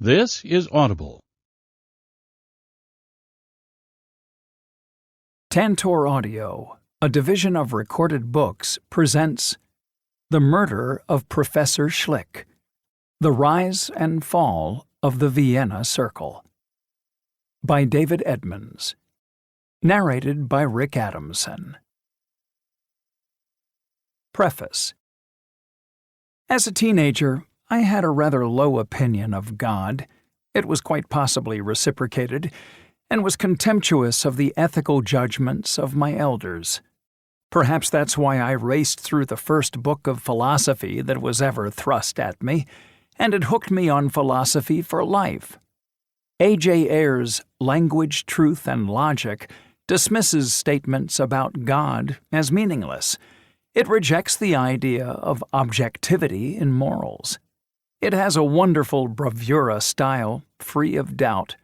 This is Audible. Tantor Audio, a division of Recorded Books, presents The Murder of Professor Schlick, The Rise and Fall of the Vienna Circle, by David Edmonds, narrated by Rick Adamson. Preface. As a teenager, I had a rather low opinion of God. It was quite possibly reciprocated, and was contemptuous of the ethical judgments of my elders. Perhaps that's why I raced through the first book of philosophy that was ever thrust at me, and it hooked me on philosophy for life. A.J. Ayer's Language, Truth, and Logic dismisses statements about God as meaningless. It rejects the idea of objectivity in morals. It has a wonderful bravura style, free of doubt.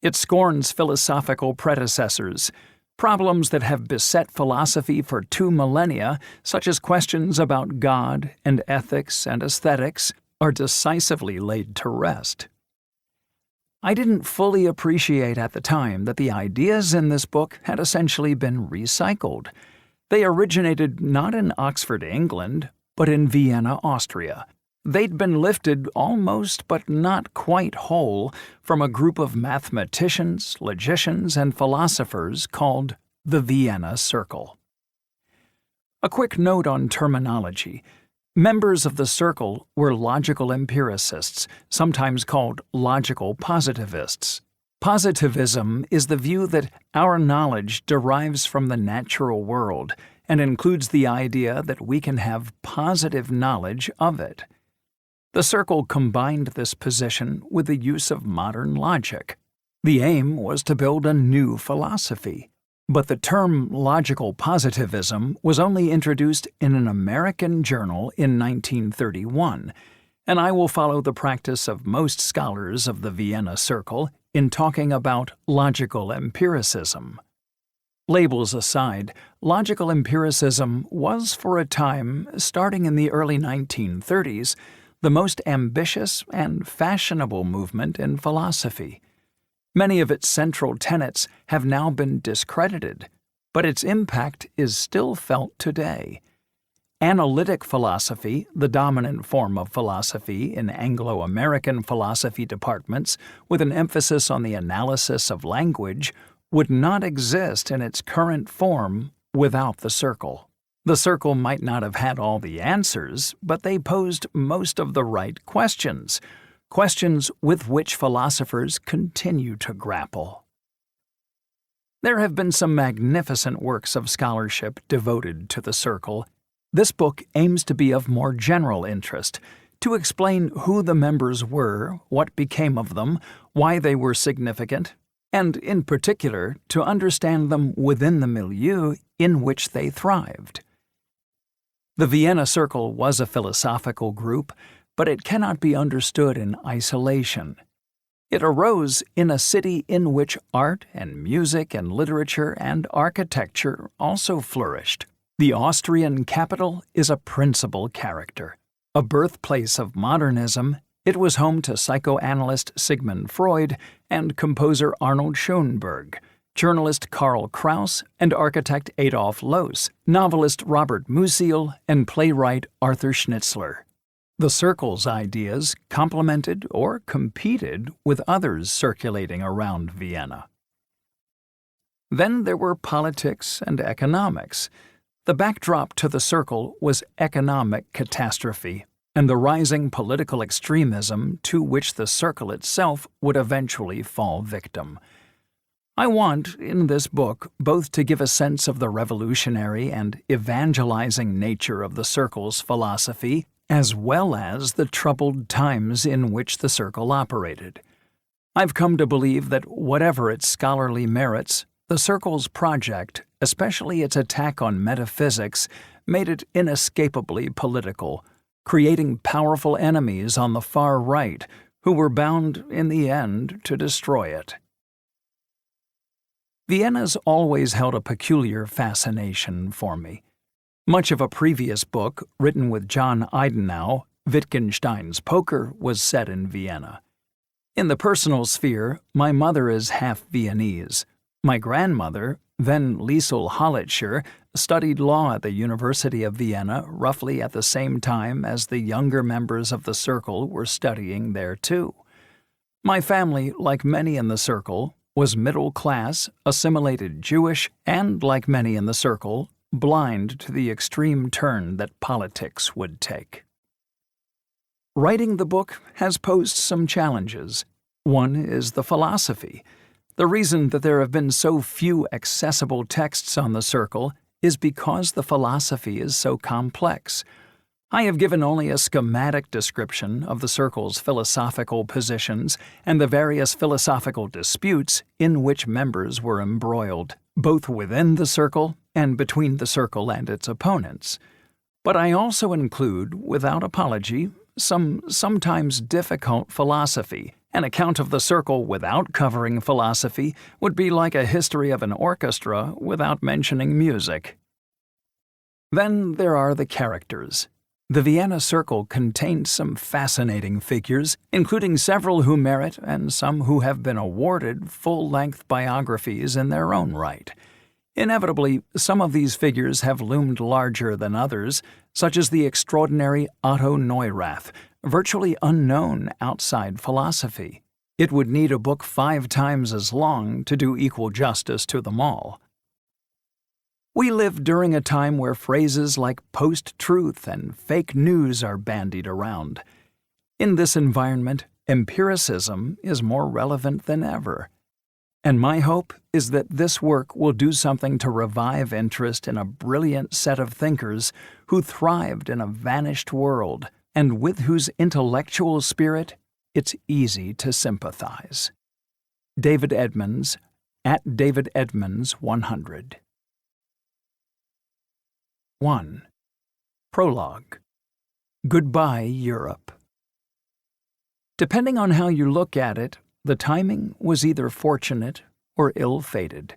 It scorns philosophical predecessors, problems that have beset philosophy for 2 millennia, such as questions about God and ethics and aesthetics, are decisively laid to rest. I didn't fully appreciate at the time that the ideas in this book had essentially been recycled. They originated not in Oxford, England, but in Vienna, Austria. They'd been lifted almost but not quite whole from a group of mathematicians, logicians, and philosophers called the Vienna Circle. A quick note on terminology. Members of the Circle were logical empiricists, sometimes called logical positivists. Positivism is the view that our knowledge derives from the natural world and includes the idea that we can have positive knowledge of it. The Circle combined this position with the use of modern logic. The aim was to build a new philosophy, but the term logical positivism was only introduced in an American journal in 1931, and I will follow the practice of most scholars of the Vienna Circle in talking about logical empiricism. Labels aside, logical empiricism was for a time, starting in the early 1930s, the most ambitious and fashionable movement in philosophy. Many of its central tenets have now been discredited, but its impact is still felt today. Analytic philosophy, the dominant form of philosophy in Anglo-American philosophy departments with an emphasis on the analysis of language, would not exist in its current form without the Circle. The Circle might not have had all the answers, but they posed most of the right questions, questions with which philosophers continue to grapple. There have been some magnificent works of scholarship devoted to the Circle. This book aims to be of more general interest, to explain who the members were, what became of them, why they were significant, and, in particular, to understand them within the milieu in which they thrived. The Vienna Circle was a philosophical group, but it cannot be understood in isolation. It arose in a city in which art and music and literature and architecture also flourished. The Austrian capital is a principal character. A birthplace of modernism, it was home to psychoanalyst Sigmund Freud and composer Arnold Schoenberg, journalist Karl Kraus and architect Adolf Loos, novelist Robert Musil, and playwright Arthur Schnitzler. The Circle's ideas complemented or competed with others circulating around Vienna. Then there were politics and economics. The backdrop to the Circle was economic catastrophe and the rising political extremism to which the Circle itself would eventually fall victim. I want, in this book, both to give a sense of the revolutionary and evangelizing nature of the Circle's philosophy, as well as the troubled times in which the Circle operated. I've come to believe that whatever its scholarly merits, the Circle's project, especially its attack on metaphysics, made it inescapably political, creating powerful enemies on the far right who were bound, in the end, to destroy it. Vienna's always held a peculiar fascination for me. Much of a previous book, written with John Eidenau, Wittgenstein's Poker, was set in Vienna. In the personal sphere, my mother is half Viennese. My grandmother, then Liesl Hollitscher, studied law at the University of Vienna roughly at the same time as the younger members of the circle were studying there too. My family, like many in the circle, was middle class, assimilated Jewish, and, like many in the circle, blind to the extreme turn that politics would take. Writing the book has posed some challenges. One is the philosophy. The reason that there have been so few accessible texts on the circle is because the philosophy is so complex. I have given only a schematic description of the circle's philosophical positions and the various philosophical disputes in which members were embroiled, both within the circle and between the circle and its opponents. But I also include, without apology, some sometimes difficult philosophy. An account of the circle without covering philosophy would be like a history of an orchestra without mentioning music. Then there are the characters. The Vienna Circle contains some fascinating figures, including several who merit and some who have been awarded full-length biographies in their own right. Inevitably, some of these figures have loomed larger than others, such as the extraordinary Otto Neurath, virtually unknown outside philosophy. It would need a book 5 times as long to do equal justice to them all. We live during a time where phrases like post-truth and fake news are bandied around. In this environment, empiricism is more relevant than ever. And my hope is that this work will do something to revive interest in a brilliant set of thinkers who thrived in a vanished world and with whose intellectual spirit it's easy to sympathize. David Edmonds, at David Edmonds 100. 1. Prologue. Goodbye, Europe. Depending on how you look at it, the timing was either fortunate or ill-fated.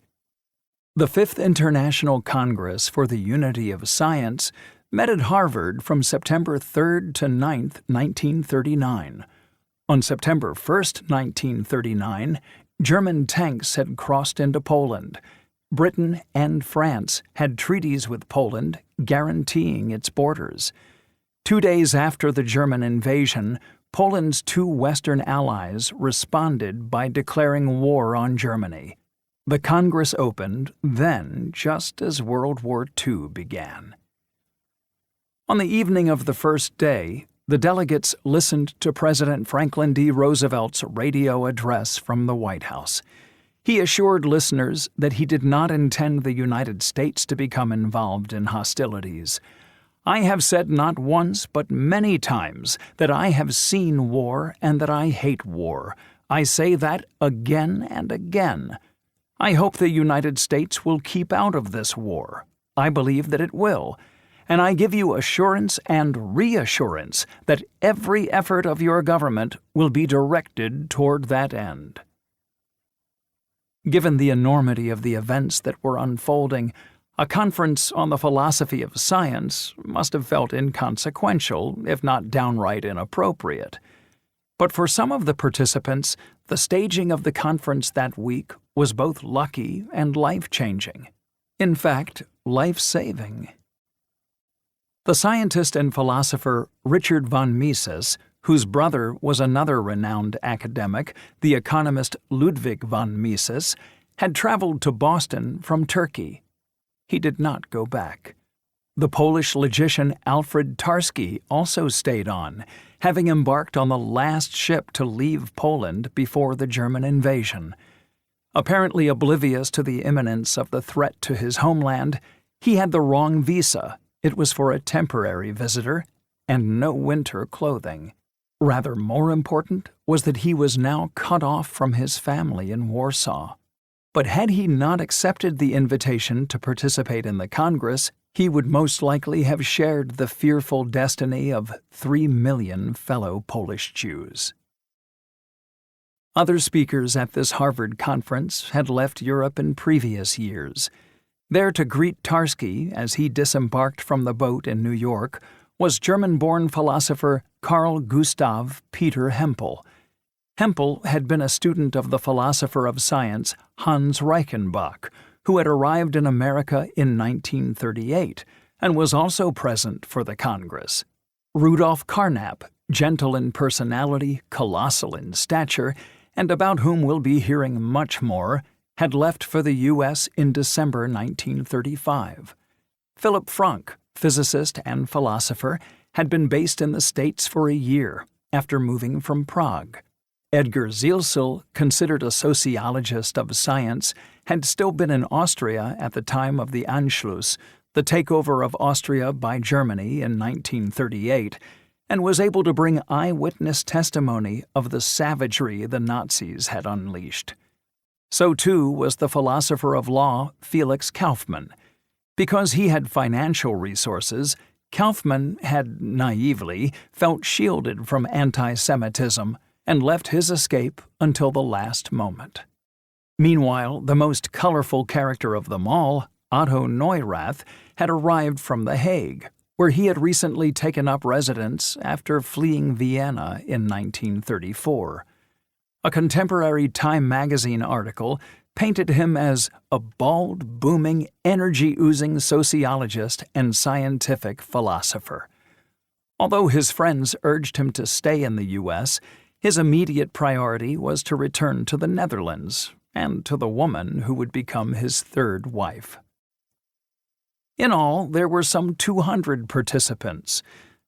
The Fifth International Congress for the Unity of Science met at Harvard from September 3rd to 9th, 1939. On September 1st, 1939, German tanks had crossed into Poland. Britain and France had treaties with Poland guaranteeing its borders. 2 days after the German invasion, Poland's 2 Western allies responded by declaring war on Germany. The Congress opened then just as World War II began. On the evening of the first day, the delegates listened to President Franklin D. Roosevelt's radio address from the White House. He assured listeners that he did not intend the United States to become involved in hostilities. I have said not once but many times that I have seen war and that I hate war. I say that again and again. I hope the United States will keep out of this war. I believe that it will. And I give you assurance and reassurance that every effort of your government will be directed toward that end. Given the enormity of the events that were unfolding, a conference on the philosophy of science must have felt inconsequential, if not downright inappropriate. But for some of the participants, the staging of the conference that week was both lucky and life-changing. In fact, life-saving. The scientist and philosopher Richard von Mises, whose brother was another renowned academic, the economist Ludwig von Mises, had traveled to Boston from Turkey. He did not go back. The Polish logician Alfred Tarski also stayed on, having embarked on the last ship to leave Poland before the German invasion. Apparently oblivious to the imminence of the threat to his homeland, he had the wrong visa. It was for a temporary visitor, and no winter clothing. Rather more important was that he was now cut off from his family in Warsaw. But had he not accepted the invitation to participate in the Congress, he would most likely have shared the fearful destiny of 3 million fellow Polish Jews. Other speakers at this Harvard conference had left Europe in previous years. There to greet Tarski as he disembarked from the boat in New York was German-born philosopher Carl Gustav Peter Hempel. Hempel had been a student of the philosopher of science Hans Reichenbach, who had arrived in America in 1938 and was also present for the Congress. Rudolf Carnap, gentle in personality, colossal in stature, and about whom we'll be hearing much more, had left for the U.S. in December 1935. Philipp Frank, physicist and philosopher, had been based in the States for a year after moving from Prague. Edgar Zilsel, considered a sociologist of science, had still been in Austria at the time of the Anschluss, the takeover of Austria by Germany in 1938, and was able to bring eyewitness testimony of the savagery the Nazis had unleashed. So too was the philosopher of law Felix Kaufmann. Because he had financial resources, Kaufmann had naively felt shielded from anti-Semitism and left his escape until the last moment. Meanwhile, the most colorful character of them all, Otto Neurath, had arrived from The Hague, where he had recently taken up residence after fleeing Vienna in 1934. A contemporary Time magazine article painted him as a bald, booming, energy-oozing sociologist and scientific philosopher. Although his friends urged him to stay in the U.S., his immediate priority was to return to the Netherlands and to the woman who would become his third wife. In all, there were some 200 participants.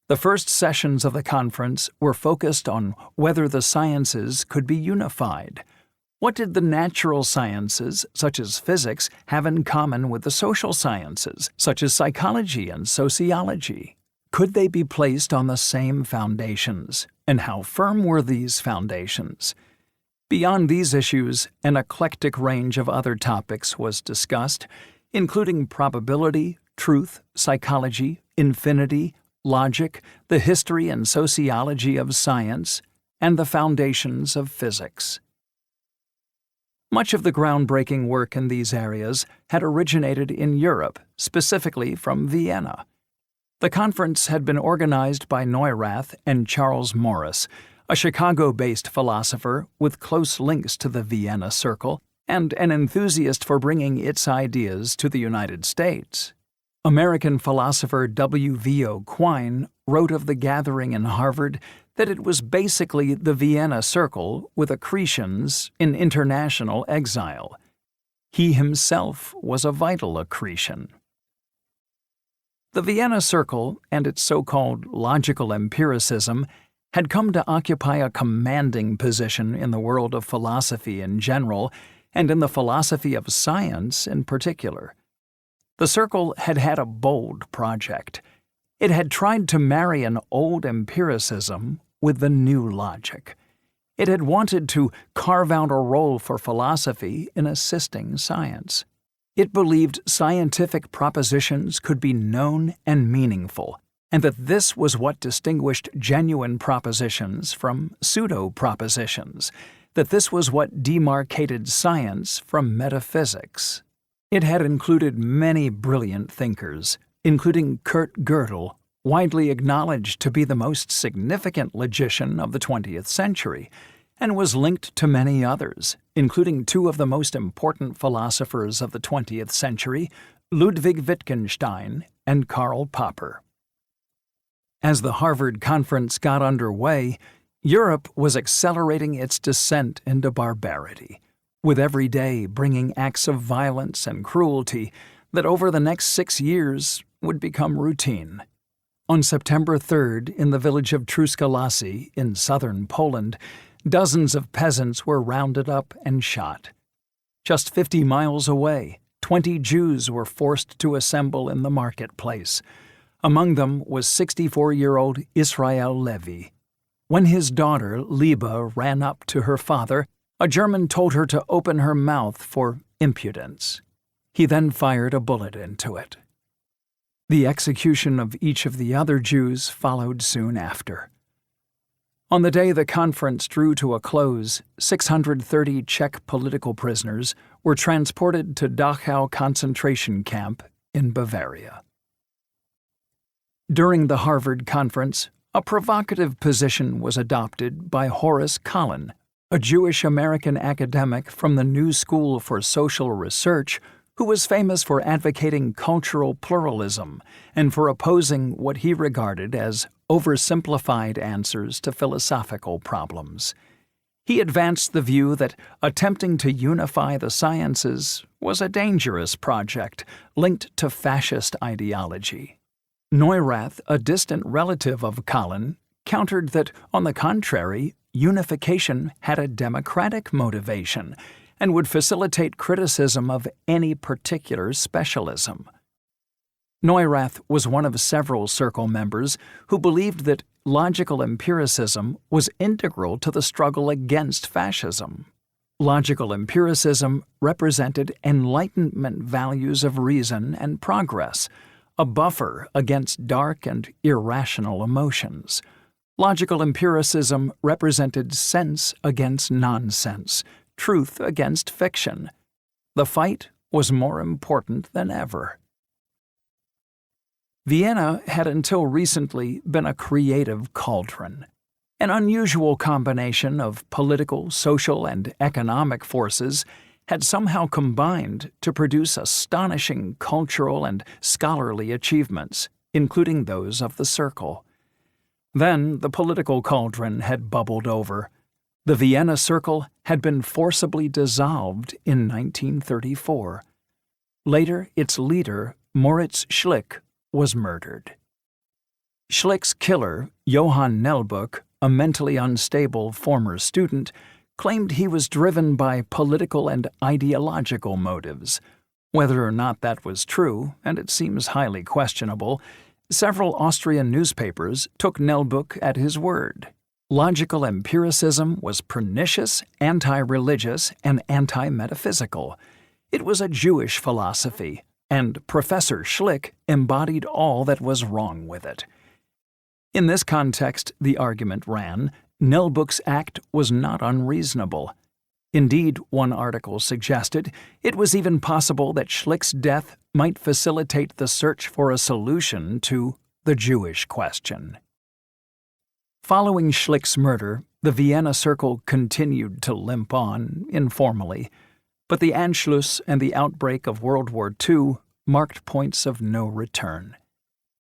The first sessions of the conference were focused on whether the sciences could be unified. What did the natural sciences, such as physics, have in common with the social sciences, such as psychology and sociology? Could they be placed on the same foundations, and how firm were these foundations? Beyond these issues, an eclectic range of other topics was discussed, including probability, truth, psychology, infinity, logic, the history and sociology of science, and the foundations of physics. Much of the groundbreaking work in these areas had originated in Europe, specifically from Vienna. The conference had been organized by Neurath and Charles Morris, a Chicago-based philosopher with close links to the Vienna Circle and an enthusiast for bringing its ideas to the United States. American philosopher W.V.O. Quine wrote of the gathering in Harvard that it was basically the Vienna Circle with accretions in international exile. He himself was a vital accretion. The Vienna Circle and its so-called logical empiricism had come to occupy a commanding position in the world of philosophy in general and in the philosophy of science in particular. The Circle had had a bold project. It had tried to marry an old empiricism with the new logic. It had wanted to carve out a role for philosophy in assisting science. It believed scientific propositions could be known and meaningful, and that this was what distinguished genuine propositions from pseudo-propositions, that this was what demarcated science from metaphysics. It had included many brilliant thinkers, including Kurt Gödel, widely acknowledged to be the most significant logician of the 20th century, and was linked to many others, including two of the most important philosophers of the 20th century, Ludwig Wittgenstein and Karl Popper. As the Harvard Conference got underway, Europe was accelerating its descent into barbarity, with every day bringing acts of violence and cruelty that over the next 6 years would become routine. On September 3rd, in the village of Truskolacy in southern Poland, dozens of peasants were rounded up and shot. Just 50 miles away, 20 Jews were forced to assemble in the marketplace. Among them was 64-year-old Israel Levy. When his daughter, Liebe, ran up to her father, a German told her to open her mouth for impudence. He then fired a bullet into it. The execution of each of the other Jews followed soon after. On the day the conference drew to a close, 630 Czech political prisoners were transported to Dachau concentration camp in Bavaria. During the Harvard Conference, a provocative position was adopted by Horace Kallen, a Jewish-American academic from the New School for Social Research who was famous for advocating cultural pluralism and for opposing what he regarded as oversimplified answers to philosophical problems. He advanced the view that attempting to unify the sciences was a dangerous project linked to fascist ideology. Neurath, a distant relative of Colin, countered that, on the contrary, unification had a democratic motivation and would facilitate criticism of any particular specialism. Neurath was one of several Circle members who believed that logical empiricism was integral to the struggle against fascism. Logical empiricism represented Enlightenment values of reason and progress, a buffer against dark and irrational emotions. Logical empiricism represented sense against nonsense, truth against fiction. The fight was more important than ever. Vienna had until recently been a creative cauldron, an unusual combination of political, social, and economic forces had somehow combined to produce astonishing cultural and scholarly achievements, including those of the Circle. Then the political cauldron had bubbled over. The Vienna Circle had been forcibly dissolved in 1934. Later, its leader, Moritz Schlick, was murdered. Schlick's killer, Johann Nelbuck, a mentally unstable former student, claimed he was driven by political and ideological motives. Whether or not that was true, and it seems highly questionable, several Austrian newspapers took Nelbuck at his word. Logical empiricism was pernicious, anti-religious, and anti-metaphysical. It was a Jewish philosophy, and Professor Schlick embodied all that was wrong with it. In this context, the argument ran, Nelbuck's act was not unreasonable. Indeed, one article suggested it was even possible that Schlick's death might facilitate the search for a solution to the Jewish question. Following Schlick's murder, the Vienna Circle continued to limp on, informally, but the Anschluss and the outbreak of World War II marked points of no return.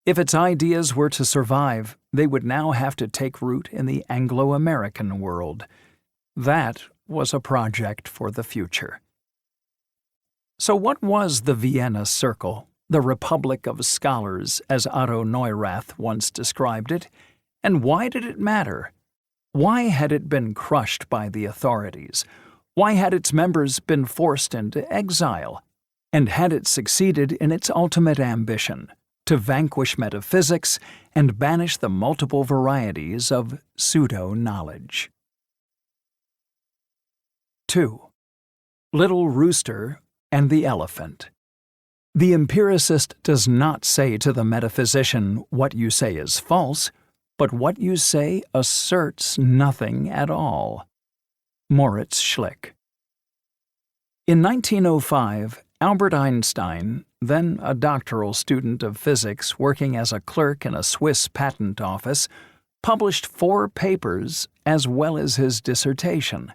If its ideas were to survive, they would now have to take root in the Anglo-American world. That was a project for the future. So what was the Vienna Circle, the Republic of Scholars, as Otto Neurath once described it, and why did it matter? Why had it been crushed by the authorities? Why had its members been forced into exile? And had it succeeded in its ultimate ambition, to vanquish metaphysics and banish the multiple varieties of pseudo-knowledge? 2. Little Rooster and the Elephant. The empiricist does not say to the metaphysician, what you say is false, but what you say asserts nothing at all. Moritz Schlick. In 1905, Albert Einstein, then a doctoral student of physics working as a clerk in a Swiss patent office, published 4 papers as well as his dissertation.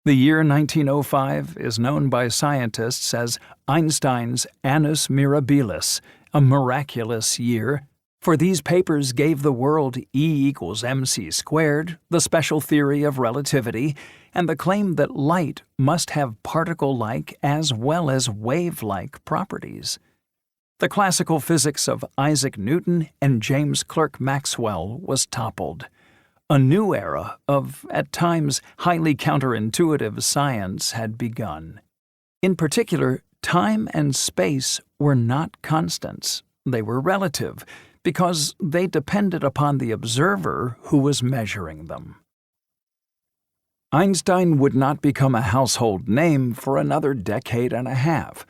The year 1905 is known by scientists as Einstein's Annus Mirabilis, a miraculous year, for these papers gave the world E=mc², the special theory of relativity, and the claim that light must have particle-like as well as wave-like properties. The classical physics of Isaac Newton and James Clerk Maxwell was toppled. A new era of, at times, highly counterintuitive science had begun. In particular, time and space were not constants. They were relative, because they depended upon the observer who was measuring them. Einstein would not become a household name for another decade and a half,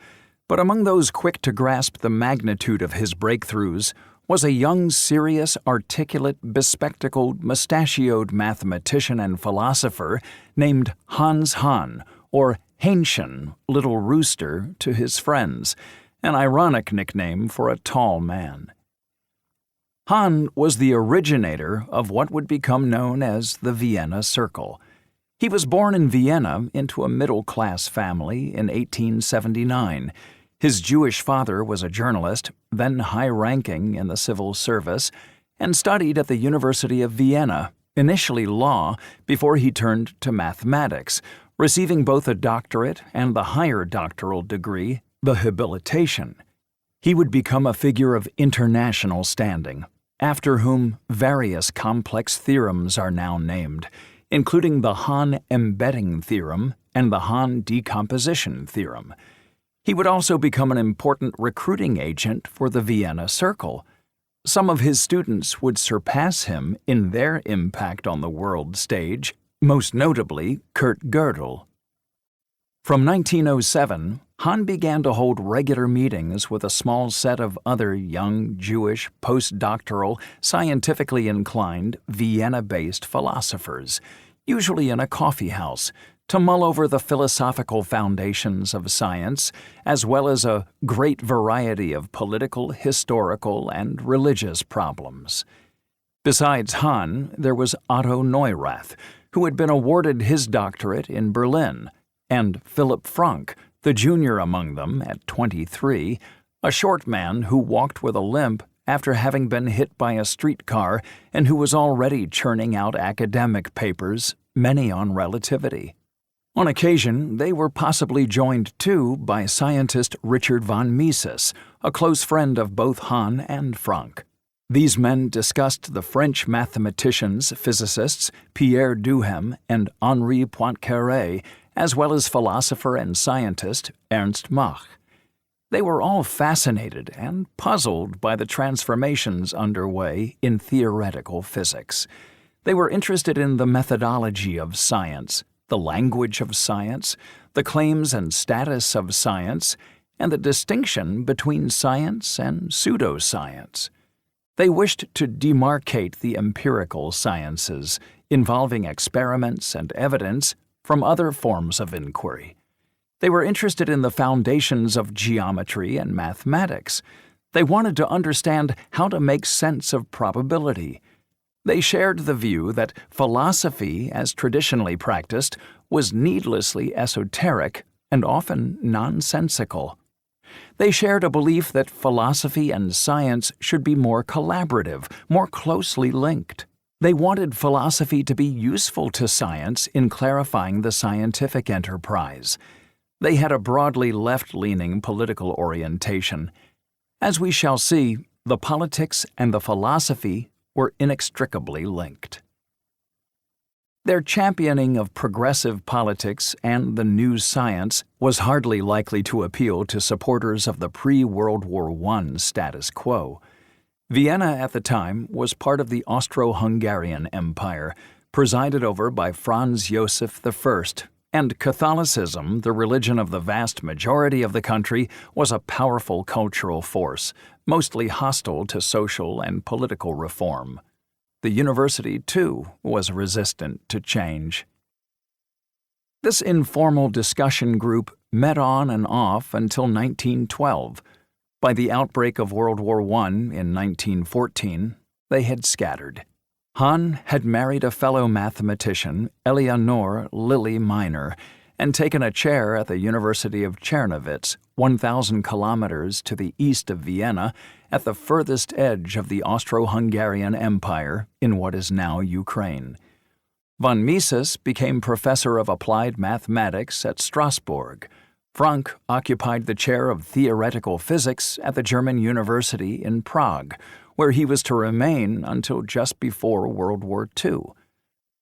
but among those quick to grasp the magnitude of his breakthroughs was a young, serious, articulate, bespectacled, mustachioed mathematician and philosopher named Hans Hahn, or Hähnchen, Little Rooster, to his friends, an ironic nickname for a tall man. Hahn was the originator of what would become known as the Vienna Circle. He was born in Vienna into a middle-class family in 1879. His Jewish father was a journalist, then high-ranking in the civil service, and studied at the University of Vienna, initially law, before he turned to mathematics, receiving both a doctorate and the higher doctoral degree, the habilitation. He would become a figure of international standing, after whom various complex theorems are now named, including the Hahn embedding theorem and the Hahn decomposition theorem. He would also become an important recruiting agent for the Vienna Circle. Some of his students would surpass him in their impact on the world stage, most notably Kurt Gödel. From 1907, Hahn began to hold regular meetings with a small set of other young, Jewish, postdoctoral, scientifically inclined, Vienna-based philosophers, usually in a coffee house, to mull over the philosophical foundations of science, as well as a great variety of political, historical, and religious problems. Besides Hahn, there was Otto Neurath, who had been awarded his doctorate in Berlin, and Philipp Frank, the junior among them at 23, a short man who walked with a limp after having been hit by a streetcar and who was already churning out academic papers, many on relativity. On occasion, they were possibly joined too by scientist Richard von Mises, a close friend of both Hahn and Frank. These men discussed the French mathematicians, physicists Pierre Duhem and Henri Poincaré, as well as philosopher and scientist Ernst Mach. They were all fascinated and puzzled by the transformations underway in theoretical physics. They were interested in the methodology of science, the language of science, the claims and status of science, and the distinction between science and pseudoscience. They wished to demarcate the empirical sciences, involving experiments and evidence, from other forms of inquiry. They were interested in the foundations of geometry and mathematics. They wanted to understand how to make sense of probability. They shared the view that philosophy, as traditionally practiced, was needlessly esoteric and often nonsensical. They shared a belief that philosophy and science should be more collaborative, more closely linked. They wanted philosophy to be useful to science in clarifying the scientific enterprise. They had a broadly left-leaning political orientation. As we shall see, the politics and the philosophy were inextricably linked. Their championing of progressive politics and the new science was hardly likely to appeal to supporters of the pre-World War I status quo. Vienna at the time was part of the Austro-Hungarian Empire, presided over by Franz Joseph I, and Catholicism, the religion of the vast majority of the country, was a powerful cultural force, mostly hostile to social and political reform. The university, too, was resistant to change. This informal discussion group met on and off until 1912. By the outbreak of World War I in 1914, they had scattered. Hahn had married a fellow mathematician, Eleonore Lilly Miner, and taken a chair at the University of Czernowitz, 1,000 kilometers to the east of Vienna, at the furthest edge of the Austro-Hungarian Empire in what is now Ukraine. Von Mises became professor of applied mathematics at Strasbourg. Frank occupied the chair of theoretical physics at the German University in Prague, where he was to remain until just before World War II.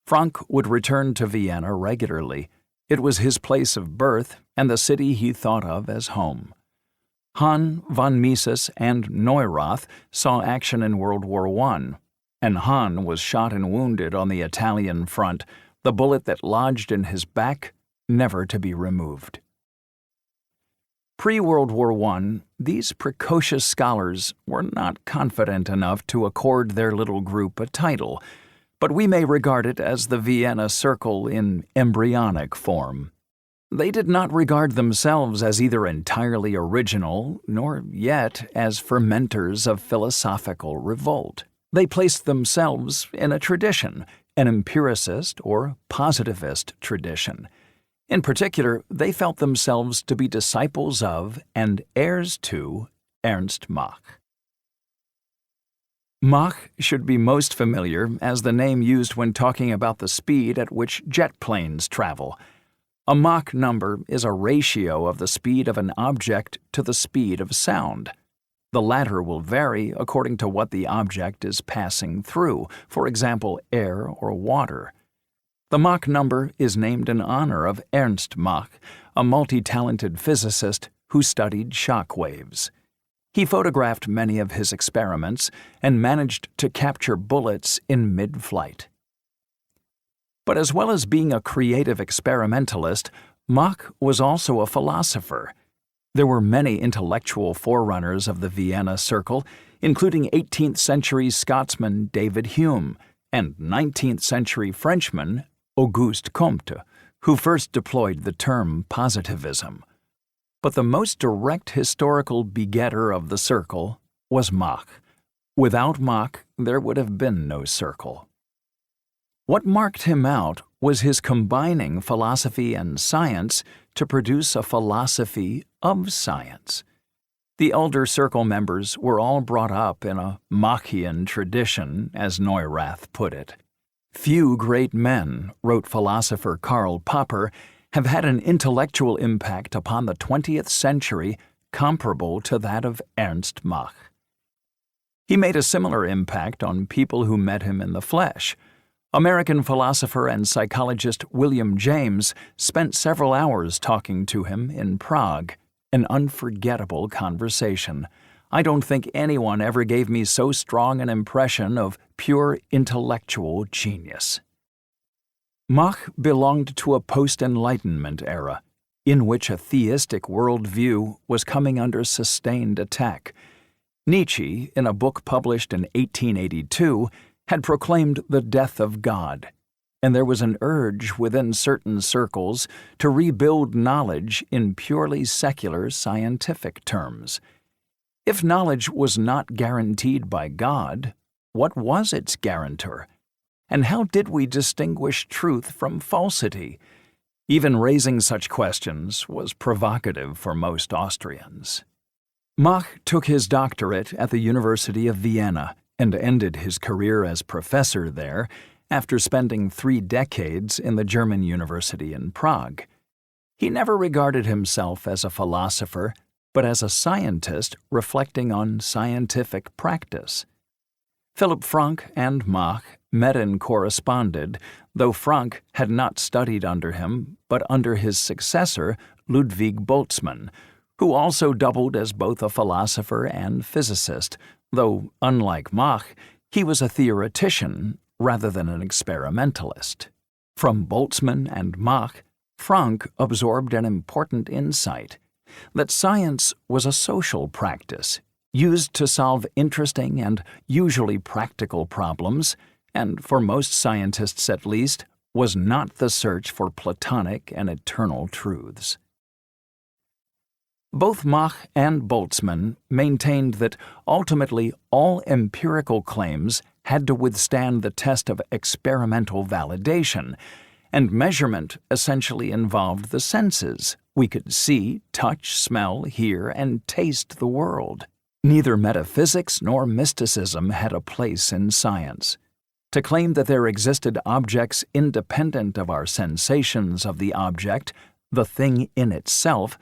Frank would return to Vienna regularly. It was his place of birth and the city he thought of as home. Hahn, von Mises, and Neurath saw action in World War I, and Hahn was shot and wounded on the Italian front, the bullet that lodged in his back, never to be removed. Pre-World War I, these precocious scholars were not confident enough to accord their little group a title, but we may regard it as the Vienna Circle in embryonic form. They did not regard themselves as either entirely original, nor yet as fermenters of philosophical revolt. They placed themselves in a tradition, an empiricist or positivist tradition. In particular, they felt themselves to be disciples of and heirs to Ernst Mach. Mach should be most familiar as the name used when talking about the speed at which jet planes travel. A Mach number is a ratio of the speed of an object to the speed of sound. The latter will vary according to what the object is passing through, for example, air or water. The Mach number is named in honor of Ernst Mach, a multi-talented physicist who studied shock waves. He photographed many of his experiments and managed to capture bullets in mid-flight. But as well as being a creative experimentalist, Mach was also a philosopher. There were many intellectual forerunners of the Vienna Circle, including 18th century Scotsman David Hume and 19th century Frenchman Auguste Comte, who first deployed the term positivism. But the most direct historical begetter of the circle was Mach. Without Mach, there would have been no circle. What marked him out was his combining philosophy and science to produce a philosophy of science. The elder circle members were all brought up in a Machian tradition, as Neurath put it. Few great men, wrote philosopher Karl Popper, have had an intellectual impact upon the 20th century comparable to that of Ernst Mach. He made a similar impact on people who met him in the flesh. American philosopher and psychologist William James spent several hours talking to him in Prague, an unforgettable conversation. I don't think anyone ever gave me so strong an impression of pure intellectual genius. Mach belonged to a post-Enlightenment era, in which a theistic worldview was coming under sustained attack. Nietzsche, in a book published in 1882, had proclaimed the death of God, and there was an urge within certain circles to rebuild knowledge in purely secular scientific terms. If knowledge was not guaranteed by God, what was its guarantor? And how did we distinguish truth from falsity? Even raising such questions was provocative for most Austrians. Mach took his doctorate at the University of Vienna and ended his career as professor there after spending 3 decades in the German university in Prague. He never regarded himself as a philosopher, but as a scientist reflecting on scientific practice. Philipp Frank and Mach met and corresponded, though Frank had not studied under him, but under his successor, Ludwig Boltzmann, who also doubled as both a philosopher and physicist, though, unlike Mach, he was a theoretician rather than an experimentalist. From Boltzmann and Mach, Frank absorbed an important insight, that science was a social practice, used to solve interesting and usually practical problems, and for most scientists at least, was not the search for Platonic and eternal truths. Both Mach and Boltzmann maintained that ultimately all empirical claims had to withstand the test of experimental validation, and measurement essentially involved the senses. We could see, touch, smell, hear, and taste the world. Neither metaphysics nor mysticism had a place in science. To claim that there existed objects independent of our sensations of the object, the thing in itself,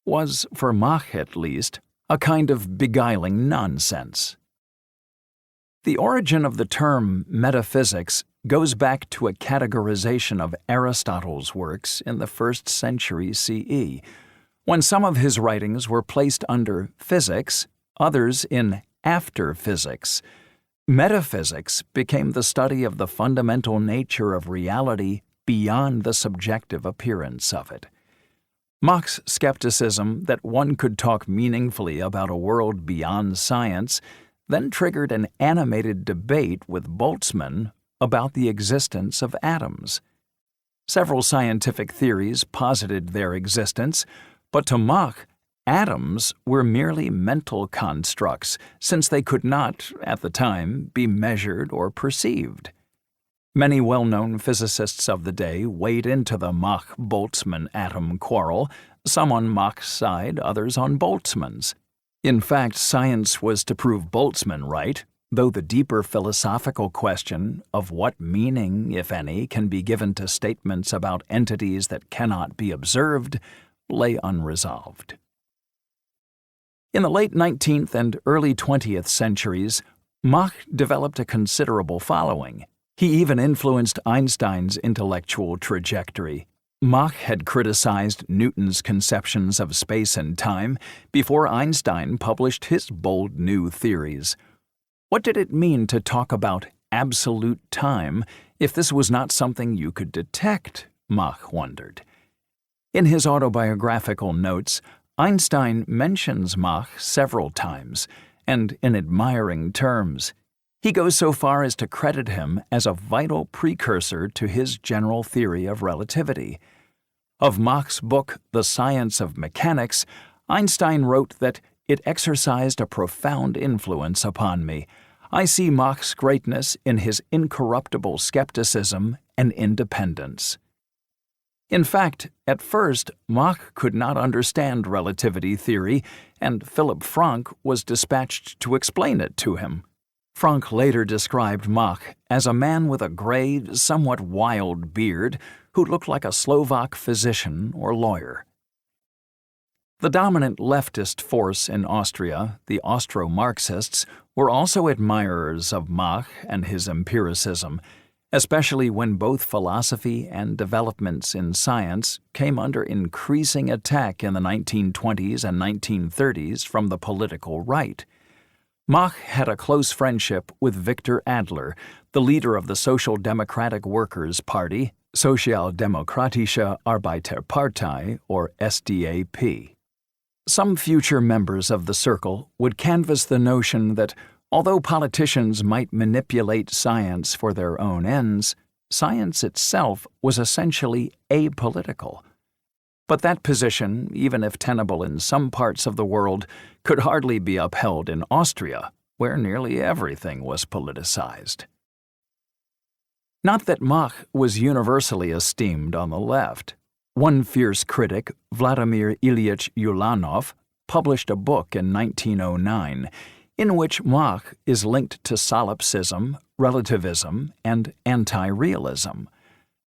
was, for Mach at least, a kind of beguiling nonsense. The origin of the term metaphysics goes back to a categorization of Aristotle's works in the 1st century CE, when some of his writings were placed under physics, others in after-physics. Metaphysics became the study of the fundamental nature of reality beyond the subjective appearance of it. Mach's skepticism that one could talk meaningfully about a world beyond science then triggered an animated debate with Boltzmann about the existence of atoms. Several scientific theories posited their existence, but to Mach, atoms were merely mental constructs, since they could not, at the time, be measured or perceived. Many well-known physicists of the day weighed into the Mach-Boltzmann atom quarrel, some on Mach's side, others on Boltzmann's. In fact, science was to prove Boltzmann right, though the deeper philosophical question of what meaning, if any, can be given to statements about entities that cannot be observed lay unresolved. In the late 19th and early 20th centuries, Mach developed a considerable following. He even influenced Einstein's intellectual trajectory. Mach had criticized Newton's conceptions of space and time before Einstein published his bold new theories. What did it mean to talk about absolute time if this was not something you could detect? Mach wondered. In his autobiographical notes, Einstein mentions Mach several times, and in admiring terms. He goes so far as to credit him as a vital precursor to his general theory of relativity. Of Mach's book, The Science of Mechanics, Einstein wrote that it exercised a profound influence upon me. I see Mach's greatness in his incorruptible skepticism and independence. In fact, at first, Mach could not understand relativity theory, and Philipp Frank was dispatched to explain it to him. Frank later described Mach as a man with a gray, somewhat wild beard who looked like a Slovak physician or lawyer. The dominant leftist force in Austria, the Austro-Marxists, were also admirers of Mach and his empiricism, especially when both philosophy and developments in science came under increasing attack in the 1920s and 1930s from the political right. Mach had a close friendship with Victor Adler, the leader of the Social Democratic Workers' Party, Sozialdemokratische Arbeiterpartei, or SDAP. Some future members of the Circle would canvass the notion that, although politicians might manipulate science for their own ends, science itself was essentially apolitical. But that position, even if tenable in some parts of the world, could hardly be upheld in Austria, where nearly everything was politicized. Not that Mach was universally esteemed on the left. One fierce critic, Vladimir Ilyich Ulanov, published a book in 1909 in which Mach is linked to solipsism, relativism, and anti-realism.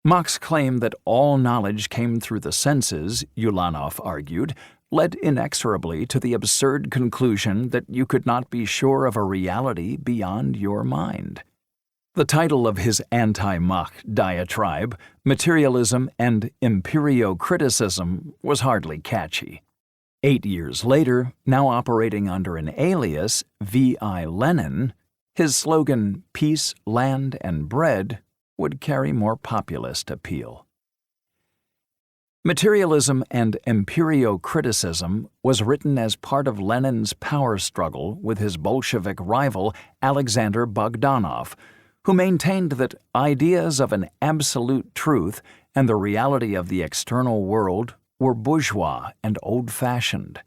Mach's claim that all knowledge came through the senses, Ulanov argued, led inexorably to the absurd conclusion that you could not be sure of a reality beyond your mind. The title of his anti-Mach diatribe, Materialism and Empirio-Criticism, was hardly catchy. 8 years later, now operating under an alias, V.I. Lenin, his slogan, Peace, Land, and Bread, would carry more populist appeal. Materialism and Empirio-Criticism was written as part of Lenin's power struggle with his Bolshevik rival Alexander Bogdanov, who maintained that ideas of an absolute truth and the reality of the external world were bourgeois and old-fashioned.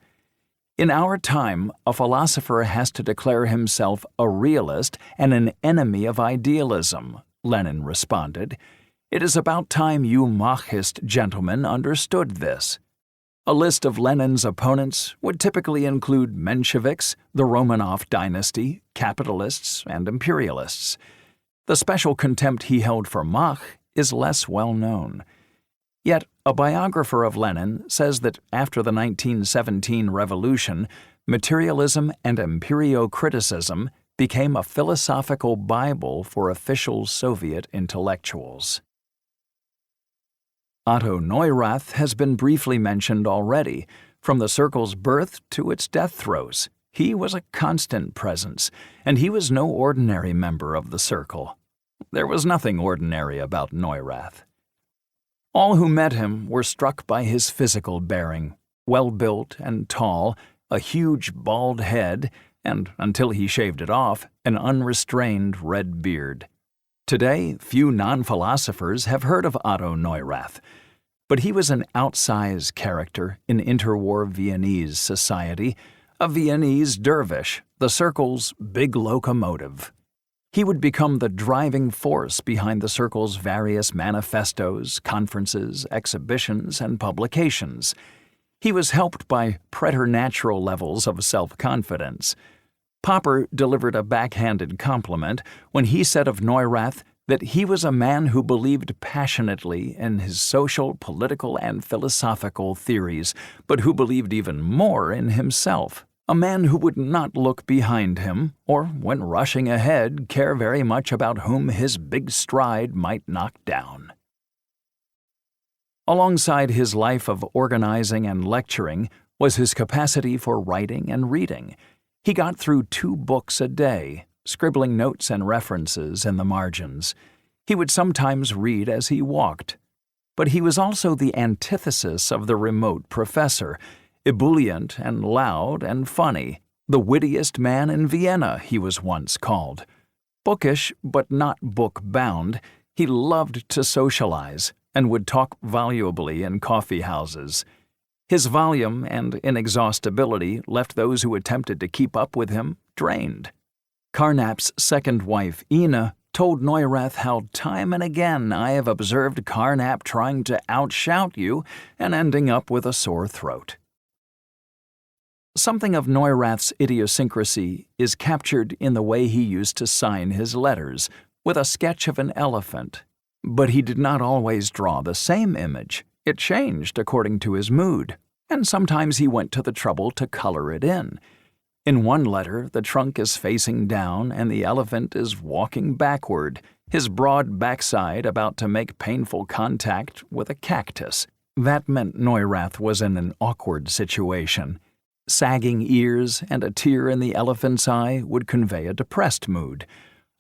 In our time, a philosopher has to declare himself a realist and an enemy of idealism, Lenin responded. It is about time you Machist gentlemen understood this. A list of Lenin's opponents would typically include Mensheviks, the Romanov dynasty, capitalists, and imperialists. The special contempt he held for Mach is less well known. Yet, a biographer of Lenin says that after the 1917 revolution, materialism and empirio-criticism became a philosophical Bible for official Soviet intellectuals. Otto Neurath has been briefly mentioned already. From the Circle's birth to its death throes, he was a constant presence, and he was no ordinary member of the Circle. There was nothing ordinary about Neurath. All who met him were struck by his physical bearing, well-built and tall, a huge bald head, and, until he shaved it off, an unrestrained red beard. Today, few non-philosophers have heard of Otto Neurath, but he was an outsized character in interwar Viennese society, a Viennese dervish, the Circle's big locomotive. He would become the driving force behind the Circle's various manifestos, conferences, exhibitions, and publications. He was helped by preternatural levels of self-confidence. Popper delivered a backhanded compliment when he said of Neurath that he was a man who believed passionately in his social, political, and philosophical theories, but who believed even more in himself. A man who would not look behind him, or, when rushing ahead, care very much about whom his big stride might knock down. Alongside his life of organizing and lecturing was his capacity for writing and reading. He got through 2 books a day, scribbling notes and references in the margins. He would sometimes read as he walked. But he was also the antithesis of the remote professor, ebullient and loud and funny, the wittiest man in Vienna, he was once called. Bookish, but not book-bound, he loved to socialize and would talk volubly in coffee houses. His volume and inexhaustibility left those who attempted to keep up with him drained. Carnap's second wife, Ina, told Neurath how time and again I have observed Carnap trying to outshout you and ending up with a sore throat. Something of Neurath's idiosyncrasy is captured in the way he used to sign his letters, with a sketch of an elephant. But he did not always draw the same image. It changed according to his mood, and sometimes he went to the trouble to color it in. In one letter, the trunk is facing down and the elephant is walking backward, his broad backside about to make painful contact with a cactus. That meant Neurath was in an awkward situation. Sagging ears and a tear in the elephant's eye would convey a depressed mood.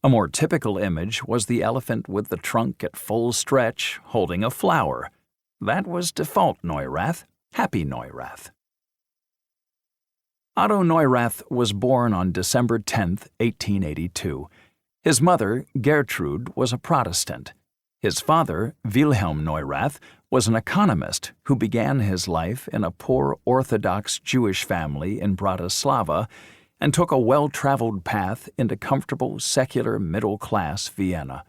A more typical image was the elephant with the trunk at full stretch, holding a flower. That was default Neurath, happy Neurath. Otto Neurath was born on December 10, 1882. His mother, Gertrude, was a Protestant. His father, Wilhelm Neurath, was an economist who began his life in a poor Orthodox Jewish family in Bratislava and took a well-traveled path into comfortable, secular, middle-class Vienna.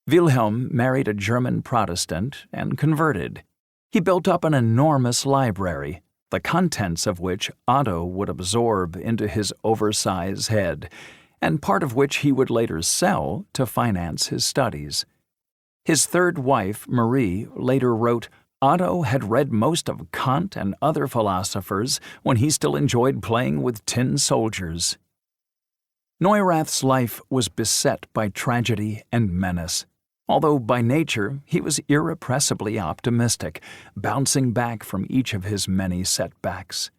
Wilhelm married a German Protestant and converted. He built up an enormous library, the contents of which Otto would absorb into his oversized head, and part of which he would later sell to finance his studies. His third wife, Marie, later wrote, Otto had read most of Kant and other philosophers when he still enjoyed playing with tin soldiers. Neurath's life was beset by tragedy and menace, although by nature he was irrepressibly optimistic, bouncing back from each of his many setbacks.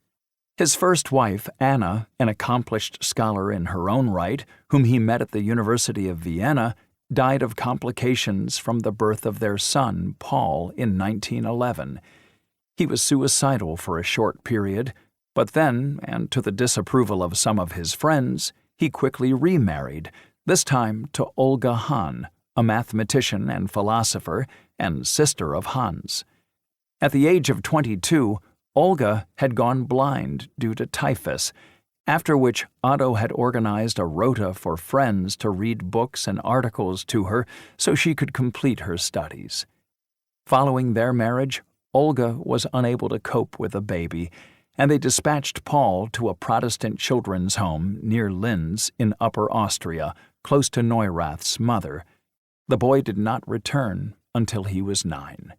His first wife, Anna, an accomplished scholar in her own right, whom he met at the University of Vienna, died of complications from the birth of their son, Paul, in 1911. He was suicidal for a short period, but then, and to the disapproval of some of his friends, he quickly remarried, this time to Olga Hahn, a mathematician and philosopher, and sister of Hans. At the age of 22, Olga had gone blind due to typhus, after which Otto had organized a rota for friends to read books and articles to her so she could complete her studies. Following their marriage, Olga was unable to cope with a baby, and they dispatched Paul to a Protestant children's home near Linz in Upper Austria, close to Neurath's mother. The boy did not return until he was 9.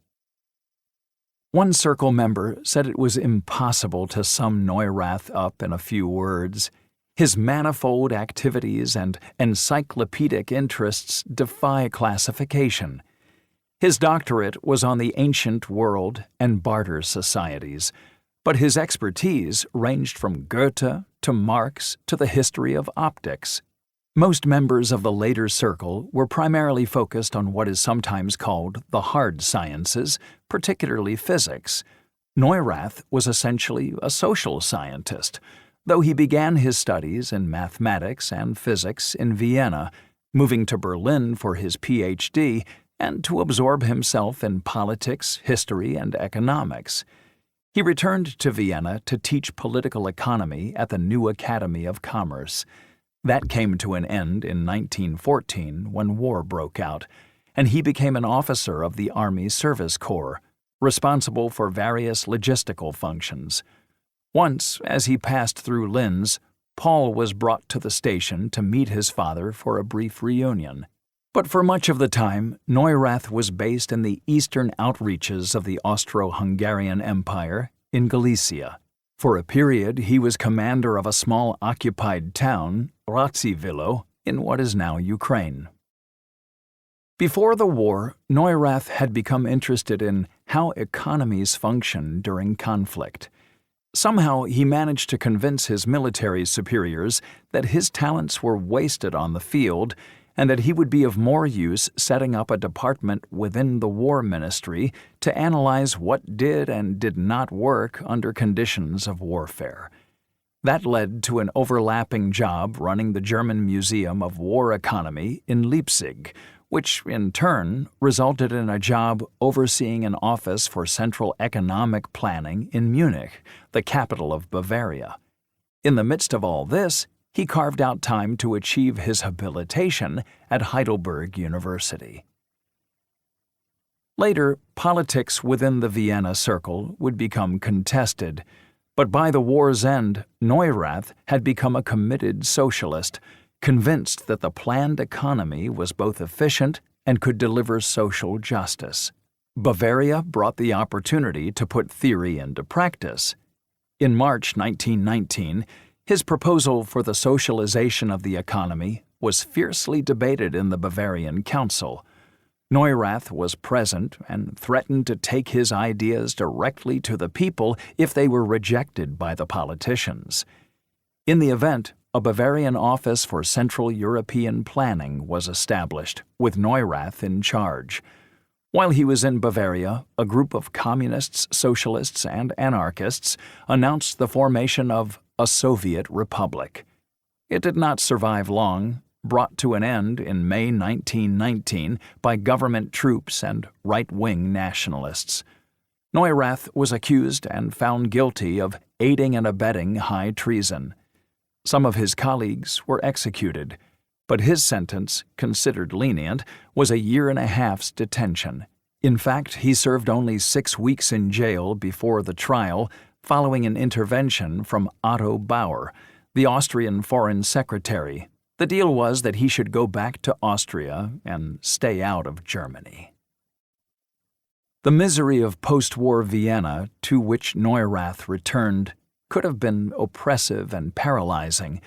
One circle member said it was impossible to sum Neurath up in a few words. His manifold activities and encyclopedic interests defy classification. His doctorate was on the ancient world and barter societies, but his expertise ranged from Goethe to Marx to the history of optics. Most members of the later circle were primarily focused on what is sometimes called the hard sciences, particularly physics. Neurath was essentially a social scientist, though he began his studies in mathematics and physics in Vienna, moving to Berlin for his Ph.D. and to absorb himself in politics, history, and economics. He returned to Vienna to teach political economy at the New Academy of Commerce. That came to an end in 1914 when war broke out, and he became an officer of the Army Service Corps, responsible for various logistical functions. Once, as he passed through Linz, Paul was brought to the station to meet his father for a brief reunion. But for much of the time, Neurath was based in the eastern outreaches of the Austro-Hungarian Empire in Galicia. For a period, he was commander of a small occupied town, Radziwiłło, in what is now Ukraine. Before the war, Neurath had become interested in how economies function during conflict. Somehow, he managed to convince his military superiors that his talents were wasted on the field and that he would be of more use setting up a department within the War Ministry to analyze what did and did not work under conditions of warfare. That led to an overlapping job running the German Museum of War Economy in Leipzig, which in turn resulted in a job overseeing an office for central economic planning in Munich, the capital of Bavaria. In the midst of all this, he carved out time to achieve his habilitation at Heidelberg University. Later, politics within the Vienna Circle would become contested, but by the war's end, Neurath had become a committed socialist, convinced that the planned economy was both efficient and could deliver social justice. Bavaria brought the opportunity to put theory into practice. In March 1919, his proposal for the socialization of the economy was fiercely debated in the Bavarian Council. Neurath was present and threatened to take his ideas directly to the people if they were rejected by the politicians. In the event, a Bavarian Office for Central European Planning was established, with Neurath in charge. While he was in Bavaria, a group of communists, socialists, and anarchists announced the formation of a Soviet Republic. It did not survive long, brought to an end in May 1919 by government troops and right-wing nationalists. Neurath was accused and found guilty of aiding and abetting high treason. Some of his colleagues were executed, but his sentence, considered lenient, was a year-and-a-half's detention. In fact, he served only 6 weeks in jail before the trial, following an intervention from Otto Bauer, the Austrian Foreign Secretary. The deal was that he should go back to Austria and stay out of Germany. The misery of post-war Vienna, to which Neurath returned, could have been oppressive and paralyzing,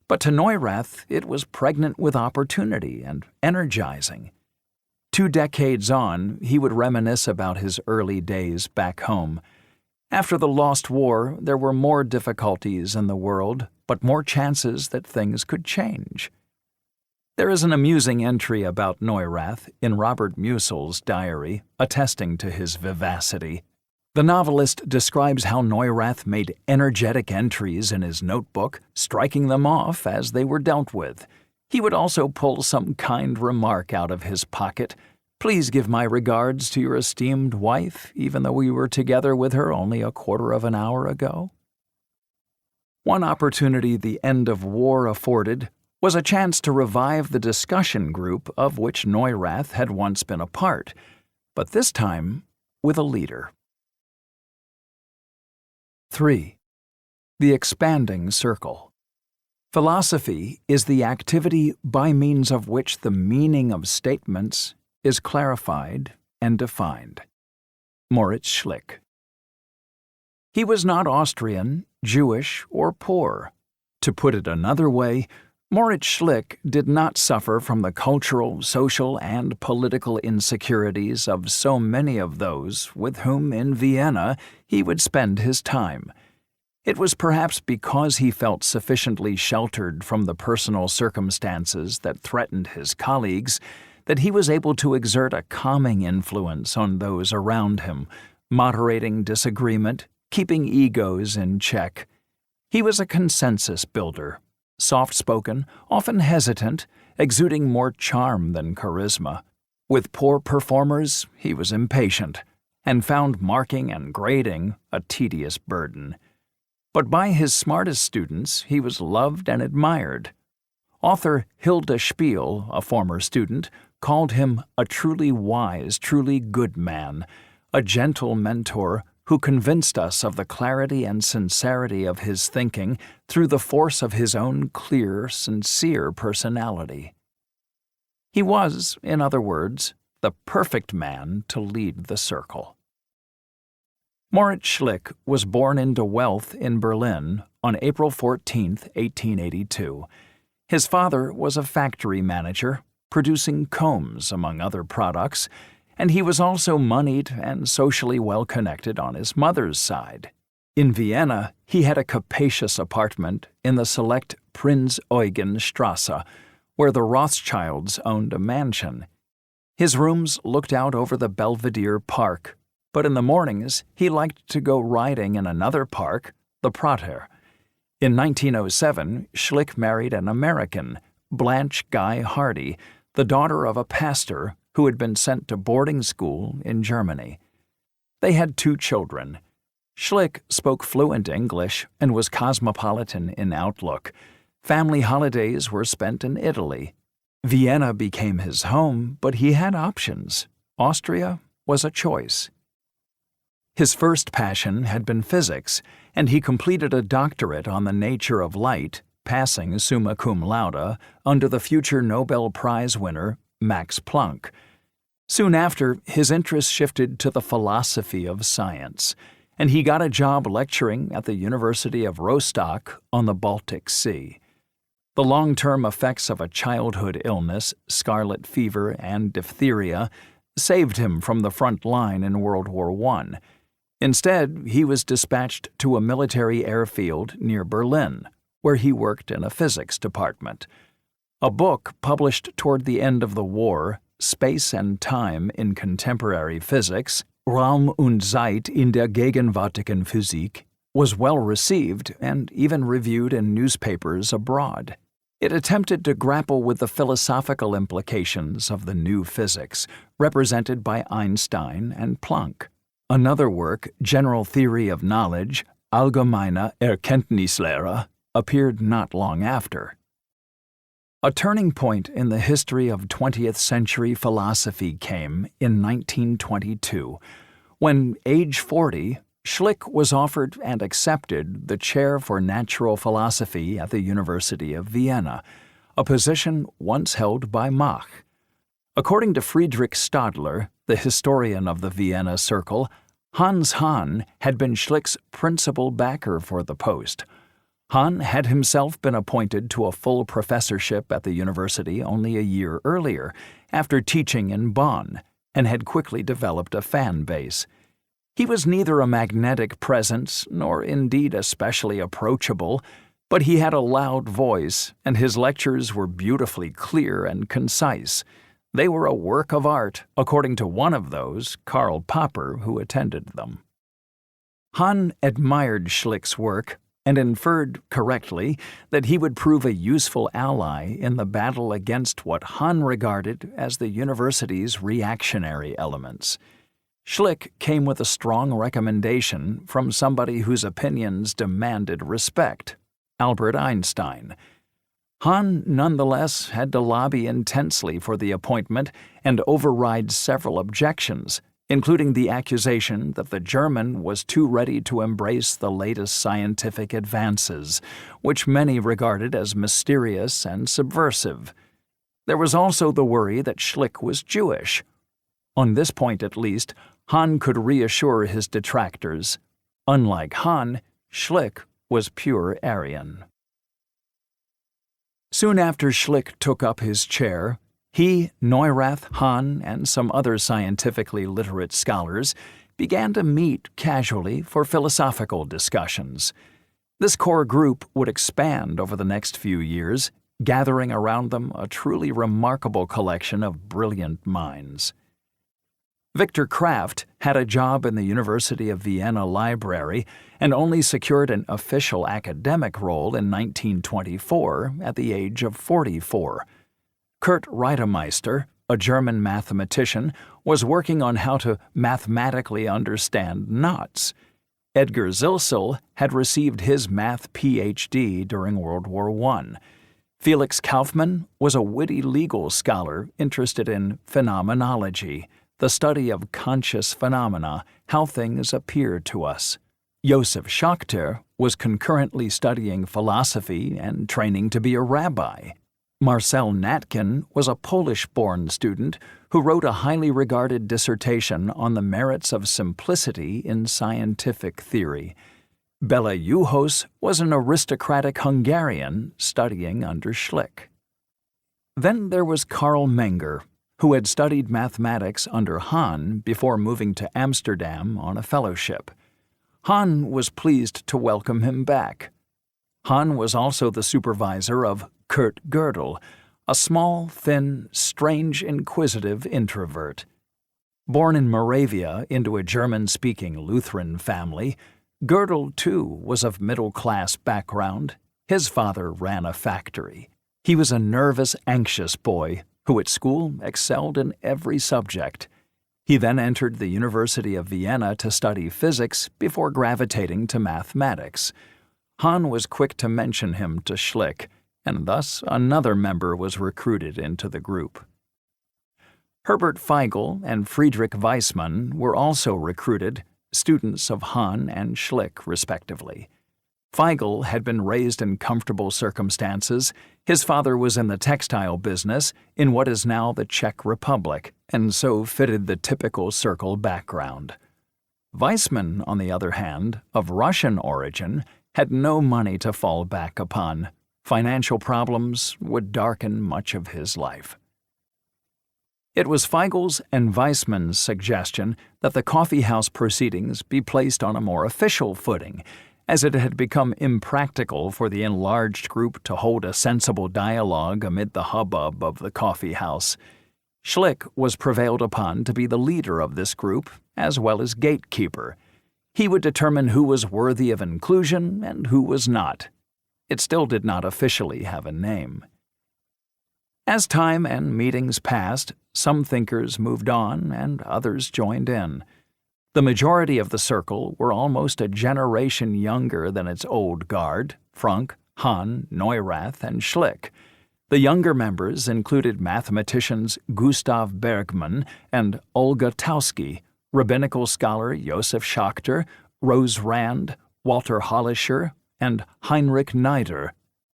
but to Neurath it was pregnant with opportunity and energizing. 2 decades on, he would reminisce about his early days back home. After the lost war, there were more difficulties in the world, but more chances that things could change. There is an amusing entry about Neurath in Robert Musil's diary, attesting to his vivacity. The novelist describes how Neurath made energetic entries in his notebook, striking them off as they were dealt with. He would also pull some kind remark out of his pocket. "Please give my regards to your esteemed wife, even though we were together with her only a quarter of an hour ago." One opportunity the end of war afforded was a chance to revive the discussion group of which Neurath had once been a part, but this time with a leader. 3. The expanding circle. Philosophy is the activity by means of which the meaning of statements is clarified and defined. Moritz Schlick. He was not Austrian, Jewish, or poor. To put it another way, Moritz Schlick did not suffer from the cultural, social, and political insecurities of so many of those with whom in Vienna he would spend his time. It was perhaps because he felt sufficiently sheltered from the personal circumstances that threatened his colleagues that he was able to exert a calming influence on those around him, moderating disagreement, keeping egos in check. He was a consensus builder, soft-spoken, often hesitant, exuding more charm than charisma. With poor performers, he was impatient, and found marking and grading a tedious burden. But by his smartest students, he was loved and admired. Author Hilda Spiel, a former student, called him a truly wise, truly good man, a gentle mentor who convinced us of the clarity and sincerity of his thinking through the force of his own clear, sincere personality. He was, in other words, the perfect man to lead the circle. Moritz Schlick was born into wealth in Berlin on April 14, 1882. His father was a factory manager, producing combs, among other products, and he was also moneyed and socially well-connected on his mother's side. In Vienna, he had a capacious apartment in the select Prinz Eugen Strasse, where the Rothschilds owned a mansion. His rooms looked out over the Belvedere Park, but in the mornings he liked to go riding in another park, the Prater. In 1907, Schlick married an American, Blanche Guy Hardy, the daughter of a pastor who had been sent to boarding school in Germany. They had 2 children. Schlick spoke fluent English and was cosmopolitan in outlook. Family holidays were spent in Italy. Vienna became his home, but he had options. Austria was a choice. His first passion had been physics, and he completed a doctorate on the nature of light, passing summa cum laude under the future Nobel Prize winner Max Planck. Soon after, his interest shifted to the philosophy of science, and he got a job lecturing at the University of Rostock on the Baltic Sea. The long-term effects of a childhood illness, scarlet fever and diphtheria, saved him from the front line in World War I. Instead, he was dispatched to a military airfield near Berlin, where he worked in a physics department. A book published toward the end of the war, Space and Time in Contemporary Physics, Raum und Zeit in der gegenwärtigen Physik, was well received and even reviewed in newspapers abroad. It attempted to grapple with the philosophical implications of the new physics, represented by Einstein and Planck. Another work, General Theory of Knowledge, Allgemeine Erkenntnislehre, appeared not long after. A turning point in the history of 20th century philosophy came in 1922, when, age 40, Schlick was offered and accepted the chair for natural philosophy at the University of Vienna, a position once held by Mach. According to Friedrich Stadler, the historian of the Vienna Circle, Hans Hahn had been Schlick's principal backer for the post. Hahn had himself been appointed to a full professorship at the university only a year earlier, after teaching in Bonn, and had quickly developed a fan base. He was neither a magnetic presence nor indeed especially approachable, but he had a loud voice, and his lectures were beautifully clear and concise. They were a work of art, according to one of those, Karl Popper, who attended them. Hahn admired Schlick's work and inferred, correctly, that he would prove a useful ally in the battle against what Hahn regarded as the university's reactionary elements. Schlick came with a strong recommendation from somebody whose opinions demanded respect, Albert Einstein. Hahn nonetheless had to lobby intensely for the appointment and override several objections, including the accusation that the German was too ready to embrace the latest scientific advances, which many regarded as mysterious and subversive. There was also the worry that Schlick was Jewish. On this point, at least, Hahn could reassure his detractors. Unlike Hahn, Schlick was pure Aryan. Soon after Schlick took up his chair, he, Neurath, Hahn, and some other scientifically literate scholars began to meet casually for philosophical discussions. This core group would expand over the next few years, gathering around them a truly remarkable collection of brilliant minds. Victor Kraft had a job in the University of Vienna library and only secured an official academic role in 1924 at the age of 44. Kurt Reidemeister, a German mathematician, was working on how to mathematically understand knots. Edgar Zilsel had received his math Ph.D. during World War I. Felix Kaufmann was a witty legal scholar interested in phenomenology, the study of conscious phenomena, how things appear to us. Josef Schachter was concurrently studying philosophy and training to be a rabbi. Marcel Natkin was a Polish-born student who wrote a highly regarded dissertation on the merits of simplicity in scientific theory. Bela Juhos was an aristocratic Hungarian studying under Schlick. Then there was Karl Menger, who had studied mathematics under Hahn before moving to Amsterdam on a fellowship. Hahn was pleased to welcome him back. Hahn was also the supervisor of Kurt Gödel, a small, thin, strange, inquisitive introvert. Born in Moravia into a German-speaking Lutheran family, Gödel, too, was of middle-class background. His father ran a factory. He was a nervous, anxious boy who at school excelled in every subject. He then entered the University of Vienna to study physics before gravitating to mathematics. Hahn was quick to mention him to Schlick, and thus another member was recruited into the group. Herbert Feigl and Friedrich Weissmann were also recruited, students of Hahn and Schlick, respectively. Feigl had been raised in comfortable circumstances. His father was in the textile business in what is now the Czech Republic, and so fitted the typical circle background. Weissmann, on the other hand, of Russian origin, had no money to fall back upon. Financial problems would darken much of his life. It was Feigl's and Weissmann's suggestion that the coffeehouse proceedings be placed on a more official footing, as it had become impractical for the enlarged group to hold a sensible dialogue amid the hubbub of the coffeehouse. Schlick was prevailed upon to be the leader of this group, as well as gatekeeper. He would determine who was worthy of inclusion and who was not. It still did not officially have a name. As time and meetings passed, some thinkers moved on and others joined in. The majority of the circle were almost a generation younger than its old guard, Frank, Hahn, Neurath, and Schlick. The younger members included mathematicians Gustav Bergmann and Olga Tauski, rabbinical scholar Josef Schachter, Rose Rand, Walter Hollischer, and Heinrich Neider.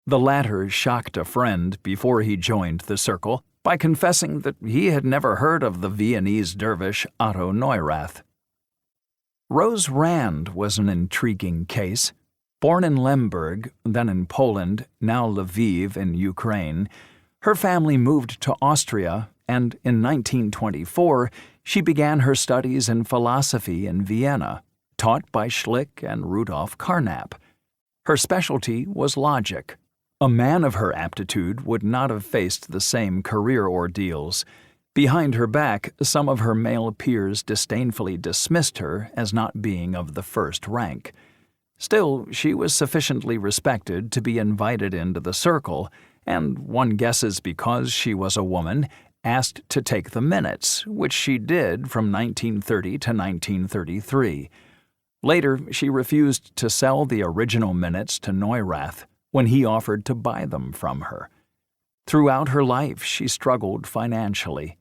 The latter shocked a friend before he joined the circle by confessing that he had never heard of the Viennese dervish Otto Neurath. Rose Rand was an intriguing case. Born in Lemberg, then in Poland, now Lviv in Ukraine, her family moved to Austria, and in 1924 she began her studies in philosophy in Vienna, taught by Schlick and Rudolf Carnap. Her specialty was logic. A man of her aptitude would not have faced the same career ordeals. Behind her back, some of her male peers disdainfully dismissed her as not being of the first rank. Still, she was sufficiently respected to be invited into the circle, and one guesses because she was a woman, asked to take the minutes, which she did from 1930 to 1933. Later, she refused to sell the original minutes to Neurath when he offered to buy them from her. Throughout her life, she struggled financially.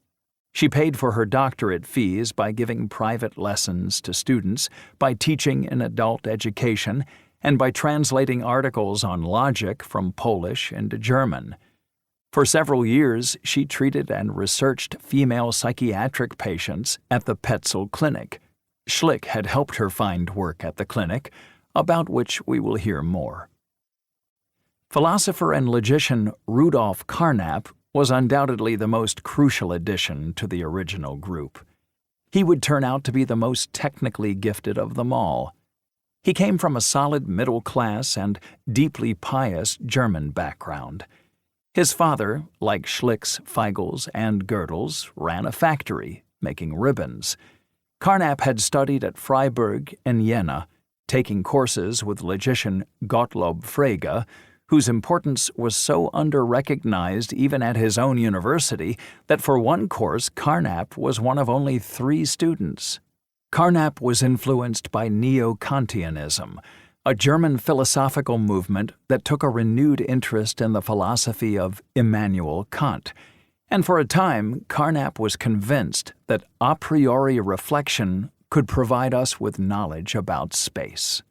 She paid for her doctorate fees by giving private lessons to students, by teaching in adult education, and by translating articles on logic from Polish into German. For several years, she treated and researched female psychiatric patients at the Petzel Clinic. Schlick had helped her find work at the clinic, about which we will hear more. Philosopher and logician Rudolf Carnap was undoubtedly the most crucial addition to the original group. He would turn out to be the most technically gifted of them all. He came from a solid middle-class and deeply pious German background. His father, like Schlick's, Feigl's, and Gödel's, ran a factory, making ribbons. Carnap had studied at Freiburg and Jena, taking courses with logician Gottlob Frege, whose importance was so under-recognized even at his own university that for one course Carnap was one of only 3 students. Carnap was influenced by Neo-Kantianism, a German philosophical movement that took a renewed interest in the philosophy of Immanuel Kant, and for a time Carnap was convinced that a priori reflection could provide us with knowledge about space.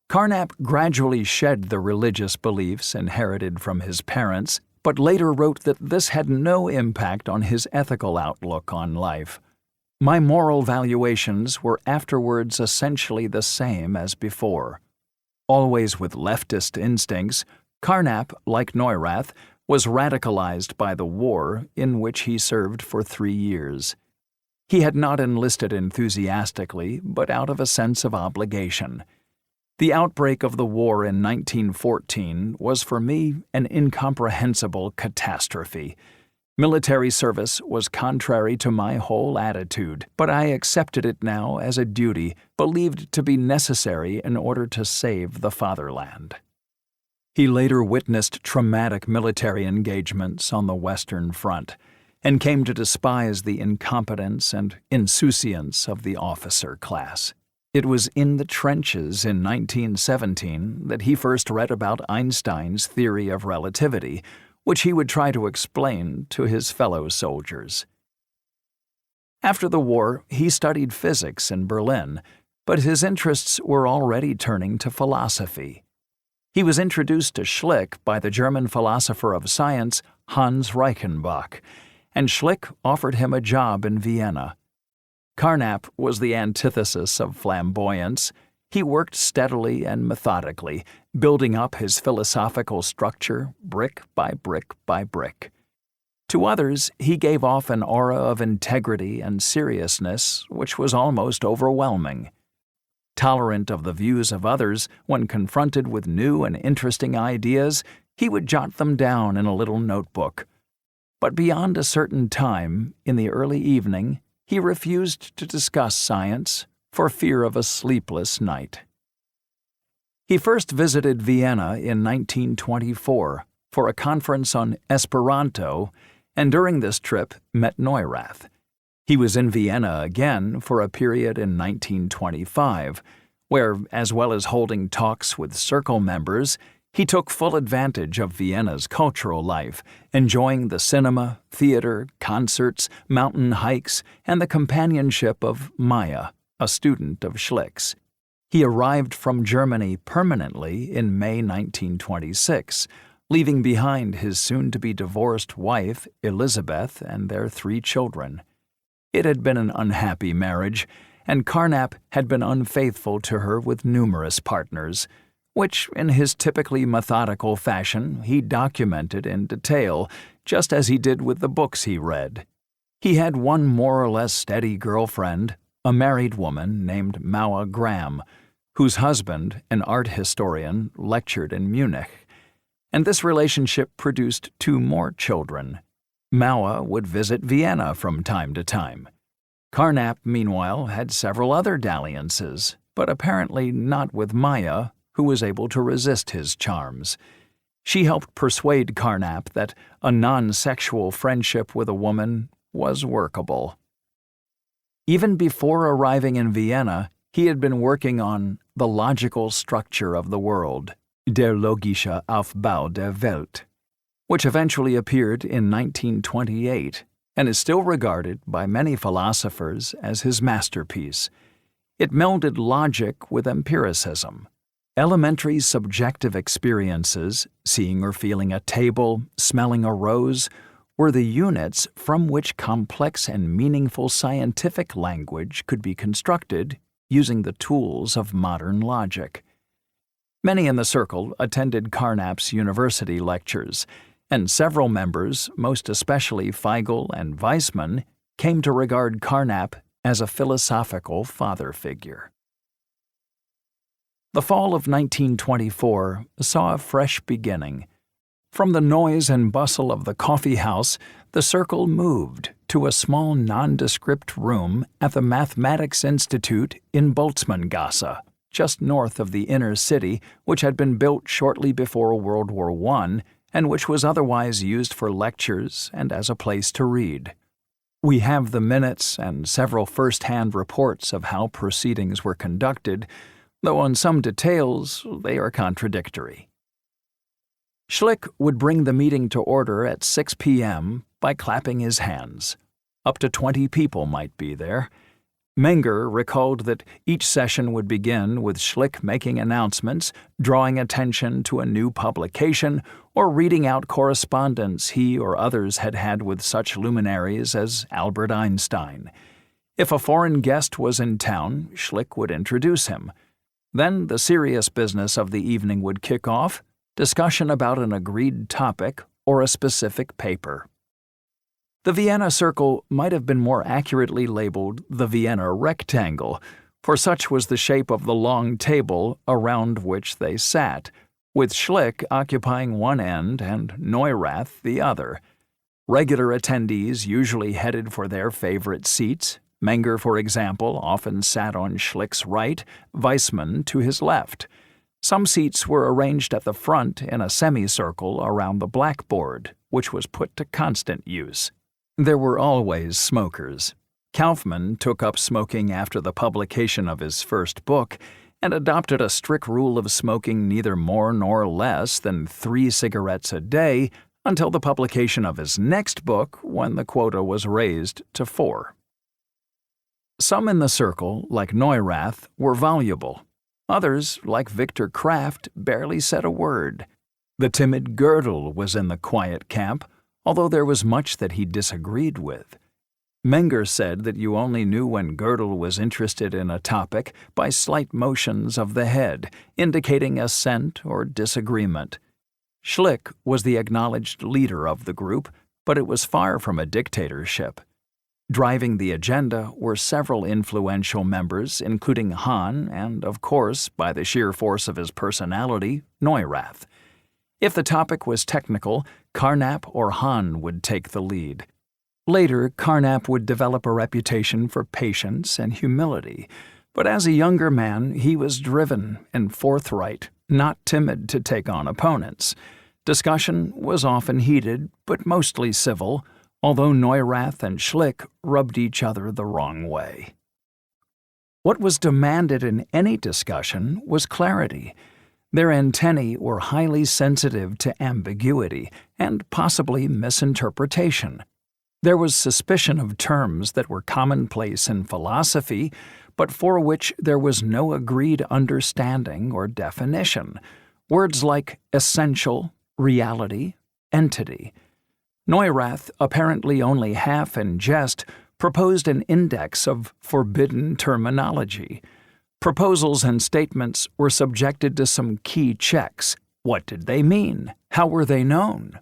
Carnap gradually shed the religious beliefs inherited from his parents, but later wrote that this had no impact on his ethical outlook on life. My moral valuations were afterwards essentially the same as before. Always with leftist instincts, Carnap, like Neurath, was radicalized by the war in which he served for 3 years. He had not enlisted enthusiastically, but out of a sense of obligation. The outbreak of the war in 1914 was for me an incomprehensible catastrophe. Military service was contrary to my whole attitude, but I accepted it now as a duty believed to be necessary in order to save the fatherland. He later witnessed traumatic military engagements on the Western Front and came to despise the incompetence and insouciance of the officer class. It was in the trenches in 1917 that he first read about Einstein's theory of relativity, which he would try to explain to his fellow soldiers. After the war, he studied physics in Berlin, but his interests were already turning to philosophy. He was introduced to Schlick by the German philosopher of science Hans Reichenbach, and Schlick offered him a job in Vienna. Carnap was the antithesis of flamboyance. He worked steadily and methodically, building up his philosophical structure brick by brick by brick. To others, he gave off an aura of integrity and seriousness which was almost overwhelming. Tolerant of the views of others, when confronted with new and interesting ideas, he would jot them down in a little notebook. But beyond a certain time, in the early evening, he refused to discuss science for fear of a sleepless night. He first visited Vienna in 1924 for a conference on Esperanto, and during this trip met Neurath. He was in Vienna again for a period in 1925, where, as well as holding talks with Circle members, he took full advantage of Vienna's cultural life, enjoying the cinema, theater, concerts, mountain hikes, and the companionship of Maya, a student of Schlick's. He arrived from Germany permanently in May 1926, leaving behind his soon-to-be divorced wife, Elizabeth, and their 3 children. It had been an unhappy marriage, and Carnap had been unfaithful to her with numerous partners, which, in his typically methodical fashion, he documented in detail, just as he did with the books he read. He had one more or less steady girlfriend, a married woman named Maua Graham, whose husband, an art historian, lectured in Munich, and this relationship produced 2 more children. Maua would visit Vienna from time to time. Carnap, meanwhile, had several other dalliances, but apparently not with Maya, who was able to resist his charms. She helped persuade Carnap that a non-sexual friendship with a woman was workable. Even before arriving in Vienna, he had been working on The Logical Structure of the World, Der logische Aufbau der Welt, which eventually appeared in 1928 and is still regarded by many philosophers as his masterpiece. It melded logic with empiricism. Elementary subjective experiences, seeing or feeling a table, smelling a rose, were the units from which complex and meaningful scientific language could be constructed using the tools of modern logic. Many in the circle attended Carnap's university lectures, and several members, most especially Feigl and Weissman, came to regard Carnap as a philosophical father figure. The fall of 1924 saw a fresh beginning. From the noise and bustle of the coffee house, the circle moved to a small nondescript room at the Mathematics Institute in Boltzmanngasse, just north of the inner city, which had been built shortly before World War I and which was otherwise used for lectures and as a place to read. We have the minutes and several first-hand reports of how proceedings were conducted, though on some details they are contradictory. Schlick would bring the meeting to order at 6 p.m. by clapping his hands. Up to 20 people might be there. Menger recalled that each session would begin with Schlick making announcements, drawing attention to a new publication, or reading out correspondence he or others had had with such luminaries as Albert Einstein. If a foreign guest was in town, Schlick would introduce him. Then the serious business of the evening would kick off, discussion about an agreed topic or a specific paper. The Vienna Circle might have been more accurately labeled the Vienna Rectangle, for such was the shape of the long table around which they sat, with Schlick occupying one end and Neurath the other. Regular attendees usually headed for their favorite seats. Menger, for example, often sat on Schlick's right, Weissmann to his left. Some seats were arranged at the front in a semicircle around the blackboard, which was put to constant use. There were always smokers. Kaufmann took up smoking after the publication of his first book and adopted a strict rule of smoking neither more nor less than 3 cigarettes a day until the publication of his next book, when the quota was raised to 4. Some in the circle, like Neurath, were voluble. Others, like Victor Kraft, barely said a word. The timid Gödel was in the quiet camp, although there was much that he disagreed with. Menger said that you only knew when Gödel was interested in a topic by slight motions of the head, indicating assent or disagreement. Schlick was the acknowledged leader of the group, but it was far from a dictatorship. Driving the agenda were several influential members, including Hahn and, of course, by the sheer force of his personality, Neurath. If the topic was technical, Carnap or Hahn would take the lead. Later, Carnap would develop a reputation for patience and humility, but as a younger man, he was driven and forthright, not timid to take on opponents. Discussion was often heated, but mostly civil, although Neurath and Schlick rubbed each other the wrong way. What was demanded in any discussion was clarity. Their antennae were highly sensitive to ambiguity and possibly misinterpretation. There was suspicion of terms that were commonplace in philosophy, but for which there was no agreed understanding or definition. Words like essential, reality, entity. Neurath, apparently only half in jest, proposed an index of forbidden terminology. Proposals and statements were subjected to some key checks. What did they mean? How were they known?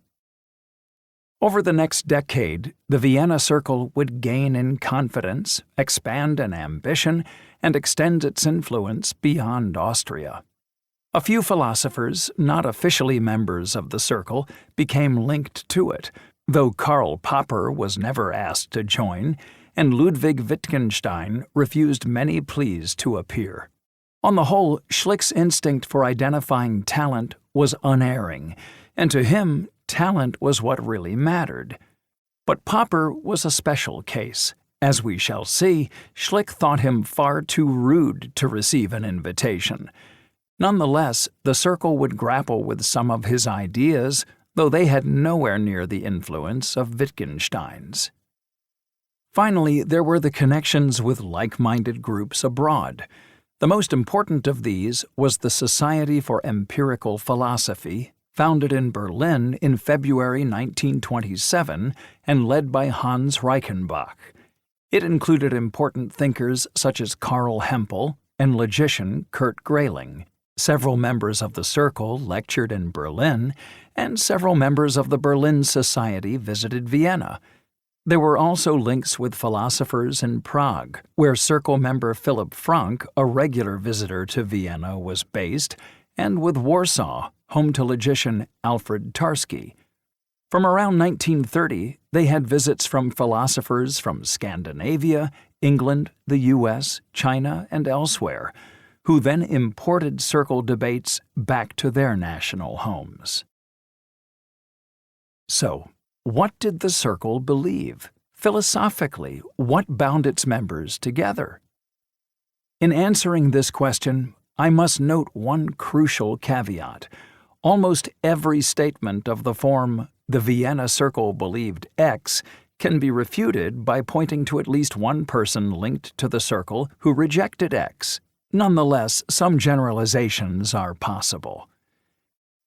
Over the next decade, the Vienna Circle would gain in confidence, expand in ambition, and extend its influence beyond Austria. A few philosophers, not officially members of the Circle, became linked to it, though Karl Popper was never asked to join, and Ludwig Wittgenstein refused many pleas to appear. On the whole, Schlick's instinct for identifying talent was unerring, and to him, talent was what really mattered. But Popper was a special case. As we shall see, Schlick thought him far too rude to receive an invitation. Nonetheless, the Circle would grapple with some of his ideas, though they had nowhere near the influence of Wittgenstein's. Finally, there were the connections with like-minded groups abroad. The most important of these was the Society for Empirical Philosophy, founded in Berlin in February 1927 and led by Hans Reichenbach. It included important thinkers such as Karl Hempel and logician Kurt Grayling. Several members of the Circle lectured in Berlin, and several members of the Berlin Society visited Vienna. There were also links with philosophers in Prague, where Circle member Philipp Frank, a regular visitor to Vienna, was based, and with Warsaw, home to logician Alfred Tarski. From around 1930, they had visits from philosophers from Scandinavia, England, the U.S., China, and elsewhere, who then imported Circle debates back to their national homes. So, what did the Circle believe? Philosophically, what bound its members together? In answering this question, I must note one crucial caveat. Almost every statement of the form, "the Vienna Circle believed X," can be refuted by pointing to at least one person linked to the circle who rejected X. Nonetheless, some generalizations are possible.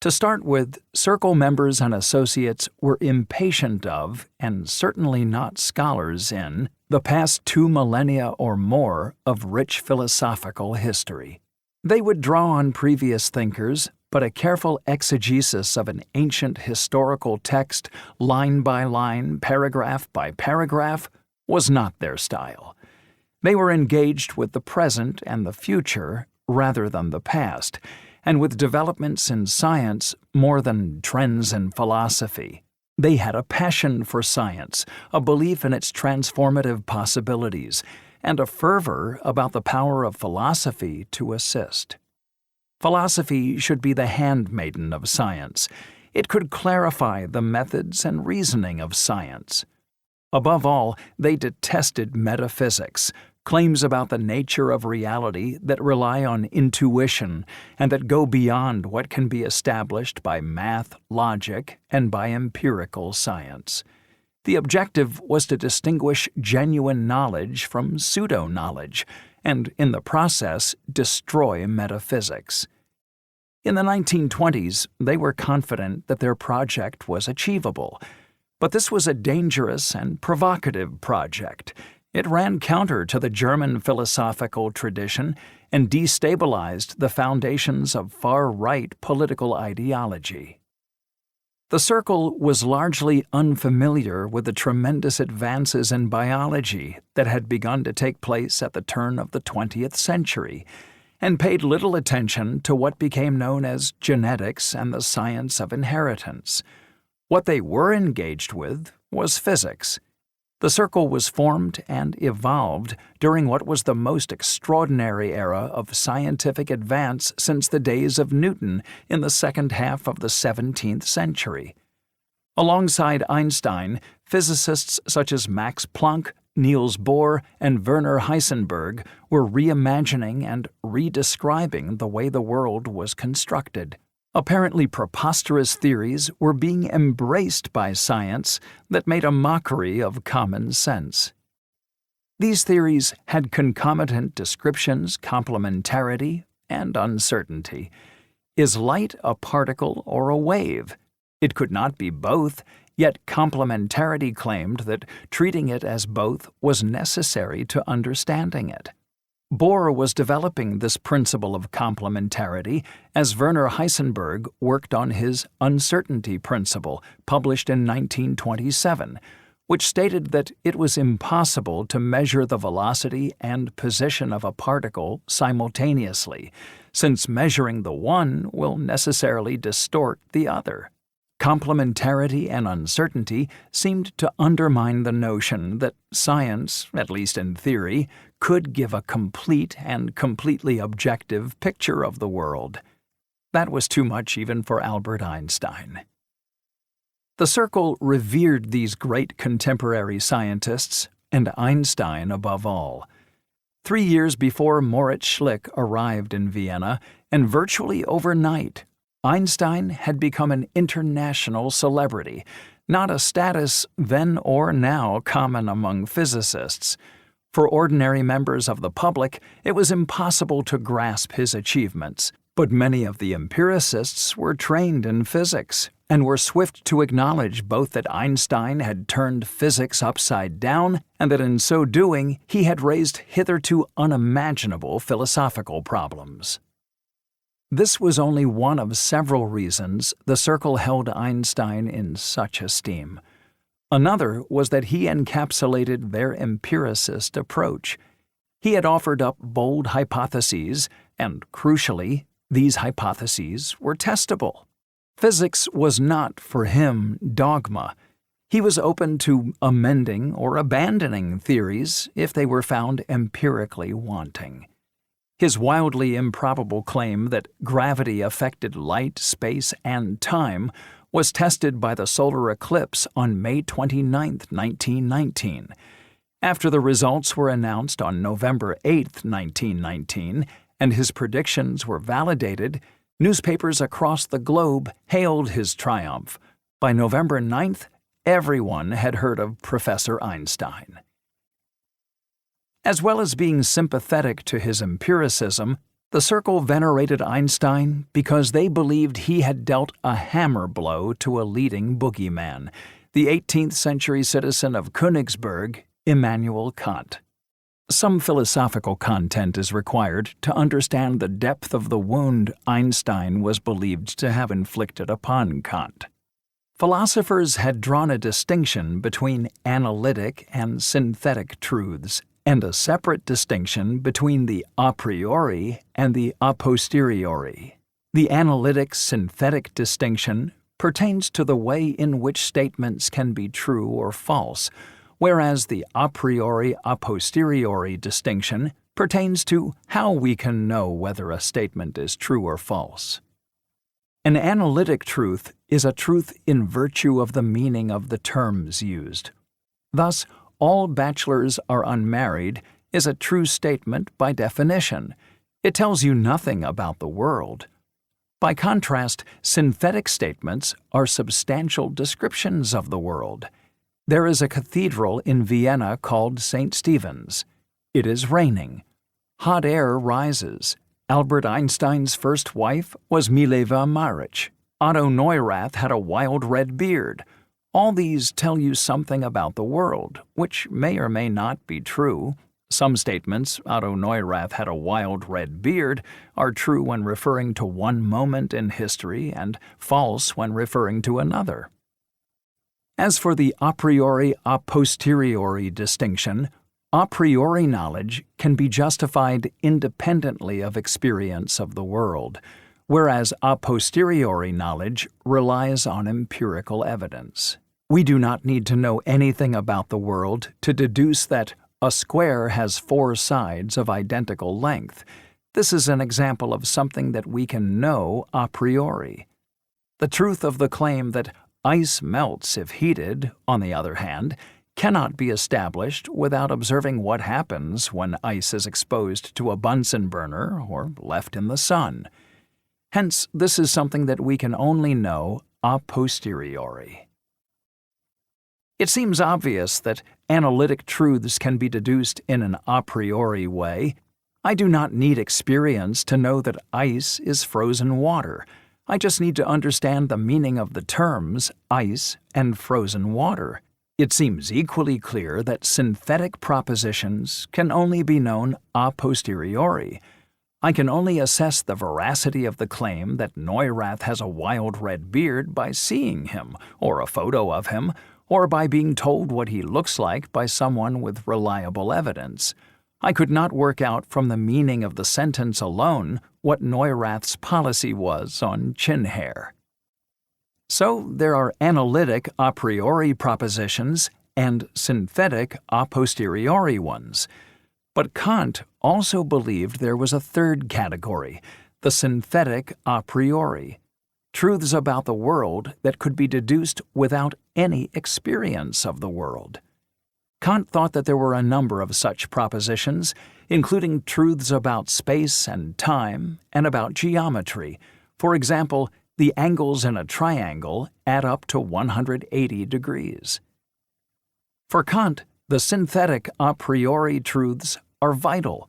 To start with, circle members and associates were impatient of, and certainly not scholars in, the past 2 millennia or more of rich philosophical history. They would draw on previous thinkers, but a careful exegesis of an ancient historical text, line by line, paragraph by paragraph, was not their style. They were engaged with the present and the future rather than the past, and with developments in science more than trends in philosophy. They had a passion for science, a belief in its transformative possibilities, and a fervor about the power of philosophy to assist. Philosophy should be the handmaiden of science. It could clarify the methods and reasoning of science. Above all, they detested metaphysics, claims about the nature of reality that rely on intuition and that go beyond what can be established by math, logic, and by empirical science. The objective was to distinguish genuine knowledge from pseudo-knowledge, and in the process destroy metaphysics. In the 1920s, they were confident that their project was achievable, but this was a dangerous and provocative project. It ran counter to the German philosophical tradition and destabilized the foundations of far-right political ideology. The Circle was largely unfamiliar with the tremendous advances in biology that had begun to take place at the turn of the 20th century, and paid little attention to what became known as genetics and the science of inheritance. What they were engaged with was physics. The Circle was formed and evolved during what was the most extraordinary era of scientific advance since the days of Newton in the second half of the 17th century. Alongside Einstein, physicists such as Max Planck, Niels Bohr, and Werner Heisenberg were reimagining and redescribing the way the world was constructed. Apparently preposterous theories were being embraced by science that made a mockery of common sense. These theories had concomitant descriptions, complementarity, and uncertainty. Is light a particle or a wave? It could not be both, yet complementarity claimed that treating it as both was necessary to understanding it. Bohr was developing this principle of complementarity as Werner Heisenberg worked on his uncertainty principle, published in 1927, which stated that it was impossible to measure the velocity and position of a particle simultaneously, since measuring the one will necessarily distort the other. Complementarity and uncertainty seemed to undermine the notion that science, at least in theory, could give a complete and completely objective picture of the world. That was too much even for Albert Einstein. The Circle revered these great contemporary scientists, and Einstein above all. 3 years before Moritz Schlick arrived in Vienna, and virtually overnight, Einstein had become an international celebrity, not a status then or now common among physicists. For ordinary members of the public, it was impossible to grasp his achievements, but many of the empiricists were trained in physics and were swift to acknowledge both that Einstein had turned physics upside down and that in so doing he had raised hitherto unimaginable philosophical problems. This was only one of several reasons the Circle held Einstein in such esteem. Another was that he encapsulated their empiricist approach. He had offered up bold hypotheses, and crucially, these hypotheses were testable. Physics was not, for him, dogma. He was open to amending or abandoning theories if they were found empirically wanting. His wildly improbable claim that gravity affected light, space, and time was tested by the solar eclipse on May 29, 1919. After the results were announced on November 8, 1919, and his predictions were validated, newspapers across the globe hailed his triumph. By November 9th, everyone had heard of Professor Einstein. As well as being sympathetic to his empiricism, the Circle venerated Einstein because they believed he had dealt a hammer blow to a leading boogeyman, the 18th-century citizen of Königsberg, Immanuel Kant. Some philosophical content is required to understand the depth of the wound Einstein was believed to have inflicted upon Kant. Philosophers had drawn a distinction between analytic and synthetic truths, and a separate distinction between the a priori and the a posteriori. The analytic-synthetic distinction pertains to the way in which statements can be true or false, whereas the a priori-a posteriori distinction pertains to how we can know whether a statement is true or false. An analytic truth is a truth in virtue of the meaning of the terms used. Thus, all bachelors are unmarried is a true statement by definition. It tells you nothing about the world. By contrast, synthetic statements are substantial descriptions of the world. There is a cathedral in Vienna called St. Stephen's. It is raining. Hot air rises. Albert Einstein's first wife was Mileva Maric. Otto Neurath had a wild red beard. All these tell you something about the world, which may or may not be true. Some statements, Otto Neurath had a wild red beard, are true when referring to one moment in history and false when referring to another. As for the a priori-a posteriori distinction, a priori knowledge can be justified independently of experience of the world, whereas a posteriori knowledge relies on empirical evidence. We do not need to know anything about the world to deduce that a square has 4 sides of identical length. This is an example of something that we can know a priori. The truth of the claim that ice melts if heated, on the other hand, cannot be established without observing what happens when ice is exposed to a Bunsen burner or left in the sun. Hence, this is something that we can only know a posteriori. It seems obvious that analytic truths can be deduced in an a priori way. I do not need experience to know that ice is frozen water. I just need to understand the meaning of the terms ice and frozen water. It seems equally clear that synthetic propositions can only be known a posteriori. I can only assess the veracity of the claim that Neurath has a wild red beard by seeing him, or a photo of him, or by being told what he looks like by someone with reliable evidence. I could not work out from the meaning of the sentence alone what Neurath's policy was on chin hair. So there are analytic a priori propositions and synthetic a posteriori ones. But Kant also believed there was a third category, the synthetic a priori, truths about the world that could be deduced without any experience of the world. Kant thought that there were a number of such propositions, including truths about space and time and about geometry. For example, the angles in a triangle add up to 180 degrees. For Kant, the synthetic a priori truths are vital.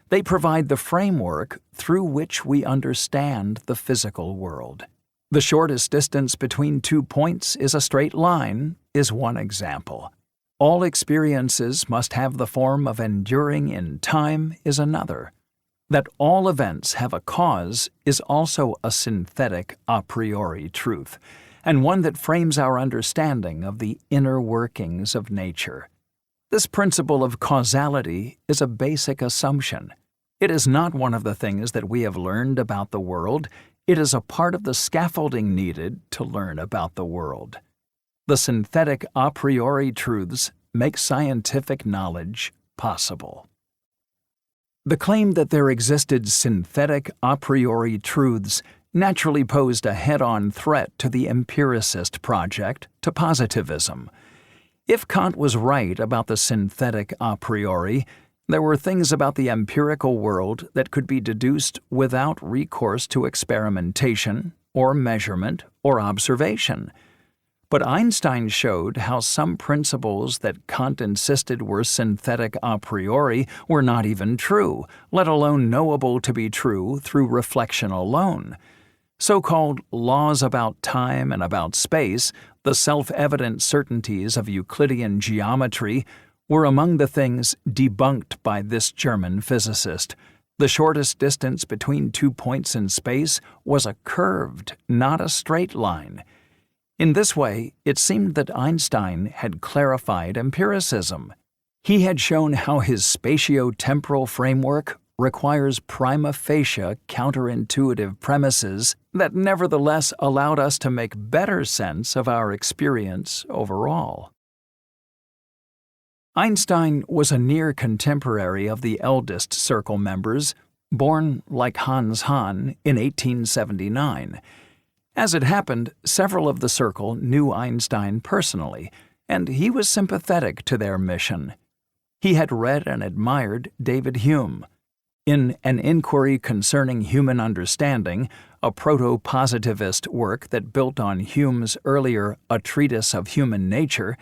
They provide the framework through which we understand the physical world. The shortest distance between 2 points is a straight line is one example. All experiences must have the form of enduring in time is another. That all events have a cause is also a synthetic a priori truth, and one that frames our understanding of the inner workings of nature. This principle of causality is a basic assumption. It is not one of the things that we have learned about the world. It is a part of the scaffolding needed to learn about the world. The synthetic a priori truths make scientific knowledge possible. The claim that there existed synthetic a priori truths naturally posed a head-on threat to the empiricist project, to positivism. If Kant was right about the synthetic a priori, There were things about the empirical world that could be deduced without recourse to experimentation, or measurement, or observation. But Einstein showed how some principles that Kant insisted were synthetic a priori were not even true, let alone knowable to be true through reflection alone. So-called laws about time and about space, the self-evident certainties of Euclidean geometry, were among the things debunked by this German physicist. The shortest distance between 2 points in space was a curved, not a straight line. In this way, it seemed that Einstein had clarified empiricism. He had shown how his spatio-temporal framework requires prima facie counterintuitive premises that nevertheless allowed us to make better sense of our experience overall. Einstein was a near contemporary of the eldest circle members, born like Hans Hahn in 1879. As it happened, several of the circle knew Einstein personally, and he was sympathetic to their mission. He had read and admired David Hume. In An Inquiry Concerning Human Understanding, a proto-positivist work that built on Hume's earlier A Treatise of Human Nature,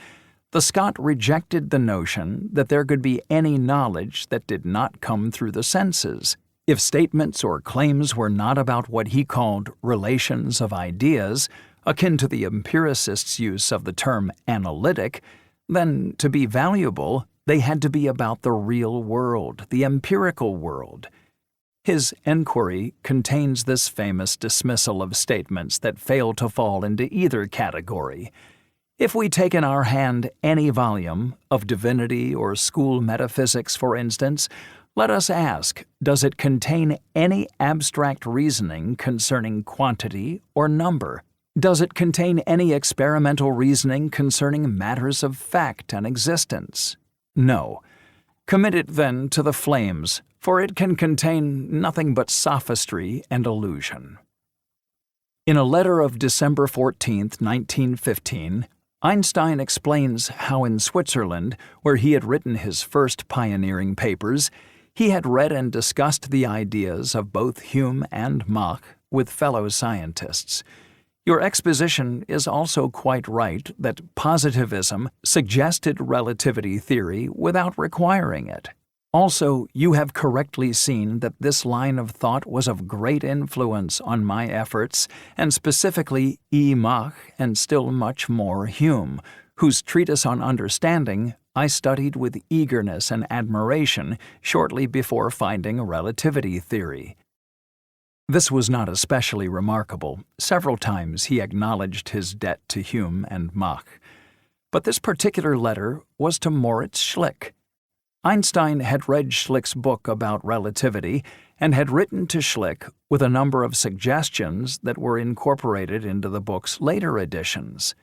the Scot rejected the notion that there could be any knowledge that did not come through the senses. If statements or claims were not about what he called relations of ideas, akin to the empiricist's use of the term analytic, then, to be valuable, they had to be about the real world, the empirical world. His enquiry contains this famous dismissal of statements that fail to fall into either category. If we take in our hand any volume, of divinity or school metaphysics for instance, let us ask, does it contain any abstract reasoning concerning quantity or number? Does it contain any experimental reasoning concerning matters of fact and existence? No. Commit it then to the flames, for it can contain nothing but sophistry and illusion. In a letter of December 14, 1915, Einstein explains how in Switzerland, where he had written his first pioneering papers, he had read and discussed the ideas of both Hume and Mach with fellow scientists. Your exposition is also quite right that positivism suggested relativity theory without requiring it. Also, you have correctly seen that this line of thought was of great influence on my efforts, and specifically E. Mach and still much more Hume, whose treatise on understanding I studied with eagerness and admiration shortly before finding relativity theory. This was not especially remarkable. Several times he acknowledged his debt to Hume and Mach. But this particular letter was to Moritz Schlick. Einstein had read Schlick's book about relativity and had written to Schlick with a number of suggestions that were incorporated into the book's later editions.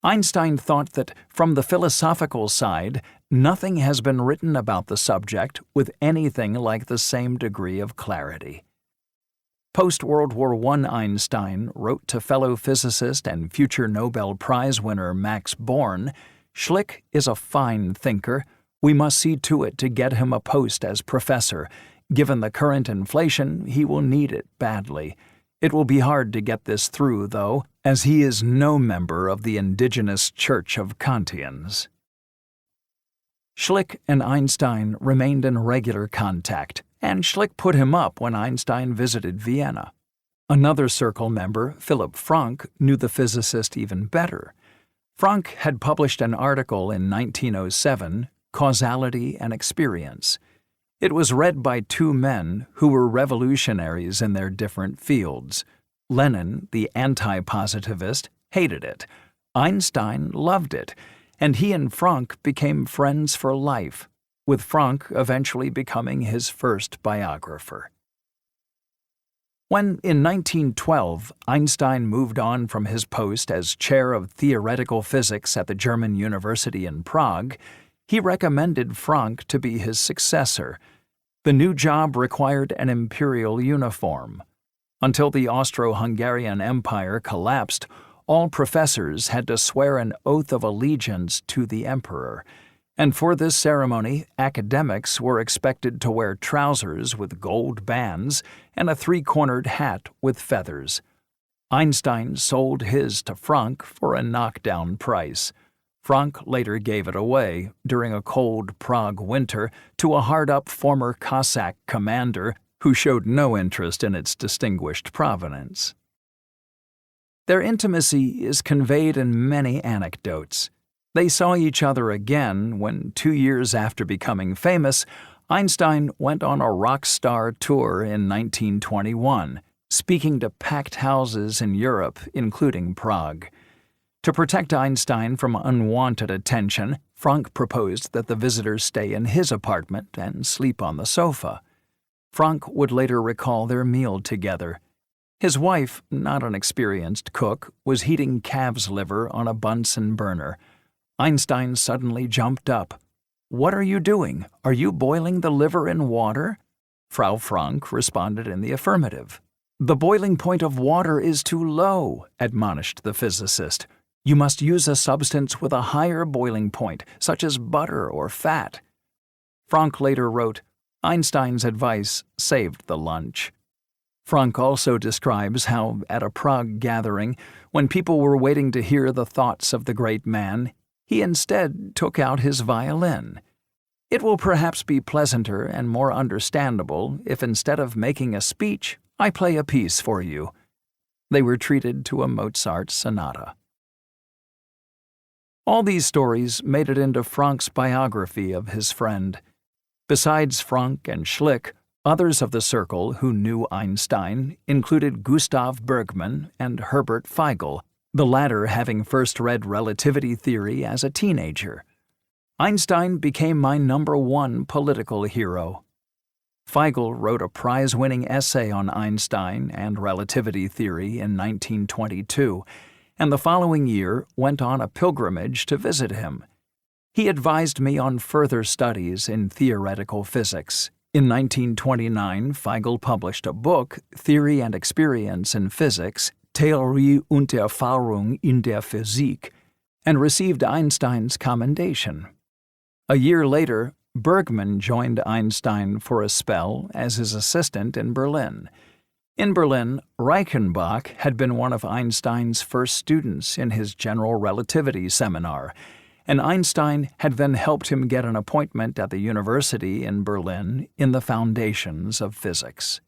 Einstein thought that, from the philosophical side, nothing has been written about the subject with anything like the same degree of clarity. Post-World War I Einstein wrote to fellow physicist and future Nobel Prize winner Max Born, "Schlick is a fine thinker. We must see to it to get him a post as professor. Given the current inflation, he will need it badly. It will be hard to get this through, though, as he is no member of the indigenous Church of Kantians." Schlick and Einstein remained in regular contact, and Schlick put him up when Einstein visited Vienna. Another circle member, Philipp Frank, knew the physicist even better. Frank had published an article in 1907, Causality and Experience. It was read by two men who were revolutionaries in their different fields. Lenin, the anti-positivist, hated it. Einstein loved it, and he and Frank became friends for life, with Frank eventually becoming his first biographer. When, in 1912, Einstein moved on from his post as chair of theoretical physics at the German University in Prague, he recommended Frank to be his successor. The new job required an imperial uniform. Until the Austro-Hungarian Empire collapsed, all professors had to swear an oath of allegiance to the emperor, and for this ceremony academics were expected to wear trousers with gold bands and a three-cornered hat with feathers. Einstein sold his to Frank for a knockdown price. Frank later gave it away during a cold Prague winter to a hard-up former Cossack commander who showed no interest in its distinguished provenance. Their intimacy is conveyed in many anecdotes. They saw each other again when, 2 years after becoming famous, Einstein went on a rock star tour in 1921, speaking to packed houses in Europe, including Prague. To protect Einstein from unwanted attention, Frank proposed that the visitors stay in his apartment and sleep on the sofa. Frank would later recall their meal together. His wife, not an experienced cook, was heating calf's liver on a Bunsen burner. Einstein suddenly jumped up. "What are you doing? Are you boiling the liver in water?" Frau Frank responded in the affirmative. "The boiling point of water is too low," admonished the physicist. "You must use a substance with a higher boiling point, such as butter or fat." Frank later wrote, "Einstein's advice saved the lunch." Frank also describes how, at a Prague gathering, when people were waiting to hear the thoughts of the great man, he instead took out his violin. "It will perhaps be pleasanter and more understandable if instead of making a speech, I play a piece for you." They were treated to a Mozart sonata. All these stories made it into Frank's biography of his friend. Besides Frank and Schlick, others of the circle who knew Einstein included Gustav Bergmann and Herbert Feigl, the latter having first read relativity theory as a teenager. "Einstein became my #1 political hero." Feigl wrote a prize-winning essay on Einstein and relativity theory in 1922, and the following year went on a pilgrimage to visit him. He advised me on further studies in theoretical physics. In 1929, Feigl published a book, Theory and Experience in Physics, Theorie und Erfahrung in der Physik, and received Einstein's commendation. A year later, Bergmann joined Einstein for a spell as his assistant in Berlin. In Berlin, Reichenbach had been one of Einstein's first students in his general relativity seminar, and Einstein had then helped him get an appointment at the university in Berlin in the foundations of physics.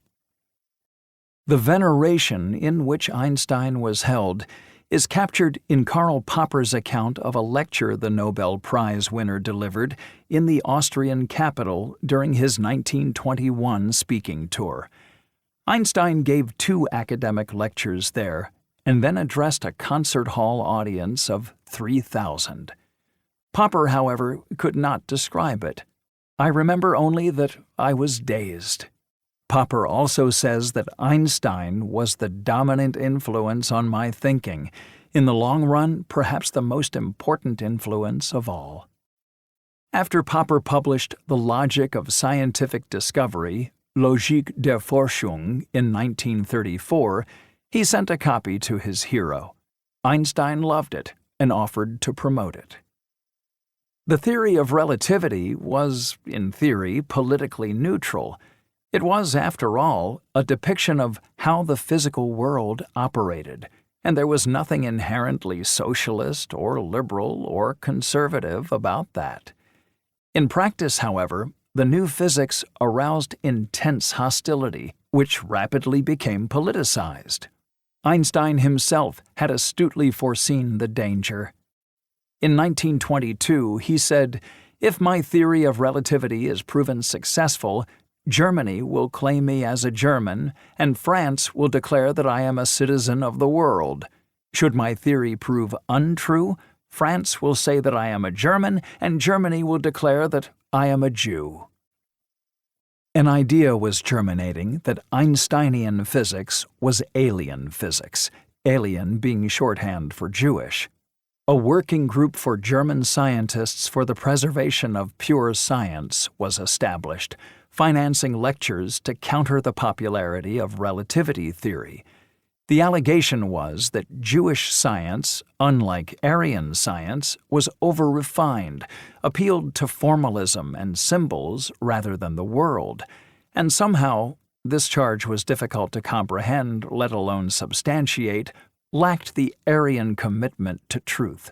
The veneration in which Einstein was held is captured in Karl Popper's account of a lecture the Nobel Prize winner delivered in the Austrian capital during his 1921 speaking tour. Einstein gave 2 academic lectures there and then addressed a concert hall audience of 3,000. Popper, however, could not describe it. "I remember only that I was dazed." Popper also says that Einstein was the dominant influence on my thinking, in the long run, perhaps the most important influence of all. After Popper published The Logic of Scientific Discovery, Logik der Forschung, in 1934, he sent a copy to his hero. Einstein loved it and offered to promote it. The theory of relativity was, in theory, politically neutral. It was, after all, a depiction of how the physical world operated, and there was nothing inherently socialist or liberal or conservative about that. In practice, however, the new physics aroused intense hostility, which rapidly became politicized. Einstein himself had astutely foreseen the danger. In 1922, he said, "If my theory of relativity is proven successful, Germany will claim me as a German, and France will declare that I am a citizen of the world. Should my theory prove untrue, France will say that I am a German, and Germany will declare that I am a Jew." An idea was germinating that Einsteinian physics was alien physics, alien being shorthand for Jewish. A working group for German scientists for the preservation of pure science was established, financing lectures to counter the popularity of relativity theory. The allegation was that Jewish science, unlike Aryan science, was over-refined, appealed to formalism and symbols rather than the world, and somehow, this charge was difficult to comprehend, let alone substantiate, lacked the Aryan commitment to truth.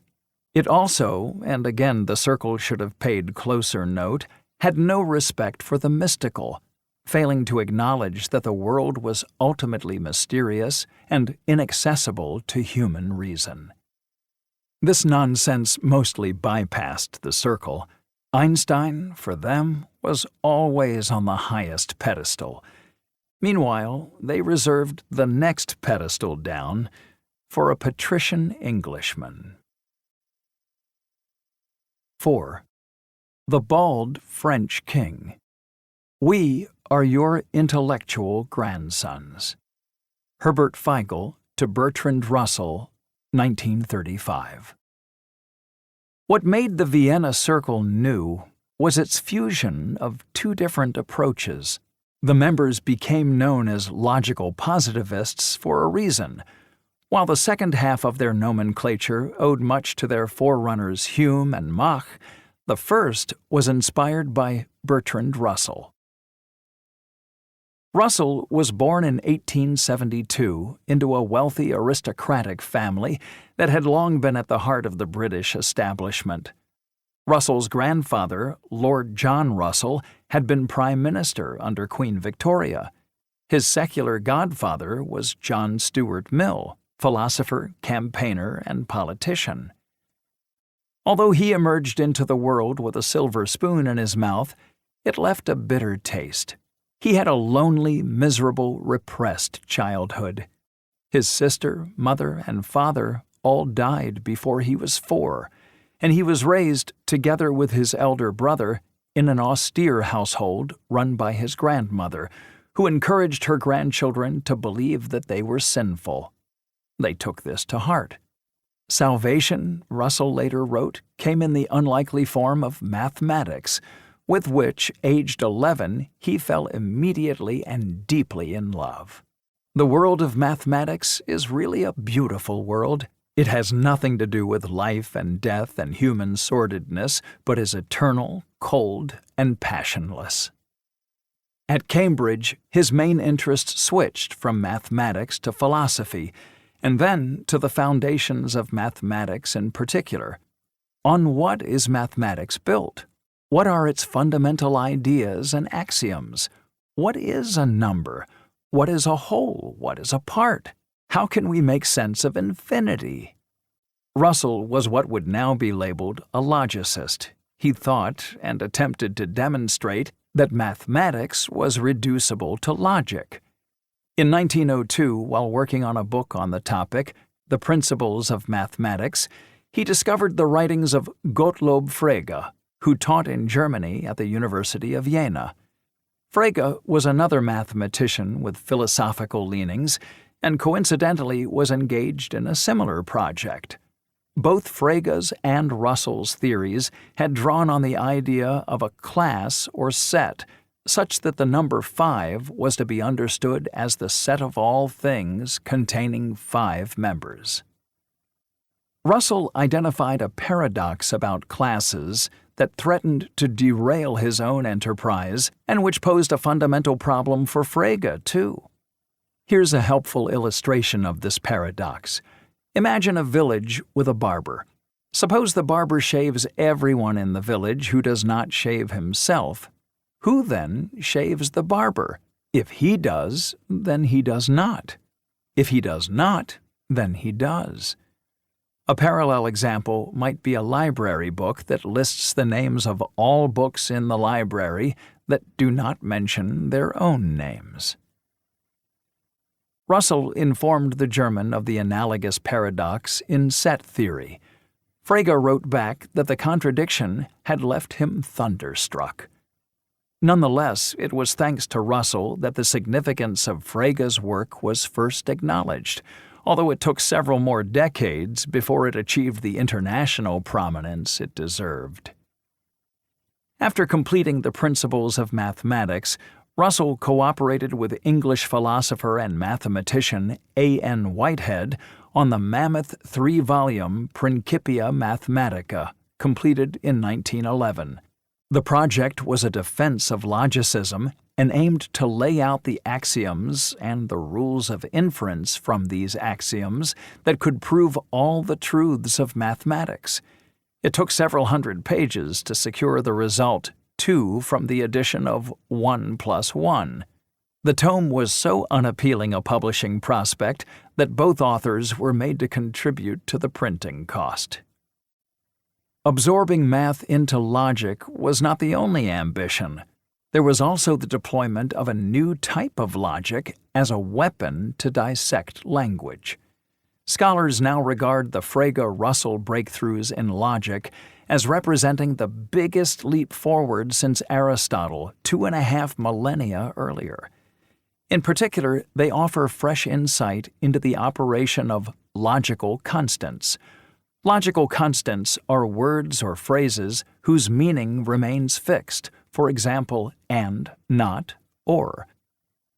It also, and again the Circle should have paid closer note, had no respect for the mystical, failing to acknowledge that the world was ultimately mysterious and inaccessible to human reason. This nonsense mostly bypassed the Circle. Einstein, for them, was always on the highest pedestal. Meanwhile, they reserved the next pedestal down for a patrician Englishman. 4. The Bald French King. We are your intellectual grandsons. Herbert Feigl to Bertrand Russell, 1935. What made the Vienna Circle new was its fusion of two different approaches. The members became known as logical positivists for a reason. While the second half of their nomenclature owed much to their forerunners Hume and Mach, the first was inspired by Bertrand Russell. Russell was born in 1872 into a wealthy aristocratic family that had long been at the heart of the British establishment. Russell's grandfather, Lord John Russell, had been Prime Minister under Queen Victoria. His secular godfather was John Stuart Mill, philosopher, campaigner, and politician. Although he emerged into the world with a silver spoon in his mouth, it left a bitter taste. He had a lonely, miserable, repressed childhood. His sister, mother, and father all died before he was 4, and he was raised, together with his elder brother, in an austere household run by his grandmother, who encouraged her grandchildren to believe that they were sinful. They took this to heart. Salvation, Russell later wrote, came in the unlikely form of mathematics, with which, aged 11, he fell immediately and deeply in love. The world of mathematics is really a beautiful world. It has nothing to do with life and death and human sordidness, but is eternal, cold, and passionless. At Cambridge, his main interest switched from mathematics to philosophy, and then to the foundations of mathematics in particular. On what is mathematics built? What are its fundamental ideas and axioms? What is a number? What is a whole? What is a part? How can we make sense of infinity? Russell was what would now be labeled a logicist. He thought, and attempted to demonstrate, that mathematics was reducible to logic. In 1902, while working on a book on the topic, The Principles of Mathematics, he discovered the writings of Gottlob Frege, who taught in Germany at the University of Vienna. Frege was another mathematician with philosophical leanings, and coincidentally was engaged in a similar project. Both Frege's and Russell's theories had drawn on the idea of a class or set, such that the number 5 was to be understood as the set of all things containing 5 members. Russell identified a paradox about classes that threatened to derail his own enterprise and which posed a fundamental problem for Frege, too. Here's a helpful illustration of this paradox. Imagine a village with a barber. Suppose the barber shaves everyone in the village who does not shave himself. Who then shaves the barber? If he does, then he does not. If he does not, then he does. A parallel example might be a library book that lists the names of all books in the library that do not mention their own names. Russell informed the German of the analogous paradox in set theory. Frege wrote back that the contradiction had left him thunderstruck. Nonetheless, it was thanks to Russell that the significance of Frege's work was first acknowledged, although it took several more decades before it achieved the international prominence it deserved. After completing the principles of mathematics, Russell cooperated with English philosopher and mathematician A.N. Whitehead on the mammoth 3-volume Principia Mathematica, completed in 1911. The project was a defense of logicism and aimed to lay out the axioms and the rules of inference from these axioms that could prove all the truths of mathematics. It took several hundred pages to secure the result 2 from the addition of 1 plus 1. The tome was so unappealing a publishing prospect that both authors were made to contribute to the printing cost. Absorbing math into logic was not the only ambition. There was also the deployment of a new type of logic as a weapon to dissect language. Scholars now regard the Frege-Russell breakthroughs in logic as representing the biggest leap forward since Aristotle 2.5 millennia earlier. In particular, they offer fresh insight into the operation of logical constants. Logical constants are words or phrases whose meaning remains fixed, for example, and, not, or.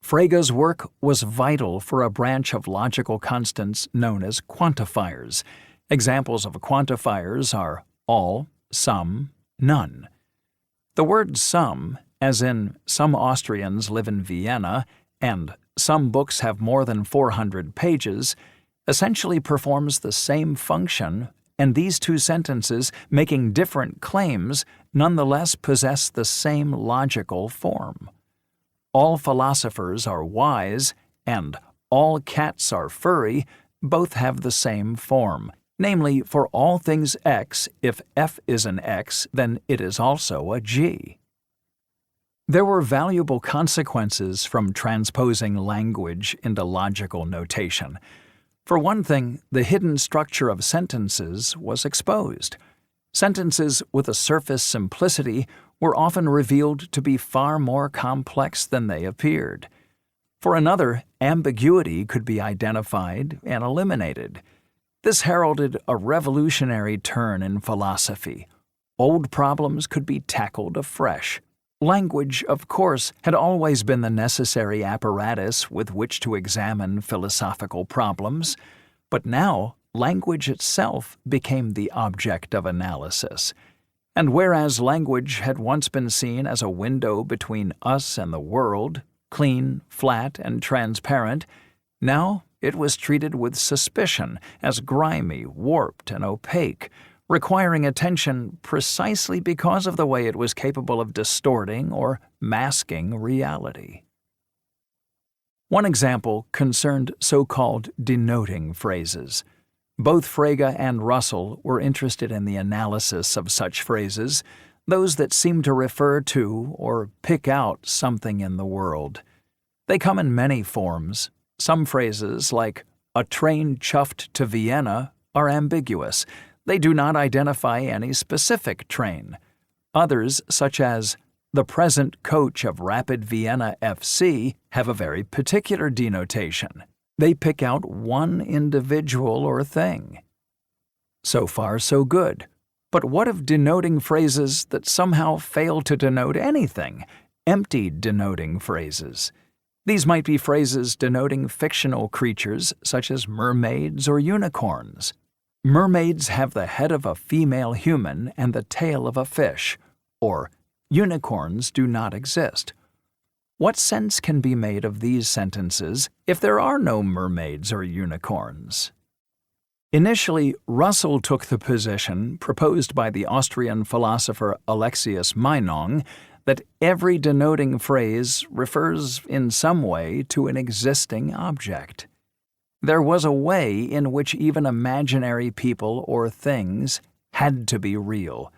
Frege's work was vital for a branch of logical constants known as quantifiers. Examples of quantifiers are all, some, none. The word some, as in some Austrians live in Vienna and some books have more than 400 pages, essentially performs the same function, and these two sentences, making different claims, nonetheless possess the same logical form. All philosophers are wise, and all cats are furry, both have the same form. Namely, for all things X, if F is an X, then it is also a G. There were valuable consequences from transposing language into logical notation. For one thing, the hidden structure of sentences was exposed. Sentences with a surface simplicity were often revealed to be far more complex than they appeared. For another, ambiguity could be identified and eliminated. This heralded a revolutionary turn in philosophy. Old problems could be tackled afresh. Language, of course, had always been the necessary apparatus with which to examine philosophical problems, but now language itself became the object of analysis. And whereas language had once been seen as a window between us and the world, clean, flat, and transparent, now it was treated with suspicion as grimy, warped, and opaque, requiring attention precisely because of the way it was capable of distorting or masking reality. One example concerned so-called denoting phrases. Both Frege and Russell were interested in the analysis of such phrases, those that seem to refer to or pick out something in the world. They come in many forms. Some phrases, like "a train chuffed to Vienna," are ambiguous. They do not identify any specific train. Others, such as "the present coach of Rapid Vienna FC," have a very particular denotation. They pick out one individual or thing. So far, so good. But what of denoting phrases that somehow fail to denote anything? Empty denoting phrases. These might be phrases denoting fictional creatures such as mermaids or unicorns. Mermaids have the head of a female human and the tail of a fish, or unicorns do not exist. What sense can be made of these sentences if there are no mermaids or unicorns? Initially, Russell took the position proposed by the Austrian philosopher Alexius Meinong that every denoting phrase refers in some way to an existing object. There was a way in which even imaginary people or things had to be real.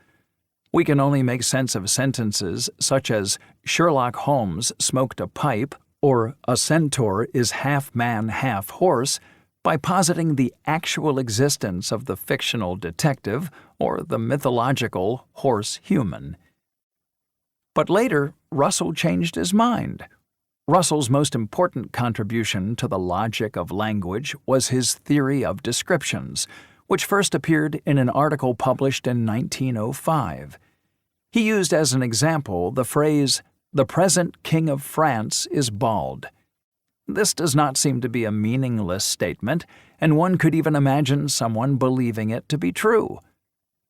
We can only make sense of sentences such as "Sherlock Holmes smoked a pipe" or "a centaur is half man, half horse" by positing the actual existence of the fictional detective or the mythological horse-human. But later, Russell changed his mind. Russell's most important contribution to the logic of language was his theory of descriptions, which first appeared in an article published in 1905. He used as an example the phrase, the present King of France is bald. This does not seem to be a meaningless statement, and one could even imagine someone believing it to be true.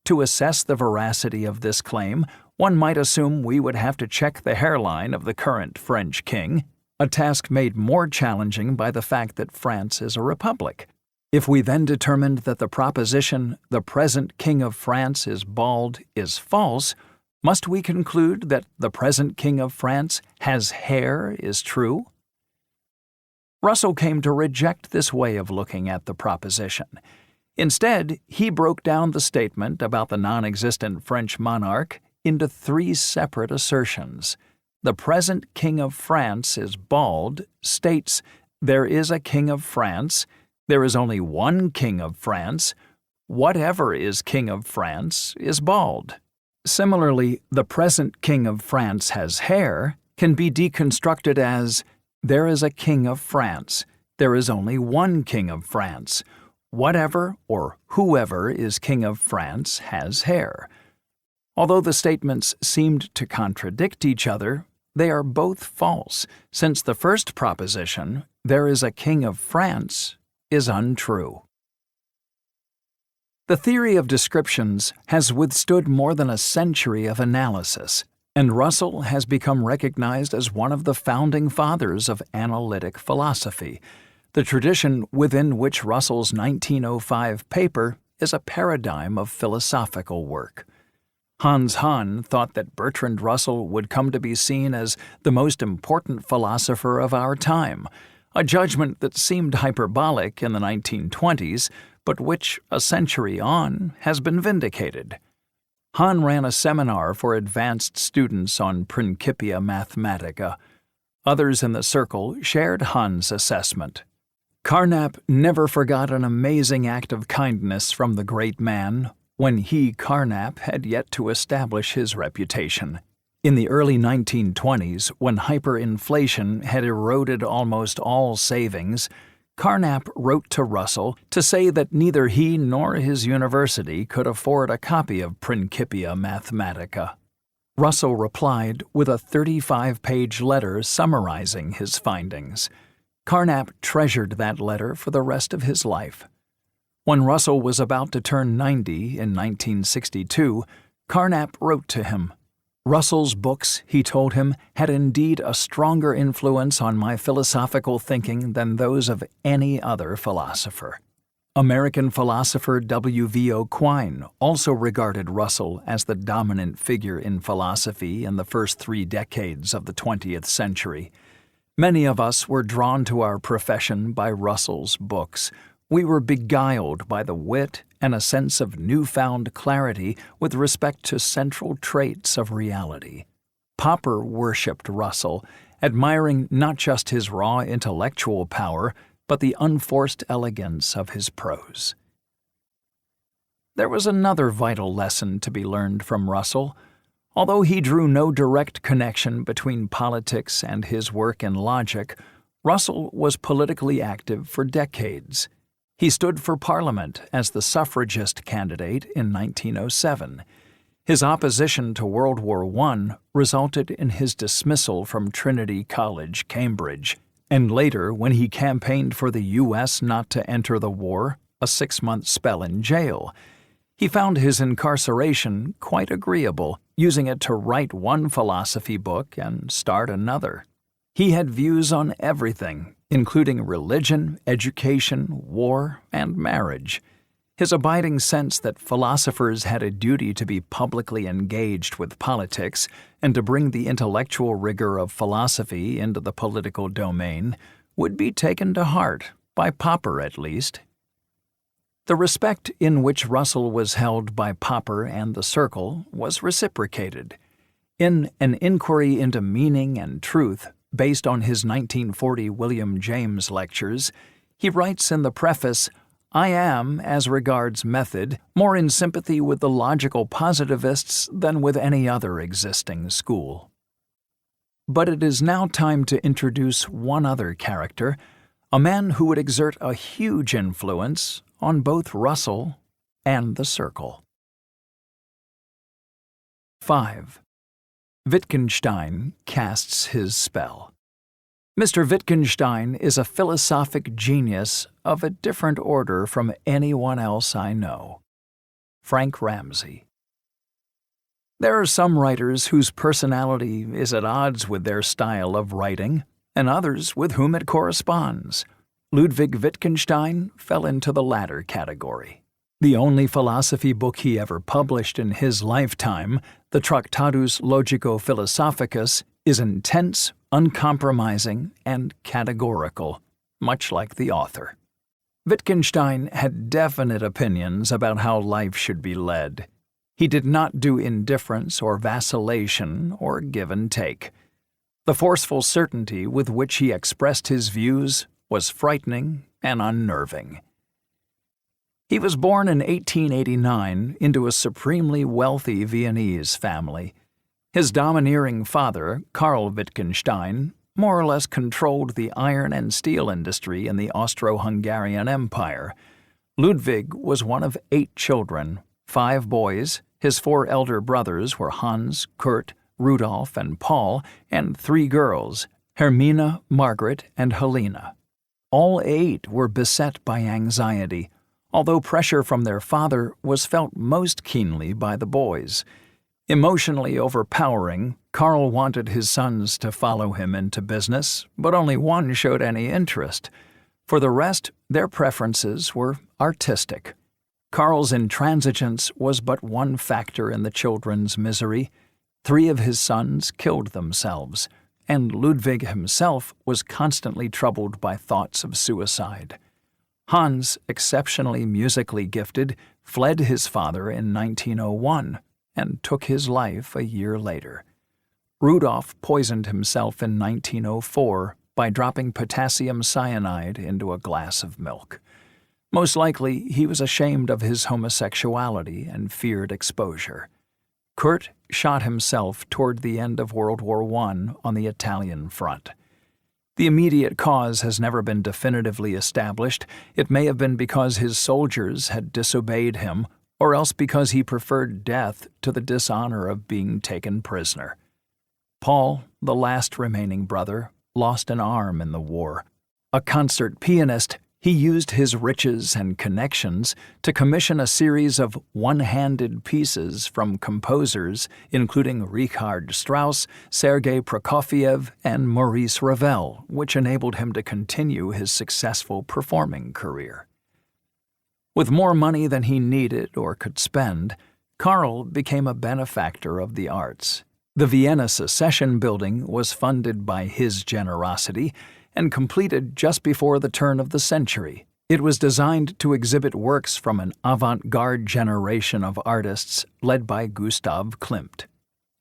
To assess the veracity of this claim, one might assume we would have to check the hairline of the current French king, a task made more challenging by the fact that France is a republic. If we then determined that the proposition, "the present King of France is bald," is false, must we conclude that the present King of France has hair is true? Russell came to reject this way of looking at the proposition. Instead, he broke down the statement about the non-existent French monarch into 3 separate assertions. The present King of France is bald states there is a King of France, there is only one King of France, whatever is King of France is bald. Similarly, the present King of France has hair can be deconstructed as there is a King of France, there is only one King of France, whatever or whoever is King of France has hair. Although the statements seemed to contradict each other, they are both false, since the first proposition, there is a King of France, is untrue. The theory of descriptions has withstood more than a century of analysis, and Russell has become recognized as one of the founding fathers of analytic philosophy, the tradition within which Russell's 1905 paper is a paradigm of philosophical work. Hans Hahn thought that Bertrand Russell would come to be seen as the most important philosopher of our time, a judgment that seemed hyperbolic in the 1920s, but which, a century on, has been vindicated. Hahn ran a seminar for advanced students on Principia Mathematica. Others in the circle shared Hahn's assessment. Carnap never forgot an amazing act of kindness from the great man when he, Carnap, had yet to establish his reputation. In the early 1920s, when hyperinflation had eroded almost all savings, Carnap wrote to Russell to say that neither he nor his university could afford a copy of Principia Mathematica. Russell replied with a 35-page letter summarizing his findings. Carnap treasured that letter for the rest of his life. When Russell was about to turn 90 in 1962, Carnap wrote to him, "Russell's books," he told him, "had indeed a stronger influence on my philosophical thinking than those of any other philosopher." American philosopher W.V.O. Quine also regarded Russell as the dominant figure in philosophy in the first 3 decades of the 20th century. Many of us were drawn to our profession by Russell's books. We were beguiled by the wit and a sense of newfound clarity with respect to central traits of reality. Popper worshipped Russell, admiring not just his raw intellectual power, but the unforced elegance of his prose. There was another vital lesson to be learned from Russell. Although he drew no direct connection between politics and his work in logic, Russell was politically active for decades. He stood for Parliament as the suffragist candidate in 1907. His opposition to World War I resulted in his dismissal from Trinity College, Cambridge, and later, when he campaigned for the U.S. not to enter the war, a 6-month spell in jail. He found his incarceration quite agreeable, using it to write one philosophy book and start another. He had views on everything, including religion, education, war, and marriage. His abiding sense that philosophers had a duty to be publicly engaged with politics and to bring the intellectual rigor of philosophy into the political domain would be taken to heart, by Popper at least. The respect in which Russell was held by Popper and the Circle was reciprocated. In An Inquiry into Meaning and Truth, based on his 1940 William James lectures, he writes in the preface, "I am, as regards method, more in sympathy with the logical positivists than with any other existing school." But it is now time to introduce one other character, a man who would exert a huge influence on both Russell and the Circle. 5. Wittgenstein casts his spell. Mr. Wittgenstein is a philosophic genius of a different order from anyone else I know. Frank Ramsey. There are some writers whose personality is at odds with their style of writing, and others with whom it corresponds. Ludwig Wittgenstein fell into the latter category. The only philosophy book he ever published in his lifetime, the Tractatus Logico-Philosophicus, is intense, uncompromising, and categorical, much like the author. Wittgenstein had definite opinions about how life should be led. He did not do indifference or vacillation or give and take. The forceful certainty with which he expressed his views was frightening and unnerving. He was born in 1889 into a supremely wealthy Viennese family. His domineering father, Karl Wittgenstein, more or less controlled the iron and steel industry in the Austro-Hungarian Empire. Ludwig was one of 8 children, 5 boys. His 4 elder brothers were Hans, Kurt, Rudolf, and Paul, and 3 girls, Hermine, Margaret, and Helena. All 8 were beset by anxiety, although pressure from their father was felt most keenly by the boys. Emotionally overpowering, Karl wanted his sons to follow him into business, but only one showed any interest. For the rest, their preferences were artistic. Karl's intransigence was but one factor in the children's misery. 3 of his sons killed themselves, and Ludwig himself was constantly troubled by thoughts of suicide. Hans, exceptionally musically gifted, fled his father in 1901 and took his life a year later. Rudolf poisoned himself in 1904 by dropping potassium cyanide into a glass of milk. Most likely, he was ashamed of his homosexuality and feared exposure. Kurt shot himself toward the end of World War I on the Italian front. The immediate cause has never been definitively established. It may have been because his soldiers had disobeyed him, or else because he preferred death to the dishonor of being taken prisoner. Paul, the last remaining brother, lost an arm in the war. A concert pianist, he used his riches and connections to commission a series of one-handed pieces from composers including Richard Strauss, Sergei Prokofiev, and Maurice Ravel, which enabled him to continue his successful performing career. With more money than he needed or could spend, Karl became a benefactor of the arts. The Vienna Secession building was funded by his generosity and completed just before the turn of the century. It was designed to exhibit works from an avant-garde generation of artists led by Gustav Klimt.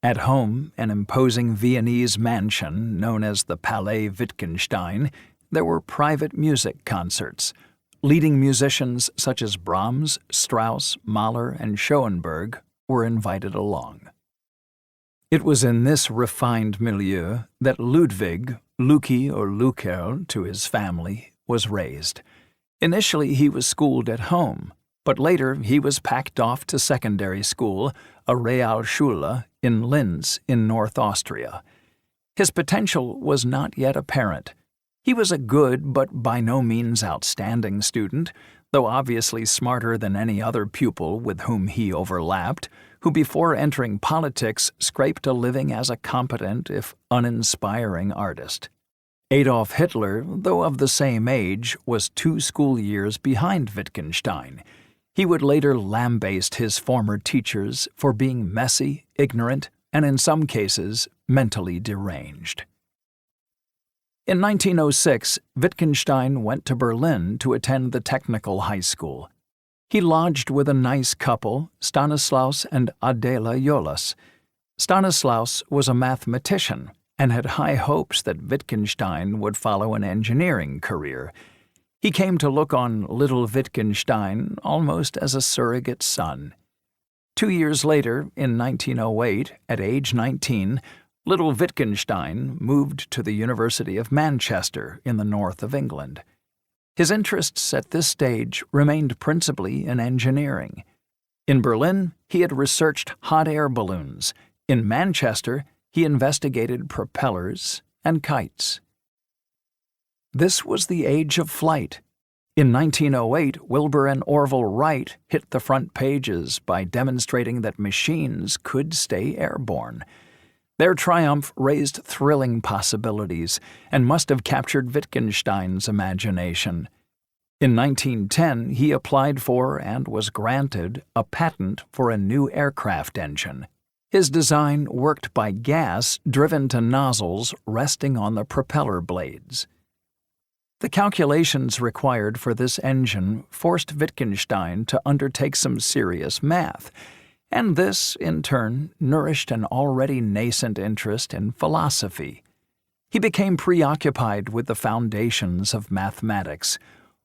At home, an imposing Viennese mansion known as the Palais Wittgenstein, there were private music concerts. Leading musicians such as Brahms, Strauss, Mahler, and Schoenberg were invited along. It was in this refined milieu that Ludwig, Luki or Luker to his family, was raised. Initially he was schooled at home, but later he was packed off to secondary school, a Realschule, in Linz in North Austria. His potential was not yet apparent. He was a good but by no means outstanding student, though obviously smarter than any other pupil with whom he overlapped, who before entering politics scraped a living as a competent if uninspiring artist. Adolf Hitler, though of the same age, was 2 school years behind Wittgenstein. He would later lambaste his former teachers for being messy, ignorant, and in some cases, mentally deranged. In 1906, Wittgenstein went to Berlin to attend the technical high school. He lodged with a nice couple, Stanislaus and Adela Jolas. Stanislaus was a mathematician and had high hopes that Wittgenstein would follow an engineering career. He came to look on little Wittgenstein almost as a surrogate son. 2 years later, in 1908, at age 19, little Wittgenstein moved to the University of Manchester in the north of England. His interests at this stage remained principally in engineering. In Berlin, he had researched hot air balloons. In Manchester, he investigated propellers and kites. This was the age of flight. In 1908, Wilbur and Orville Wright hit the front pages by demonstrating that machines could stay airborne. Their triumph raised thrilling possibilities and must have captured Wittgenstein's imagination. In 1910, he applied for and was granted a patent for a new aircraft engine. His design worked by gas driven to nozzles resting on the propeller blades. The calculations required for this engine forced Wittgenstein to undertake some serious math, and this, in turn, nourished an already nascent interest in philosophy. He became preoccupied with the foundations of mathematics.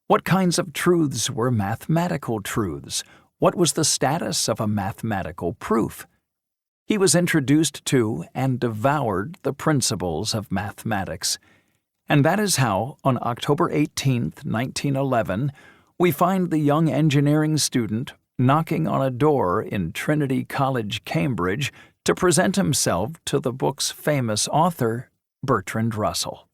What kinds of truths were mathematical truths? What was the status of a mathematical proof? He was introduced to and devoured the principles of mathematics. And that is how, on October 18, 1911, we find the young engineering student knocking on a door in Trinity College, Cambridge, to present himself to the book's famous author, Bertrand Russell.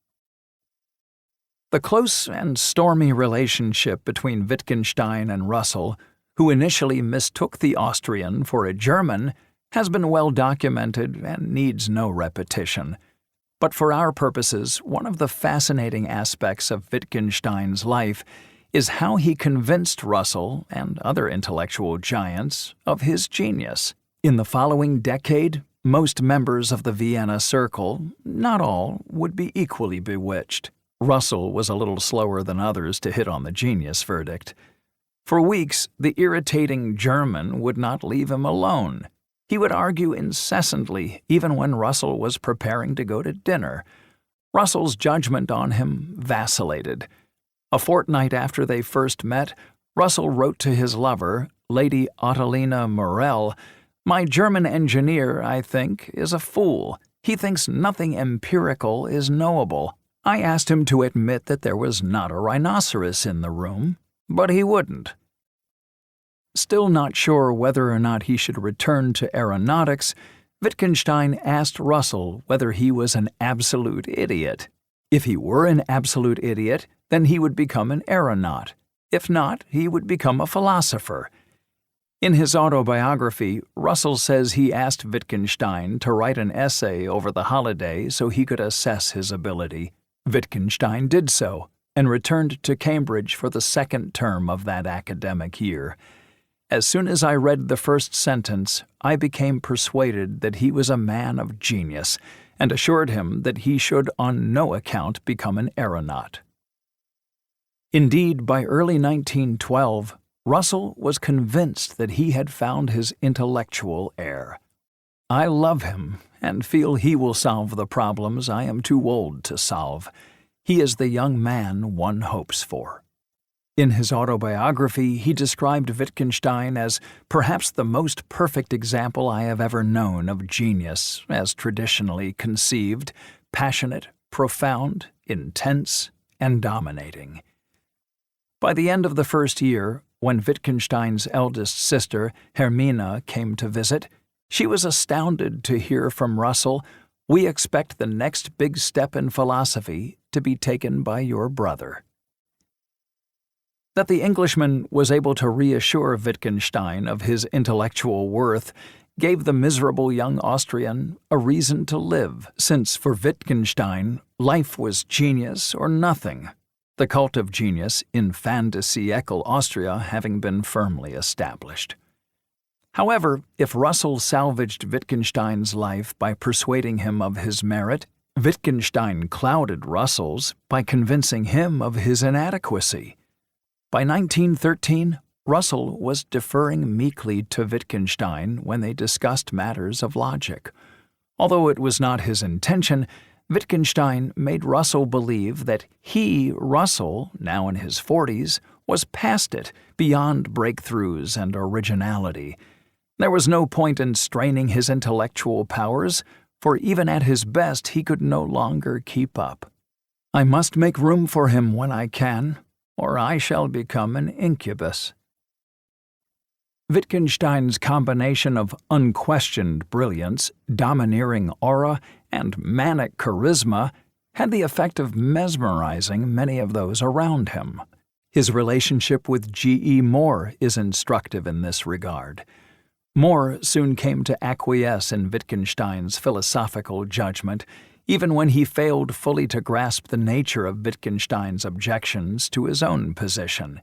The close and stormy relationship between Wittgenstein and Russell, who initially mistook the Austrian for a German, has been well documented and needs no repetition. But for our purposes, one of the fascinating aspects of Wittgenstein's life is how he convinced Russell and other intellectual giants of his genius. In the following decade, most members of the Vienna Circle, not all, would be equally bewitched. Russell was a little slower than others to hit on the genius verdict. For weeks, the irritating German would not leave him alone. He would argue incessantly, even when Russell was preparing to go to dinner. Russell's judgment on him vacillated. A fortnight after they first met, Russell wrote to his lover, Lady Ottilina Morel, "My German engineer, I think, is a fool. He thinks nothing empirical is knowable. I asked him to admit that there was not a rhinoceros in the room, but he wouldn't." Still not sure whether or not he should return to aeronautics, Wittgenstein asked Russell whether he was an absolute idiot. If he were an absolute idiot, then he would become an aeronaut. If not, he would become a philosopher. In his autobiography, Russell says he asked Wittgenstein to write an essay over the holiday so he could assess his ability. Wittgenstein did so, and returned to Cambridge for the second term of that academic year. As soon as I read the first sentence, I became persuaded that he was a man of genius, and assured him that he should on no account become an aeronaut. Indeed, by early 1912, Russell was convinced that he had found his intellectual heir. "I love him, and feel he will solve the problems I am too old to solve. He is the young man one hopes for." In his autobiography, he described Wittgenstein as perhaps the most perfect example I have ever known of genius as traditionally conceived, passionate, profound, intense, and dominating. By the end of the first year, when Wittgenstein's eldest sister, Hermina, came to visit, she was astounded to hear from Russell, "We expect the next big step in philosophy to be taken by your brother." That the Englishman was able to reassure Wittgenstein of his intellectual worth gave the miserable young Austrian a reason to live, since for Wittgenstein, life was genius or nothing, the cult of genius in fin de siècle Austria having been firmly established. However, if Russell salvaged Wittgenstein's life by persuading him of his merit, Wittgenstein clouded Russell's by convincing him of his inadequacy. By 1913, Russell was deferring meekly to Wittgenstein when they discussed matters of logic. Although it was not his intention, Wittgenstein made Russell believe that he, Russell, now in his 40s, was past it, beyond breakthroughs and originality. There was no point in straining his intellectual powers, for even at his best he could no longer keep up. "I must make room for him when I can, or I shall become an incubus." Wittgenstein's combination of unquestioned brilliance, domineering aura, and manic charisma had the effect of mesmerizing many of those around him. His relationship with G.E. Moore is instructive in this regard. Moore soon came to acquiesce in Wittgenstein's philosophical judgment, even when he failed fully to grasp the nature of Wittgenstein's objections to his own position.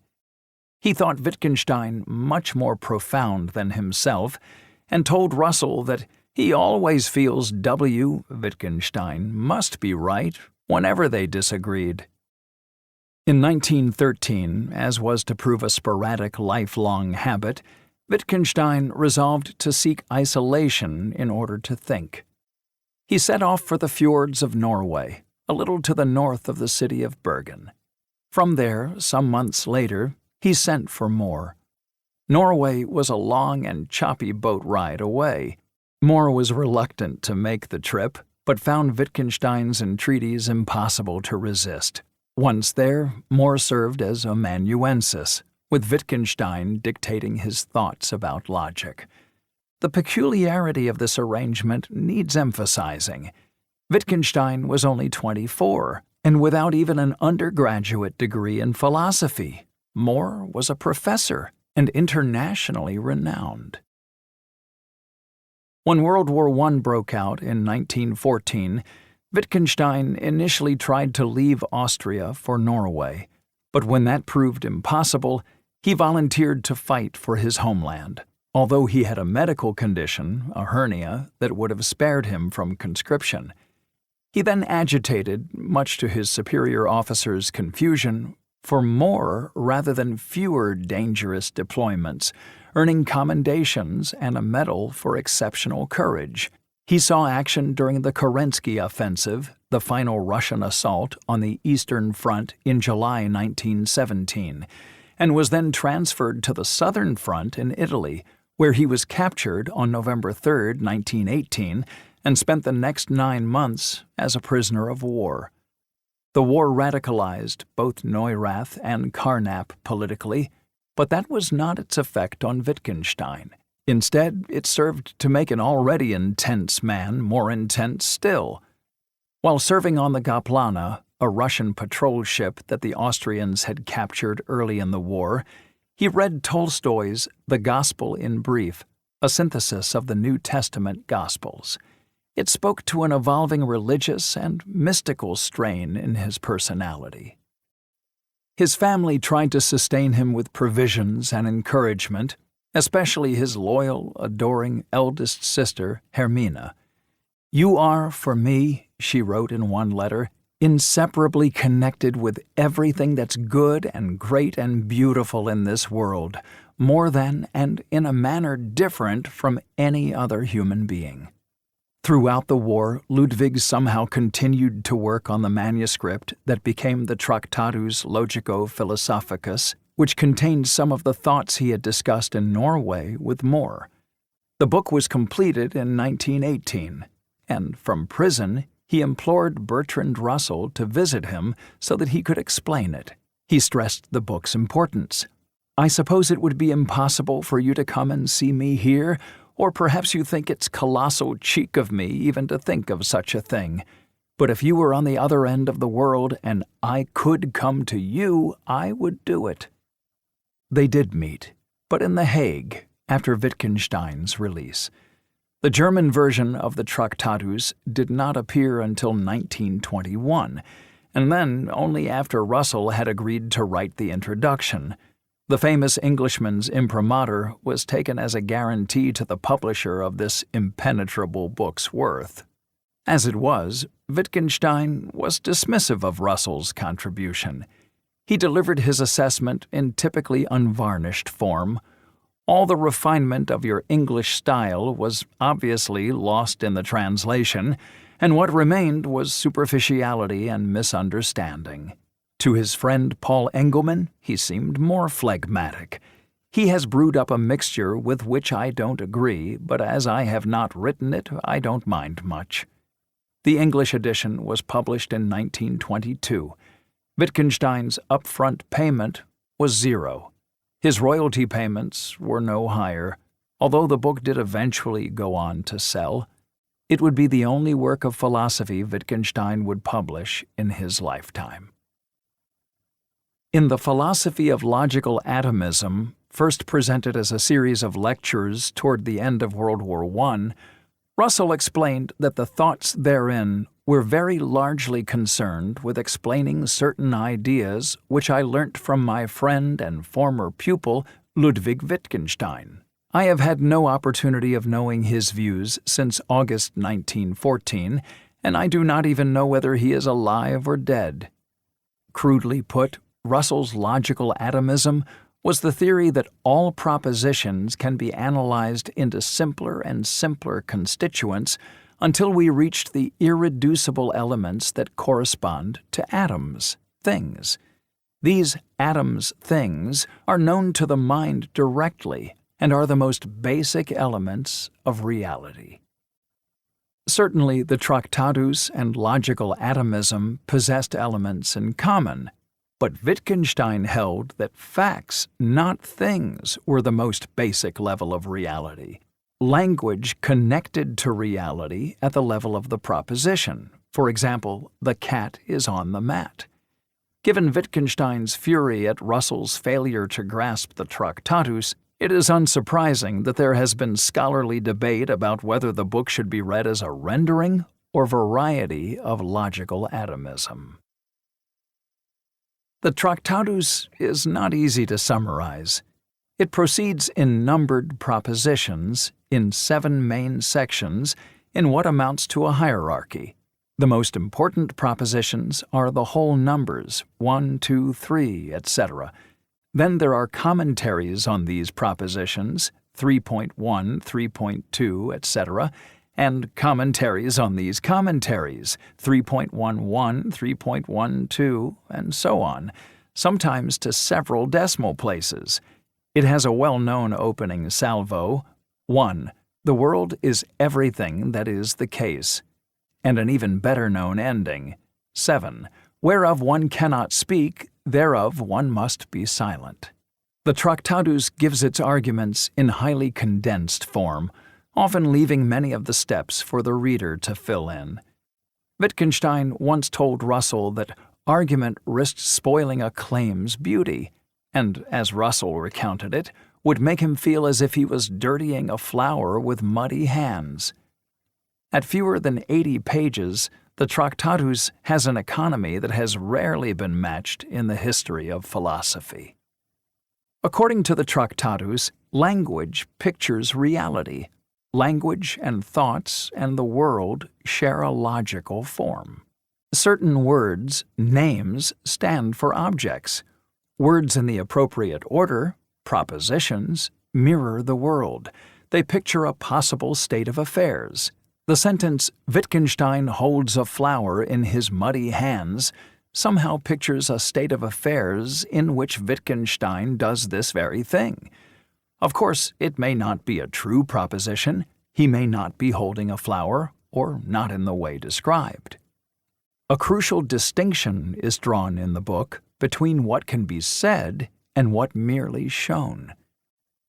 He thought Wittgenstein much more profound than himself, and told Russell that he always feels W. Wittgenstein must be right whenever they disagreed. In 1913, as was to prove a sporadic lifelong habit, Wittgenstein resolved to seek isolation in order to think. He set off for the fjords of Norway, a little to the north of the city of Bergen. From there, some months later, he sent for Moore. Norway was a long and choppy boat ride away. Moore was reluctant to make the trip, but found Wittgenstein's entreaties impossible to resist. Once there, Moore served as amanuensis, with Wittgenstein dictating his thoughts about logic. The peculiarity of this arrangement needs emphasizing. Wittgenstein was only 24, and without even an undergraduate degree in philosophy. Moore was a professor and internationally renowned. When World War I broke out in 1914, Wittgenstein initially tried to leave Austria for Norway, but when that proved impossible, he volunteered to fight for his homeland, although he had a medical condition, a hernia, that would have spared him from conscription. He then agitated, much to his superior officers' confusion, for more rather than fewer dangerous deployments, earning commendations and a medal for exceptional courage. He saw action during the Kerensky Offensive, the final Russian assault on the Eastern Front in July 1917, and was then transferred to the Southern Front in Italy, where he was captured on November 3, 1918, and spent the next 9 months as a prisoner of war. The war radicalized both Neurath and Carnap politically, but that was not its effect on Wittgenstein. Instead, it served to make an already intense man more intense still. While serving on the Goplana, a Russian patrol ship that the Austrians had captured early in the war, he read Tolstoy's The Gospel in Brief, a synthesis of the New Testament Gospels. It spoke to an evolving religious and mystical strain in his personality. His family tried to sustain him with provisions and encouragement, especially his loyal, adoring eldest sister, Hermina. "You are, for me," she wrote in one letter, "inseparably connected with everything that's good and great and beautiful in this world, more than and in a manner different from any other human being." Throughout the war, Ludwig somehow continued to work on the manuscript that became the Tractatus Logico-Philosophicus, which contained some of the thoughts he had discussed in Norway with Moore. The book was completed in 1918, and from prison, he implored Bertrand Russell to visit him so that he could explain it. He stressed the book's importance. "I suppose it would be impossible for you to come and see me here, or perhaps you think it's colossal cheek of me even to think of such a thing. But if you were on the other end of the world and I could come to you, I would do it." They did meet, but in The Hague, after Wittgenstein's release. The German version of the Tractatus did not appear until 1921, and then only after Russell had agreed to write the introduction. The famous Englishman's imprimatur was taken as a guarantee to the publisher of this impenetrable book's worth. As it was, Wittgenstein was dismissive of Russell's contribution. He delivered his assessment in typically unvarnished form. "All the refinement of your English style was obviously lost in the translation, and what remained was superficiality and misunderstanding." To his friend Paul Engelman, he seemed more phlegmatic. "He has brewed up a mixture with which I don't agree, but as I have not written it, I don't mind much." The English edition was published in 1922. Wittgenstein's upfront payment was 0. His royalty payments were no higher, although the book did eventually go on to sell. It would be the only work of philosophy Wittgenstein would publish in his lifetime. In The Philosophy of Logical Atomism, first presented as a series of lectures toward the end of World War I, Russell explained that the thoughts therein were very largely concerned with explaining certain ideas which I learnt from my friend and former pupil Ludwig Wittgenstein. I have had no opportunity of knowing his views since August 1914, and I do not even know whether he is alive or dead. Crudely put, Russell's logical atomism was the theory that all propositions can be analyzed into simpler and simpler constituents until we reached the irreducible elements that correspond to atoms, things. These atoms, things, are known to the mind directly and are the most basic elements of reality. Certainly, the Tractatus and logical atomism possessed elements in common, but Wittgenstein held that facts, not things, were the most basic level of reality. Language connected to reality at the level of the proposition. For example, the cat is on the mat. Given Wittgenstein's fury at Russell's failure to grasp the Tractatus, it is unsurprising that there has been scholarly debate about whether the book should be read as a rendering or variety of logical atomism. The Tractatus is not easy to summarize. It proceeds in numbered propositions in 7 main sections in what amounts to a hierarchy. The most important propositions are the whole numbers, 1, 2, 3, etc. Then there are commentaries on these propositions, 3.1, 3.2, etc., and commentaries on these commentaries, 3.11, 3.12, and so on, sometimes to several decimal places. It has a well-known opening salvo, 1. The world is everything that is the case, and an even better-known ending, 7. Whereof one cannot speak, thereof one must be silent. The Tractatus gives its arguments in highly condensed form, often leaving many of the steps for the reader to fill in. Wittgenstein once told Russell that argument risked spoiling a claim's beauty, and, as Russell recounted it, would make him feel as if he was dirtying a flower with muddy hands. At fewer than 80 pages, the Tractatus has an economy that has rarely been matched in the history of philosophy. According to the Tractatus, language pictures reality. Language and thoughts and the world share a logical form. Certain words, names, stand for objects. Words in the appropriate order, propositions, mirror the world. They picture a possible state of affairs. The sentence, Wittgenstein holds a flower in his muddy hands, somehow pictures a state of affairs in which Wittgenstein does this very thing. Of course, it may not be a true proposition. He may not be holding a flower, or not in the way described. A crucial distinction is drawn in the book between what can be said and what merely shown.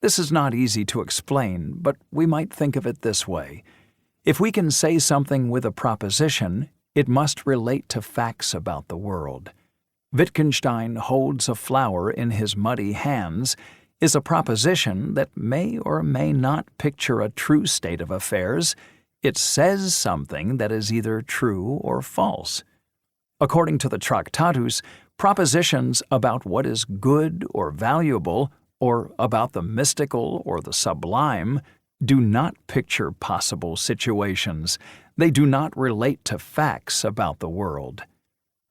This is not easy to explain, but we might think of it this way. If we can say something with a proposition, it must relate to facts about the world. Wittgenstein holds a flower in his muddy hands is a proposition that may or may not picture a true state of affairs. It says something that is either true or false. According to the Tractatus, propositions about what is good or valuable, or about the mystical or the sublime, do not picture possible situations. They do not relate to facts about the world.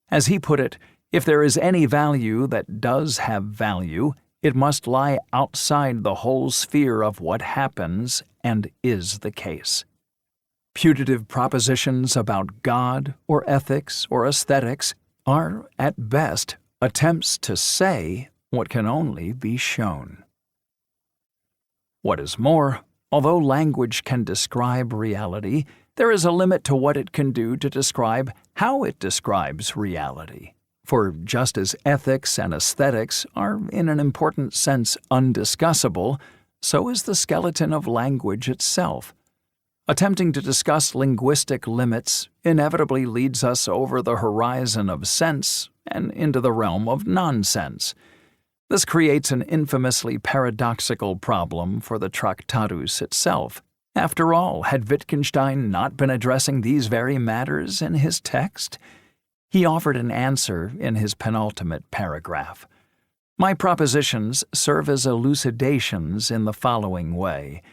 As he put it, if there is any value that does have value, it must lie outside the whole sphere of what happens and is the case. Putative propositions about God or ethics or aesthetics are, at best, attempts to say what can only be shown. What is more, although language can describe reality, there is a limit to what it can do to describe how it describes reality. For just as ethics and aesthetics are in an important sense undiscussable, so is the skeleton of language itself. Attempting to discuss linguistic limits inevitably leads us over the horizon of sense and into the realm of nonsense. This creates an infamously paradoxical problem for the Tractatus itself. After all, had Wittgenstein not been addressing these very matters in his text? He offered an answer in his penultimate paragraph. My propositions serve as elucidations in the following way.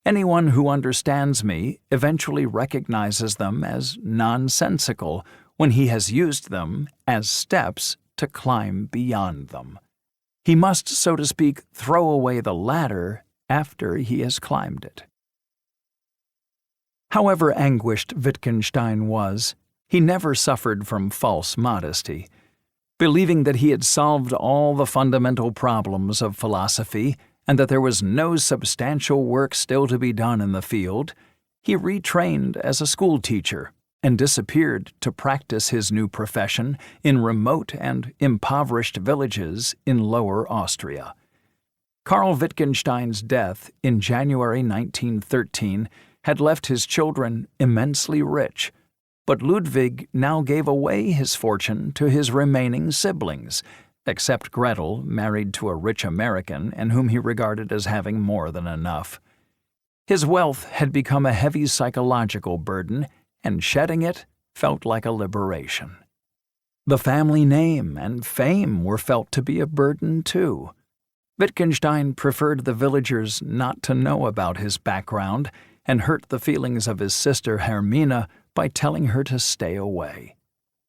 Anyone who understands me eventually recognizes them as nonsensical when he has used them as steps to climb beyond them. He must, so to speak, throw away the ladder after he has climbed it. However anguished Wittgenstein was, he never suffered from false modesty. Believing that he had solved all the fundamental problems of philosophy and that there was no substantial work still to be done in the field, he retrained as a schoolteacher and disappeared to practice his new profession in remote and impoverished villages in Lower Austria. Karl Wittgenstein's death in January 1913 had left his children immensely rich, but Ludwig now gave away his fortune to his remaining siblings, except Gretel, married to a rich American and whom he regarded as having more than enough. His wealth had become a heavy psychological burden, and shedding it felt like a liberation. The family name and fame were felt to be a burden too. Wittgenstein preferred the villagers not to know about his background and hurt the feelings of his sister Hermina by telling her to stay away.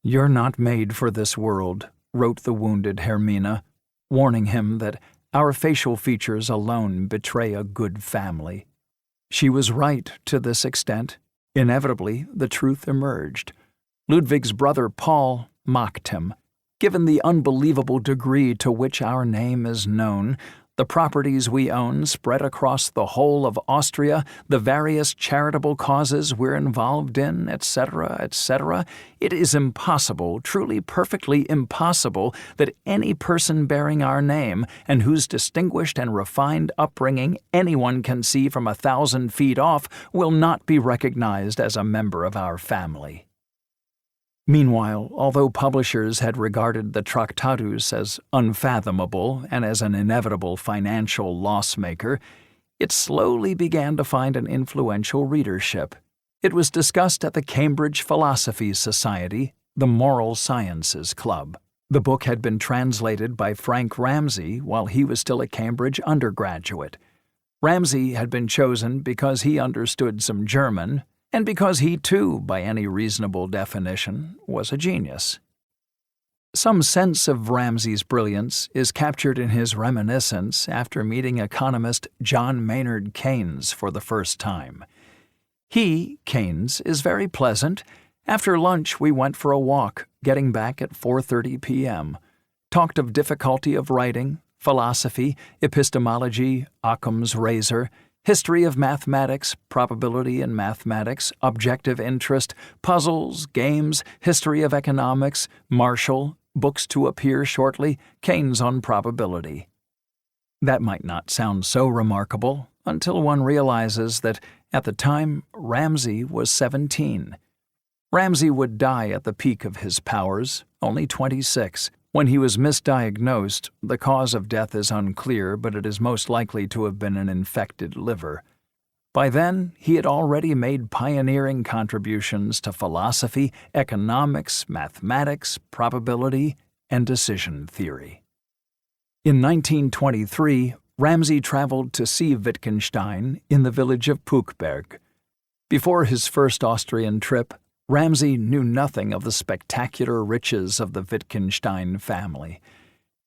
"You're not made for this world," wrote the wounded Hermina, warning him that our facial features alone betray a good family. She was right to this extent. Inevitably, the truth emerged. Ludwig's brother Paul mocked him. Given the unbelievable degree to which our name is known, the properties we own spread across the whole of Austria, the various charitable causes we're involved in, etc., etc., it is impossible, truly perfectly impossible, that any person bearing our name, and whose distinguished and refined upbringing anyone can see from 1,000 feet off, will not be recognized as a member of our family. Meanwhile, although publishers had regarded the Tractatus as unfathomable and as an inevitable financial loss-maker, it slowly began to find an influential readership. It was discussed at the Cambridge Philosophy Society, the Moral Sciences Club. The book had been translated by Frank Ramsey while he was still a Cambridge undergraduate. Ramsey had been chosen because he understood some German, and because he too, by any reasonable definition, was a genius. Some sense of Ramsey's brilliance is captured in his reminiscence after meeting economist John Maynard Keynes for the first time. He, Keynes, is very pleasant. After lunch we went for a walk, getting back at 4:30 p.m., talked of difficulty of writing, philosophy, epistemology, Occam's razor, history of mathematics, probability in mathematics, objective interest, puzzles, games, history of economics, Marshall, books to appear shortly, Keynes on probability. That might not sound so remarkable until one realizes that at the time Ramsey was 17. Ramsey would die at the peak of his powers, only 26. When he was misdiagnosed, the cause of death is unclear, but it is most likely to have been an infected liver. By then, he had already made pioneering contributions to philosophy, economics, mathematics, probability, and decision theory. In 1923, Ramsey traveled to see Wittgenstein in the village of Puchberg. Before his first Austrian trip, Ramsey knew nothing of the spectacular riches of the Wittgenstein family.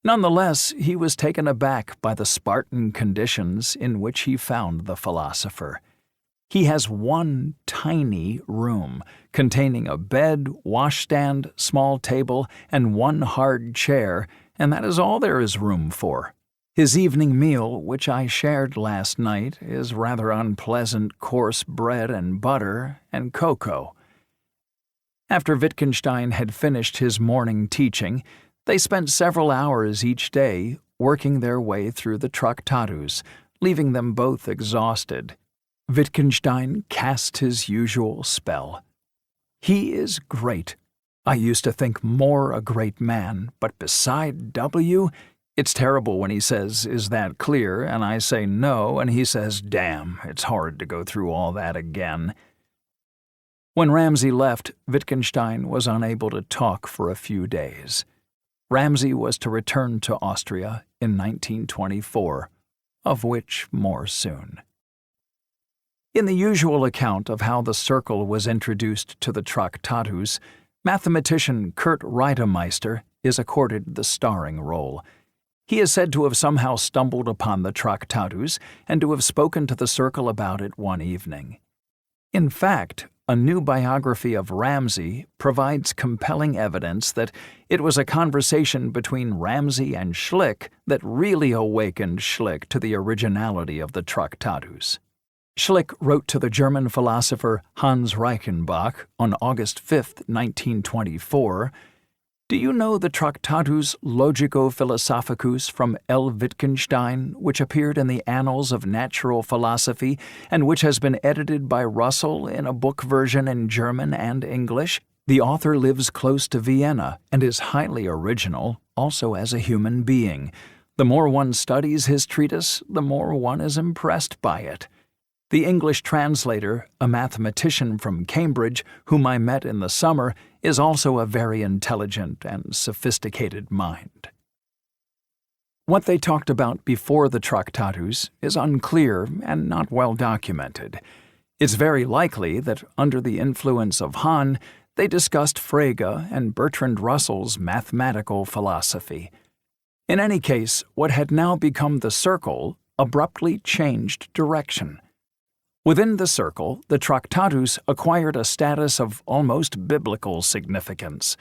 Nonetheless, he was taken aback by the Spartan conditions in which he found the philosopher. He has one tiny room, containing a bed, washstand, small table, and one hard chair, and that is all there is room for. His evening meal, which I shared last night, is rather unpleasant coarse bread and butter and cocoa. After Wittgenstein had finished his morning teaching, They spent several hours each day working their way through the Tractatus, leaving them both exhausted. Wittgenstein cast his usual spell. "He is great. I used to think more a great man, but beside W, it's terrible when he says, 'Is that clear?' and I say no, and he says, 'Damn, it's hard to go through all that again.'" When Ramsay left, Wittgenstein was unable to talk for a few days. Ramsay was to return to Austria in 1924, of which more soon. In the usual account of how the circle was introduced to the Tractatus, mathematician Kurt Reidemeister is accorded the starring role. He is said to have somehow stumbled upon the Tractatus and to have spoken to the circle about it one evening. In fact, a new biography of Ramsay provides compelling evidence that it was a conversation between Ramsay and Schlick that really awakened Schlick to the originality of the Tractatus. Schlick wrote to the German philosopher Hans Reichenbach on August 5, 1924, "Do you know the Tractatus Logico-Philosophicus from L. Wittgenstein, which appeared in the Annals of Natural Philosophy and which has been edited by Russell in a book version in German and English? The author lives close to Vienna and is highly original, also as a human being. The more one studies his treatise, the more one is impressed by it. The English translator, a mathematician from Cambridge, whom I met in the summer, is also a very intelligent and sophisticated mind." What they talked about before the Tractatus is unclear and not well documented. It's very likely that under the influence of Hahn, they discussed Frege and Bertrand Russell's mathematical philosophy. In any case, what had now become the circle abruptly changed direction. Within the circle, the Tractatus acquired a status of almost biblical significance.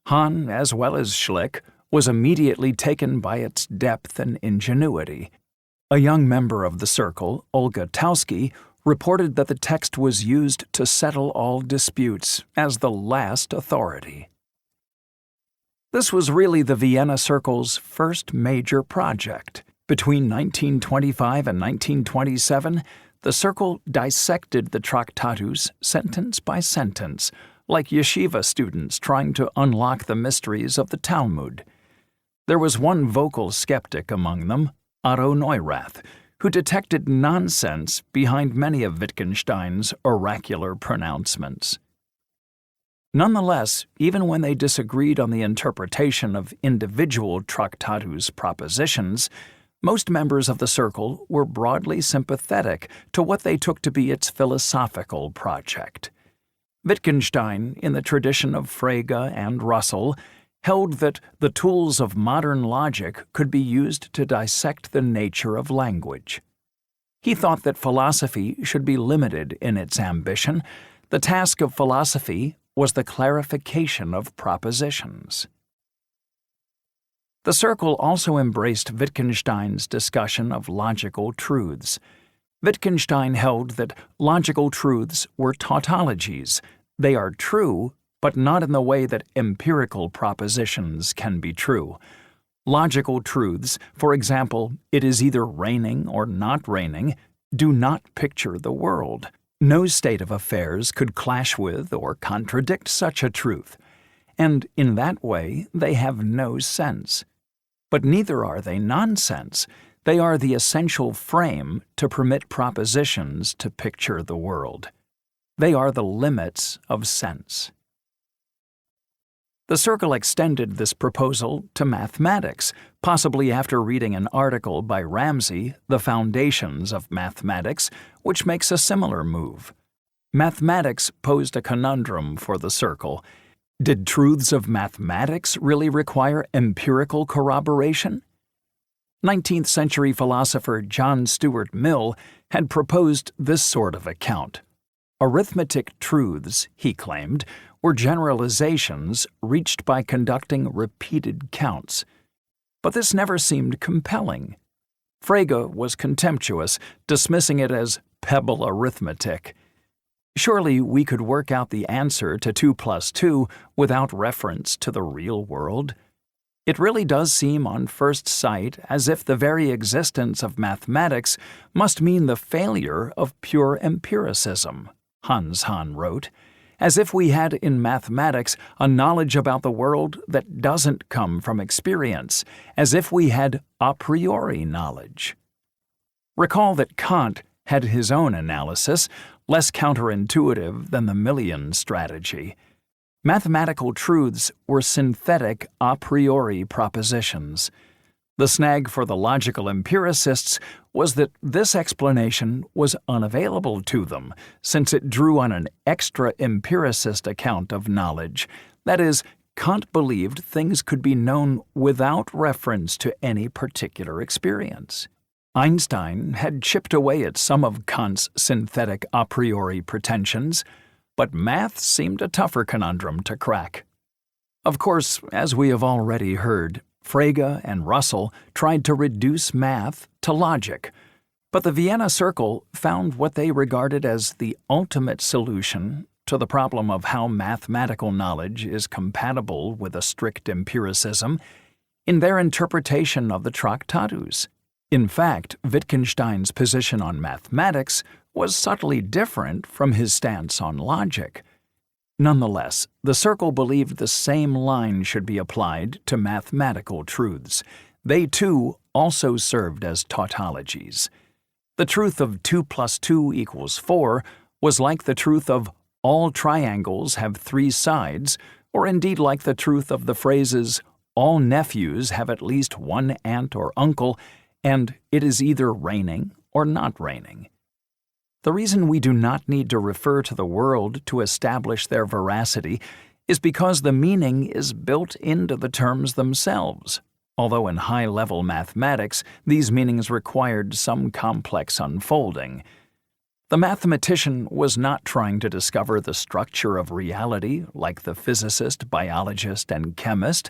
Hahn, as well as Schlick, was immediately taken by its depth and ingenuity. A young member of the circle, Olga Tauski, reported that the text was used to settle all disputes as the last authority. This was really the Vienna Circle's first major project. Between 1925 and 1927, the circle dissected the Tractatus sentence by sentence, like yeshiva students trying to unlock the mysteries of the Talmud. There was one vocal skeptic among them, Otto Neurath, who detected nonsense behind many of Wittgenstein's oracular pronouncements. Nonetheless, even when they disagreed on the interpretation of individual Tractatus propositions, most members of the circle were broadly sympathetic to what they took to be its philosophical project. Wittgenstein, in the tradition of Frege and Russell, held that the tools of modern logic could be used to dissect the nature of language. He thought that philosophy should be limited in its ambition. The task of philosophy was the clarification of propositions. The circle also embraced Wittgenstein's discussion of logical truths. Wittgenstein held that logical truths were tautologies. They are true, but not in the way that empirical propositions can be true. Logical truths, for example, it is either raining or not raining, do not picture the world. No state of affairs could clash with or contradict such a truth, and in that way they have no sense. But neither are they nonsense. They are the essential frame to permit propositions to picture the world. They are the limits of sense. The circle extended this proposal to mathematics, possibly after reading an article by Ramsay, The Foundations of Mathematics, which makes a similar move. Mathematics posed a conundrum for the circle. Did truths of mathematics really require empirical corroboration? 19th century philosopher John Stuart Mill had proposed this sort of account. Arithmetic truths, he claimed, were generalizations reached by conducting repeated counts. But this never seemed compelling. Frege was contemptuous, dismissing it as pebble arithmetic. Surely we could work out the answer to 2 + 2 without reference to the real world. It really does seem on first sight as if the very existence of mathematics must mean the failure of pure empiricism, Hans Hahn wrote, as if we had in mathematics a knowledge about the world that doesn't come from experience, as if we had a priori knowledge. Recall that Kant had his own analysis, less counterintuitive than the Millian strategy. Mathematical truths were synthetic a priori propositions. The snag for the logical empiricists was that this explanation was unavailable to them, since it drew on an extra empiricist account of knowledge. That is, Kant believed things could be known without reference to any particular experience. Einstein had chipped away at some of Kant's synthetic a priori pretensions, but math seemed a tougher conundrum to crack. Of course, as we have already heard, Frege and Russell tried to reduce math to logic, but the Vienna Circle found what they regarded as the ultimate solution to the problem of how mathematical knowledge is compatible with a strict empiricism in their interpretation of the Tractatus. In fact, Wittgenstein's position on mathematics was subtly different from his stance on logic. Nonetheless, the Circle believed the same line should be applied to mathematical truths. They, too, also served as tautologies. The truth of 2 + 2 = 4 was like the truth of all triangles have 3 sides, or indeed like the truth of the phrases all nephews have at least one aunt or uncle, and it is either raining or not raining. The reason we do not need to refer to the world to establish their veracity is because the meaning is built into the terms themselves, although in high-level mathematics these meanings required some complex unfolding. The mathematician was not trying to discover the structure of reality like the physicist, biologist, and chemist.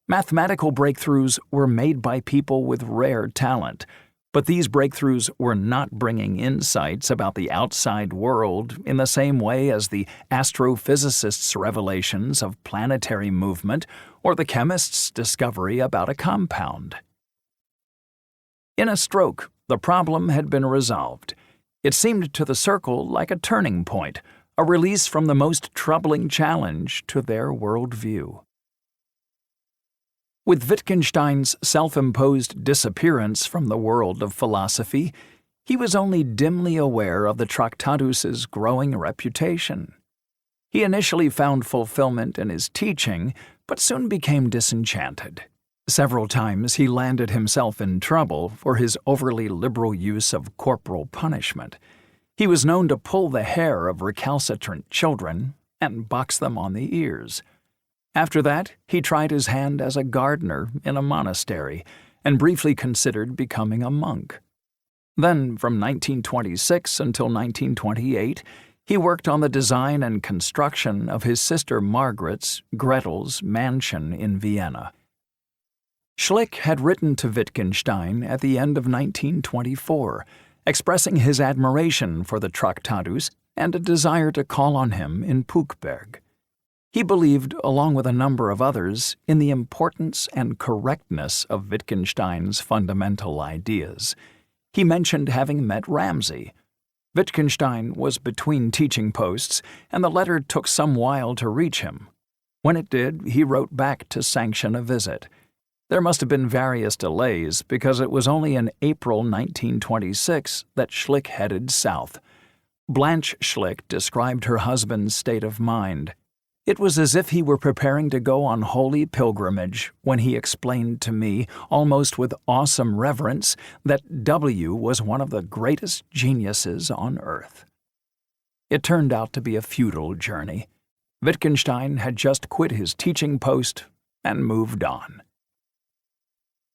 Mathematical breakthroughs were made by people with rare talent, but these breakthroughs were not bringing insights about the outside world in the same way as the astrophysicist's revelations of planetary movement or the chemist's discovery about a compound. In a stroke, the problem had been resolved. It seemed to the Circle like a turning point, a release from the most troubling challenge to their worldview. With Wittgenstein's self-imposed disappearance from the world of philosophy, he was only dimly aware of the Tractatus's growing reputation. He initially found fulfillment in his teaching, but soon became disenchanted. Several times he landed himself in trouble for his overly liberal use of corporal punishment. He was known to pull the hair of recalcitrant children and box them on the ears. After that, he tried his hand as a gardener in a monastery and briefly considered becoming a monk. Then, from 1926 until 1928, he worked on the design and construction of his sister Margaret's, Gretel's, mansion in Vienna. Schlick had written to Wittgenstein at the end of 1924, expressing his admiration for the Tractatus and a desire to call on him in Puchberg. He believed, along with a number of others, in the importance and correctness of Wittgenstein's fundamental ideas. He mentioned having met Ramsay. Wittgenstein was between teaching posts, and the letter took some while to reach him. When it did, he wrote back to sanction a visit. There must have been various delays because it was only in April 1926 that Schlick headed south. Blanche Schlick described her husband's state of mind. It was as if he were preparing to go on holy pilgrimage when he explained to me, almost with awesome reverence, that W was one of the greatest geniuses on earth. It turned out to be a futile journey. Wittgenstein had just quit his teaching post and moved on.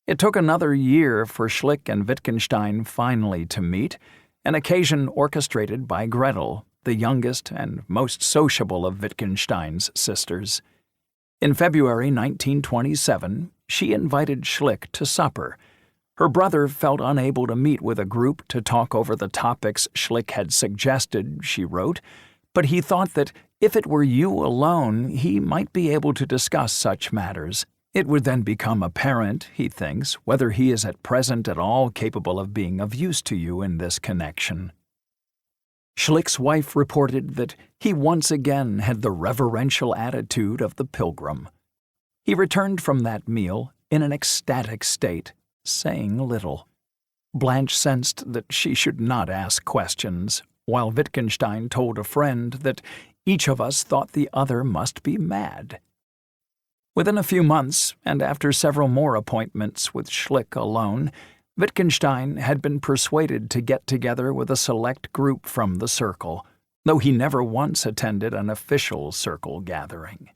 It took another year for Schlick and Wittgenstein finally to meet, an occasion orchestrated by Gretel, the youngest and most sociable of Wittgenstein's sisters. In February 1927, she invited Schlick to supper. Her brother felt unable to meet with a group to talk over the topics Schlick had suggested, she wrote, but he thought that if it were you alone, he might be able to discuss such matters. It would then become apparent, he thinks, whether he is at present at all capable of being of use to you in this connection. Schlick's wife reported that he once again had the reverential attitude of the pilgrim. He returned from that meal in an ecstatic state, saying little. Blanche sensed that she should not ask questions, while Wittgenstein told a friend that each of us thought the other must be mad. Within a few months, and after several more appointments with Schlick alone, Wittgenstein had been persuaded to get together with a select group from the Circle, though he never once attended an official Circle gathering.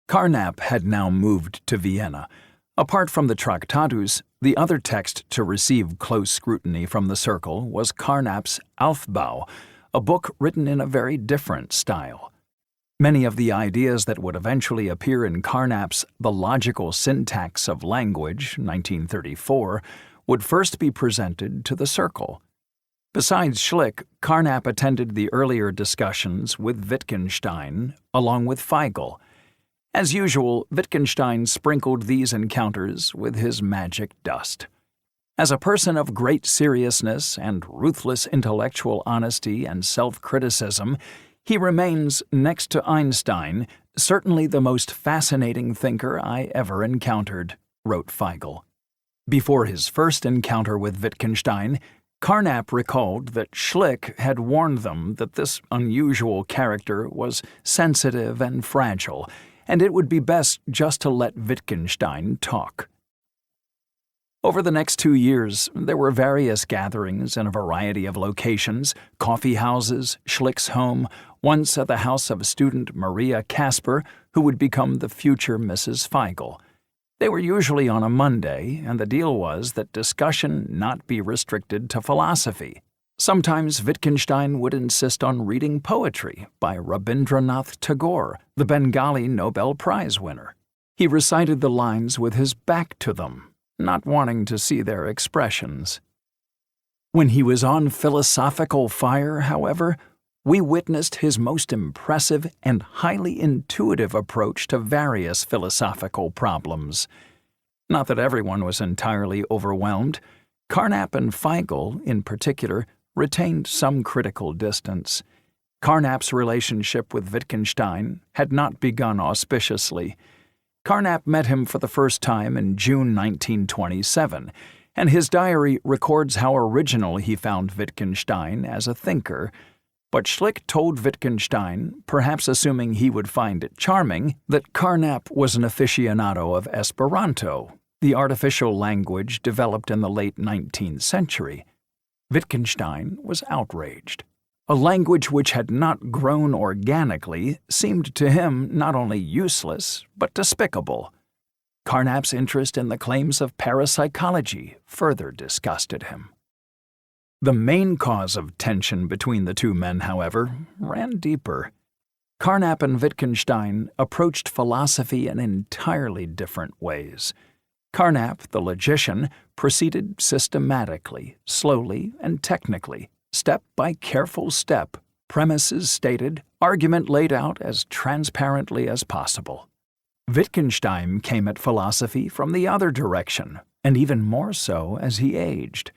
Carnap had now moved to Vienna. Apart from the Tractatus, the other text to receive close scrutiny from the Circle was Carnap's Aufbau, a book written in a very different style. Many of the ideas that would eventually appear in Carnap's The Logical Syntax of Language, 1934, would first be presented to the Circle. Besides Schlick, Carnap attended the earlier discussions with Wittgenstein, along with Feigl. As usual, Wittgenstein sprinkled these encounters with his magic dust. As a person of great seriousness and ruthless intellectual honesty and self-criticism, he remains, next to Einstein, certainly the most fascinating thinker I ever encountered, wrote Feigl. Before his first encounter with Wittgenstein, Carnap recalled that Schlick had warned them that this unusual character was sensitive and fragile, and it would be best just to let Wittgenstein talk. Over the next 2 years, there were various gatherings in a variety of locations, coffee houses, Schlick's home, once at the house of student Maria Casper, who would become the future Mrs. Feigl. They were usually on a Monday, and the deal was that discussion not be restricted to philosophy. Sometimes Wittgenstein would insist on reading poetry by Rabindranath Tagore, the Bengali Nobel Prize winner. He recited the lines with his back to them, not wanting to see their expressions. When he was on philosophical fire, however, we witnessed his most impressive and highly intuitive approach to various philosophical problems. Not that everyone was entirely overwhelmed. Carnap and Feigl, in particular, retained some critical distance. Carnap's relationship with Wittgenstein had not begun auspiciously. Carnap met him for the first time in June 1927, and his diary records how original he found Wittgenstein as a thinker. But Schlick told Wittgenstein, perhaps assuming he would find it charming, that Carnap was an aficionado of Esperanto, the artificial language developed in the late 19th century. Wittgenstein was outraged. A language which had not grown organically seemed to him not only useless, but despicable. Carnap's interest in the claims of parapsychology further disgusted him. The main cause of tension between the two men, however, ran deeper. Carnap and Wittgenstein approached philosophy in entirely different ways. Carnap, the logician, proceeded systematically, slowly, and technically, step by careful step, premises stated, argument laid out as transparently as possible. Wittgenstein came at philosophy from the other direction, and even more so as he aged.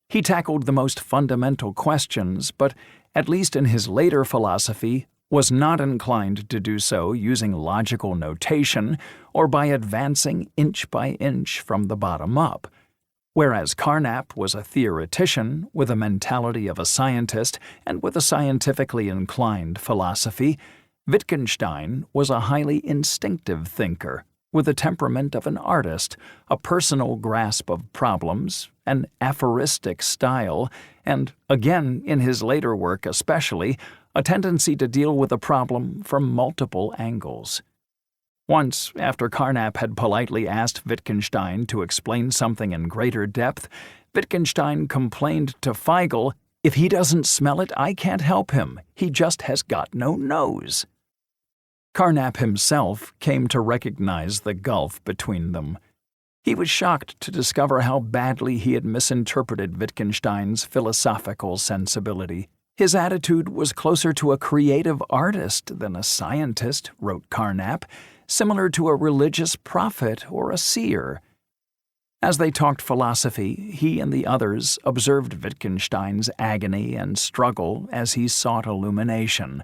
He tackled the most fundamental questions, but, at least in his later philosophy, was not inclined to do so using logical notation or by advancing inch by inch from the bottom up. Whereas Carnap was a theoretician with a mentality of a scientist and with a scientifically inclined philosophy, Wittgenstein was a highly instinctive thinker with the temperament of an artist, a personal grasp of problems, an aphoristic style, and, again in his later work especially, a tendency to deal with a problem from multiple angles. Once, after Carnap had politely asked Wittgenstein to explain something in greater depth, Wittgenstein complained to Feigl, "If he doesn't smell it, I can't help him. He just has got no nose." Carnap himself came to recognize the gulf between them. He was shocked to discover how badly he had misinterpreted Wittgenstein's philosophical sensibility. His attitude was closer to a creative artist than a scientist, wrote Carnap, similar to a religious prophet or a seer. As they talked philosophy, he and the others observed Wittgenstein's agony and struggle as he sought illumination.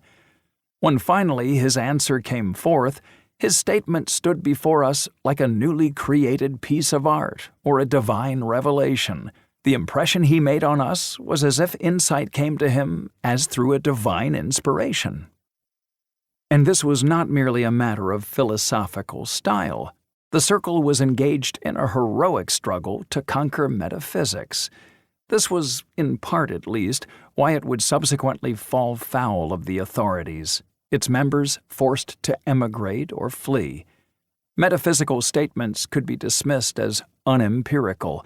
When finally his answer came forth, his statement stood before us like a newly created piece of art or a divine revelation. The impression he made on us was as if insight came to him as through a divine inspiration. And this was not merely a matter of philosophical style. The Circle was engaged in a heroic struggle to conquer metaphysics. This was, in part at least, why it would subsequently fall foul of the authorities, its members forced to emigrate or flee. Metaphysical statements could be dismissed as unempirical,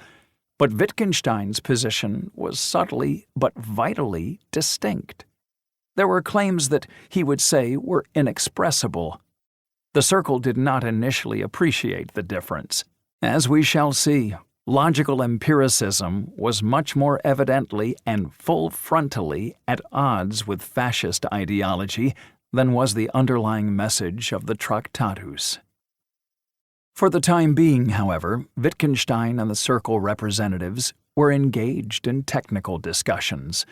but Wittgenstein's position was subtly but vitally distinct. There were claims that he would say were inexpressible. The Circle did not initially appreciate the difference. As we shall see, logical empiricism was much more evidently and full-frontally at odds with fascist ideology than was the underlying message of the Tractatus. For the time being, however, Wittgenstein and the Circle representatives were engaged in technical discussions.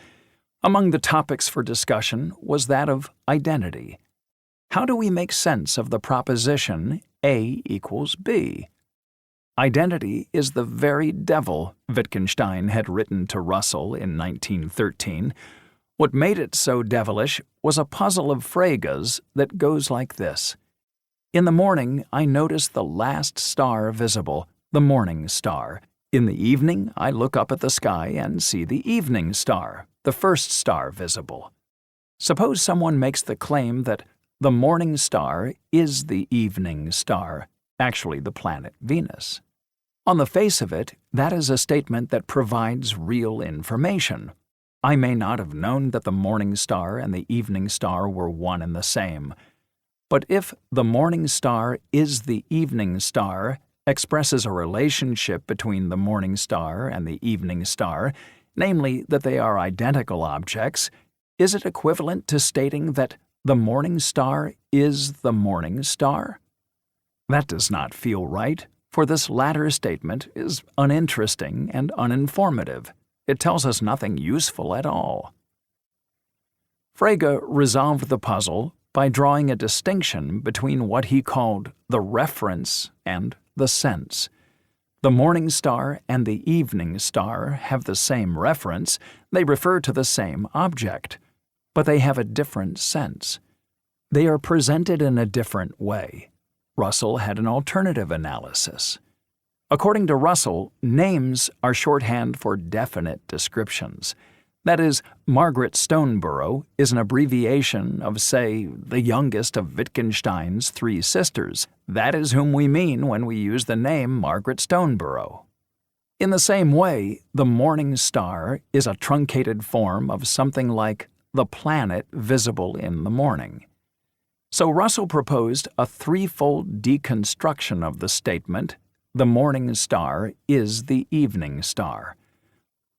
Among the topics for discussion was that of identity. How do we make sense of the proposition A equals B? Identity is the very devil, Wittgenstein had written to Russell in 1913. What made it so devilish was a puzzle of Frege's that goes like this. In the morning, I notice the last star visible, the morning star. In the evening, I look up at the sky and see the evening star, the first star visible. Suppose someone makes the claim that the morning star is the evening star, actually the planet Venus. On the face of it, that is a statement that provides real information. I may not have known that the morning star and the evening star were one and the same. But if the morning star is the evening star, expresses a relationship between the morning star and the evening star, namely that they are identical objects, is it equivalent to stating that the morning star is the morning star? That does not feel right, for this latter statement is uninteresting and uninformative. It tells us nothing useful at all. Frege resolved the puzzle by drawing a distinction between what he called the reference and the sense. The morning star and the evening star have the same reference, they refer to the same object, but they have a different sense. They are presented in a different way. Russell had an alternative analysis. According to Russell, names are shorthand for definite descriptions. That is, Margaret Stoneborough is an abbreviation of, say, the youngest of Wittgenstein's three sisters. That is whom we mean when we use the name Margaret Stoneborough. In the same way, the morning star is a truncated form of something like the planet visible in the morning. So Russell proposed a threefold deconstruction of the statement, the morning star is the evening star.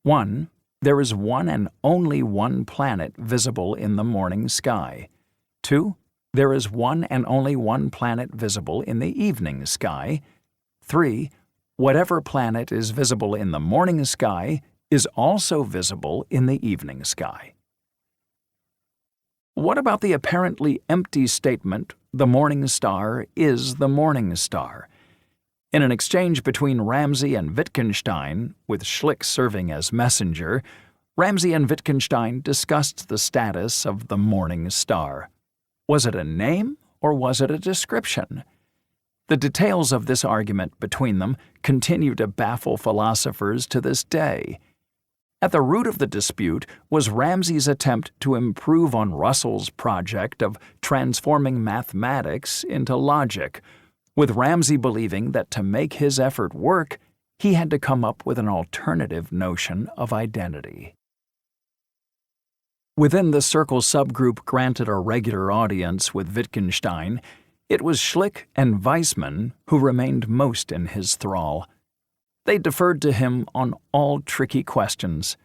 1. There is one and only one planet visible in the morning sky. 2. There is one and only one planet visible in the evening sky. 3. Whatever planet is visible in the morning sky is also visible in the evening sky. What about the apparently empty statement, the morning star is the morning star? In an exchange between Ramsay and Wittgenstein, with Schlick serving as messenger, Ramsay and Wittgenstein discussed the status of the morning star. Was it a name or was it a description? The details of this argument between them continue to baffle philosophers to this day. At the root of the dispute was Ramsay's attempt to improve on Russell's project of transforming mathematics into logic, with Ramsay believing that to make his effort work, he had to come up with an alternative notion of identity. Within the Circle subgroup granted a regular audience with Wittgenstein, it was Schlick and Weissman who remained most in his thrall. They deferred to him on all tricky questions.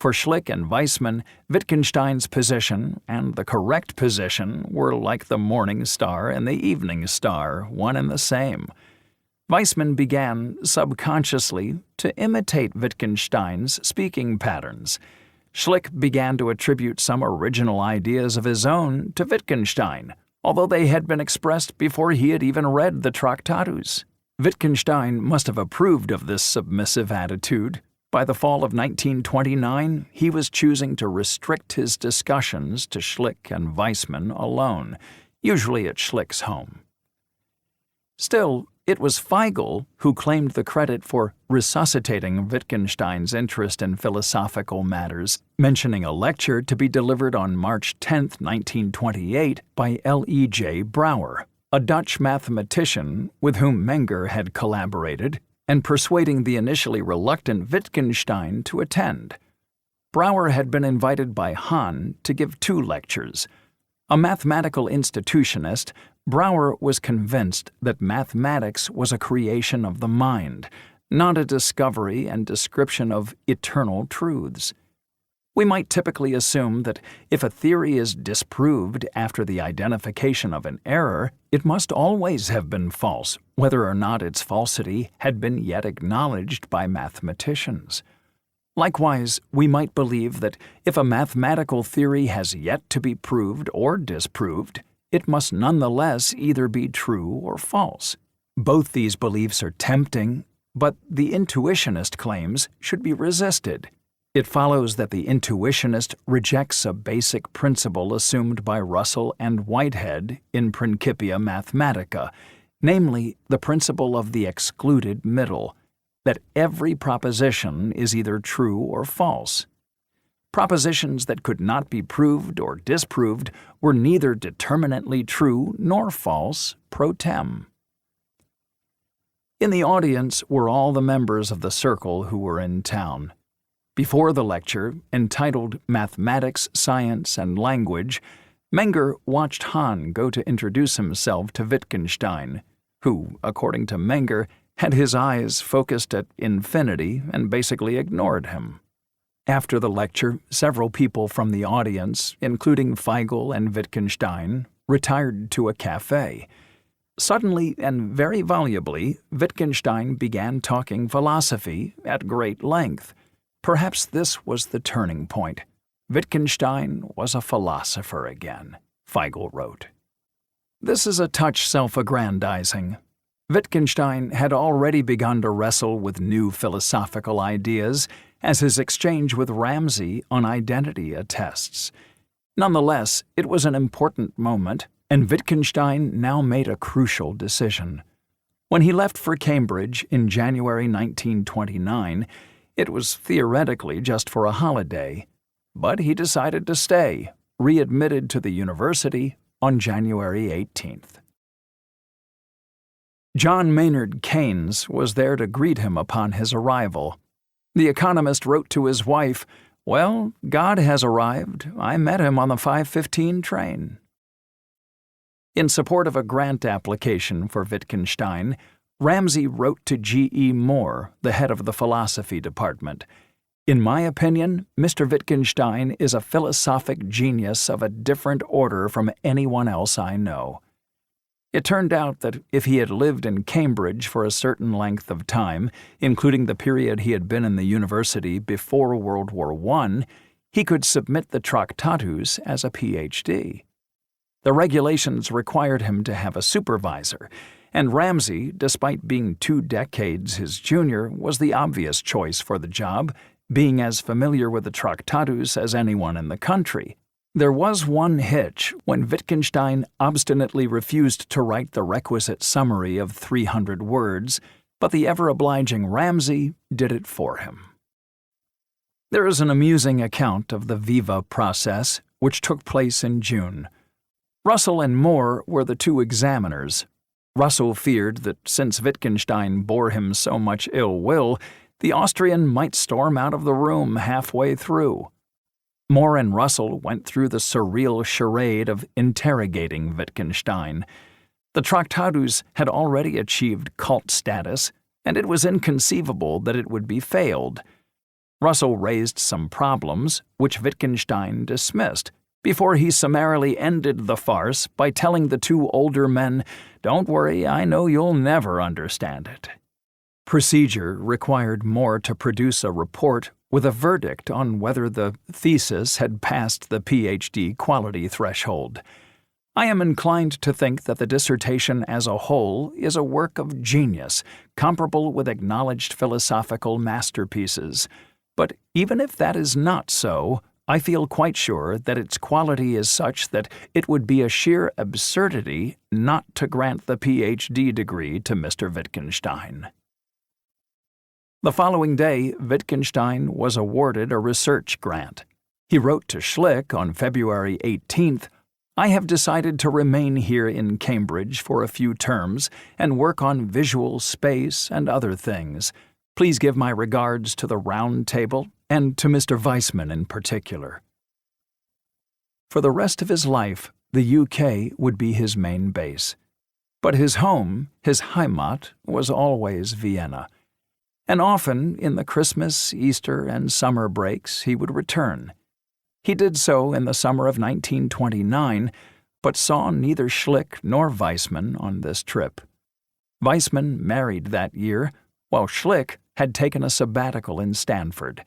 For Schlick and Weissman, Wittgenstein's position and the correct position were like the morning star and the evening star, one and the same. Weissman began, subconsciously, to imitate Wittgenstein's speaking patterns. Schlick began to attribute some original ideas of his own to Wittgenstein, although they had been expressed before he had even read the Tractatus. Wittgenstein must have approved of this submissive attitude. By the fall of 1929, he was choosing to restrict his discussions to Schlick and Weissman alone, usually at Schlick's home. Still, it was Feigl who claimed the credit for resuscitating Wittgenstein's interest in philosophical matters, mentioning a lecture to be delivered on March 10, 1928, by L.E.J. Brouwer, a Dutch mathematician with whom Menger had collaborated, and persuading the initially reluctant Wittgenstein to attend. Brouwer had been invited by Hahn to give 2 lectures. A mathematical institutionist, Brouwer was convinced that mathematics was a creation of the mind, not a discovery and description of eternal truths. We might typically assume that if a theory is disproved after the identification of an error, it must always have been false, whether or not its falsity had been yet acknowledged by mathematicians. Likewise, we might believe that if a mathematical theory has yet to be proved or disproved, it must nonetheless either be true or false. Both these beliefs are tempting, but the intuitionist claims should be resisted. It follows that the intuitionist rejects a basic principle assumed by Russell and Whitehead in Principia Mathematica, namely the principle of the excluded middle, that every proposition is either true or false. Propositions that could not be proved or disproved were neither determinately true nor false pro tem. In the audience were all the members of the circle who were in town. Before the lecture, entitled Mathematics, Science, and Language, Menger watched Hahn go to introduce himself to Wittgenstein, who, according to Menger, had his eyes focused at infinity and basically ignored him. After the lecture, several people from the audience, including Feigl and Wittgenstein, retired to a cafe. Suddenly and very volubly, Wittgenstein began talking philosophy at great length. Perhaps this was the turning point. Wittgenstein was a philosopher again, Feigl wrote. This is a touch self-aggrandizing. Wittgenstein had already begun to wrestle with new philosophical ideas, as his exchange with Ramsay on identity attests. Nonetheless, it was an important moment, and Wittgenstein now made a crucial decision. When he left for Cambridge in January 1929, it was theoretically just for a holiday, but he decided to stay, readmitted to the university on January 18th. John Maynard Keynes was there to greet him upon his arrival. The economist wrote to his wife, "Well, God has arrived. I met him on the 5:15 train." In support of a grant application for Wittgenstein, Ramsay wrote to G.E. Moore, the head of the philosophy department, "In my opinion, Mr. Wittgenstein is a philosophic genius of a different order from anyone else I know." It turned out that if he had lived in Cambridge for a certain length of time, including the period he had been in the university before World War I, he could submit the Tractatus as a Ph.D. The regulations required him to have a supervisor, and Ramsay, despite being 2 decades his junior, was the obvious choice for the job, being as familiar with the Tractatus as anyone in the country. There was one hitch when Wittgenstein obstinately refused to write the requisite summary of 300 words, but the ever-obliging Ramsay did it for him. There is an amusing account of the Viva process, which took place in June. Russell and Moore were the 2 examiners. Russell feared that since Wittgenstein bore him so much ill will, the Austrian might storm out of the room halfway through. Moore and Russell went through the surreal charade of interrogating Wittgenstein. The Tractatus had already achieved cult status, and it was inconceivable that it would be failed. Russell raised some problems, which Wittgenstein dismissed, before he summarily ended the farce by telling the two older men, "Don't worry, I know you'll never understand it." Procedure required Moore to produce a report with a verdict on whether the thesis had passed the PhD quality threshold. I am inclined to think that the dissertation as a whole is a work of genius, comparable with acknowledged philosophical masterpieces. But even if that is not so, I feel quite sure that its quality is such that it would be a sheer absurdity not to grant the PhD degree to Mr. Wittgenstein. The following day, Wittgenstein was awarded a research grant. He wrote to Schlick on February 18th, "I have decided to remain here in Cambridge for a few terms and work on visual space and other things. Please give my regards to the Round Table and to Mr. Weissman in particular." For the rest of his life, the UK would be his main base. But his home, his Heimat, was always Vienna. And often, in the Christmas, Easter, and summer breaks, he would return. He did so in the summer of 1929, but saw neither Schlick nor Weissman on this trip. Weissman married that year, while Schlick had taken a sabbatical in Stanford.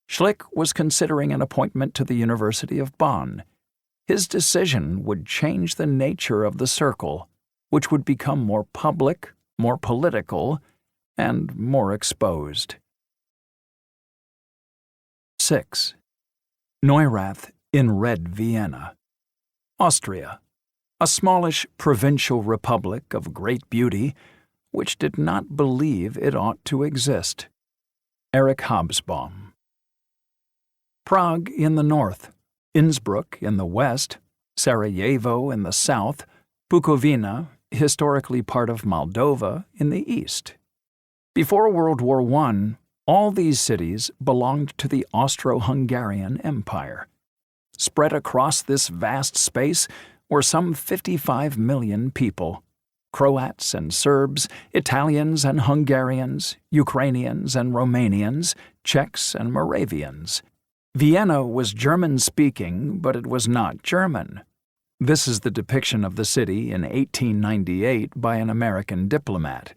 Schlick was considering an appointment to the University of Bonn. His decision would change the nature of the circle, which would become more public, more political, and more exposed. 6. Neurath in Red Vienna. Austria, a smallish provincial republic of great beauty, which did not believe it ought to exist. Eric Hobsbawm. Prague in the north, Innsbruck in the west, Sarajevo in the south, Bukovina, historically part of Moldova, in the east. Before World War I, all these cities belonged to the Austro-Hungarian Empire. Spread across this vast space were some 55 million people: Croats and Serbs, Italians and Hungarians, Ukrainians and Romanians, Czechs and Moravians. Vienna was German-speaking, but it was not German. This is the depiction of the city in 1898 by an American diplomat.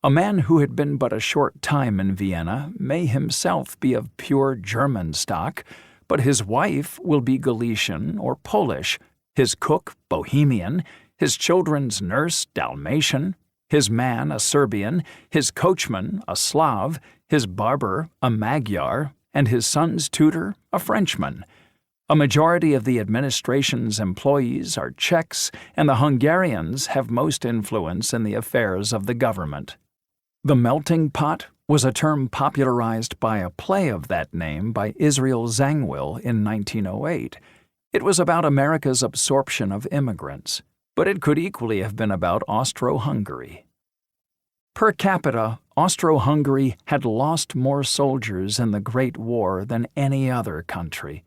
A man who had been but a short time in Vienna may himself be of pure German stock, but his wife will be Galician or Polish, his cook Bohemian, his children's nurse Dalmatian, his man a Serbian, his coachman a Slav, his barber a Magyar, and his son's tutor a Frenchman. A majority of the administration's employees are Czechs, and the Hungarians have most influence in the affairs of the government. The melting pot was a term popularized by a play of that name by Israel Zangwill in 1908. It was about America's absorption of immigrants, but it could equally have been about Austro-Hungary. Per capita, Austro-Hungary had lost more soldiers in the Great War than any other country.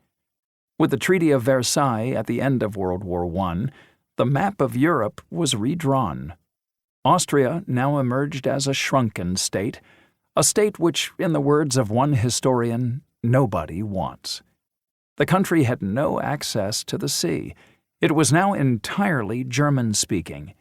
With the Treaty of Versailles at the end of World War I, the map of Europe was redrawn. Austria now emerged as a shrunken state, a state which, in the words of one historian, nobody wants. The country had no access to the sea. It was now entirely German-speaking.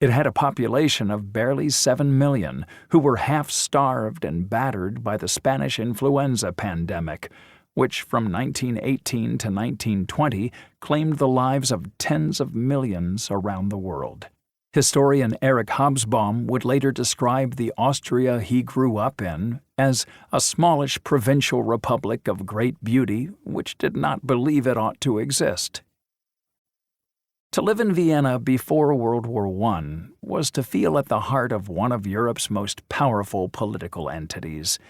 It had a population of barely 7 million, who were half-starved and battered by the Spanish influenza pandemic, which from 1918 to 1920 claimed the lives of tens of millions around the world. Historian Eric Hobsbawm would later describe the Austria he grew up in as a smallish provincial republic of great beauty which did not believe it ought to exist. To live in Vienna before World War I was to feel at the heart of one of Europe's most powerful political entities.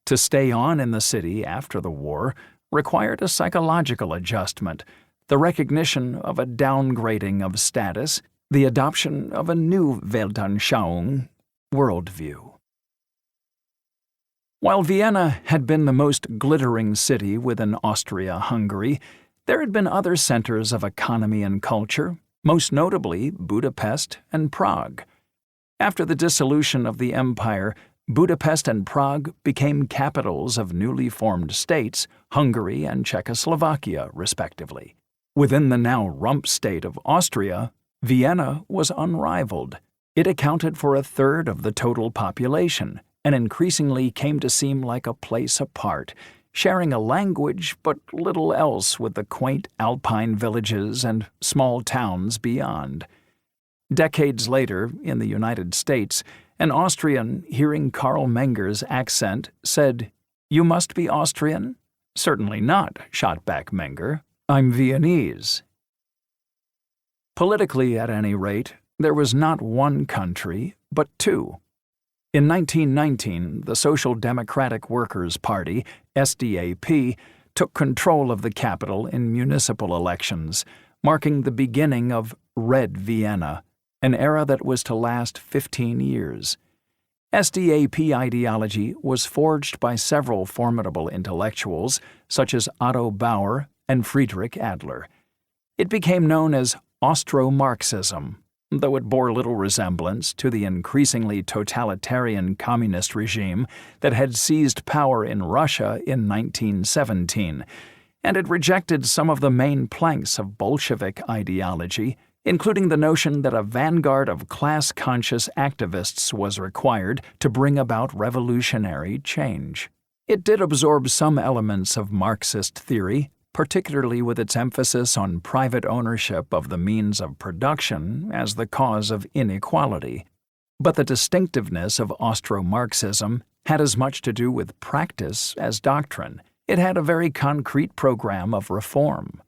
To stay on in the city after the war required a psychological adjustment, the recognition of a downgrading of status, the adoption of a new Weltanschauung, worldview. While Vienna had been the most glittering city within Austria-Hungary, there had been other centers of economy and culture, most notably Budapest and Prague. After the dissolution of the empire, Budapest and Prague became capitals of newly formed states, Hungary and Czechoslovakia, respectively. Within the now rump state of Austria, Vienna was unrivaled. It accounted for a third of the total population, and increasingly came to seem like a place apart, sharing a language but little else with the quaint alpine villages and small towns beyond. Decades later, in the United States, an Austrian, hearing Karl Menger's accent, said, "You must be Austrian?" "Certainly not," shot back Menger. "I'm Viennese." Politically, at any rate, there was not one country, but two. In 1919, the Social Democratic Workers' Party, SDAP, took control of the capital in municipal elections, marking the beginning of Red Vienna, an era that was to last 15 years. SDAP ideology was forged by several formidable intellectuals, such as Otto Bauer and Friedrich Adler. It became known as Austro-Marxism, though it bore little resemblance to the increasingly totalitarian communist regime that had seized power in Russia in 1917, and it rejected some of the main planks of Bolshevik ideology, including the notion that a vanguard of class-conscious activists was required to bring about revolutionary change. It did absorb some elements of Marxist theory, particularly with its emphasis on private ownership of the means of production as the cause of inequality. But the distinctiveness of Austro-Marxism had as much to do with practice as doctrine. It had a very concrete program of reform.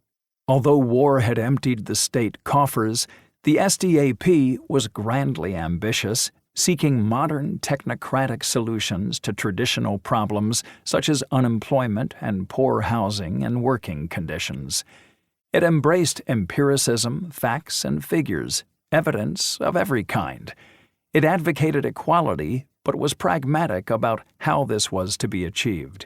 Although war had emptied the state coffers, the SDAP was grandly ambitious, seeking modern technocratic solutions to traditional problems such as unemployment and poor housing and working conditions. It embraced empiricism, facts and figures, evidence of every kind. It advocated equality, but was pragmatic about how this was to be achieved.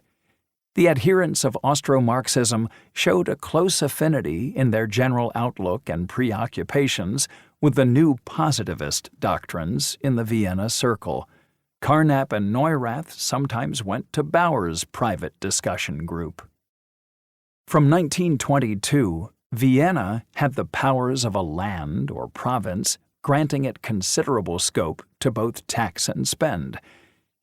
The adherents of Austro-Marxism showed a close affinity in their general outlook and preoccupations with the new positivist doctrines in the Vienna Circle. Carnap and Neurath sometimes went to Bauer's private discussion group. From 1922, Vienna had the powers of a land or province, granting it considerable scope to both tax and spend.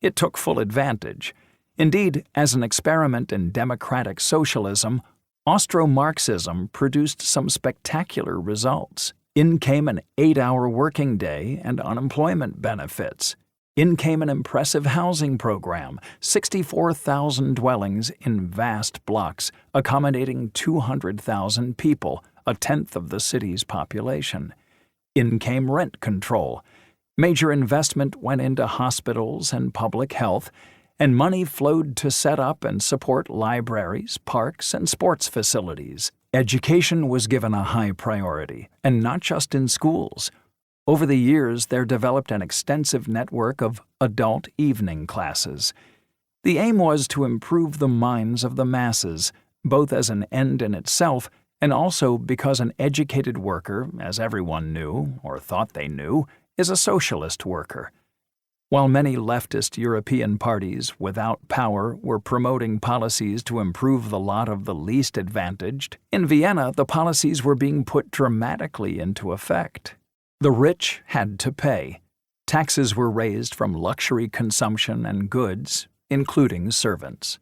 It took full advantage. Indeed, as an experiment in democratic socialism, Austro-Marxism produced some spectacular results. In came an 8-hour working day and unemployment benefits. In came an impressive housing program, 64,000 dwellings in vast blocks, accommodating 200,000 people, a tenth of the city's population. In came rent control. Major investment went into hospitals and public health, and money flowed to set up and support libraries, parks, and sports facilities. Education was given a high priority, and not just in schools. Over the years, there developed an extensive network of adult evening classes. The aim was to improve the minds of the masses, both as an end in itself and also because an educated worker, as everyone knew, or thought they knew, is a socialist worker. While many leftist European parties without power were promoting policies to improve the lot of the least advantaged, in Vienna the policies were being put dramatically into effect. The rich had to pay. Taxes were raised from luxury consumption and goods, including servants.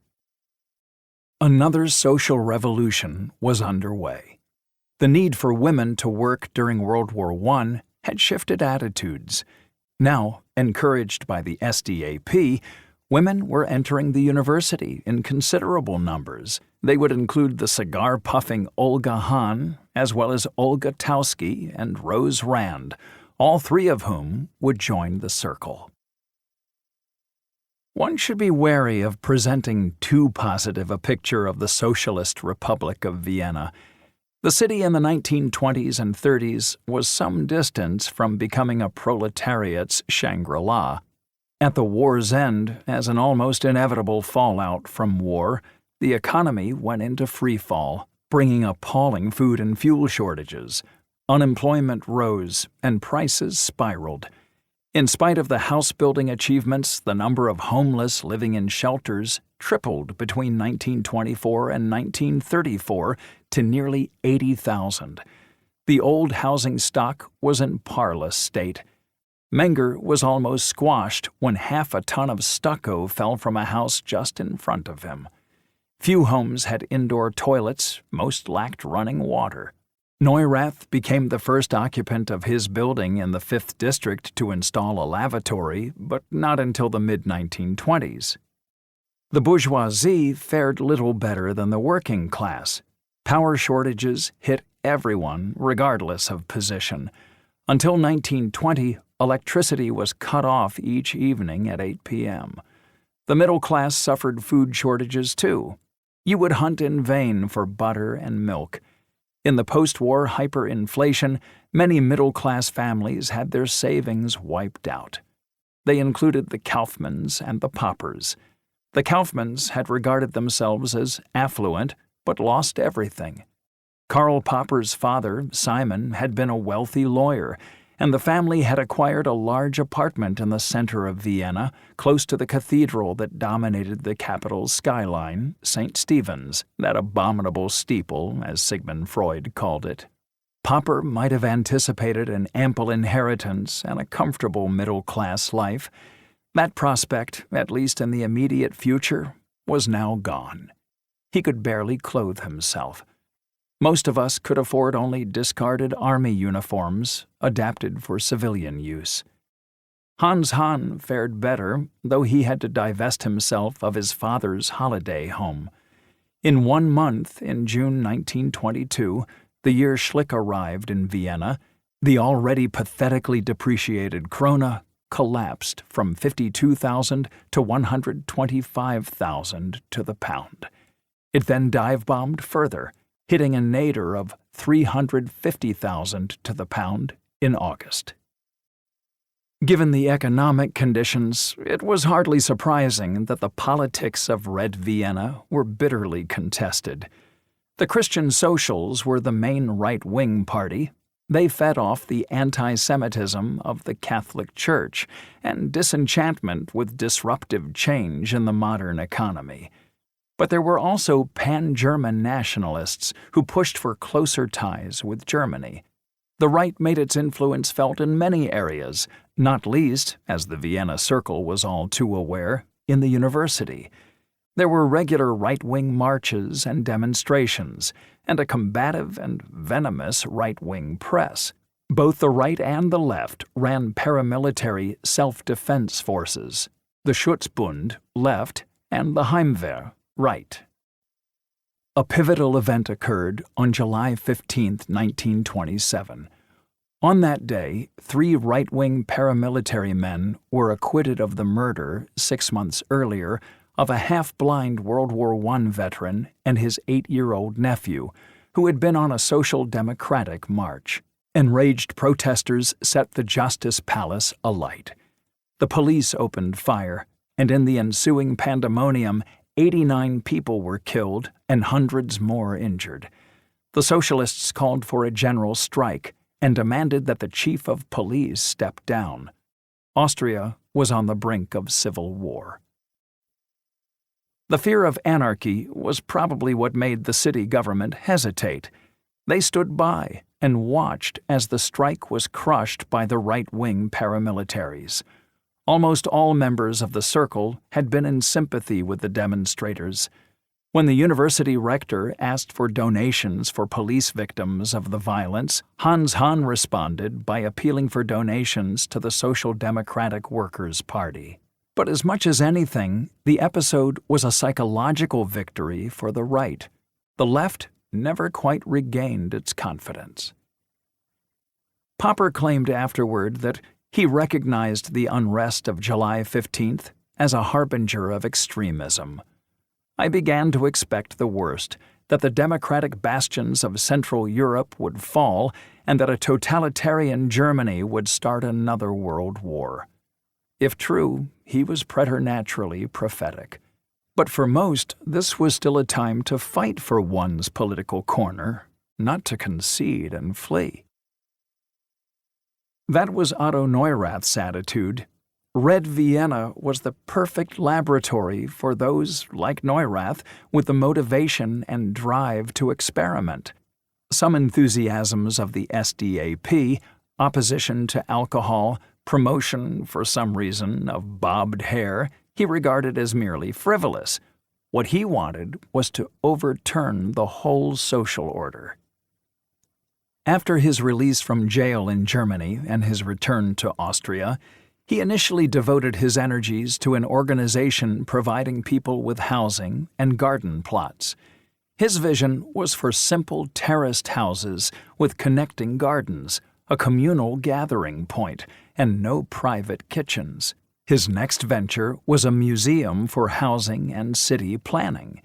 Another social revolution was underway. The need for women to work during World War I had shifted attitudes. Now, encouraged by the SDAP, women were entering the university in considerable numbers. They would include the cigar-puffing Olga Hahn, as well as Olga Tauski and Rose Rand, all three of whom would join the circle. One should be wary of presenting too positive a picture of the Socialist Republic of Vienna. The city in the 1920s and 30s was some distance from becoming a proletariat's Shangri-La. At the war's end, as an almost inevitable fallout from war, the economy went into freefall, bringing appalling food and fuel shortages. Unemployment rose, and prices spiraled. In spite of the house-building achievements, the number of homeless living in shelters tripled between 1924 and 1934 to nearly 80,000. The old housing stock was in parlous state. Menger was almost squashed when half a ton of stucco fell from a house just in front of him. Few homes had indoor toilets, most lacked running water. Neurath became the first occupant of his building in the 5th District to install a lavatory, but not until the mid-1920s. The bourgeoisie fared little better than the working class. Power shortages hit everyone, regardless of position. Until 1920, electricity was cut off each evening at 8 p.m. The middle class suffered food shortages too. You would hunt in vain for butter and milk. In the post-war hyperinflation, many middle-class families had their savings wiped out. They included the Kaufmanns and the Poppers. The Kaufmanns had regarded themselves as affluent, but lost everything. Karl Popper's father, Simon, had been a wealthy lawyer, and the family had acquired a large apartment in the center of Vienna, close to the cathedral that dominated the capital's skyline, St. Stephen's, that abominable steeple, as Sigmund Freud called it. Popper might have anticipated an ample inheritance and a comfortable middle-class life. That prospect, at least in the immediate future, was now gone. He could barely clothe himself. Most of us could afford only discarded army uniforms, adapted for civilian use. Hans Hahn fared better, though he had to divest himself of his father's holiday home. In 1 month, in June 1922, the year Schlick arrived in Vienna, the already pathetically depreciated krone collapsed from 52,000 to 125,000 to the pound. It then dive-bombed further, hitting a nadir of 350,000 to the pound in August. Given the economic conditions, it was hardly surprising that the politics of Red Vienna were bitterly contested. The Christian Socials were the main right-wing party. They fed off the anti-Semitism of the Catholic Church and disenchantment with disruptive change in the modern economy. But there were also pan-German nationalists who pushed for closer ties with Germany. The right made its influence felt in many areas, not least, as the Vienna Circle was all too aware, in the university. There were regular right-wing marches and demonstrations, and a combative and venomous right-wing press. Both the right and the left ran paramilitary self-defense forces, the Schutzbund, left, and the Heimwehr, right. A pivotal event occurred on July 15, 1927. On that day, 3 right-wing paramilitary men were acquitted of the murder, 6 months earlier, of a half-blind World War I veteran and his 8-year-old nephew, who had been on a social democratic march. Enraged protesters set the Justice Palace alight. The police opened fire, and in the ensuing pandemonium, 89 people were killed and hundreds more injured. The socialists called for a general strike and demanded that the chief of police step down. Austria was on the brink of civil war. The fear of anarchy was probably what made the city government hesitate. They stood by and watched as the strike was crushed by the right-wing paramilitaries. Almost all members of the Circle had been in sympathy with the demonstrators. When the university rector asked for donations for police victims of the violence, Hans Hahn responded by appealing for donations to the Social Democratic Workers' Party. But as much as anything, the episode was a psychological victory for the right. The left never quite regained its confidence. Popper claimed afterward that he recognized the unrest of July 15th as a harbinger of extremism. I began to expect the worst, that the democratic bastions of Central Europe would fall and that a totalitarian Germany would start another world war. If true, he was preternaturally prophetic. But for most, this was still a time to fight for one's political corner, not to concede and flee. That was Otto Neurath's attitude. Red Vienna was the perfect laboratory for those, like Neurath, with the motivation and drive to experiment. Some enthusiasms of the SDAP, opposition to alcohol, promotion, for some reason, of bobbed hair, he regarded as merely frivolous. What he wanted was to overturn the whole social order. After his release from jail in Germany and his return to Austria, he initially devoted his energies to an organization providing people with housing and garden plots. His vision was for simple terraced houses with connecting gardens, a communal gathering point, and no private kitchens. His next venture was a museum for housing and city planning.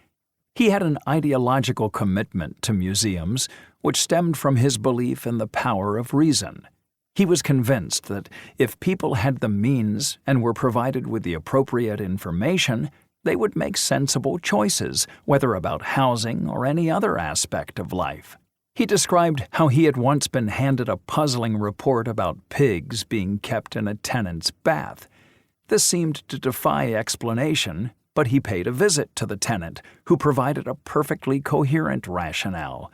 He had an ideological commitment to museums, which stemmed from his belief in the power of reason. He was convinced that if people had the means and were provided with the appropriate information, they would make sensible choices, whether about housing or any other aspect of life. He described how he had once been handed a puzzling report about pigs being kept in a tenant's bath. This seemed to defy explanation, but he paid a visit to the tenant, who provided a perfectly coherent rationale.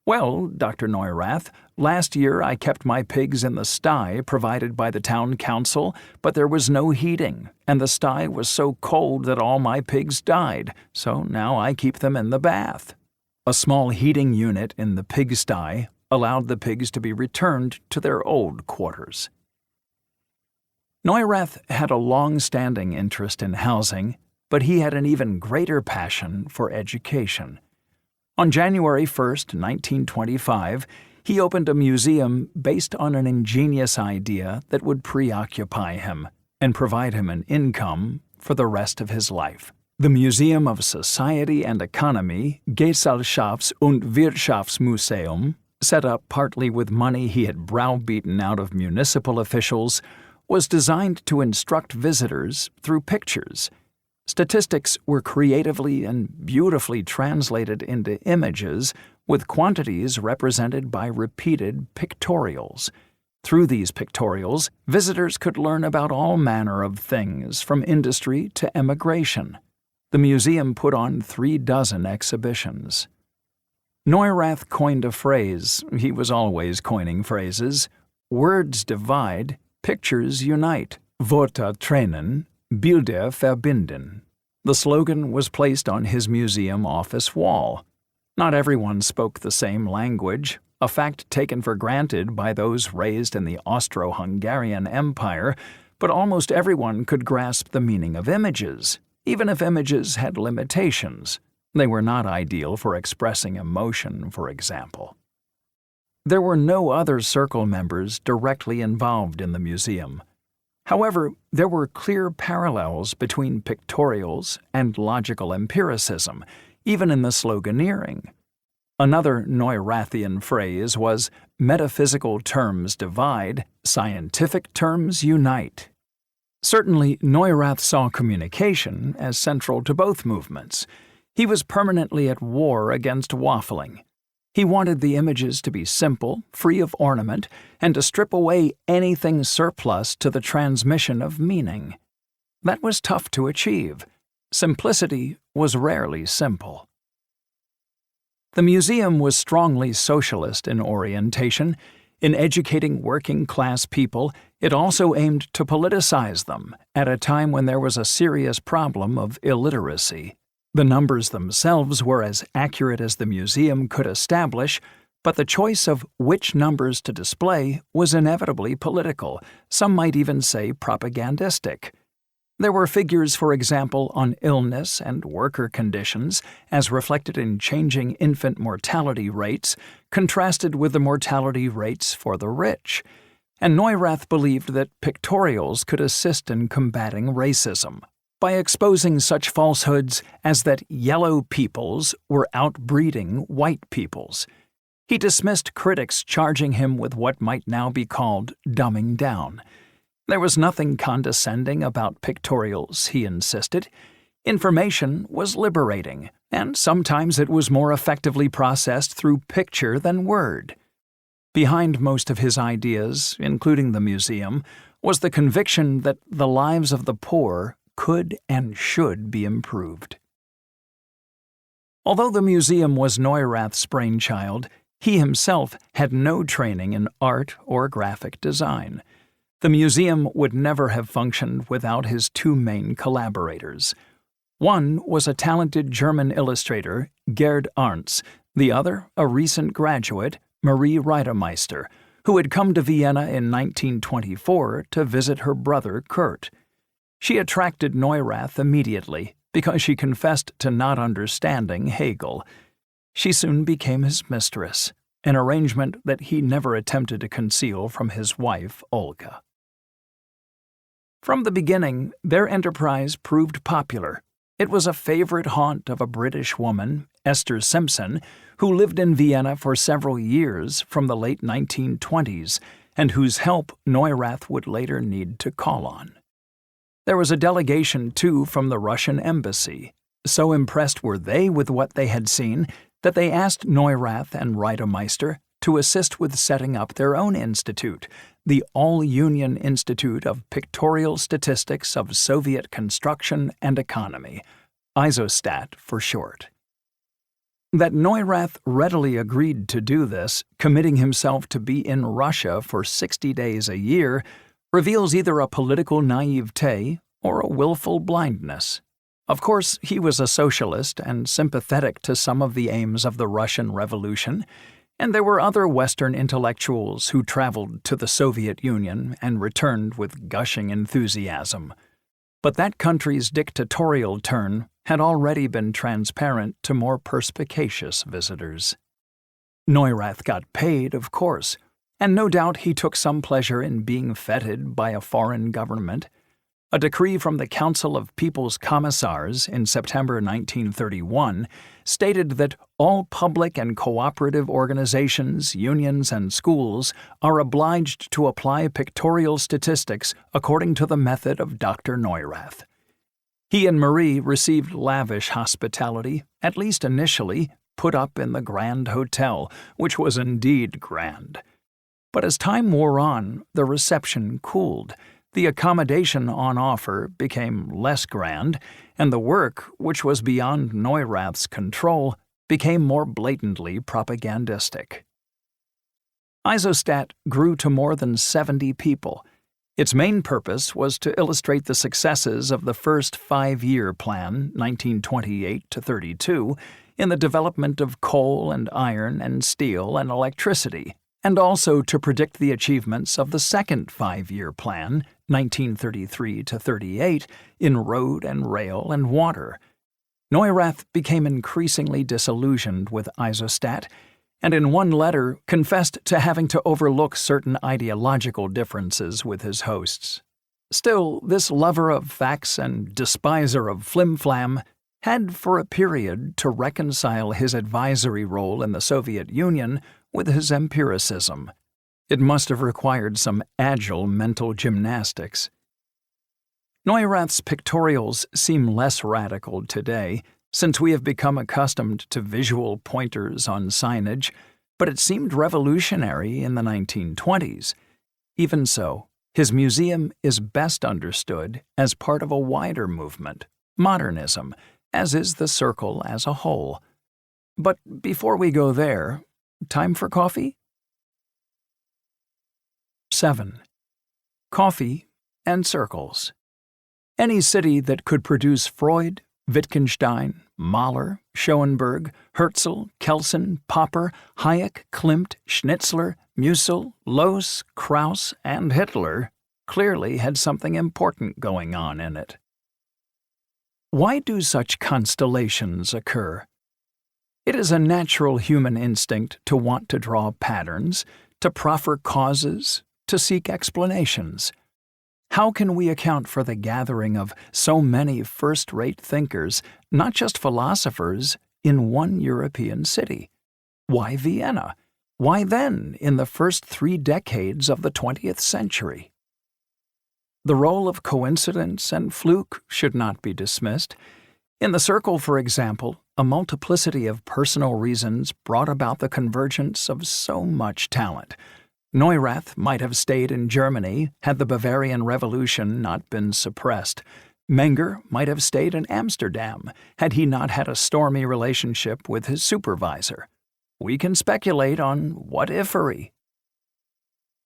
"Well, Dr. Neurath, last year I kept my pigs in the sty provided by the town council, but there was no heating, and the sty was so cold that all my pigs died, so now I keep them in the bath." A small heating unit in the pigsty allowed the pigs to be returned to their old quarters. Neurath had a long-standing interest in housing, but he had an even greater passion for education. On January 1, 1925, he opened a museum based on an ingenious idea that would preoccupy him and provide him an income for the rest of his life. The Museum of Society and Economy, Gesellschafts- und Wirtschaftsmuseum, set up partly with money he had browbeaten out of municipal officials, was designed to instruct visitors through pictures. Statistics were creatively and beautifully translated into images, with quantities represented by repeated pictorials. Through these pictorials, visitors could learn about all manner of things, from industry to emigration. The museum put on 36 exhibitions. Neurath coined a phrase. He was always coining phrases. "Words divide, pictures unite. Worte trennen, Bilder verbinden." The slogan was placed on his museum office wall. Not everyone spoke the same language, a fact taken for granted by those raised in the Austro-Hungarian Empire, but almost everyone could grasp the meaning of images, even if images had limitations. They were not ideal for expressing emotion, for example. There were no other circle members directly involved in the museum. However, there were clear parallels between pictorials and logical empiricism, even in the sloganeering. Another Neurathian phrase was, "Metaphysical terms divide, scientific terms unite." Certainly, Neurath saw communication as central to both movements. He was permanently at war against waffling. He wanted the images to be simple, free of ornament, and to strip away anything surplus to the transmission of meaning. That was tough to achieve. Simplicity was rarely simple. The museum was strongly socialist in orientation. In educating working-class people, it also aimed to politicize them at a time when there was a serious problem of illiteracy. The numbers themselves were as accurate as the museum could establish, but the choice of which numbers to display was inevitably political, some might even say propagandistic. There were figures, for example, on illness and worker conditions, as reflected in changing infant mortality rates, contrasted with the mortality rates for the rich. And Neurath believed that pictorials could assist in combating racism by exposing such falsehoods as that yellow peoples were outbreeding white peoples. He dismissed critics charging him with what might now be called dumbing down. There was nothing condescending about pictorials, he insisted. Information was liberating, and sometimes it was more effectively processed through picture than word. Behind most of his ideas, including the museum, was the conviction that the lives of the poor could and should be improved. Although the museum was Neurath's brainchild, he himself had no training in art or graphic design. The museum would never have functioned without his two main collaborators. One was a talented German illustrator, Gerd Arndts, the other a recent graduate, Marie Reidemeister, who had come to Vienna in 1924 to visit her brother Kurt. She attracted Neurath immediately because she confessed to not understanding Hegel. She soon became his mistress, an arrangement that he never attempted to conceal from his wife, Olga. From the beginning, their enterprise proved popular. It was a favorite haunt of a British woman, Esther Simpson, who lived in Vienna for several years from the late 1920s, and whose help Neurath would later need to call on. There was a delegation, too, from the Russian embassy. So impressed were they with what they had seen that they asked Neurath and Reidemeister to assist with setting up their own institute, the All-Union Institute of Pictorial Statistics of Soviet Construction and Economy, ISOSTAT for short. That Neurath readily agreed to do this, committing himself to be in Russia for 60 days a year, reveals either a political naivete or a willful blindness. Of course, he was a socialist and sympathetic to some of the aims of the Russian Revolution, and there were other Western intellectuals who traveled to the Soviet Union and returned with gushing enthusiasm. But that country's dictatorial turn had already been transparent to more perspicacious visitors. Neurath got paid, of course, and no doubt he took some pleasure in being feted by a foreign government. A decree from the Council of People's Commissars in September 1931 stated that all public and cooperative organizations, unions, and schools are obliged to apply pictorial statistics according to the method of Dr. Neurath. He and Marie received lavish hospitality, at least initially, put up in the Grand Hotel, which was indeed grand. But as time wore on, the reception cooled. The accommodation on offer became less grand, and the work, which was beyond Neurath's control, became more blatantly propagandistic. ISOSTAT grew to more than 70 people. Its main purpose was to illustrate the successes of the first 5-year plan, 1928-32, in the development of coal and iron and steel and electricity, and also to predict the achievements of the second 5-year plan, 1933-38, in road and rail and water. Neurath became increasingly disillusioned with ISOSTAT, and in one letter confessed to having to overlook certain ideological differences with his hosts. Still, this lover of facts and despiser of flim-flam had for a period to reconcile his advisory role in the Soviet Union with his empiricism. It must have required some agile mental gymnastics. Neurath's pictorials seem less radical today, since we have become accustomed to visual pointers on signage, but it seemed revolutionary in the 1920s. Even so, his museum is best understood as part of a wider movement, modernism, as is the Circle as a whole. But before we go there, time for coffee? 7. Coffee and circles. Any city that could produce Freud, Wittgenstein, Mahler, Schoenberg, Herzl, Kelsen, Popper, Hayek, Klimt, Schnitzler, Musil, Lohse, Krauss, and Hitler clearly had something important going on in it. Why do such constellations occur? It is a natural human instinct to want to draw patterns, to proffer causes, to seek explanations. How can we account for the gathering of so many first-rate thinkers, not just philosophers, in one European city? Why Vienna? Why then, in the first 3 decades of the 20th century? The role of coincidence and fluke should not be dismissed. In the Circle, for example, a multiplicity of personal reasons brought about the convergence of so much talent. Neurath might have stayed in Germany had the Bavarian Revolution not been suppressed. Menger might have stayed in Amsterdam had he not had a stormy relationship with his supervisor. We can speculate on what-ifery.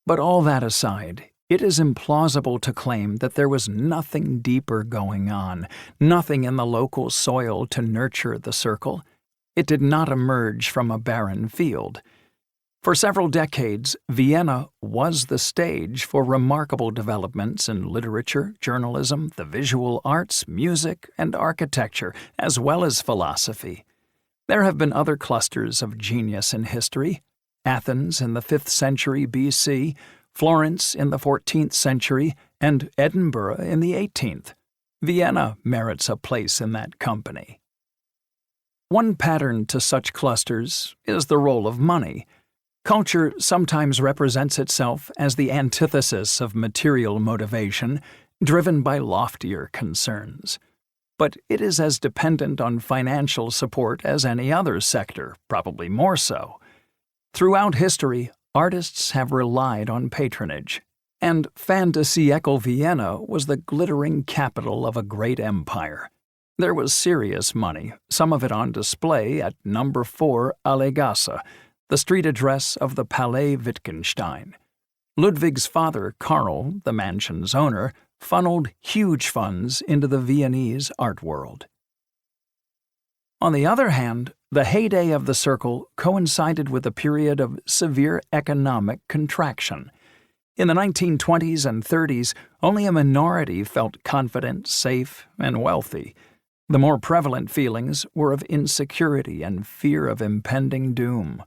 But all that aside, it is implausible to claim that there was nothing deeper going on, nothing in the local soil to nurture the Circle. It did not emerge from a barren field. For several decades, Vienna was the stage for remarkable developments in literature, journalism, the visual arts, music, and architecture, as well as philosophy. There have been other clusters of genius in history: Athens in the 5th century BC, Florence in the 14th century, and Edinburgh in the 18th. Vienna merits a place in that company. One pattern to such clusters is the role of money. Culture sometimes represents itself as the antithesis of material motivation, driven by loftier concerns. But it is as dependent on financial support as any other sector, probably more so. Throughout history, artists have relied on patronage, and fin de siècle Vienna was the glittering capital of a great empire. There was serious money, some of it on display at number 4 Allegasse, the street address of the Palais Wittgenstein. Ludwig's father, Karl, the mansion's owner, funneled huge funds into the Viennese art world. On the other hand, the heyday of the Circle coincided with a period of severe economic contraction. In the 1920s and 30s, only a minority felt confident, safe, and wealthy. The more prevalent feelings were of insecurity and fear of impending doom.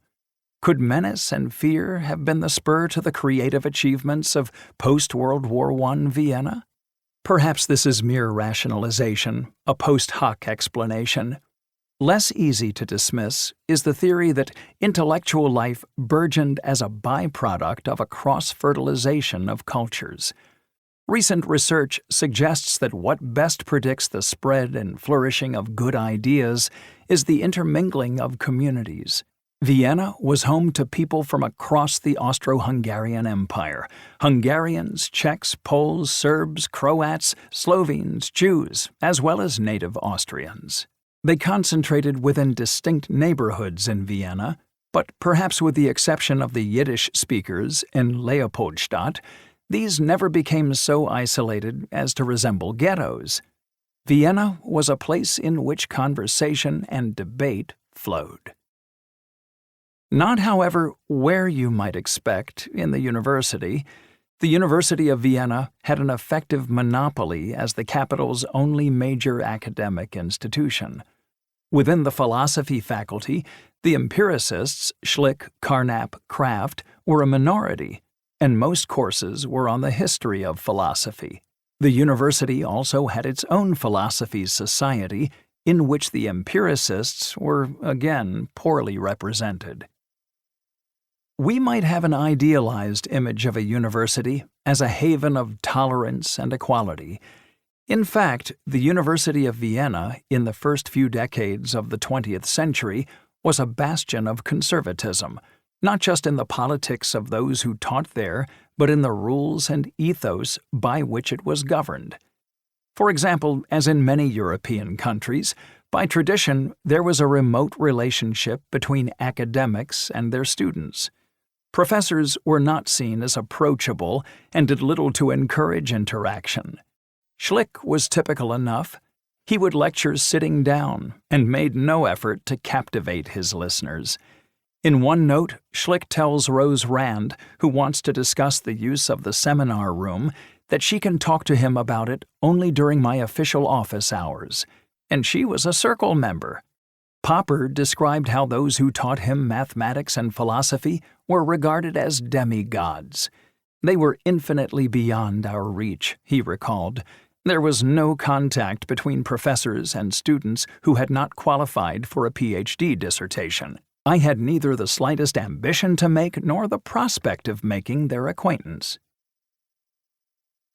Could menace and fear have been the spur to the creative achievements of post-World War I Vienna? Perhaps this is mere rationalization, a post hoc explanation. Less easy to dismiss is the theory that intellectual life burgeoned as a byproduct of a cross-fertilization of cultures. Recent research suggests that what best predicts the spread and flourishing of good ideas is the intermingling of communities. Vienna was home to people from across the Austro-Hungarian Empire: Hungarians, Czechs, Poles, Serbs, Croats, Slovenes, Jews, as well as native Austrians. They concentrated within distinct neighborhoods in Vienna, but perhaps with the exception of the Yiddish speakers in Leopoldstadt, these never became so isolated as to resemble ghettos. Vienna was a place in which conversation and debate flowed. Not, however, where you might expect in the university. The University of Vienna had an effective monopoly as the capital's only major academic institution. Within the philosophy faculty, the empiricists, Schlick, Carnap, Kraft, were a minority, and most courses were on the history of philosophy. The university also had its own philosophy society, in which the empiricists were, again, poorly represented. We might have an idealized image of a university as a haven of tolerance and equality. In fact, the University of Vienna, in the first few decades of the 20th century, was a bastion of conservatism, not just in the politics of those who taught there, but in the rules and ethos by which it was governed. For example, as in many European countries, by tradition there was a remote relationship between academics and their students. Professors were not seen as approachable and did little to encourage interaction. Schlick was typical enough. He would lecture sitting down and made no effort to captivate his listeners. In one note, Schlick tells Rose Rand, who wants to discuss the use of the seminar room, that she can talk to him about it only during my official office hours, and she was a Circle member. Popper described how those who taught him mathematics and philosophy were regarded as demigods. They were infinitely beyond our reach, he recalled. There was no contact between professors and students who had not qualified for a PhD dissertation. I had neither the slightest ambition to make nor the prospect of making their acquaintance.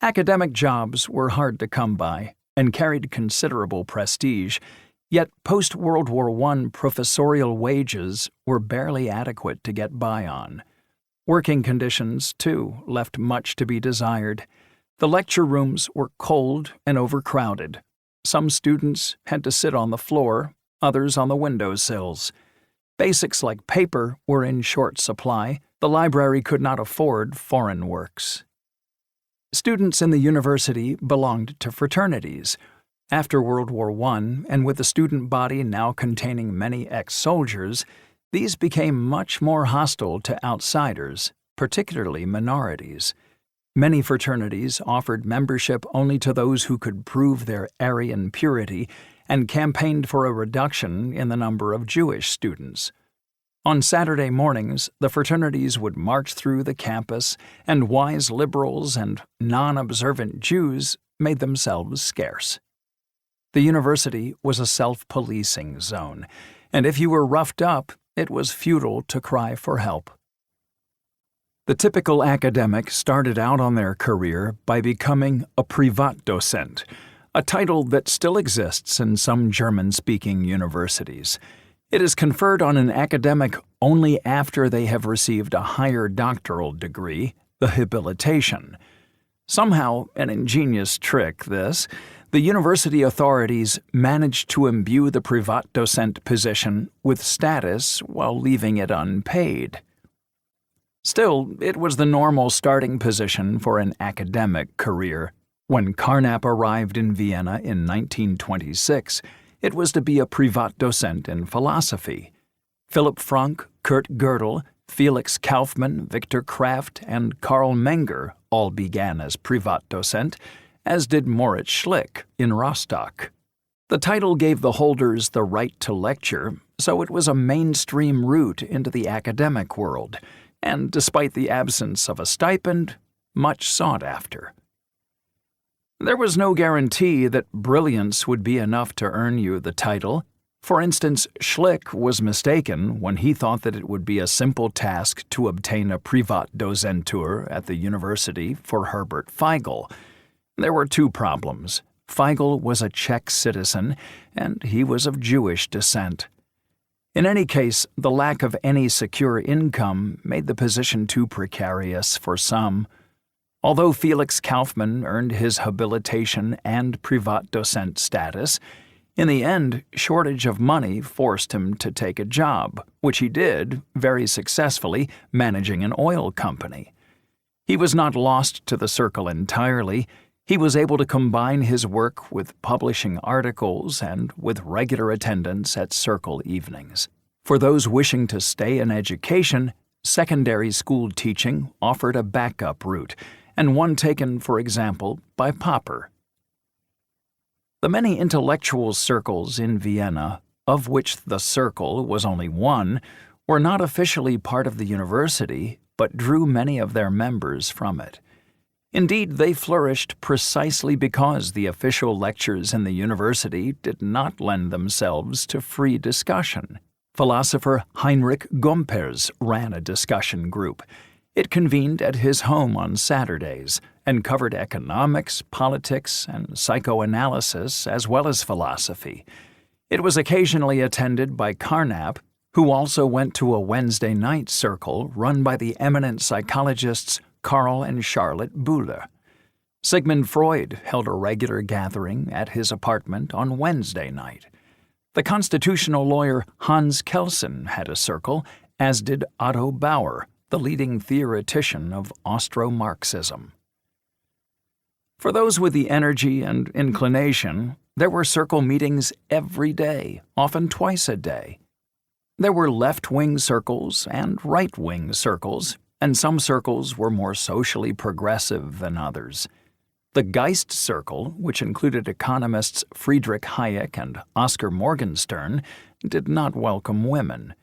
Academic jobs were hard to come by, and carried considerable prestige, yet post-World War I professorial wages were barely adequate to get by on. Working conditions, too, left much to be desired. The lecture rooms were cold and overcrowded. Some students had to sit on the floor, others on the windowsills. Basics like paper were in short supply. The library could not afford foreign works. Students in the university belonged to fraternities. After World War I, and with the student body now containing many ex-soldiers, these became much more hostile to outsiders, particularly minorities. Many fraternities offered membership only to those who could prove their Aryan purity and campaigned for a reduction in the number of Jewish students. On Saturday mornings, the fraternities would march through the campus, and wise liberals and non-observant Jews made themselves scarce. The university was a self-policing zone, and if you were roughed up, it was futile to cry for help. The typical academic started out on their career by becoming a Privatdozent, a title that still exists in some German-speaking universities. It is conferred on an academic only after they have received a higher doctoral degree, the habilitation. Somehow, an ingenious trick, this, the university authorities managed to imbue the Privatdozent position with status while leaving it unpaid. Still, it was the normal starting position for an academic career. When Carnap arrived in Vienna in 1926, it was to be a Privatdozent in philosophy. Philipp Frank, Kurt Gödel, Felix Kaufmann, Viktor Kraft, and Karl Menger all began as Privatdozent, as did Moritz Schlick in Rostock. The title gave the holders the right to lecture, so it was a mainstream route into the academic world, and despite the absence of a stipend, much sought after. There was no guarantee that brilliance would be enough to earn you the title. For instance, Schlick was mistaken when he thought that it would be a simple task to obtain a Privatdozentur at the university for Herbert Feigl. There were two problems. Feigl was a Czech citizen, and he was of Jewish descent. In any case, the lack of any secure income made the position too precarious for some. Although Felix Kaufmann earned his habilitation and Privatdozent status, in the end, shortage of money forced him to take a job, which he did, very successfully, managing an oil company. He was not lost to the circle entirely. He was able to combine his work with publishing articles and with regular attendance at circle evenings. For those wishing to stay in education, secondary school teaching offered a backup route, and one taken, for example, by Popper. The many intellectual circles in Vienna, of which the Circle was only one, were not officially part of the university, but drew many of their members from it. Indeed, they flourished precisely because the official lectures in the university did not lend themselves to free discussion. Philosopher Heinrich Gompers ran a discussion group. It convened at his home on Saturdays and covered economics, politics, and psychoanalysis as well as philosophy. It was occasionally attended by Carnap, who also went to a Wednesday night circle run by the eminent psychologists Karl and Charlotte Bühler. Sigmund Freud held a regular gathering at his apartment on Wednesday night. The constitutional lawyer Hans Kelsen had a circle, as did Otto Bauer, the leading theoretician of Austro-Marxism. For those with the energy and inclination, there were circle meetings every day, often twice a day. There were left-wing circles and right-wing circles, and some circles were more socially progressive than others. The Geist Circle, which included economists Friedrich Hayek and Oscar Morgenstern, did not welcome women.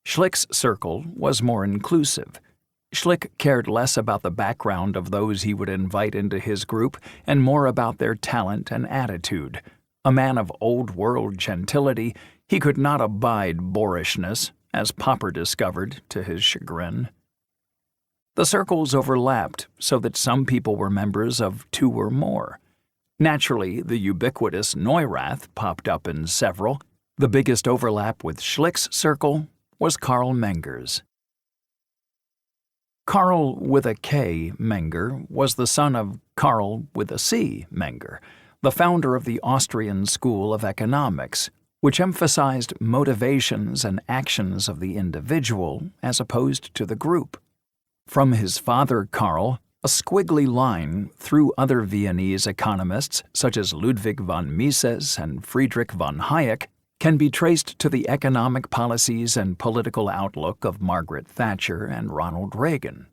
Schlick's circle was more inclusive. Schlick cared less about the background of those he would invite into his group and more about their talent and attitude. A man of old-world gentility, he could not abide boorishness, as Popper discovered to his chagrin. The circles overlapped so that some people were members of two or more. Naturally, the ubiquitous Neurath popped up in several. The biggest overlap with Schlick's circle was Karl Menger's. Karl with a K, Menger, was the son of Karl with a C, Menger, the founder of the Austrian School of Economics, which emphasized motivations and actions of the individual as opposed to the group. From his father Karl, a squiggly line through other Viennese economists such as Ludwig von Mises and Friedrich von Hayek can be traced to the economic policies and political outlook of Margaret Thatcher and Ronald Reagan.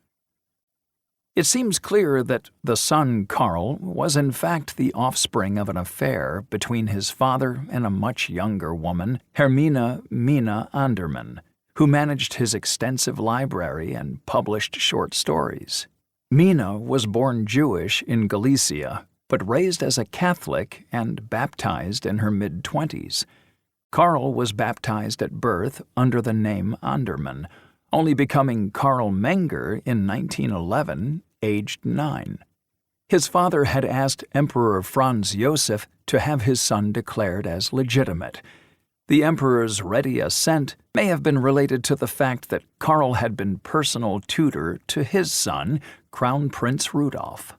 It seems clear that the son Karl was in fact the offspring of an affair between his father and a much younger woman, Hermine Mina Andermann, who managed his extensive library and published short stories. Mina was born Jewish in Galicia, but raised as a Catholic and baptized in her mid-20s. Karl was baptized at birth under the name Andermann, only becoming Karl Menger in 1911, aged 9. His father had asked Emperor Franz Josef to have his son declared as legitimate. The emperor's ready assent may have been related to the fact that Karl had been personal tutor to his son, Crown Prince Rudolf.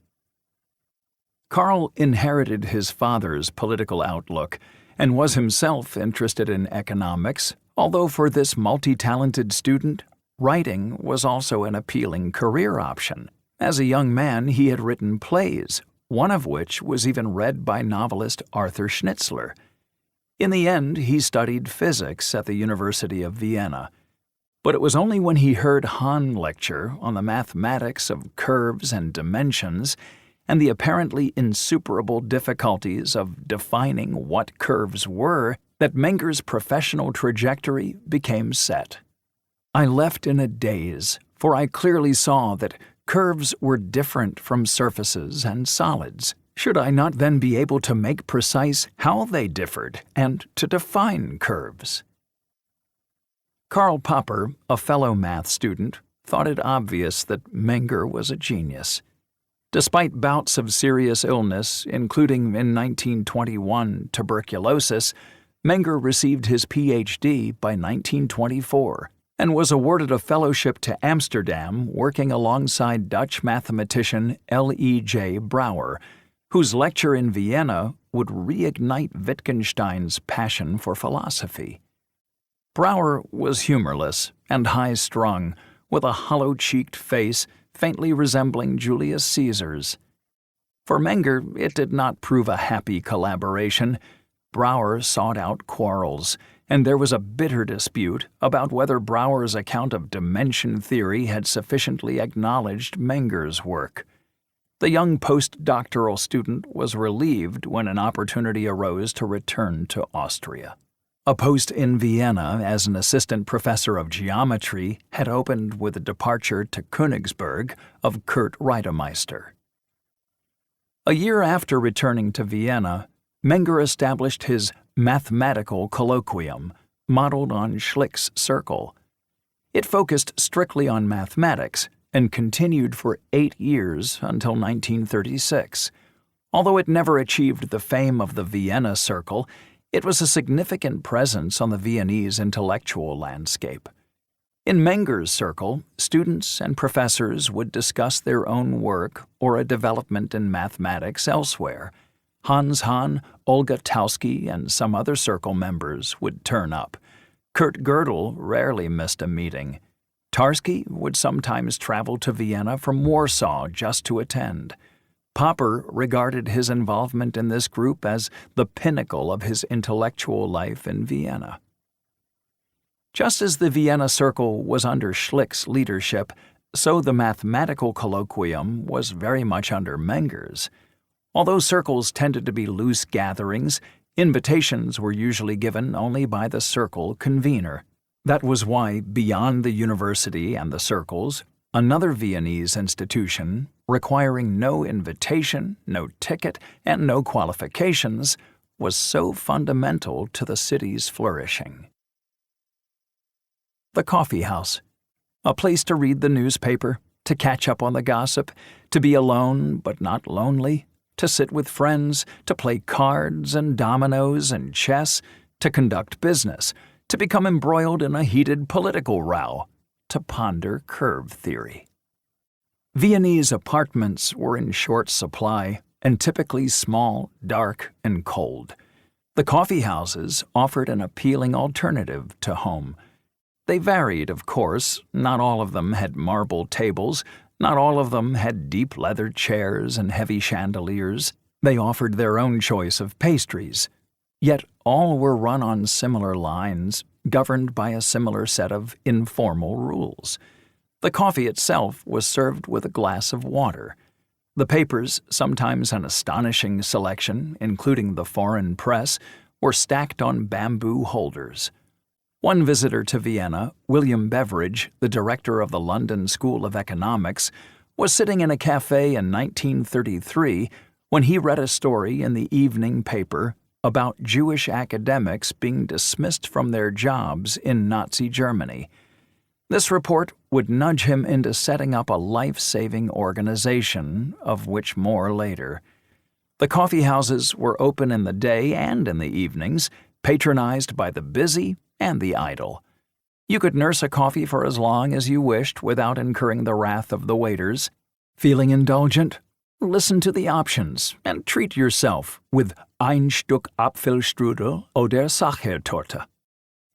Karl inherited his father's political outlook and was himself interested in economics, although for this multi-talented student, writing was also an appealing career option. As a young man, he had written plays, one of which was even read by novelist Arthur Schnitzler. In the end, he studied physics at the University of Vienna. But it was only when he heard Hahn lecture on the mathematics of curves and dimensions and the apparently insuperable difficulties of defining what curves were that Menger's professional trajectory became set. I left in a daze, for I clearly saw that curves were different from surfaces and solids. Should I not then be able to make precise how they differed and to define curves? Karl Popper, a fellow math student, thought it obvious that Menger was a genius. Despite bouts of serious illness, including in 1921 tuberculosis, Menger received his Ph.D. by 1924 and was awarded a fellowship to Amsterdam working alongside Dutch mathematician L.E.J. Brouwer, whose lecture in Vienna would reignite Wittgenstein's passion for philosophy. Brouwer was humorless and high-strung, with a hollow-cheeked face faintly resembling Julius Caesar's. For Menger, it did not prove a happy collaboration. Brouwer sought out quarrels, and there was a bitter dispute about whether Brouwer's account of dimension theory had sufficiently acknowledged Menger's work. The young postdoctoral student was relieved when an opportunity arose to return to Austria. A post in Vienna as an assistant professor of geometry had opened with a departure to Königsberg of Kurt Reidemeister. A year after returning to Vienna, Menger established his mathematical colloquium, modeled on Schlick's circle. It focused strictly on mathematics and continued for 8 years until 1936. Although it never achieved the fame of the Vienna Circle, it was a significant presence on the Viennese intellectual landscape. In Menger's circle, students and professors would discuss their own work or a development in mathematics elsewhere. Hans Hahn, Olga Tauski, and some other circle members would turn up. Kurt Gödel rarely missed a meeting. Tarski would sometimes travel to Vienna from Warsaw just to attend. Popper regarded his involvement in this group as the pinnacle of his intellectual life in Vienna. Just as the Vienna Circle was under Schlick's leadership, so the mathematical colloquium was very much under Menger's. Although circles tended to be loose gatherings, invitations were usually given only by the circle convener. That was why, beyond the university and the circles, another Viennese institution, requiring no invitation, no ticket, and no qualifications, was so fundamental to the city's flourishing. The coffee house. A place to read the newspaper, to catch up on the gossip, to be alone but not lonely, to sit with friends, to play cards and dominoes and chess, to conduct business, to become embroiled in a heated political row, to ponder curve theory. Viennese apartments were in short supply and typically small, dark, and cold. The coffee houses offered an appealing alternative to home. They varied, of course. Not all of them had marble tables. Not all of them had deep leather chairs and heavy chandeliers. They offered their own choice of pastries. Yet all were run on similar lines, governed by a similar set of informal rules. The coffee itself was served with a glass of water. The papers, sometimes an astonishing selection, including the foreign press, were stacked on bamboo holders. One visitor to Vienna, William Beveridge, the director of the London School of Economics, was sitting in a cafe in 1933 when he read a story in the evening paper about Jewish academics being dismissed from their jobs in Nazi Germany. This report would nudge him into setting up a life-saving organization, of which more later. The coffee houses were open in the day and in the evenings, patronized by the busy and the idle. You could nurse a coffee for as long as you wished without incurring the wrath of the waiters. Feeling indulgent? Listen to the options and treat yourself with ein Stück Apfelstrudel oder Sachertorte.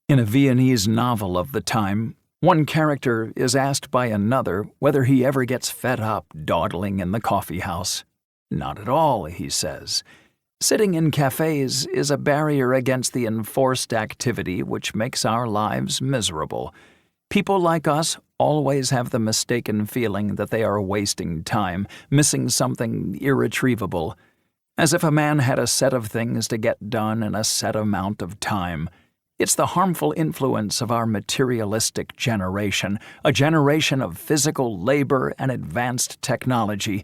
In a Viennese novel of the time, one character is asked by another whether he ever gets fed up dawdling in the coffee house. Not at all, he says. Sitting in cafes is a barrier against the enforced activity which makes our lives miserable. People like us always have the mistaken feeling that they are wasting time, missing something irretrievable, as if a man had a set of things to get done in a set amount of time. It's the harmful influence of our materialistic generation, a generation of physical labor and advanced technology.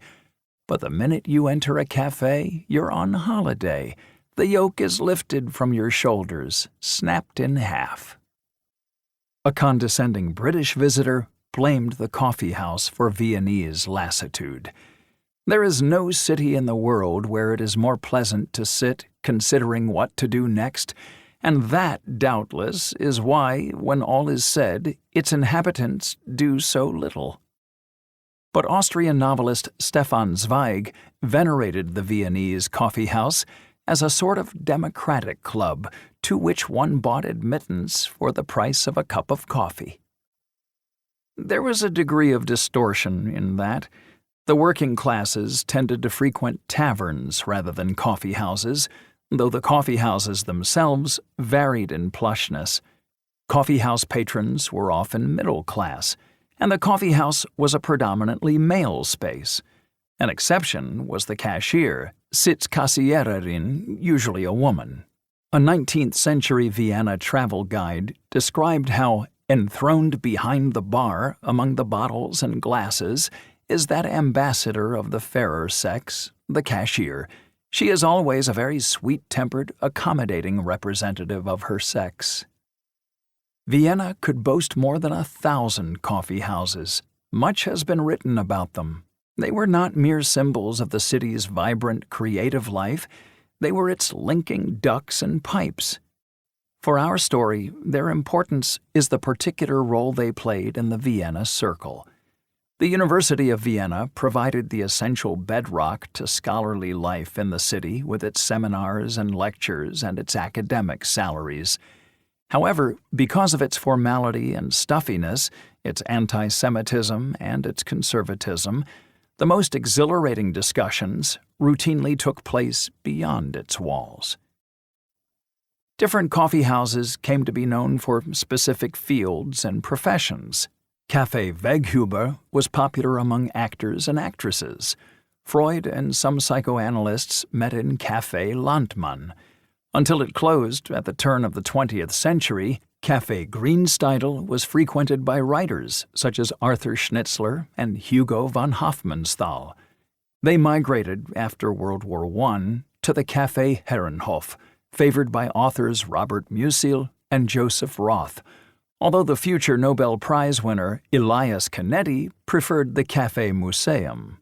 But the minute you enter a cafe, you're on holiday. The yoke is lifted from your shoulders, snapped in half. A condescending British visitor blamed the coffee house for Viennese lassitude. There is no city in the world where it is more pleasant to sit considering what to do next, and that, doubtless, is why, when all is said, its inhabitants do so little. But Austrian novelist Stefan Zweig venerated the Viennese coffee house as a sort of democratic club to which one bought admittance for the price of a cup of coffee. There was a degree of distortion in that. The working classes tended to frequent taverns rather than coffee houses, though the coffee houses themselves varied in plushness. Coffee house patrons were often middle class, and the coffee house was a predominantly male space. An exception was the cashier, Sitzkassiererin, usually a woman. A 19th-century Vienna travel guide described how, enthroned behind the bar among the bottles and glasses, is that ambassador of the fairer sex, the cashier. She is always a very sweet-tempered, accommodating representative of her sex. Vienna could boast more than 1,000 coffee houses. Much has been written about them. They were not mere symbols of the city's vibrant, creative life. They were its linking ducts and pipes. For our story, their importance is the particular role they played in the Vienna Circle. The University of Vienna provided the essential bedrock to scholarly life in the city with its seminars and lectures and its academic salaries. However, because of its formality and stuffiness, its anti-Semitism and its conservatism, the most exhilarating discussions routinely took place beyond its walls. Different coffee houses came to be known for specific fields and professions. Café Weghuber was popular among actors and actresses. Freud and some psychoanalysts met in Café Landmann. Until it closed at the turn of the 20th century, Café Grünsteidl was frequented by writers such as Arthur Schnitzler and Hugo von Hofmannsthal. They migrated after World War I to the Café Herrenhof, favored by authors Robert Musil and Joseph Roth, although the future Nobel Prize winner Elias Canetti preferred the Café Museum.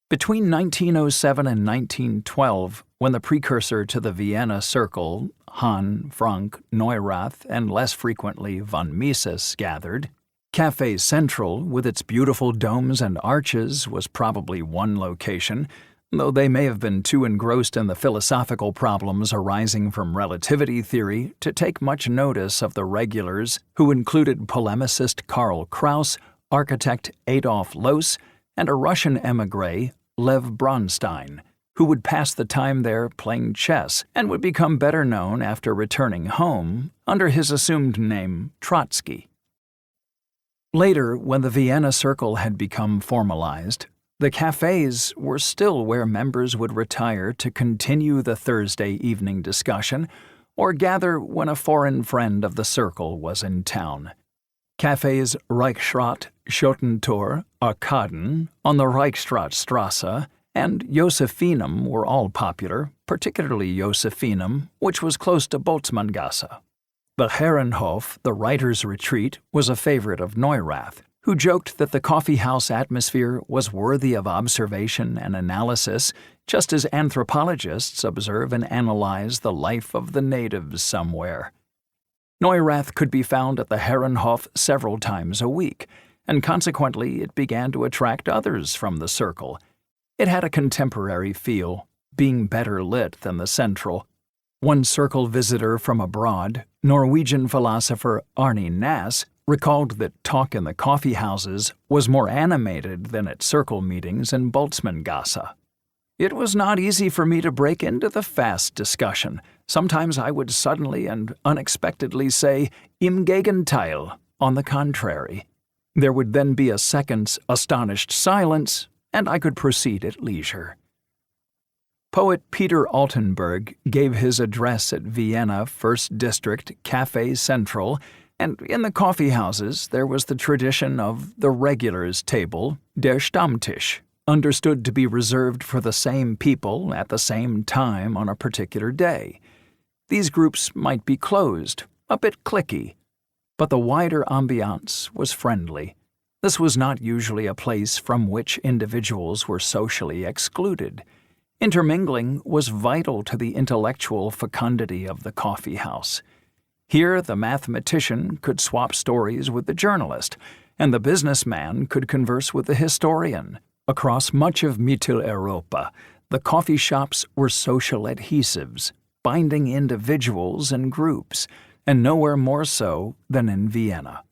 Between 1907 and 1912, when the precursor to the Vienna Circle, Hahn, Frank, Neurath, and less frequently von Mises gathered, Café Central, with its beautiful domes and arches, was probably one location, though they may have been too engrossed in the philosophical problems arising from relativity theory to take much notice of the regulars, who included polemicist Karl Kraus, architect Adolf Loos, and a Russian émigré, Lev Bronstein, who would pass the time there playing chess and would become better known after returning home under his assumed name Trotsky. Later, when the Vienna Circle had become formalized, the cafes were still where members would retire to continue the Thursday evening discussion or gather when a foreign friend of the circle was in town. Cafes Reichsrat, Schottentor, Arkaden on the Reichsstadtstrasse, and Josephinum were all popular, particularly Josephinum, which was close to Boltzmanngasse. The Herrenhof, the writer's retreat, was a favorite of Neurath, who joked that the coffeehouse atmosphere was worthy of observation and analysis, just as anthropologists observe and analyze the life of the natives somewhere. Neurath could be found at the Herrenhof several times a week, and consequently it began to attract others from the circle. It had a contemporary feel, being better lit than the Central. One circle visitor from abroad, Norwegian philosopher Arne Naess, recalled that talk in the coffeehouses was more animated than at circle meetings in Boltzmanngasse. It was not easy for me to break into the fast discussion. Sometimes I would suddenly and unexpectedly say, "Im Gegenteil," on the contrary. There would then be a second's astonished silence, and I could proceed at leisure. Poet Peter Altenburg gave his address at Vienna 1st District Café Central, and in the coffeehouses there was the tradition of the regulars' table, der Stammtisch, understood to be reserved for the same people at the same time on a particular day. These groups might be closed, a bit cliquey, but the wider ambiance was friendly. This was not usually a place from which individuals were socially excluded. Intermingling was vital to the intellectual fecundity of the coffeehouse. Here the mathematician could swap stories with the journalist, and the businessman could converse with the historian. Across much of Mitteleuropa, the coffee shops were social adhesives, binding individuals and groups, and nowhere more so than in Vienna.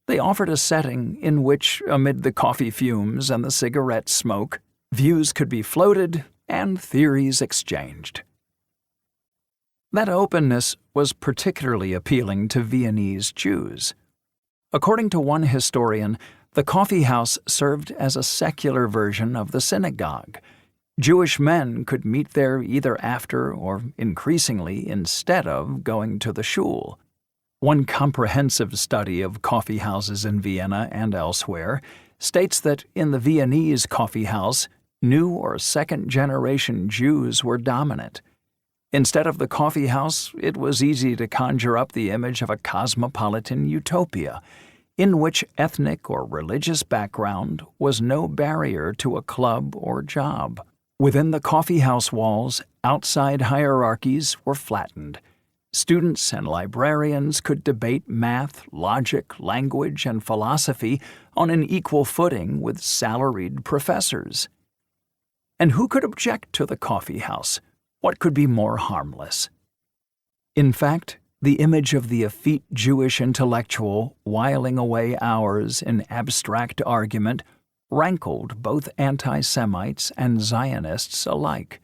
They offered a setting in which, amid the coffee fumes and the cigarette smoke, views could be floated and theories exchanged. That openness was particularly appealing to Viennese Jews. According to one historian, the coffeehouse served as a secular version of the synagogue. Jewish men could meet there either after or, increasingly, instead of going to the shul. One comprehensive study of coffeehouses in Vienna and elsewhere states that in the Viennese coffeehouse, new or second-generation Jews were dominant. Instead of the coffeehouse, it was easy to conjure up the image of a cosmopolitan utopia, in which ethnic or religious background was no barrier to a club or job. Within the coffeehouse walls, outside hierarchies were flattened. Students and librarians could debate math, logic, language, and philosophy on an equal footing with salaried professors. And who could object to the coffeehouse? What could be more harmless? In fact, the image of the effete Jewish intellectual whiling away hours in abstract argument rankled both anti-Semites and Zionists alike.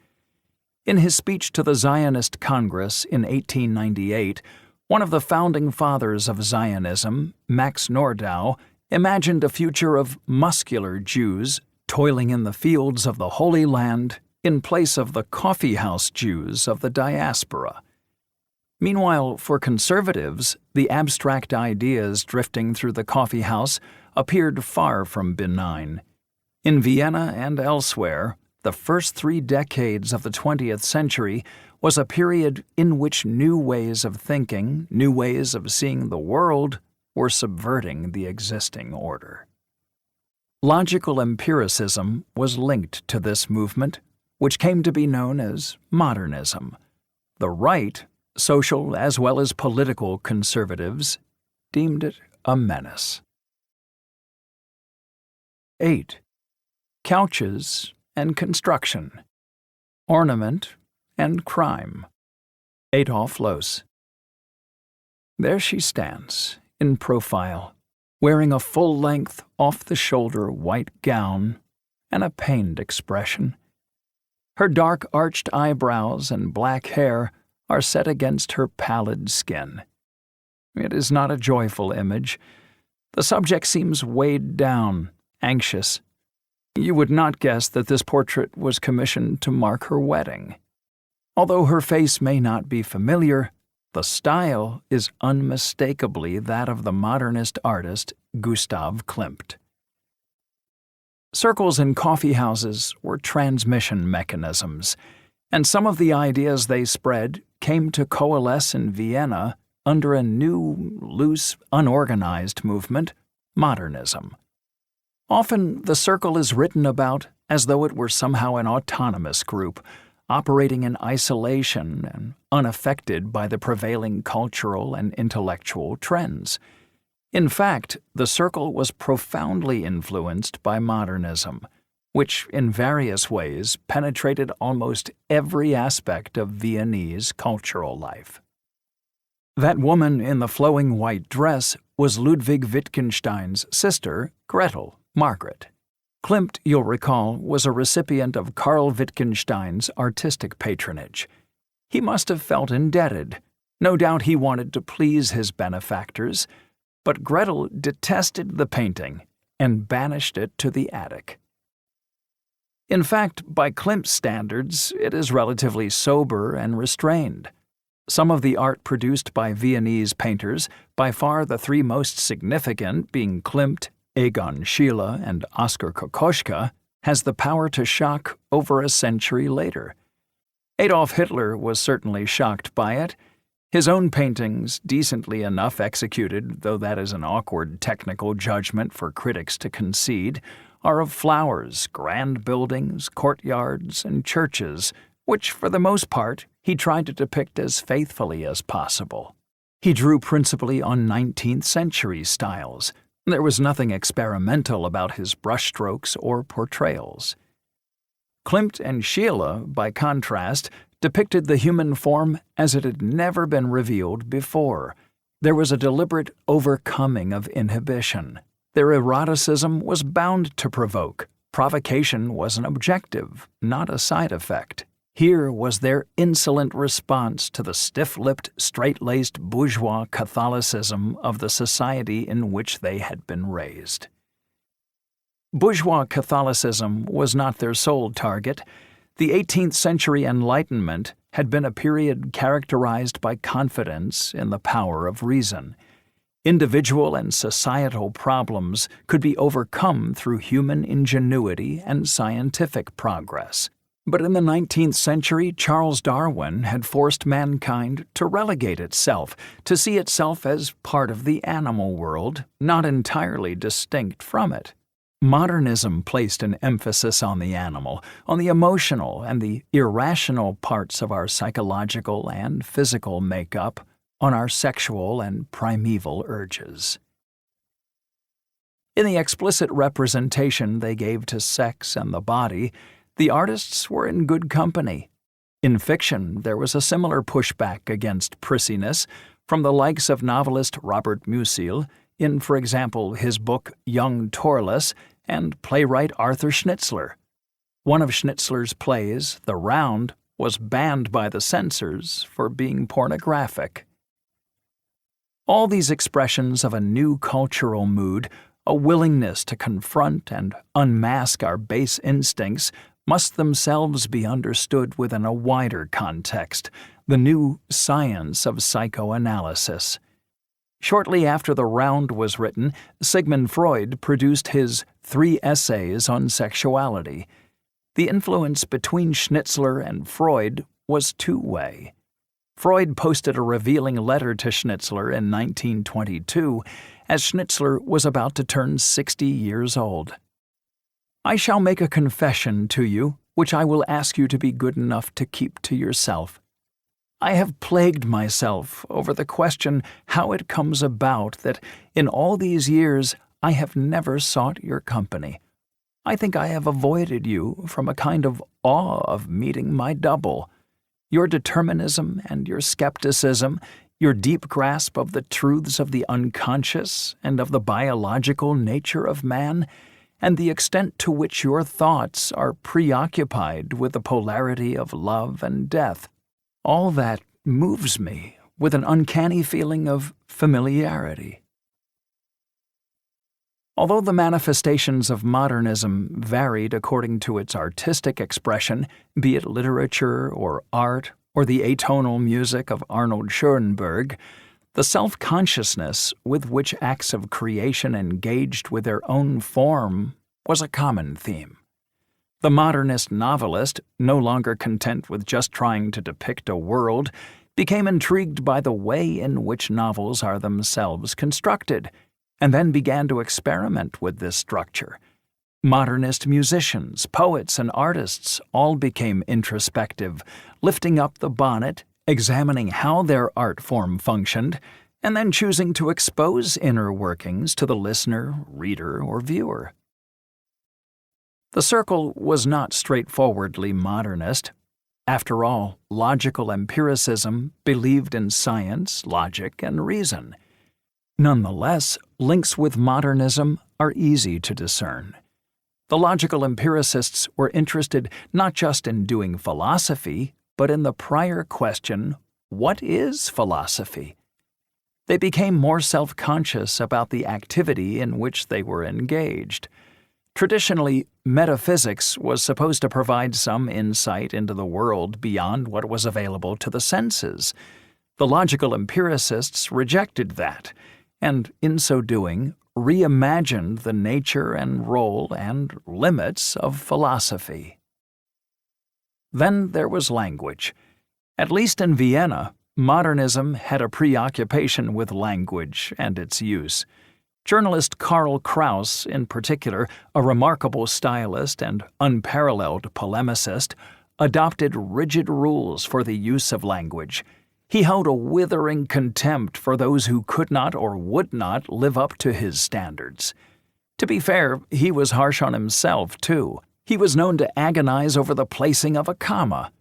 In his speech to the Zionist Congress in 1898, one of the founding fathers of Zionism, Max Nordau, imagined a future of muscular Jews toiling in the fields of the Holy Land in place of the coffeehouse Jews of the diaspora. Meanwhile, for conservatives, the abstract ideas drifting through the coffeehouse appeared far from benign. In Vienna and elsewhere, the first 3 decades of the 20th century was a period in which new ways of thinking, new ways of seeing the world, were subverting the existing order. Logical empiricism was linked to this movement, which came to be known as modernism. The right, social as well as political conservatives, deemed it a menace. 8. Couches and construction, ornament and crime. Adolf Loos. There she stands, in profile, wearing a full-length, off-the-shoulder white gown and a pained expression. Her dark arched eyebrows and black hair are set against her pallid skin. It is not a joyful image. The subject seems weighed down, anxious. You would not guess that this portrait was commissioned to mark her wedding. Although her face may not be familiar, the style is unmistakably that of the modernist artist Gustav Klimt. Circles in coffee houses were transmission mechanisms, and some of the ideas they spread came to coalesce in Vienna under a new, loose, unorganized movement, modernism. Often the circle is written about as though it were somehow an autonomous group, operating in isolation and unaffected by the prevailing cultural and intellectual trends. In fact, the circle was profoundly influenced by modernism, which in various ways penetrated almost every aspect of Viennese cultural life. That woman in the flowing white dress was Ludwig Wittgenstein's sister, Gretel, Margaret. Klimt, you'll recall, was a recipient of Karl Wittgenstein's artistic patronage. He must have felt indebted. No doubt he wanted to please his benefactors, but Gretel detested the painting and banished it to the attic. In fact, by Klimt's standards, it is relatively sober and restrained. Some of the art produced by Viennese painters, by far the three most significant being Klimt, Egon Schiele, and Oskar Kokoschka, has the power to shock over a century later. Adolf Hitler was certainly shocked by it. His own paintings, decently enough executed, though that is an awkward technical judgment for critics to concede, are of flowers, grand buildings, courtyards, and churches, which, for the most part, he tried to depict as faithfully as possible. He drew principally on 19th century styles. There was nothing experimental about his brushstrokes or portrayals. Klimt and Schiele, by contrast, depicted the human form as it had never been revealed before. There was a deliberate overcoming of inhibition. Their eroticism was bound to provoke. Provocation was an objective, not a side effect. Here was their insolent response to the stiff-lipped, straight-laced bourgeois Catholicism of the society in which they had been raised. Bourgeois Catholicism was not their sole target. The 18th century Enlightenment had been a period characterized by confidence in the power of reason. Individual and societal problems could be overcome through human ingenuity and scientific progress. But in the 19th century, Charles Darwin had forced mankind to relegate itself, to see itself as part of the animal world, not entirely distinct from it. Modernism placed an emphasis on the animal, on the emotional and the irrational parts of our psychological and physical makeup, on our sexual and primeval urges. In the explicit representation they gave to sex and the body, the artists were in good company. In fiction, there was a similar pushback against prissiness from the likes of novelist Robert Musil in, for example, his book Young Torless, and playwright Arthur Schnitzler. One of Schnitzler's plays, The Round, was banned by the censors for being pornographic. All these expressions of a new cultural mood, a willingness to confront and unmask our base instincts, must themselves be understood within a wider context, the new science of psychoanalysis. Shortly after The Round was written, Sigmund Freud produced his 3 essays on sexuality. The influence between Schnitzler and Freud was two-way. Freud posted a revealing letter to Schnitzler in 1922 as Schnitzler was about to turn 60 years old. I shall make a confession to you, which I will ask you to be good enough to keep to yourself. I have plagued myself over the question how it comes about that in all these years I have never sought your company. I think I have avoided you from a kind of awe of meeting my double. Your determinism and your skepticism, your deep grasp of the truths of the unconscious and of the biological nature of man, and the extent to which your thoughts are preoccupied with the polarity of love and death, all that moves me with an uncanny feeling of familiarity. Although the manifestations of modernism varied according to its artistic expression, be it literature or art or the atonal music of Arnold Schoenberg, the self-consciousness with which acts of creation engaged with their own form was a common theme. The modernist novelist, no longer content with just trying to depict a world, became intrigued by the way in which novels are themselves constructed, and then began to experiment with this structure. Modernist musicians, poets, and artists all became introspective, lifting up the bonnet, examining how their art form functioned, and then choosing to expose inner workings to the listener, reader, or viewer. The Circle was not straightforwardly modernist. After all, logical empiricism believed in science, logic, and reason. Nonetheless, links with modernism are easy to discern. The logical empiricists were interested not just in doing philosophy, but in the prior question, what is philosophy? They became more self-conscious about the activity in which they were engaged. Traditionally, metaphysics was supposed to provide some insight into the world beyond what was available to the senses. The logical empiricists rejected that, and in so doing, reimagined the nature and role and limits of philosophy. Then there was language. At least in Vienna, modernism had a preoccupation with language and its use. Journalist Karl Kraus, in particular, a remarkable stylist and unparalleled polemicist, adopted rigid rules for the use of language. He held a withering contempt for those who could not or would not live up to his standards. To be fair, he was harsh on himself, too. He was known to agonize over the placing of a comma.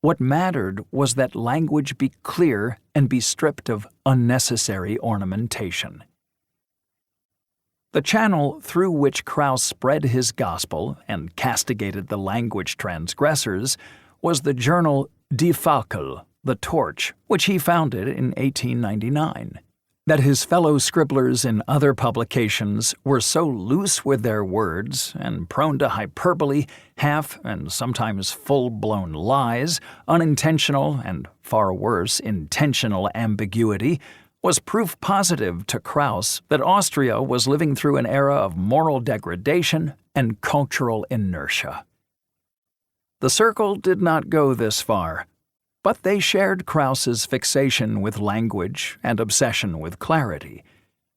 What mattered was that language be clear and be stripped of unnecessary ornamentation. The channel through which Kraus spread his gospel and castigated the language transgressors was the journal Die Fackel, The Torch, which he founded in 1899. That his fellow scribblers in other publications were so loose with their words and prone to hyperbole, half and sometimes full-blown lies, unintentional and, far worse, intentional ambiguity, was proof positive to Kraus that Austria was living through an era of moral degradation and cultural inertia. The Circle did not go this far, but they shared Kraus's fixation with language and obsession with clarity.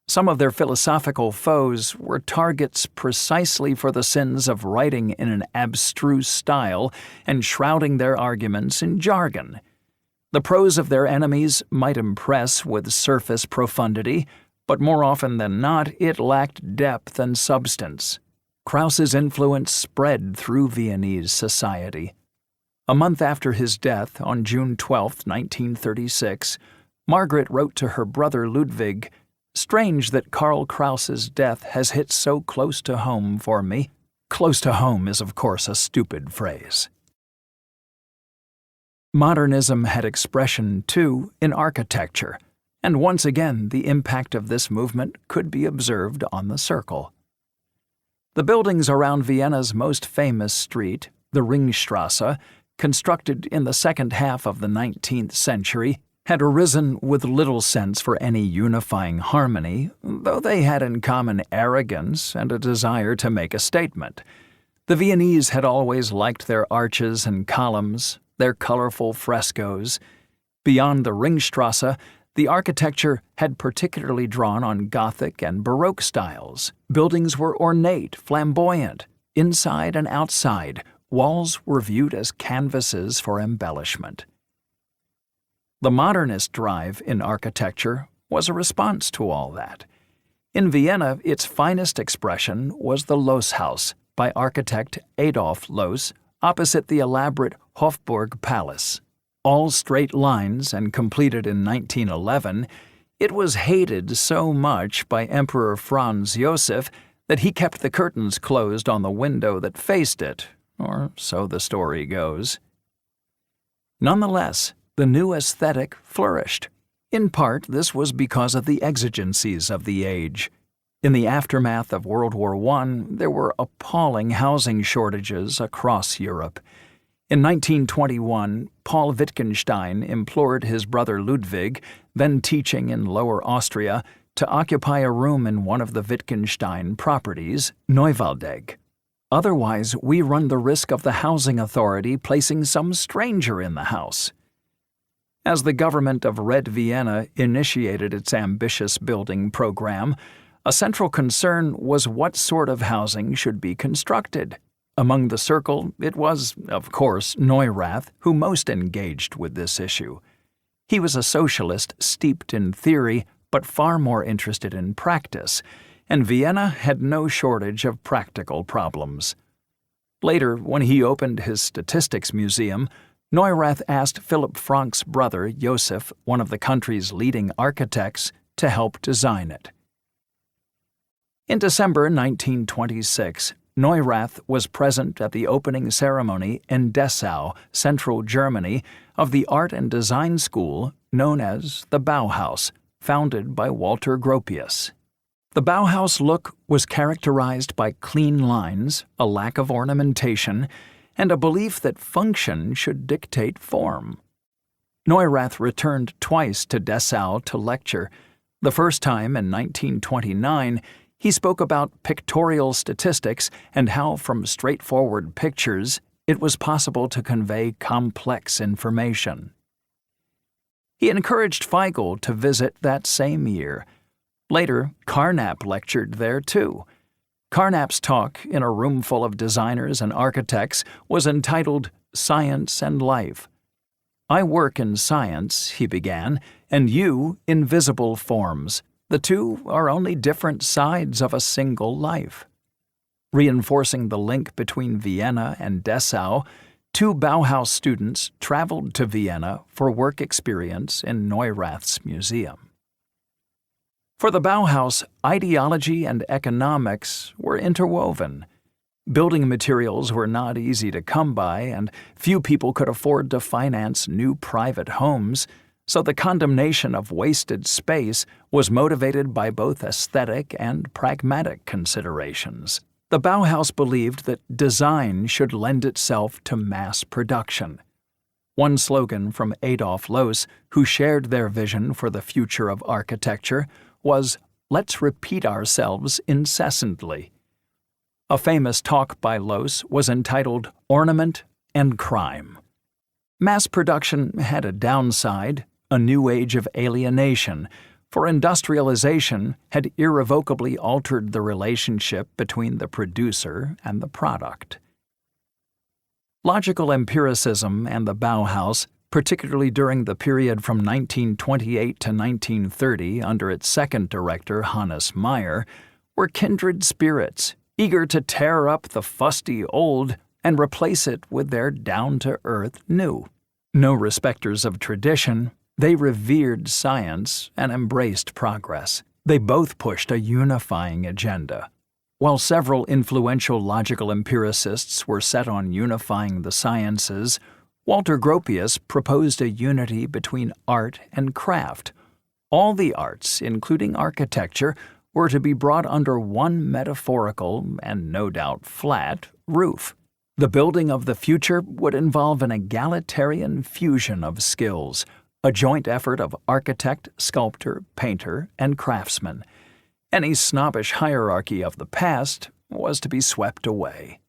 Some of their philosophical foes were targets precisely for the sins of writing in an abstruse style and shrouding their arguments in jargon. The prose of their enemies might impress with surface profundity, but more often than not, it lacked depth and substance. Kraus's influence spread through Viennese society. A month after his death, on June 12, 1936, Margaret wrote to her brother Ludwig, "Strange that Karl Kraus's death has hit so close to home for me." Close to home is, of course, a stupid phrase. Modernism had expression, too, in architecture, and once again the impact of this movement could be observed on the Circle. The buildings around Vienna's most famous street, the Ringstrasse, constructed in the second half of the 19th century, had arisen with little sense for any unifying harmony, though they had in common arrogance and a desire to make a statement. The Viennese had always liked their arches and columns, their colorful frescoes. Beyond the Ringstrasse, the architecture had particularly drawn on Gothic and Baroque styles. Buildings were ornate, flamboyant, inside and outside, walls were viewed as canvases for embellishment. The modernist drive in architecture was a response to all that. In Vienna, its finest expression was the Loshaus by architect Adolf Loos opposite the elaborate Hofburg Palace. All straight lines and completed in 1911, it was hated so much by Emperor Franz Josef that he kept the curtains closed on the window that faced it, or so the story goes. Nonetheless, the new aesthetic flourished. In part, this was because of the exigencies of the age. In the aftermath of World War I, there were appalling housing shortages across Europe. In 1921, Paul Wittgenstein implored his brother Ludwig, then teaching in Lower Austria, to occupy a room in one of the Wittgenstein properties, Neuwaldeck. Otherwise, we run the risk of the housing authority placing some stranger in the house. As the government of Red Vienna initiated its ambitious building program, a central concern was what sort of housing should be constructed. Among the circle, it was, of course, Neurath who most engaged with this issue. He was a socialist steeped in theory, but far more interested in practice, and Vienna had no shortage of practical problems. Later, when he opened his statistics museum, Neurath asked Philipp Franck's brother, Josef, one of the country's leading architects, to help design it. In December 1926, Neurath was present at the opening ceremony in Dessau, central Germany, of the art and design school known as the Bauhaus, founded by Walter Gropius. The Bauhaus look was characterized by clean lines, a lack of ornamentation, and a belief that function should dictate form. Neurath returned twice to Dessau to lecture. The first time in 1929, he spoke about pictorial statistics and how from straightforward pictures it was possible to convey complex information. He encouraged Feigl to visit that same year. Later, Carnap lectured there too. Carnap's talk in a room full of designers and architects was entitled Science and Life. "I work in science," he began, "and you in visible forms. The two are only different sides of a single life." Reinforcing the link between Vienna and Dessau, two Bauhaus students traveled to Vienna for work experience in Neurath's museum. For the Bauhaus, ideology and economics were interwoven. Building materials were not easy to come by, and few people could afford to finance new private homes, so the condemnation of wasted space was motivated by both aesthetic and pragmatic considerations. The Bauhaus believed that design should lend itself to mass production. One slogan from Adolf Loos, who shared their vision for the future of architecture, was, "Let's repeat ourselves incessantly." A famous talk by Loos was entitled Ornament and Crime. Mass production had a downside, a new age of alienation, for industrialization had irrevocably altered the relationship between the producer and the product. Logical empiricism and the Bauhaus, particularly during the period from 1928 to 1930 under its second director Hannes Meyer, were kindred spirits, eager to tear up the fusty old and replace it with their down-to-earth new. No respecters of tradition, they revered science and embraced progress. They both pushed a unifying agenda. While several influential logical empiricists were set on unifying the sciences, Walter Gropius proposed a unity between art and craft. All the arts, including architecture, were to be brought under one metaphorical, and no doubt flat, roof. The building of the future would involve an egalitarian fusion of skills, a joint effort of architect, sculptor, painter, and craftsman. Any snobbish hierarchy of the past was to be swept away.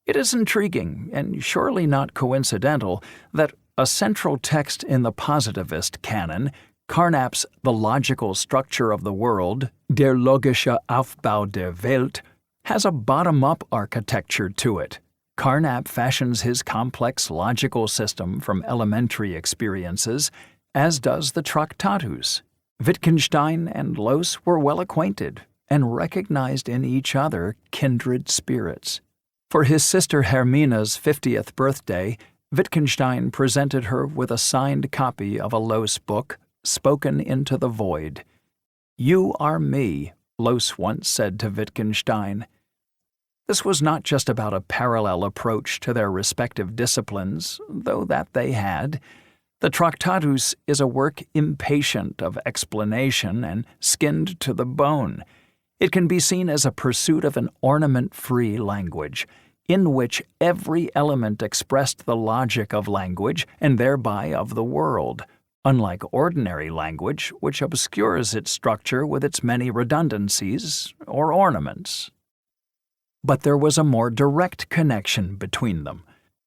It is intriguing, and surely not coincidental, that a central text in the positivist canon, Carnap's The Logical Structure of the World, Der logische Aufbau der Welt, has a bottom-up architecture to it. Carnap fashions his complex logical system from elementary experiences, as does the Tractatus. Wittgenstein and Loos were well acquainted and recognized in each other kindred spirits. For his sister Hermina's 50th birthday, Wittgenstein presented her with a signed copy of a Loos book, Spoken into the Void. "You are me," Loos once said to Wittgenstein. This was not just about a parallel approach to their respective disciplines, though that they had. The Tractatus is a work impatient of explanation and skinned to the bone. It can be seen as a pursuit of an ornament-free language, in which every element expressed the logic of language and thereby of the world, unlike ordinary language, which obscures its structure with its many redundancies or ornaments. But there was a more direct connection between them.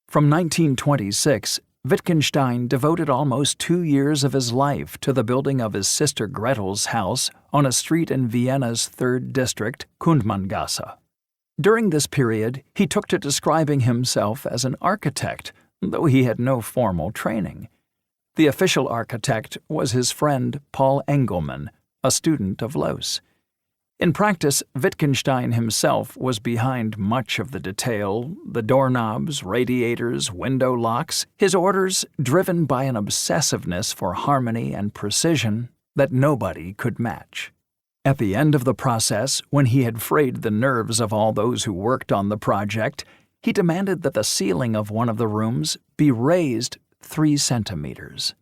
From 1926, Wittgenstein devoted almost 2 years of his life to the building of his sister Gretel's house on a street in Vienna's 3rd district, Kundmangasse. During this period, he took to describing himself as an architect, though he had no formal training. The official architect was his friend Paul Engelmann, a student of Loos. In practice, Wittgenstein himself was behind much of the detail, the doorknobs, radiators, window locks, his orders driven by an obsessiveness for harmony and precision that nobody could match. At the end of the process, when he had frayed the nerves of all those who worked on the project, he demanded that the ceiling of one of the rooms be raised 3 centimeters.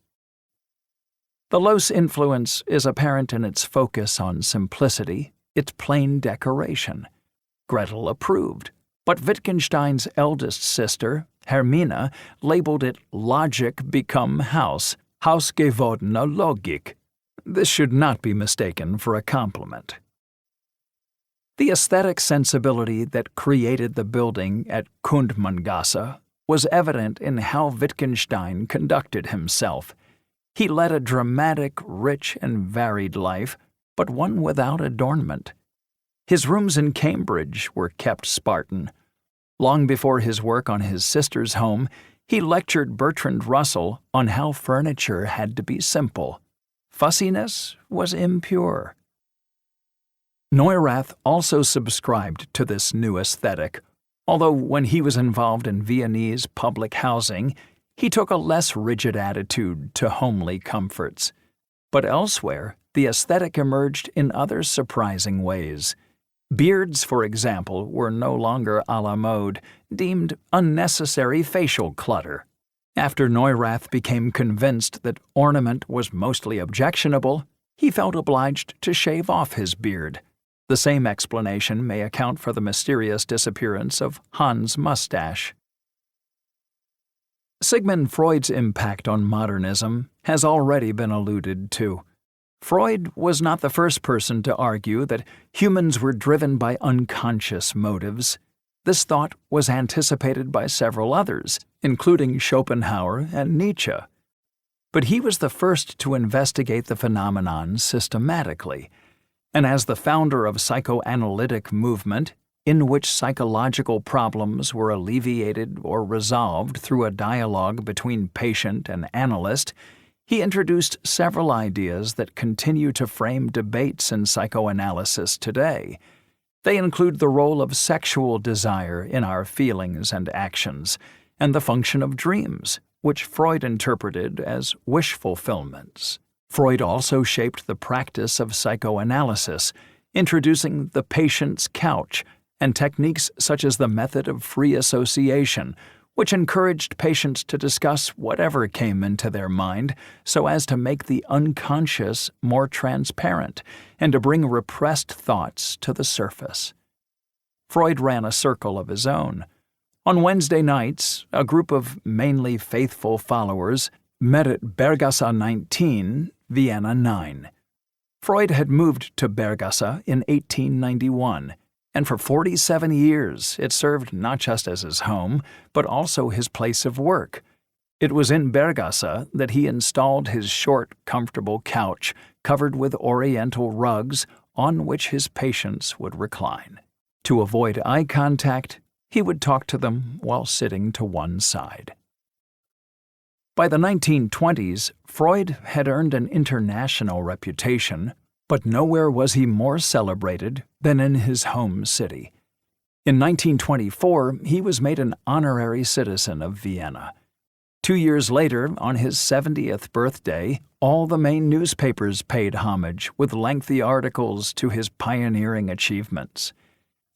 The Loos influence is apparent in its focus on simplicity, its plain decoration. Gretel approved, but Wittgenstein's eldest sister, Hermina, labeled it logic become house, hausgewordene Logik. This should not be mistaken for a compliment. The aesthetic sensibility that created the building at Kundmangasse was evident in how Wittgenstein conducted himself. He led a dramatic, rich, and varied life, but one without adornment. His rooms in Cambridge were kept Spartan. Long before his work on his sister's home, he lectured Bertrand Russell on how furniture had to be simple. Fussiness was impure. Neurath also subscribed to this new aesthetic, although when he was involved in Viennese public housing, he took a less rigid attitude to homely comforts. But elsewhere, the aesthetic emerged in other surprising ways. Beards, for example, were no longer à la mode, deemed unnecessary facial clutter. After Neurath became convinced that ornament was mostly objectionable, he felt obliged to shave off his beard. The same explanation may account for the mysterious disappearance of Hans' mustache. Sigmund Freud's impact on modernism has already been alluded to. Freud was not the first person to argue that humans were driven by unconscious motives. This thought was anticipated by several others, including Schopenhauer and Nietzsche. But he was the first to investigate the phenomenon systematically, and as the founder of psychoanalytic movement, in which psychological problems were alleviated or resolved through a dialogue between patient and analyst, he introduced several ideas that continue to frame debates in psychoanalysis today. They include the role of sexual desire in our feelings and actions, and the function of dreams, which Freud interpreted as wish fulfillments. Freud also shaped the practice of psychoanalysis, introducing the patient's couch and techniques such as the method of free association, which encouraged patients to discuss whatever came into their mind so as to make the unconscious more transparent and to bring repressed thoughts to the surface. Freud ran a circle of his own. On Wednesday nights, a group of mainly faithful followers met at Berggasse 19, Vienna 9. Freud had moved to Berggasse in 1891, and for 47 years it served not just as his home, but also his place of work. It was in Berggasse that he installed his short, comfortable couch covered with oriental rugs on which his patients would recline. To avoid eye contact, he would talk to them while sitting to one side. By the 1920s, Freud had earned an international reputation, but nowhere was he more celebrated than in his home city. In 1924, he was made an honorary citizen of Vienna. 2 years later, on his 70th birthday, all the main newspapers paid homage with lengthy articles to his pioneering achievements.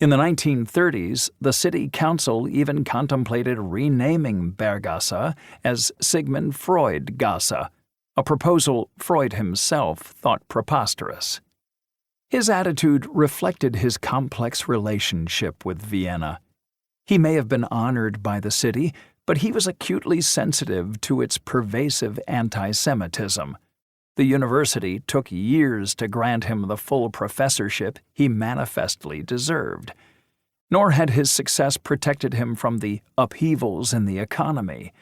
In the 1930s, the city council even contemplated renaming Berggasse as Sigmund Freud Gasse, a proposal Freud himself thought preposterous. His attitude reflected his complex relationship with Vienna. He may have been honored by the city, but he was acutely sensitive to its pervasive anti-Semitism. The university took years to grant him the full professorship he manifestly deserved. Nor had his success protected him from the upheavals in the economy.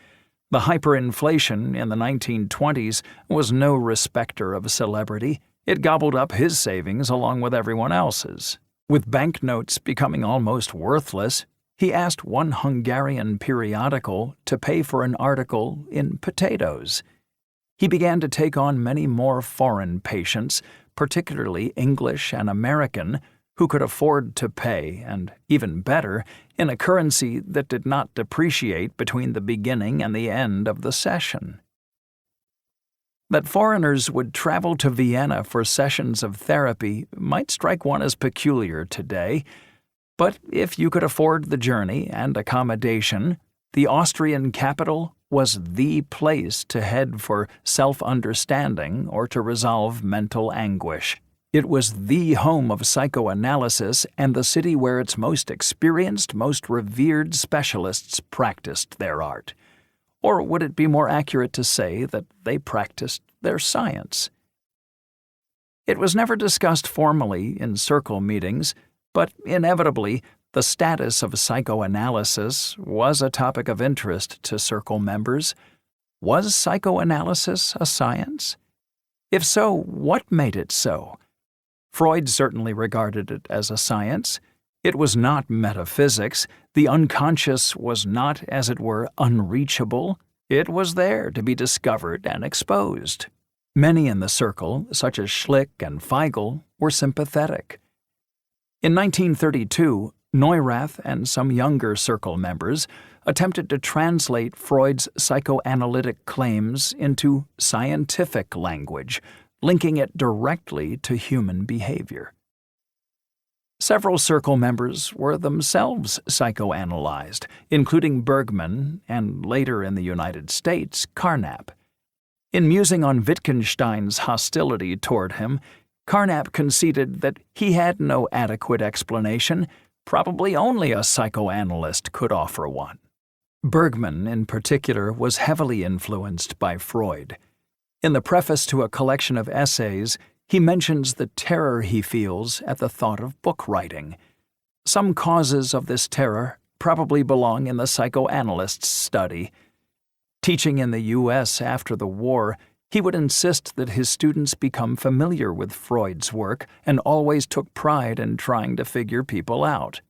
The hyperinflation in the 1920s was no respecter of celebrity. It gobbled up his savings along with everyone else's. With banknotes becoming almost worthless, he asked one Hungarian periodical to pay for an article in potatoes. He began to take on many more foreign patients, particularly English and American, who could afford to pay, and even better, in a currency that did not depreciate between the beginning and the end of the session. That foreigners would travel to Vienna for sessions of therapy might strike one as peculiar today, but if you could afford the journey and accommodation, the Austrian capital was the place to head for self-understanding or to resolve mental anguish. It was the home of psychoanalysis and the city where its most experienced, most revered specialists practiced their art. Or would it be more accurate to say that they practiced their science? It was never discussed formally in circle meetings, but inevitably, the status of psychoanalysis was a topic of interest to circle members. Was psychoanalysis a science? If so, what made it so? Freud certainly regarded it as a science. It was not metaphysics. The unconscious was not, as it were, unreachable. It was there to be discovered and exposed. Many in the circle, such as Schlick and Feigl, were sympathetic. In 1932, Neurath and some younger circle members attempted to translate Freud's psychoanalytic claims into scientific language, linking it directly to human behavior. Several circle members were themselves psychoanalyzed, including Bergman and, later in the United States, Carnap. In musing on Wittgenstein's hostility toward him, Carnap conceded that he had no adequate explanation. Probably only a psychoanalyst could offer one. Bergman, in particular, was heavily influenced by Freud. In the preface to a collection of essays, he mentions the terror he feels at the thought of book writing. Some causes of this terror probably belong in the psychoanalyst's study. Teaching in the U.S. after the war, he would insist that his students become familiar with Freud's work and always took pride in trying to figure people out.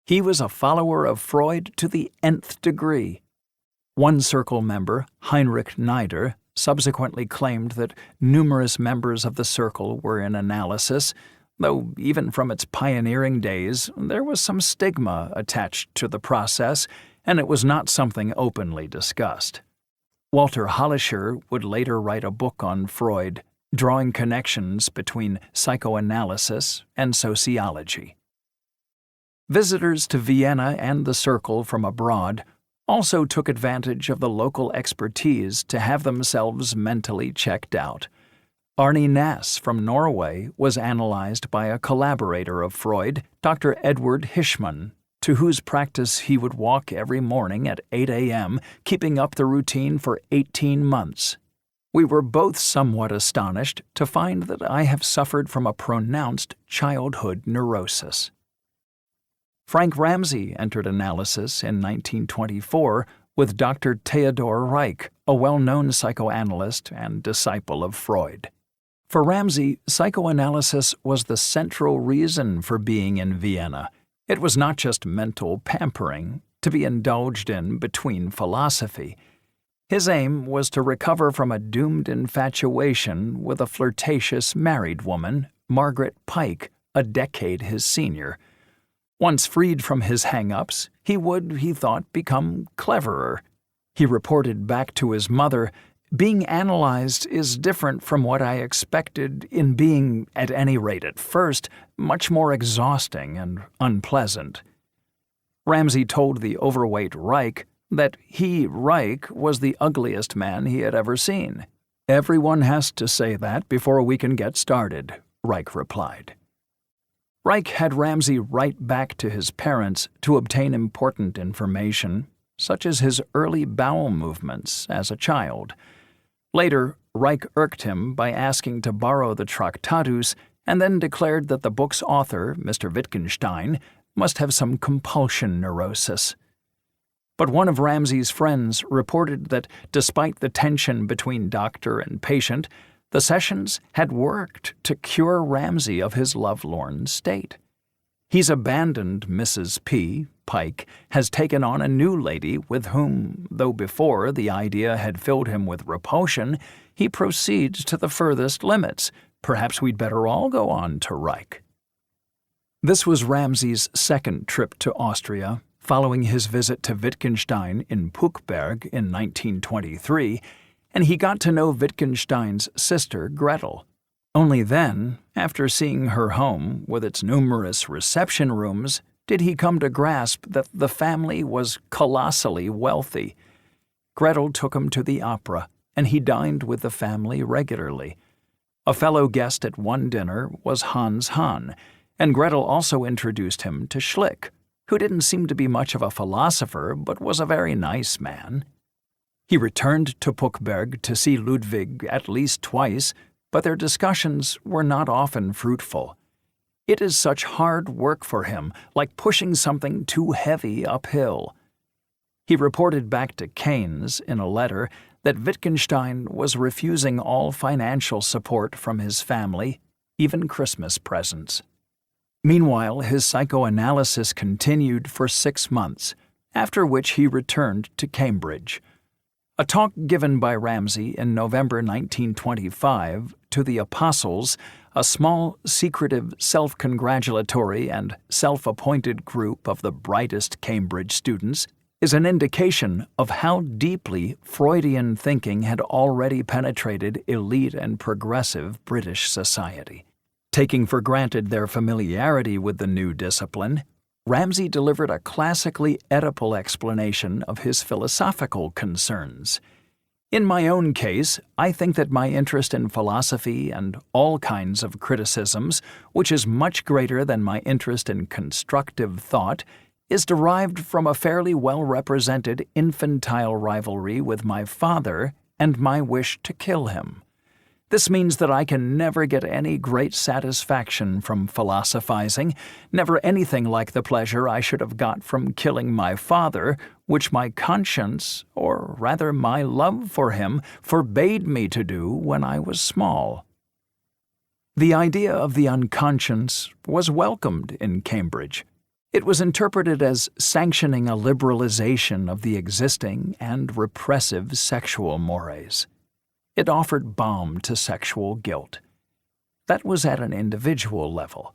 He was a follower of Freud to the nth degree. One circle member, Heinrich Neider, subsequently claimed that numerous members of the circle were in analysis, though even from its pioneering days there was some stigma attached to the process, and it was not something openly discussed. Walter Hollischer would later write a book on Freud, drawing connections between psychoanalysis and sociology. Visitors to Vienna and the circle from abroad also took advantage of the local expertise to have themselves mentally checked out. Arne Nass from Norway was analyzed by a collaborator of Freud, Dr. Edward Hirschman, to whose practice he would walk every morning at 8 a.m., keeping up the routine for 18 months. We were both somewhat astonished to find that I have suffered from a pronounced childhood neurosis. Frank Ramsey entered analysis in 1924 with Dr. Theodor Reich, a well-known psychoanalyst and disciple of Freud. For Ramsey, psychoanalysis was the central reason for being in Vienna. It was not just mental pampering to be indulged in between philosophy. His aim was to recover from a doomed infatuation with a flirtatious married woman, Margaret Pike, a decade his senior. Once freed from his hang-ups, he would, he thought, become cleverer. He reported back to his mother, "Being analyzed is different from what I expected in being, at any rate at first, much more exhausting and unpleasant." Ramsay told the overweight Reich that he, Reich, was the ugliest man he had ever seen. "Everyone has to say that before we can get started," Reich replied. Reich had Ramsay write back to his parents to obtain important information, such as his early bowel movements as a child. Later, Reich irked him by asking to borrow the Tractatus and then declared that the book's author, Mr. Wittgenstein, must have some compulsion neurosis. But one of Ramsay's friends reported that despite the tension between doctor and patient, the sessions had worked to cure Ramsay of his lovelorn state. He's abandoned Mrs. P. Pike, has taken on a new lady with whom, though before the idea had filled him with repulsion, he proceeds to the furthest limits. Perhaps we'd better all go on to Reich. This was Ramsay's second trip to Austria, following his visit to Wittgenstein in Puchberg in 1923, and he got to know Wittgenstein's sister Gretel. Only then, after seeing her home with its numerous reception rooms, did he come to grasp that the family was colossally wealthy. Gretel took him to the opera, and he dined with the family regularly. A fellow guest at one dinner was Hans Hahn, and Gretel also introduced him to Schlick, who didn't seem to be much of a philosopher but was a very nice man. He returned to Puchberg to see Ludwig at least twice, but their discussions were not often fruitful. It is such hard work for him, like pushing something too heavy uphill. He reported back to Keynes in a letter that Wittgenstein was refusing all financial support from his family, even Christmas presents. Meanwhile, his psychoanalysis continued for 6 months, after which he returned to Cambridge. A talk given by Ramsay in November 1925 to the Apostles, a small, secretive, self-congratulatory and self-appointed group of the brightest Cambridge students, is an indication of how deeply Freudian thinking had already penetrated elite and progressive British society. Taking for granted their familiarity with the new discipline, Ramsay delivered a classically Oedipal explanation of his philosophical concerns. In my own case, I think that my interest in philosophy and all kinds of criticisms, which is much greater than my interest in constructive thought, is derived from a fairly well-represented infantile rivalry with my father and my wish to kill him. This means that I can never get any great satisfaction from philosophizing, never anything like the pleasure I should have got from killing my father, which my conscience, or rather my love for him, forbade me to do when I was small. The idea of the unconscious was welcomed in Cambridge. It was interpreted as sanctioning a liberalization of the existing and repressive sexual mores. It offered balm to sexual guilt. That was at an individual level.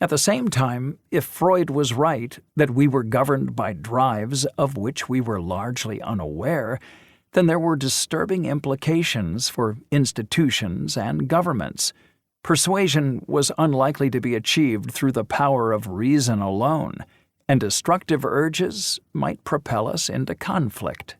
At the same time, if Freud was right that we were governed by drives of which we were largely unaware, then there were disturbing implications for institutions and governments. Persuasion was unlikely to be achieved through the power of reason alone, and destructive urges might propel us into conflict.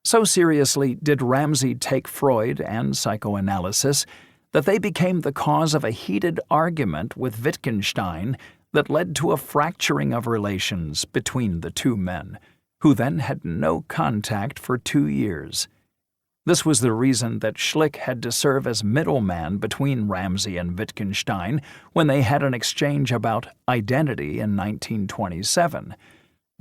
So seriously did Ramsay take Freud and psychoanalysis that they became the cause of a heated argument with Wittgenstein that led to a fracturing of relations between the two men, who then had no contact for 2 years. This was the reason that Schlick had to serve as middleman between Ramsay and Wittgenstein when they had an exchange about identity in 1927.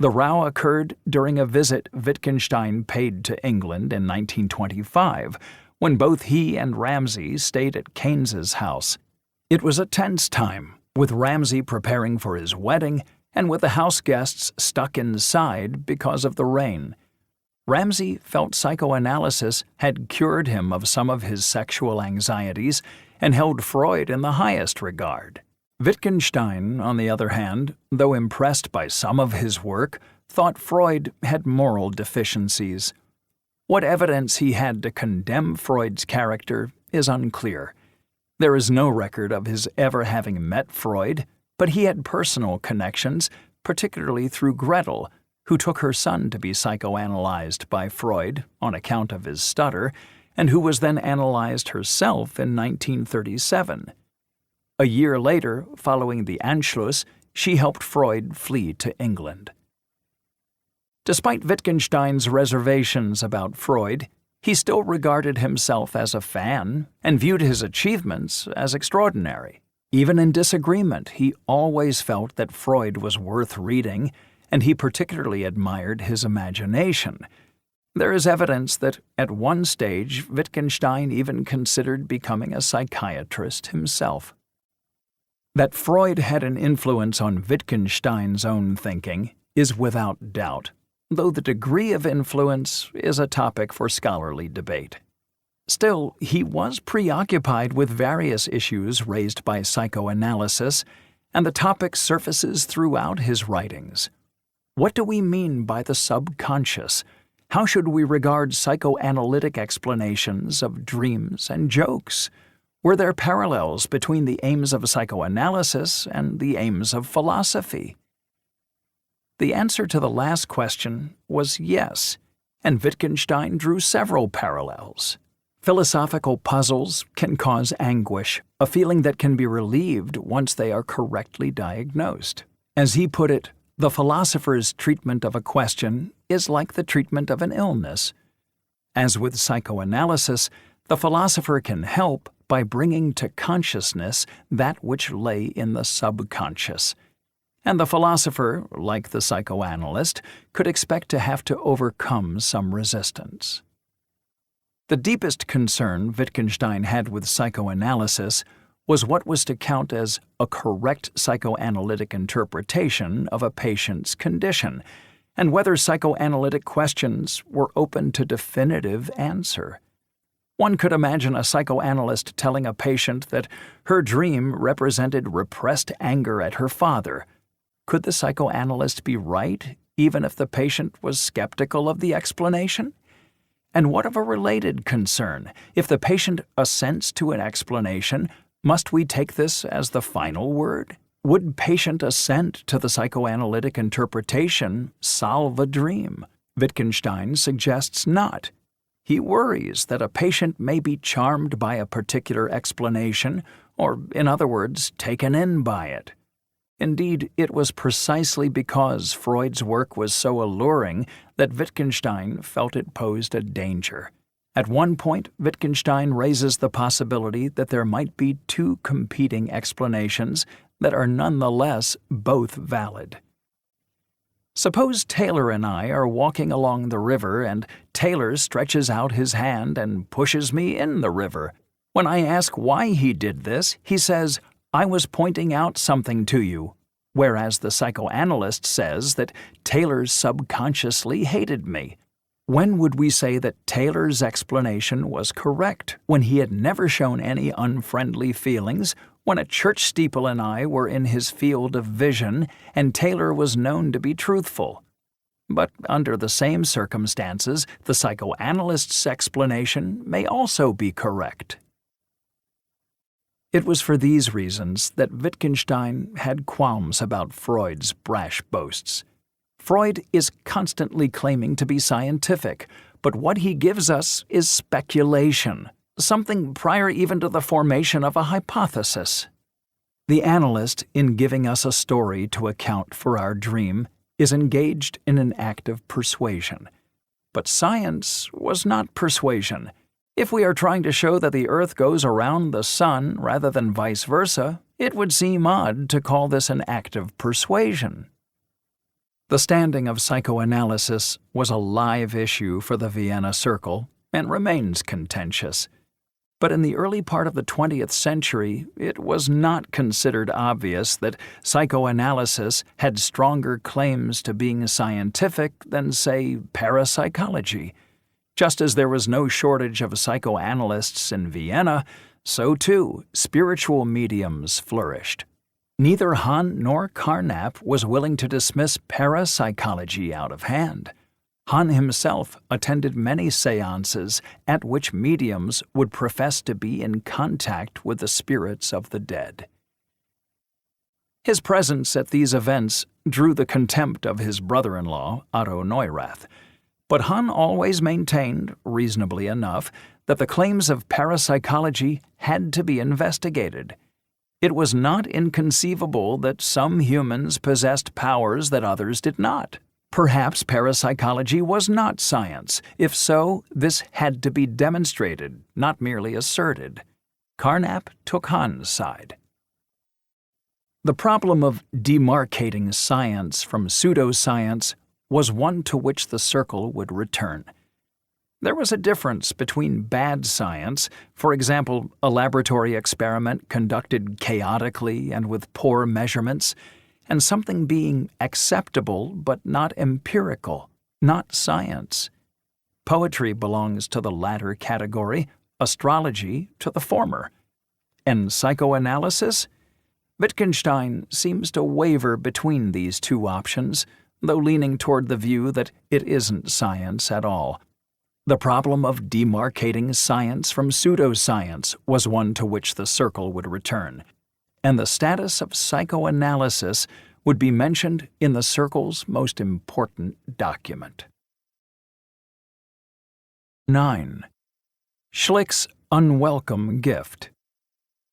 The row occurred during a visit Wittgenstein paid to England in 1925, when both he and Ramsay stayed at Keynes's house. It was a tense time, with Ramsay preparing for his wedding and with the house guests stuck inside because of the rain. Ramsay felt psychoanalysis had cured him of some of his sexual anxieties and held Freud in the highest regard. Wittgenstein, on the other hand, though impressed by some of his work, thought Freud had moral deficiencies. What evidence he had to condemn Freud's character is unclear. There is no record of his ever having met Freud, but he had personal connections, particularly through Gretel, who took her son to be psychoanalyzed by Freud on account of his stutter, and who was then analyzed herself in 1937. A year later, following the Anschluss, she helped Freud flee to England. Despite Wittgenstein's reservations about Freud, he still regarded himself as a fan and viewed his achievements as extraordinary. Even in disagreement, he always felt that Freud was worth reading, and he particularly admired his imagination. There is evidence that at one stage Wittgenstein even considered becoming a psychiatrist himself. That Freud had an influence on Wittgenstein's own thinking is without doubt, though the degree of influence is a topic for scholarly debate. Still, he was preoccupied with various issues raised by psychoanalysis, and the topic surfaces throughout his writings. What do we mean by the subconscious? How should we regard psychoanalytic explanations of dreams and jokes? Were there parallels between the aims of psychoanalysis and the aims of philosophy? The answer to the last question was yes, and Wittgenstein drew several parallels. Philosophical puzzles can cause anguish, a feeling that can be relieved once they are correctly diagnosed. As he put it, the philosopher's treatment of a question is like the treatment of an illness. As with psychoanalysis, the philosopher can help by bringing to consciousness that which lay in the subconscious. And the philosopher, like the psychoanalyst, could expect to have to overcome some resistance. The deepest concern Wittgenstein had with psychoanalysis was what was to count as a correct psychoanalytic interpretation of a patient's condition, and whether psychoanalytic questions were open to definitive answer. One could imagine a psychoanalyst telling a patient that her dream represented repressed anger at her father. Could the psychoanalyst be right, even if the patient was skeptical of the explanation? And what of a related concern? If the patient assents to an explanation, must we take this as the final word? Would patient assent to the psychoanalytic interpretation solve a dream? Wittgenstein suggests not. He worries that a patient may be charmed by a particular explanation, or, in other words, taken in by it. Indeed, it was precisely because Freud's work was so alluring that Wittgenstein felt it posed a danger. At one point, Wittgenstein raises the possibility that there might be two competing explanations that are nonetheless both valid. Suppose Taylor and I are walking along the river and Taylor stretches out his hand and pushes me in the river. When I ask why he did this, he says, "I was pointing out something to you," whereas the psychoanalyst says that Taylor subconsciously hated me. When would we say that Taylor's explanation was correct, when he had never shown any unfriendly feelings, when a church steeple and I were in his field of vision, and Taylor was known to be truthful? But under the same circumstances, the psychoanalyst's explanation may also be correct. It was for these reasons that Wittgenstein had qualms about Freud's brash boasts. Freud is constantly claiming to be scientific, but what he gives us is speculation, something prior even to the formation of a hypothesis. The analyst, in giving us a story to account for our dream, is engaged in an act of persuasion. But science was not persuasion. If we are trying to show that the Earth goes around the Sun rather than vice versa, it would seem odd to call this an act of persuasion. The standing of psychoanalysis was a live issue for the Vienna Circle and remains contentious. But in the early part of the 20th century, it was not considered obvious that psychoanalysis had stronger claims to being scientific than, say, parapsychology. Just as there was no shortage of psychoanalysts in Vienna, so too spiritual mediums flourished. Neither Hahn nor Carnap was willing to dismiss parapsychology out of hand. Hahn himself attended many seances at which mediums would profess to be in contact with the spirits of the dead. His presence at these events drew the contempt of his brother-in-law, Otto Neurath, but Hahn always maintained, reasonably enough, that the claims of parapsychology had to be investigated. It was not inconceivable that some humans possessed powers that others did not. Perhaps parapsychology was not science. If so, this had to be demonstrated, not merely asserted. Carnap took Hahn's side. The problem of demarcating science from pseudoscience was one to which the Circle would return. There was a difference between bad science, for example, a laboratory experiment conducted chaotically and with poor measurements, and something being acceptable but not empirical, not science. Poetry belongs to the latter category, astrology to the former. And psychoanalysis? Wittgenstein seems to waver between these two options, though leaning toward the view that it isn't science at all. The problem of demarcating science from pseudoscience was one to which the Circle would return, and the status of psychoanalysis would be mentioned in the Circle's most important document. 9. Schlick's unwelcome gift.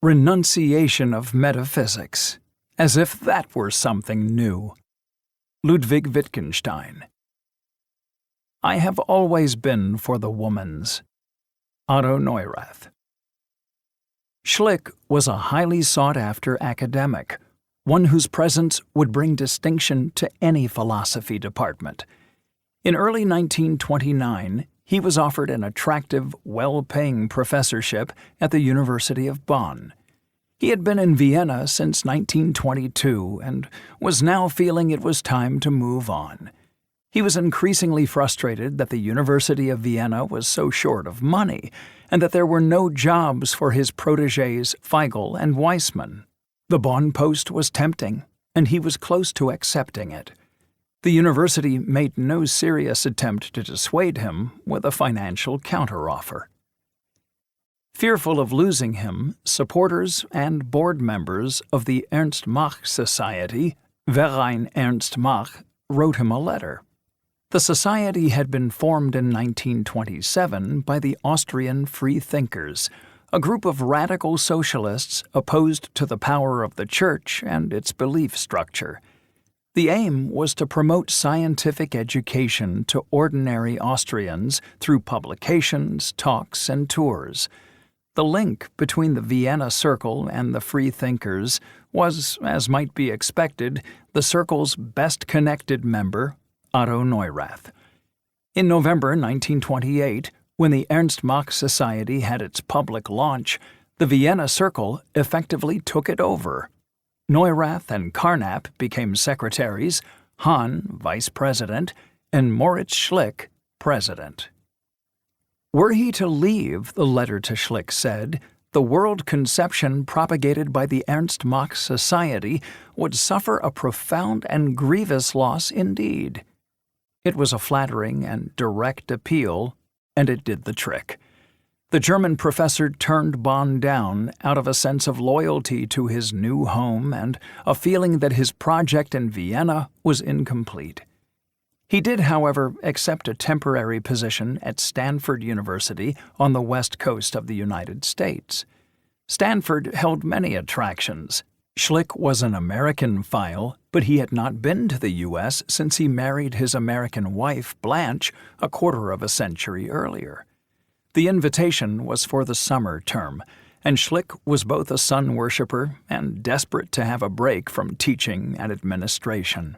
Renunciation of metaphysics, as if that were something new. Ludwig Wittgenstein. I have always been for the woman's. Otto Neurath. Schlick was a highly sought-after academic, one whose presence would bring distinction to any philosophy department. In early 1929, he was offered an attractive, well-paying professorship at the University of Bonn. He had been in Vienna since 1922 and was now feeling it was time to move on. He was increasingly frustrated that the University of Vienna was so short of money and that there were no jobs for his protégés Feigl and Weissmann. The Bonn post was tempting, and he was close to accepting it. The university made no serious attempt to dissuade him with a financial counteroffer. Fearful of losing him, supporters and board members of the Ernst Mach Society, Verein Ernst Mach, wrote him a letter. The society had been formed in 1927 by the Austrian Freethinkers, a group of radical socialists opposed to the power of the Church and its belief structure. The aim was to promote scientific education to ordinary Austrians through publications, talks, and tours. The link between the Vienna Circle and the Freethinkers was, as might be expected, the Circle's best-connected member, Otto Neurath. In November 1928, when the Ernst Mach Society had its public launch, the Vienna Circle effectively took it over. Neurath and Carnap became secretaries, Hahn vice president, and Moritz Schlick president. Were he to leave, the letter to Schlick said, the world conception propagated by the Ernst Mach Society would suffer a profound and grievous loss indeed. It was a flattering and direct appeal, and it did the trick. The German professor turned Bonn down out of a sense of loyalty to his new home and a feeling that his project in Vienna was incomplete. He did, however, accept a temporary position at Stanford University on the west coast of the United States. Stanford held many attractions. Schlick was an American file, but he had not been to the U.S. since he married his American wife, Blanche, a quarter of a century earlier. The invitation was for the summer term, and Schlick was both a sun worshipper and desperate to have a break from teaching and administration.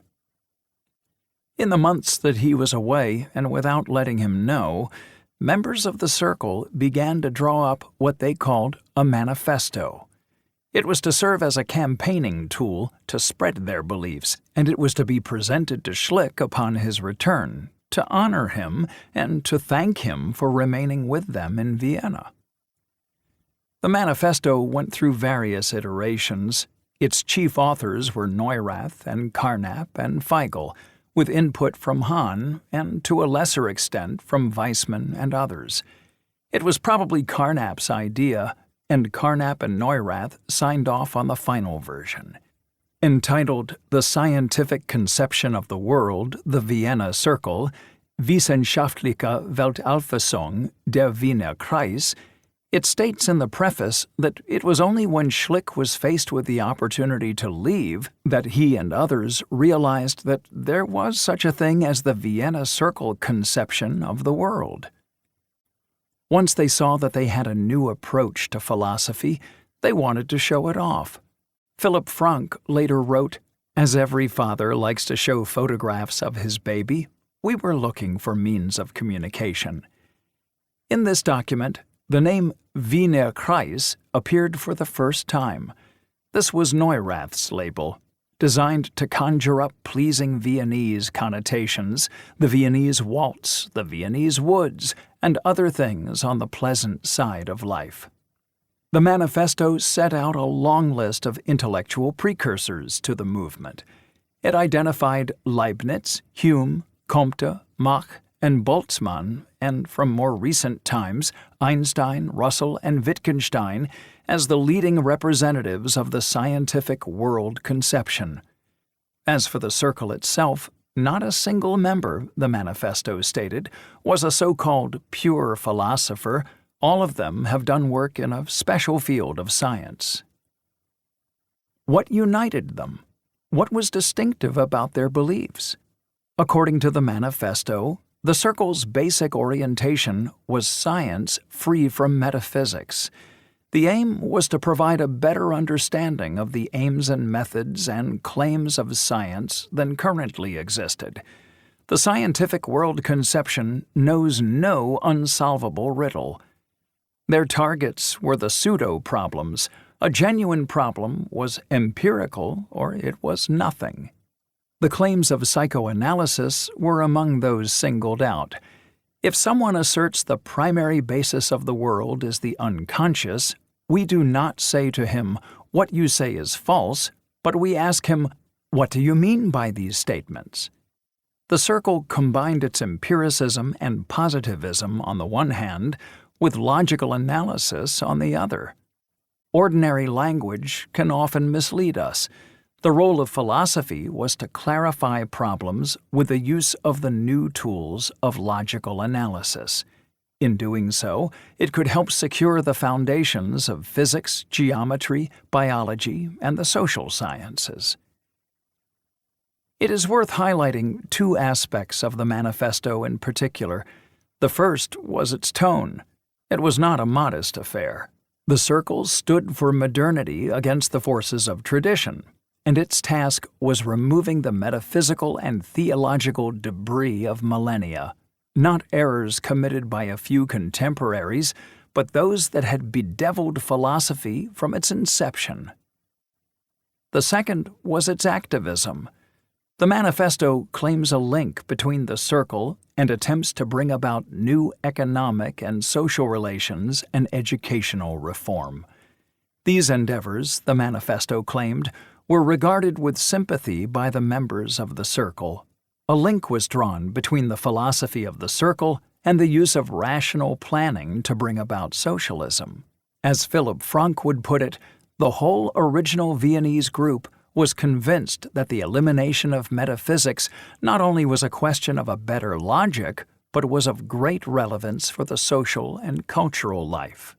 In the months that he was away, and without letting him know, members of the Circle began to draw up what they called a manifesto. It was to serve as a campaigning tool to spread their beliefs, and it was to be presented to Schlick upon his return, to honor him and to thank him for remaining with them in Vienna. The manifesto went through various iterations. Its chief authors were Neurath and Carnap and Feigl, with input from Hahn and, to a lesser extent, from Weissman and others. It was probably Carnap's idea, and Carnap and Neurath signed off on the final version. Entitled The Scientific Conception of the World, the Vienna Circle, Wissenschaftliche Weltauffassung, der Wiener Kreis, it states in the preface that it was only when Schlick was faced with the opportunity to leave that he and others realized that there was such a thing as the Vienna Circle conception of the world. Once they saw that they had a new approach to philosophy, they wanted to show it off. Philipp Frank later wrote, "As every father likes to show photographs of his baby, we were looking for means of communication." In this document, the name Wiener Kreis appeared for the first time. This was Neurath's label, designed to conjure up pleasing Viennese connotations, the Viennese waltz, the Viennese woods, and other things on the pleasant side of life. The manifesto set out a long list of intellectual precursors to the movement. It identified Leibniz, Hume, Comte, Mach, and Boltzmann, and from more recent times, Einstein, Russell, and Wittgenstein as the leading representatives of the scientific world conception. As for the Circle itself, not a single member, the manifesto stated, was a so-called pure philosopher. All of them have done work in a special field of science. What united them? What was distinctive about their beliefs? According to the manifesto, the Circle's basic orientation was science free from metaphysics. The aim was to provide a better understanding of the aims and methods and claims of science than currently existed. The scientific world conception knows no unsolvable riddle. Their targets were the pseudo-problems. A genuine problem was empirical or it was nothing. The claims of psychoanalysis were among those singled out. If someone asserts the primary basis of the world is the unconscious, we do not say to him, "What you say is false," but we ask him, "What do you mean by these statements?" The Circle combined its empiricism and positivism on the one hand with logical analysis on the other. Ordinary language can often mislead us. The role of philosophy was to clarify problems with the use of the new tools of logical analysis. In doing so, it could help secure the foundations of physics, geometry, biology, and the social sciences. It is worth highlighting two aspects of the manifesto in particular. The first was its tone. It was not a modest affair. The Circle stood for modernity against the forces of tradition, and its task was removing the metaphysical and theological debris of millennia, not errors committed by a few contemporaries, but those that had bedeviled philosophy from its inception. The second was its activism. The manifesto claims a link between the Circle and attempts to bring about new economic and social relations and educational reform. These endeavors, the manifesto claimed, were regarded with sympathy by the members of the Circle. A link was drawn between the philosophy of the Circle and the use of rational planning to bring about socialism. As Philipp Frank would put it, the whole original Viennese group was convinced that the elimination of metaphysics not only was a question of a better logic, but was of great relevance for the social and cultural life.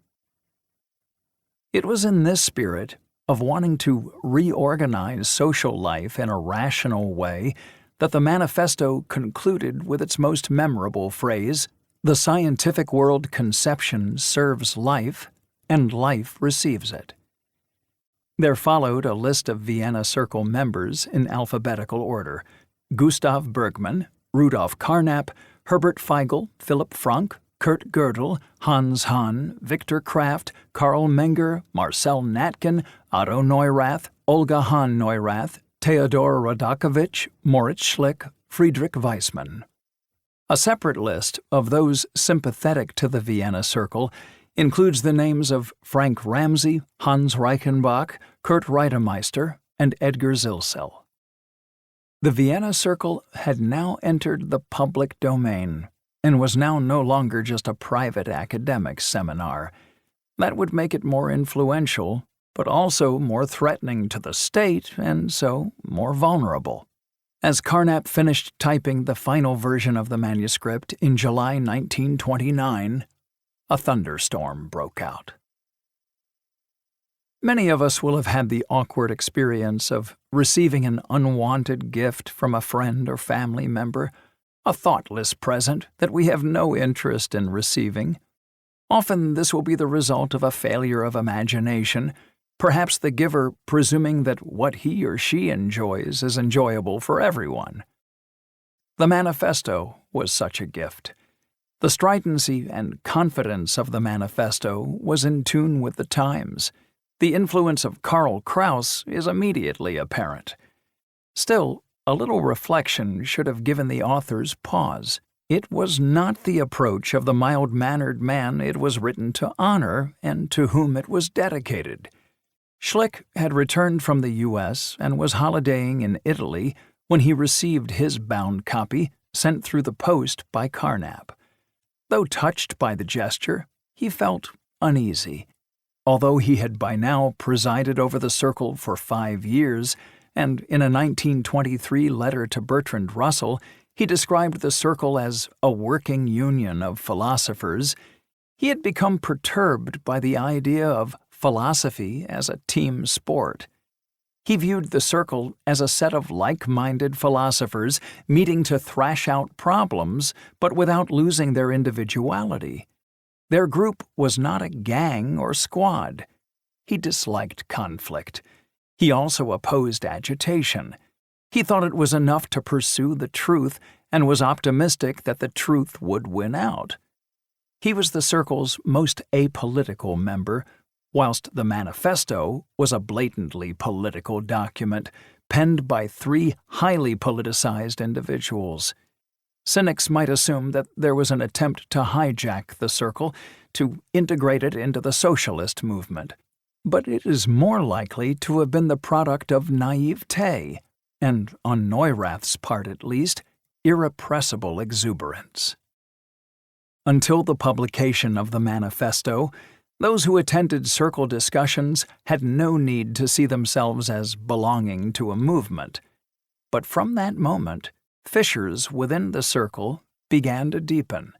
It was in this spirit of wanting to reorganize social life in a rational way that the manifesto concluded with its most memorable phrase, "The scientific world conception serves life, and life receives it." There followed a list of Vienna Circle members in alphabetical order: Gustav Bergmann, Rudolf Carnap, Herbert Feigl, Philipp Frank, Kurt Gödel, Hans Hahn, Viktor Kraft, Karl Menger, Marcel Natkin, Otto Neurath, Olga Hahn-Neurath, Theodor Radakovich, Moritz Schlick, Friedrich Weissmann. A separate list of those sympathetic to the Vienna Circle includes the names of Frank Ramsey, Hans Reichenbach, Kurt Reidemeister, and Edgar Zilsel. The Vienna Circle had now entered the public domain and was now no longer just a private academic seminar. That would make it more influential, but also more threatening to the state and so more vulnerable. As Carnap finished typing the final version of the manuscript in July 1929, a thunderstorm broke out. Many of us will have had the awkward experience of receiving an unwanted gift from a friend or family member, a thoughtless present that we have no interest in receiving. Often this will be the result of a failure of imagination, perhaps the giver presuming that what he or she enjoys is enjoyable for everyone. The manifesto was such a gift. The stridency and confidence of the manifesto was in tune with the times. The influence of Karl Kraus is immediately apparent. Still, a little reflection should have given the authors pause. It was not the approach of the mild-mannered man it was written to honor and to whom it was dedicated. Schlick had returned from the U.S. and was holidaying in Italy when he received his bound copy sent through the post by Carnap. Though touched by the gesture, he felt uneasy. Although he had by now presided over the circle for 5 years, and in a 1923 letter to Bertrand Russell, he described the circle as a working union of philosophers, he had become perturbed by the idea of philosophy as a team sport. He viewed the circle as a set of like-minded philosophers meeting to thrash out problems, but without losing their individuality. Their group was not a gang or squad. He disliked conflict. He also opposed agitation. He thought it was enough to pursue the truth and was optimistic that the truth would win out. He was the circle's most apolitical member, whilst the manifesto was a blatantly political document penned by 3 highly politicized individuals. Cynics might assume that there was an attempt to hijack the circle, to integrate it into the socialist movement. But it is more likely to have been the product of naivete, and, on Neurath's part at least, irrepressible exuberance. Until the publication of the manifesto, those who attended circle discussions had no need to see themselves as belonging to a movement. But from that moment, fissures within the circle began to deepen.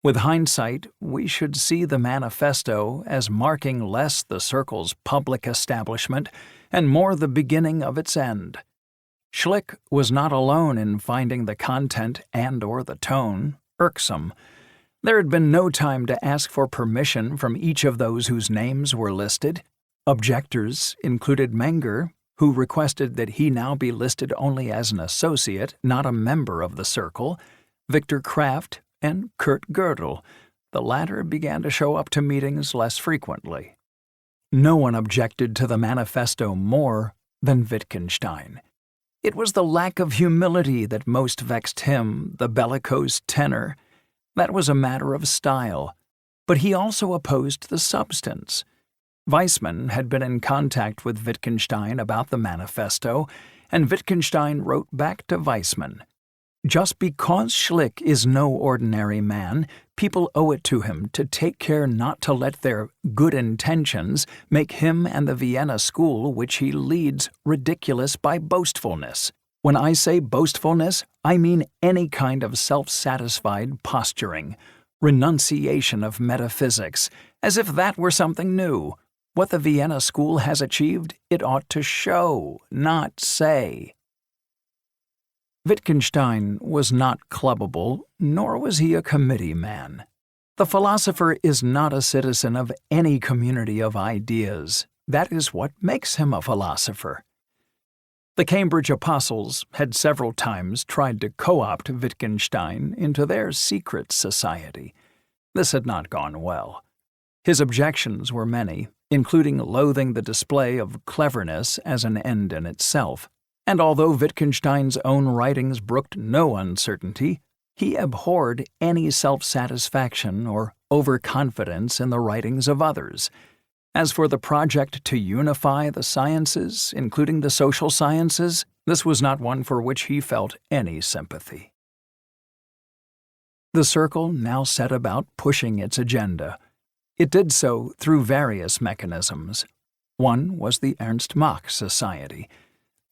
With hindsight, we should see the manifesto as marking less the circle's public establishment and more the beginning of its end. Schlick was not alone in finding the content and/or the tone irksome. There had been no time to ask for permission from each of those whose names were listed. Objectors included Menger, who requested that he now be listed only as an associate, not a member of the circle, Viktor Kraft, and Kurt Gödel. The latter began to show up to meetings less frequently. No one objected to the manifesto more than Wittgenstein. It was the lack of humility that most vexed him, the bellicose tenor. That was a matter of style, but he also opposed the substance. Weissmann had been in contact with Wittgenstein about the manifesto, and Wittgenstein wrote back to Weissmann, "Just because Schlick is no ordinary man, people owe it to him to take care not to let their good intentions make him and the Vienna school which he leads ridiculous by boastfulness. When I say boastfulness, I mean any kind of self-satisfied posturing, renunciation of metaphysics, as if that were something new. What the Vienna school has achieved, it ought to show, not say." Wittgenstein was not clubbable, nor was he a committee man. The philosopher is not a citizen of any community of ideas. That is what makes him a philosopher. The Cambridge Apostles had several times tried to co-opt Wittgenstein into their secret society. This had not gone well. His objections were many, including loathing the display of cleverness as an end in itself, and although Wittgenstein's own writings brooked no uncertainty, he abhorred any self-satisfaction or overconfidence in the writings of others. As for the project to unify the sciences, including the social sciences, this was not one for which he felt any sympathy. The Circle now set about pushing its agenda. It did so through various mechanisms. One was the Ernst Mach Society.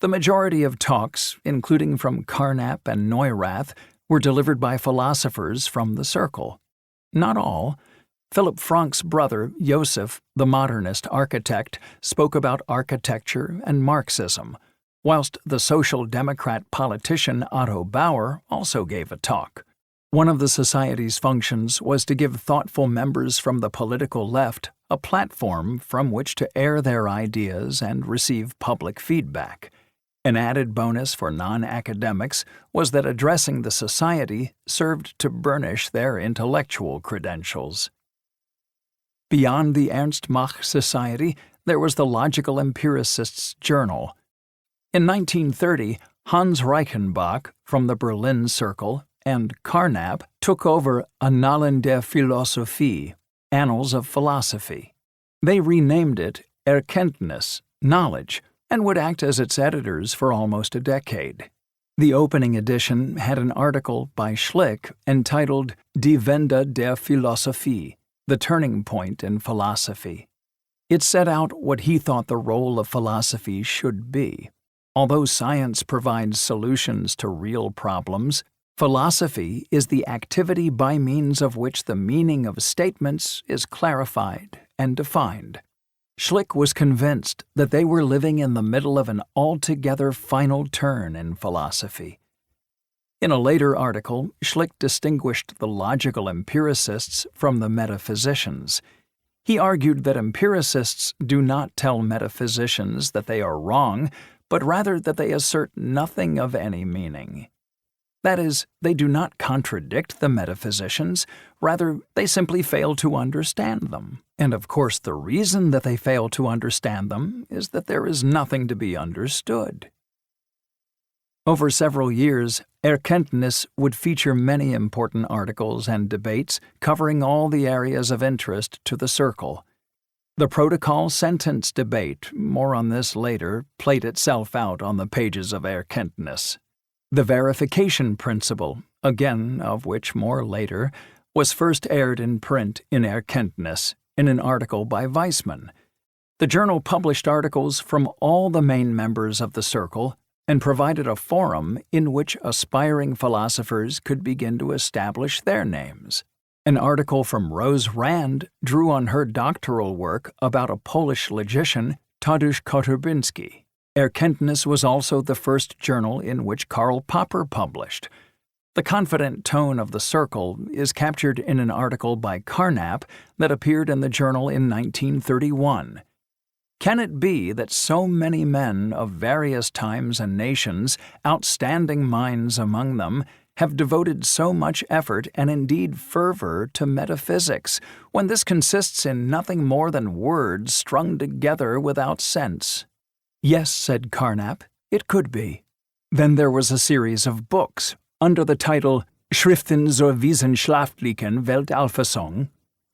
The majority of talks, including from Carnap and Neurath, were delivered by philosophers from the Circle. Not all. Philipp Franck's brother, Joseph, the modernist architect, spoke about architecture and Marxism, whilst the Social Democrat politician Otto Bauer also gave a talk. One of the Society's functions was to give thoughtful members from the political left a platform from which to air their ideas and receive public feedback. An added bonus for non-academics was that addressing the Society served to burnish their intellectual credentials. Beyond the Ernst Mach Society, there was the Logical Empiricists' Journal. In 1930, Hans Reichenbach from the Berlin Circle and Carnap took over Annalen der Philosophie, Annals of Philosophy. They renamed it Erkenntnis, Knowledge, and would act as its editors for almost a decade. The opening edition had an article by Schlick entitled Die Wende der Philosophie, The Turning Point in Philosophy. It set out what he thought the role of philosophy should be. Although science provides solutions to real problems, philosophy is the activity by means of which the meaning of statements is clarified and defined. Schlick was convinced that they were living in the middle of an altogether final turn in philosophy. In a later article, Schlick distinguished the logical empiricists from the metaphysicians. He argued that empiricists do not tell metaphysicians that they are wrong, but rather that they assert nothing of any meaning. That is, they do not contradict the metaphysicians, rather they simply fail to understand them. And of course the reason that they fail to understand them is that there is nothing to be understood. Over several years, Erkenntnis would feature many important articles and debates covering all the areas of interest to the Circle. The protocol sentence debate, more on this later, played itself out on the pages of Erkenntnis. The verification principle, again of which more later, was first aired in print in Erkenntnis in an article by Weissmann. The journal published articles from all the main members of the Circle and provided a forum in which aspiring philosophers could begin to establish their names. An article from Rose Rand drew on her doctoral work about a Polish logician, Tadeusz Koterbinski. Erkenntnis was also the first journal in which Karl Popper published. The confident tone of the Circle is captured in an article by Carnap that appeared in the journal in 1931. Can it be that so many men of various times and nations, outstanding minds among them, have devoted so much effort and indeed fervor to metaphysics, when this consists in nothing more than words strung together without sense? Yes, said Carnap, it could be. Then there was a series of books, under the title Schriften zur wissenschaftlichen Weltauffassung,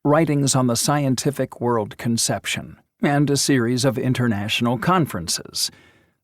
Writings on the Scientific World Conception, and a series of international conferences.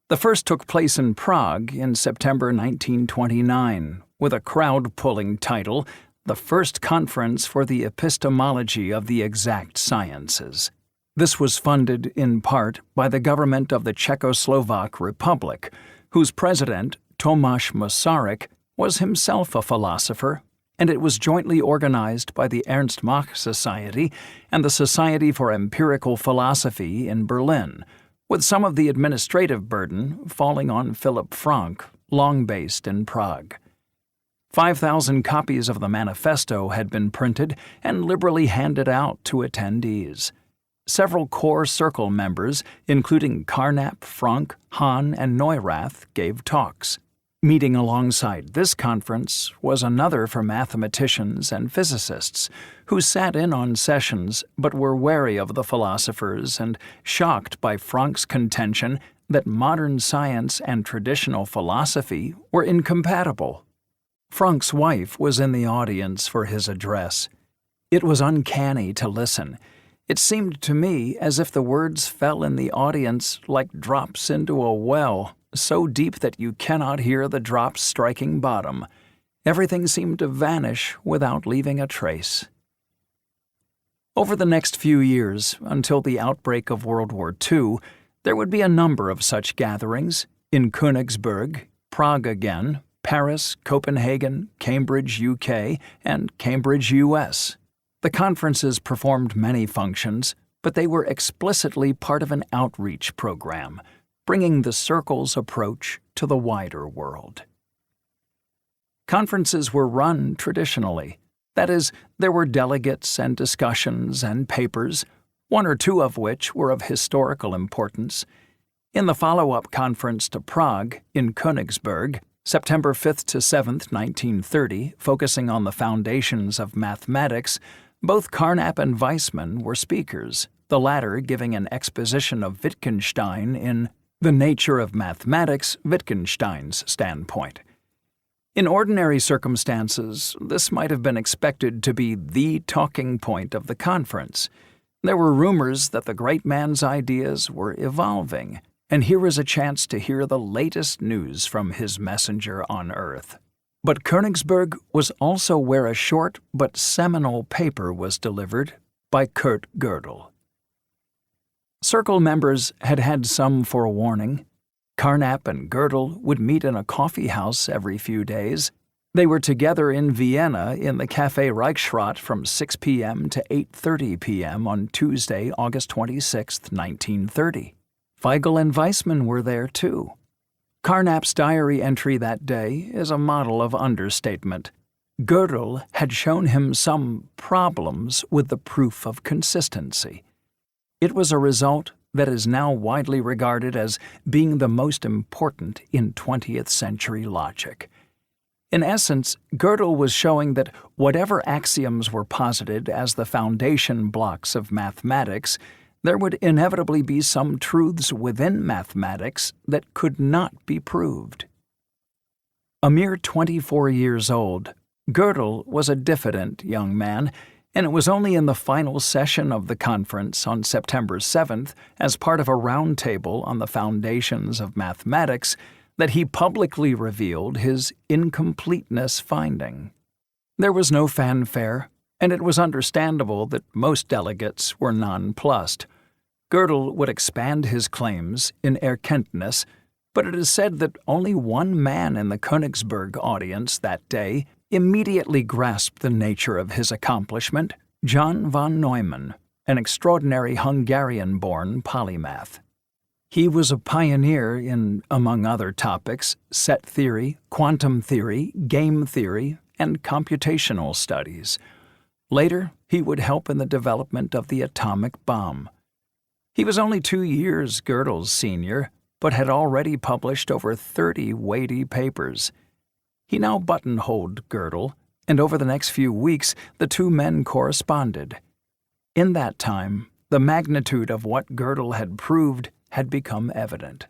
The first took place in Prague in September 1929, with a crowd-pulling title, The First Conference for the Epistemology of the Exact Sciences. This was funded in part by the government of the Czechoslovak Republic, whose president, Tomáš Masaryk, was himself a philosopher, and it was jointly organized by the Ernst Mach Society and the Society for Empirical Philosophy in Berlin, with some of the administrative burden falling on Philipp Franck, long based in Prague. 5,000 copies of the manifesto had been printed and liberally handed out to attendees. Several core Circle members, including Carnap, Franck, Hahn, and Neurath, gave talks. Meeting alongside this conference was another for mathematicians and physicists, who sat in on sessions but were wary of the philosophers and shocked by Franck's contention that modern science and traditional philosophy were incompatible. Franck's wife was in the audience for his address. It was uncanny to listen. It seemed to me as if the words fell in the audience like drops into a well, so deep that you cannot hear the drops striking bottom. Everything seemed to vanish without leaving a trace. Over the next few years, until the outbreak of World War II, there would be a number of such gatherings in Königsberg, Prague again, Paris, Copenhagen, Cambridge, UK, and Cambridge, US. The conferences performed many functions, but they were explicitly part of an outreach program, bringing the Circle's approach to the wider world. Conferences were run traditionally. That is, there were delegates and discussions and papers, one or two of which were of historical importance. In the follow-up conference to Prague in Königsberg, September 5th to 7th, 1930, focusing on the foundations of mathematics, both Carnap and Weissman were speakers, the latter giving an exposition of Wittgenstein in The Nature of Mathematics, Wittgenstein's Standpoint. In ordinary circumstances, this might have been expected to be the talking point of the conference. There were rumors that the great man's ideas were evolving, and here was a chance to hear the latest news from his messenger on Earth. But Königsberg was also where a short but seminal paper was delivered by Kurt Gödel. Circle members had had some forewarning. Carnap and Gödel would meet in a coffee house every few days. They were together in Vienna in the Café Reichsrat from 6 p.m. to 8:30 p.m. on Tuesday, August 26, 1930. Weigel and Weissman were there too. Carnap's diary entry that day is a model of understatement. Gödel had shown him some problems with the proof of consistency. It was a result that is now widely regarded as being the most important in 20th century logic. In essence, Gödel was showing that whatever axioms were posited as the foundation blocks of mathematics, there would inevitably be some truths within mathematics that could not be proved. A mere 24 years old, Gödel was a diffident young man, and it was only in the final session of the conference on September 7th, as part of a roundtable on the foundations of mathematics, that he publicly revealed his incompleteness finding. There was no fanfare, and it was understandable that most delegates were nonplussed. Gödel would expand his claims in Erkenntnis, but it is said that only one man in the Königsberg audience that day immediately grasped the nature of his accomplishment, John von Neumann, an extraordinary Hungarian-born polymath. He was a pioneer in, among other topics, set theory, quantum theory, game theory, and computational studies. Later, he would help in the development of the atomic bomb. He was only 2 years Gödel's senior, but had already published over 30 weighty papers. He now buttonholed Gödel, and over the next few weeks the two men corresponded. In that time, the magnitude of what Gödel had proved had become evident.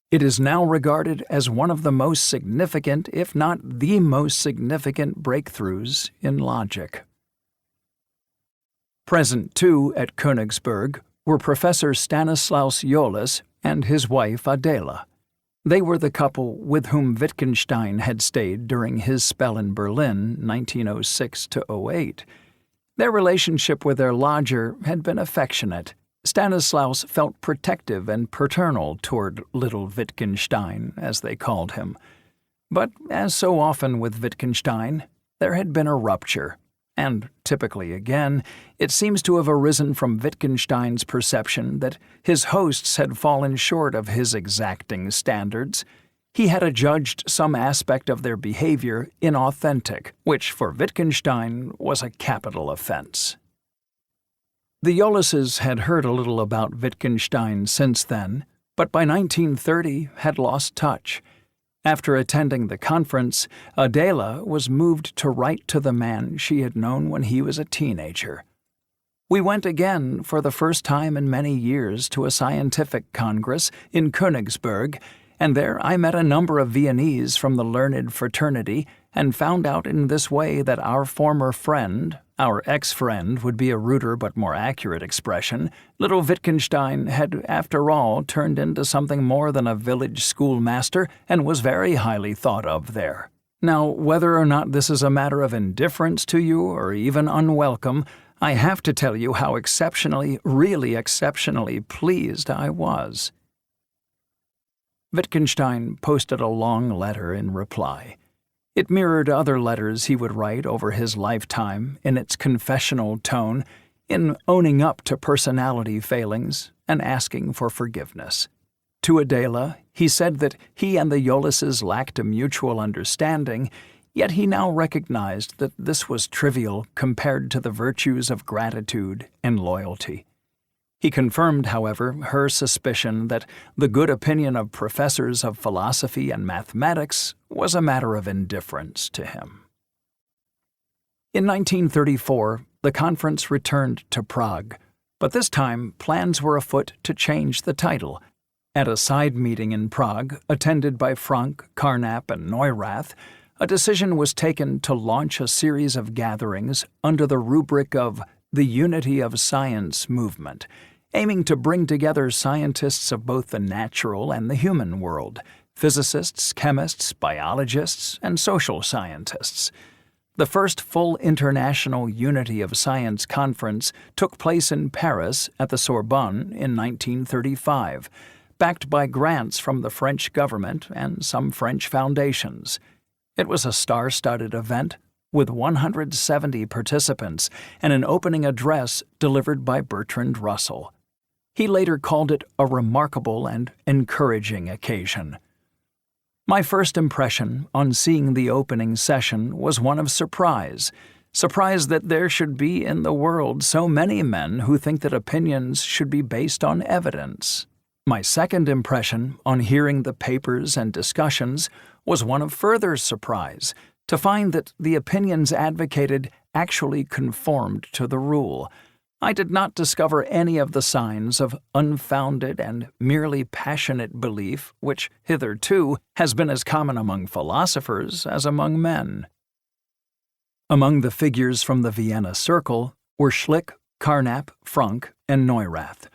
It is now regarded as one of the most significant, if not the most significant, breakthroughs in logic. Present, too, at Königsberg were Professor Stanislaus Jolas and his wife Adela. They were the couple with whom Wittgenstein had stayed during his spell in Berlin, 1906 to 08. Their relationship with their lodger had been affectionate. Stanislaus felt protective and paternal toward little Wittgenstein, as they called him. But, as so often with Wittgenstein, there had been a rupture. And, typically again, it seems to have arisen from Wittgenstein's perception that his hosts had fallen short of his exacting standards. He had adjudged some aspect of their behavior inauthentic, which for Wittgenstein was a capital offense. The Jolases had heard a little about Wittgenstein since then, but by 1930 had lost touch. After attending the conference, Adela was moved to write to the man she had known when he was a teenager. We went again for the first time in many years to a scientific congress in Königsberg, and there I met a number of Viennese from the learned fraternity and found out in this way that our former friend, our ex-friend would be a ruder but more accurate expression, little Wittgenstein had, after all, turned into something more than a village schoolmaster and was very highly thought of there. Now, whether or not this is a matter of indifference to you or even unwelcome, I have to tell you how exceptionally, really exceptionally pleased I was. Wittgenstein posted a long letter in reply. It mirrored other letters he would write over his lifetime in its confessional tone, in owning up to personality failings and asking for forgiveness. To Adela, he said that he and the Jolises lacked a mutual understanding, yet he now recognized that this was trivial compared to the virtues of gratitude and loyalty. He confirmed, however, her suspicion that the good opinion of professors of philosophy and mathematics was a matter of indifference to him. In 1934, the conference returned to Prague, but this time plans were afoot to change the title. At a side meeting in Prague, attended by Frank, Carnap, and Neurath, a decision was taken to launch a series of gatherings under the rubric of the Unity of Science movement, aiming to bring together scientists of both the natural and the human world, physicists, chemists, biologists, and social scientists. The first full international Unity of Science conference took place in Paris at the Sorbonne in 1935, backed by grants from the French government and some French foundations. It was a star-studded event with 170 participants and an opening address delivered by Bertrand Russell. He later called it a remarkable and encouraging occasion. My first impression on seeing the opening session was one of surprise that there should be in the world so many men who think that opinions should be based on evidence. My second impression on hearing the papers and discussions was one of further surprise to find that the opinions advocated actually conformed to the rule. I did not discover any of the signs of unfounded and merely passionate belief which hitherto has been as common among philosophers as among men. Among the figures from the Vienna Circle were Schlick, Carnap, Frank, and Neurath.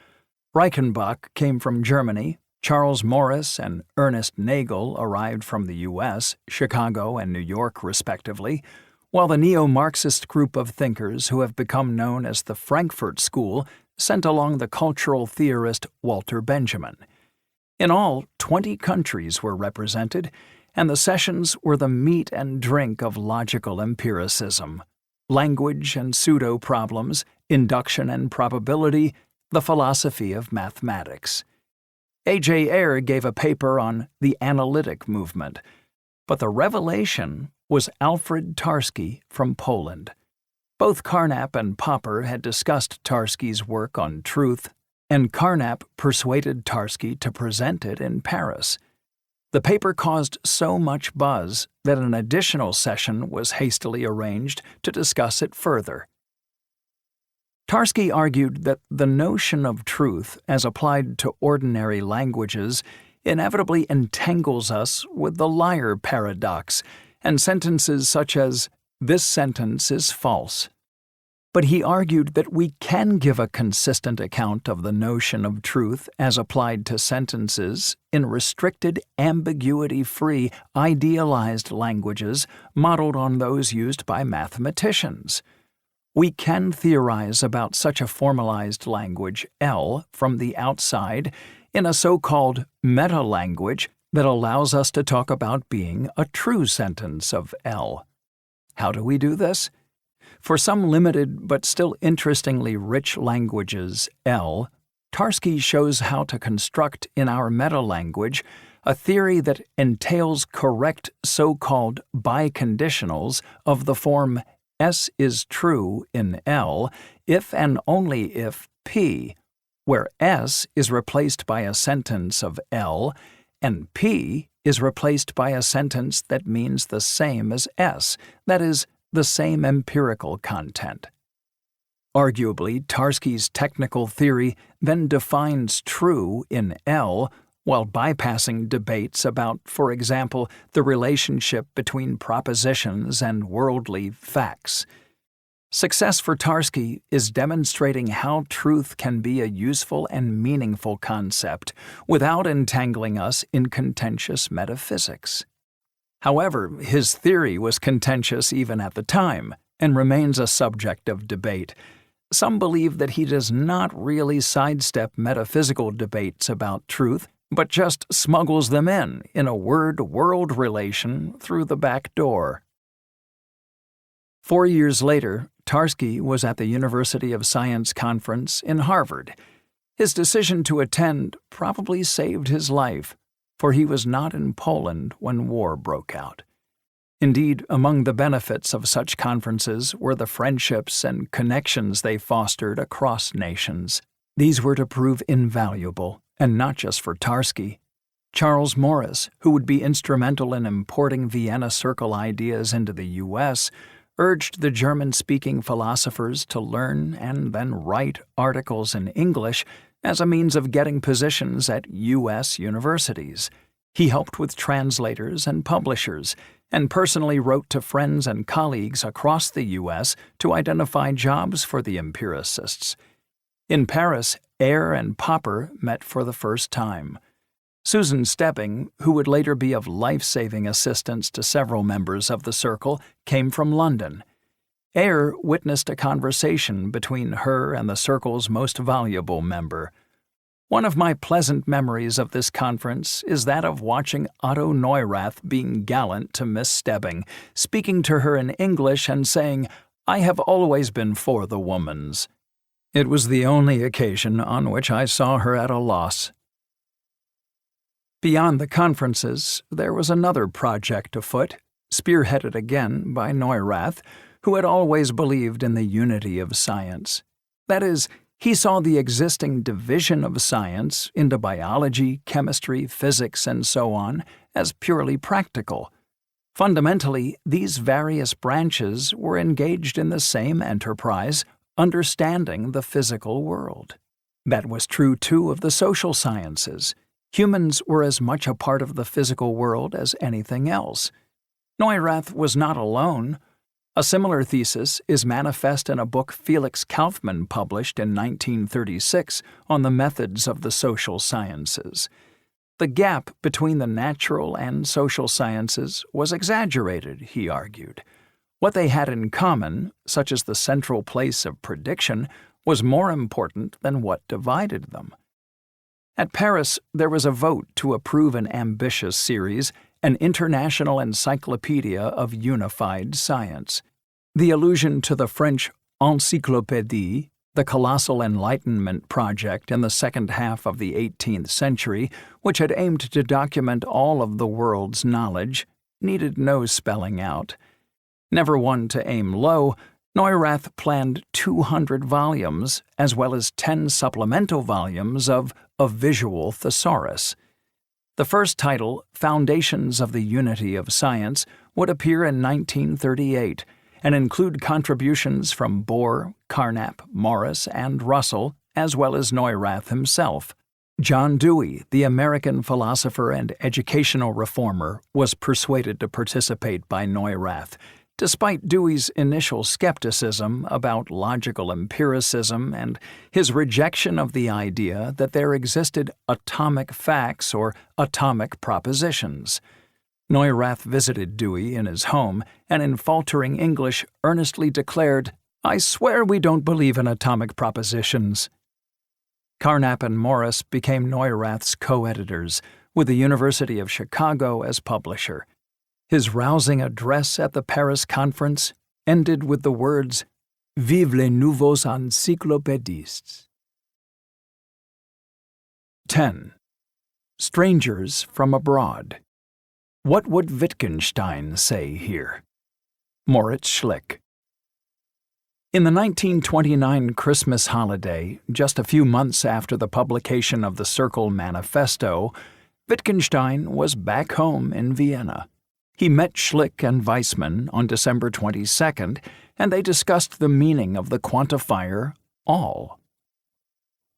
Reichenbach came from Germany, Charles Morris and Ernest Nagel arrived from the U.S., Chicago, and New York, respectively, while the neo-Marxist group of thinkers who have become known as the Frankfurt School sent along the cultural theorist Walter Benjamin. In all, 20 countries were represented, and the sessions were the meat and drink of logical empiricism, language and pseudo-problems, induction and probability, the philosophy of mathematics. A.J. Ayer gave a paper on the analytic movement, but the revelation was Alfred Tarski from Poland. Both Carnap and Popper had discussed Tarski's work on truth, and Carnap persuaded Tarski to present it in Paris. The paper caused so much buzz that an additional session was hastily arranged to discuss it further. Tarski argued that the notion of truth, as applied to ordinary languages, inevitably entangles us with the liar paradox and sentences such as, "This sentence is false." But he argued that we can give a consistent account of the notion of truth as applied to sentences in restricted, ambiguity-free, idealized languages modeled on those used by mathematicians. We can theorize about such a formalized language, L, from the outside, in a so-called meta-language that allows us to talk about being a true sentence of L. How do we do this? For some limited but still interestingly rich languages, L, Tarski shows how to construct in our meta-language a theory that entails correct so-called biconditionals of the form S is true in L if and only if P, where S is replaced by a sentence of L and P is replaced by a sentence that means the same as S, that is, the same empirical content. Arguably, Tarski's technical theory then defines true in L, while bypassing debates about, for example, the relationship between propositions and worldly facts. Success for Tarski is demonstrating how truth can be a useful and meaningful concept without entangling us in contentious metaphysics. However, his theory was contentious even at the time and remains a subject of debate. Some believe that he does not really sidestep metaphysical debates about truth, but just smuggles them in a word-world relation through the back door. 4 years later, Tarski was at the University of Science conference in Harvard. His decision to attend probably saved his life, for he was not in Poland when war broke out. Indeed, among the benefits of such conferences were the friendships and connections they fostered across nations. These were to prove invaluable, and not just for Tarski. Charles Morris, who would be instrumental in importing Vienna Circle ideas into the U.S., urged the German-speaking philosophers to learn and then write articles in English as a means of getting positions at U.S. universities. He helped with translators and publishers, and personally wrote to friends and colleagues across the U.S. to identify jobs for the empiricists. In Paris, Eyre and Popper met for the first time. Susan Stebbing, who would later be of life-saving assistance to several members of the Circle, came from London. Eyre witnessed a conversation between her and the Circle's most valuable member. One of my pleasant memories of this conference is that of watching Otto Neurath being gallant to Miss Stebbing, speaking to her in English and saying, "I have always been for the womans." It was the only occasion on which I saw her at a loss. Beyond the conferences, there was another project afoot, spearheaded again by Neurath, who had always believed in the unity of science. That is, he saw the existing division of science into biology, chemistry, physics, and so on as purely practical. Fundamentally, these various branches were engaged in the same enterprise, understanding the physical world. That was true, too, of the social sciences. Humans were as much a part of the physical world as anything else. Neurath was not alone. A similar thesis is manifest in a book Felix Kaufmann published in 1936 on the methods of the social sciences. The gap between the natural and social sciences was exaggerated, he argued. What they had in common, such as the central place of prediction, was more important than what divided them. At Paris, there was a vote to approve an ambitious series, an international encyclopedia of unified science. The allusion to the French encyclopédie, the colossal Enlightenment project in the second half of the 18th century, which had aimed to document all of the world's knowledge, needed no spelling out. Never one to aim low, Neurath planned 200 volumes, as well as 10 supplemental volumes of A Visual Thesaurus. The first title, Foundations of the Unity of Science, would appear in 1938 and include contributions from Bohr, Carnap, Morris, and Russell, as well as Neurath himself. John Dewey, the American philosopher and educational reformer, was persuaded to participate by Neurath, despite Dewey's initial skepticism about logical empiricism and his rejection of the idea that there existed atomic facts or atomic propositions. Neurath visited Dewey in his home and in faltering English earnestly declared, "I swear we don't believe in atomic propositions." Carnap and Morris became Neurath's co-editors, with the University of Chicago as publisher. His rousing address at the Paris conference ended with the words, "Vive les nouveaux encyclopédistes." 10. Strangers from Abroad. What would Wittgenstein say here? Moritz Schlick. In the 1929 Christmas holiday, just a few months after the publication of the Circle Manifesto, Wittgenstein was back home in Vienna. He met Schlick and Weissman on December 22nd, and they discussed the meaning of the quantifier all.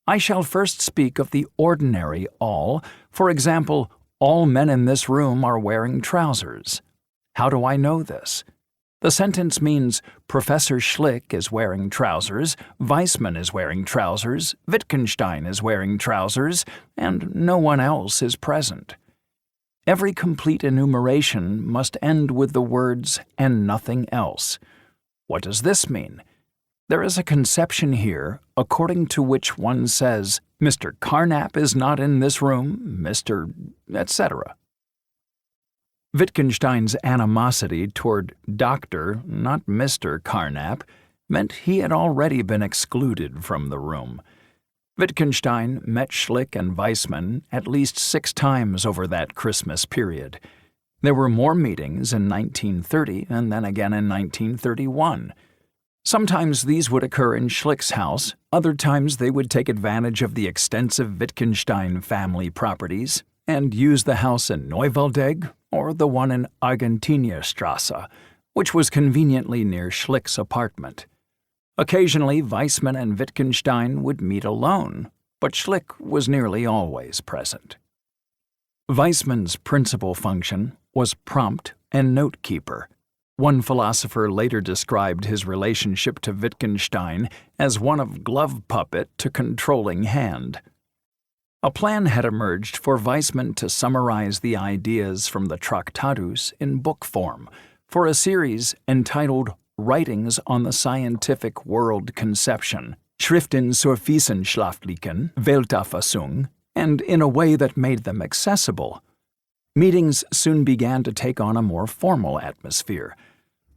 I shall first speak of the ordinary all. For example, all men in this room are wearing trousers. How do I know this? The sentence means Professor Schlick is wearing trousers, Weissman is wearing trousers, Wittgenstein is wearing trousers, and no one else is present. Every complete enumeration must end with the words "and nothing else." What does this mean? There is a conception here according to which one says, Mr. Carnap is not in this room, Mr. etc. Wittgenstein's animosity toward Dr., not Mr. Carnap, meant he had already been excluded from the room. Wittgenstein met Schlick and Weissman at least 6 times over that Christmas period. There were more meetings in 1930 and then again in 1931. Sometimes these would occur in Schlick's house, other times they would take advantage of the extensive Wittgenstein family properties and use the house in Neuwaldeck or the one in Argentinierstrasse, which was conveniently near Schlick's apartment. Occasionally, Weissman and Wittgenstein would meet alone, but Schlick was nearly always present. Weissman's principal function was prompt and note-keeper. One philosopher later described his relationship to Wittgenstein as one of glove puppet to controlling hand. A plan had emerged for Weissman to summarize the ideas from the Tractatus in book form for a series entitled Writings on the Scientific World Conception, Schriften zur wissenschaftlichen Weltauffassung, and in a way that made them accessible. Meetings soon began to take on a more formal atmosphere.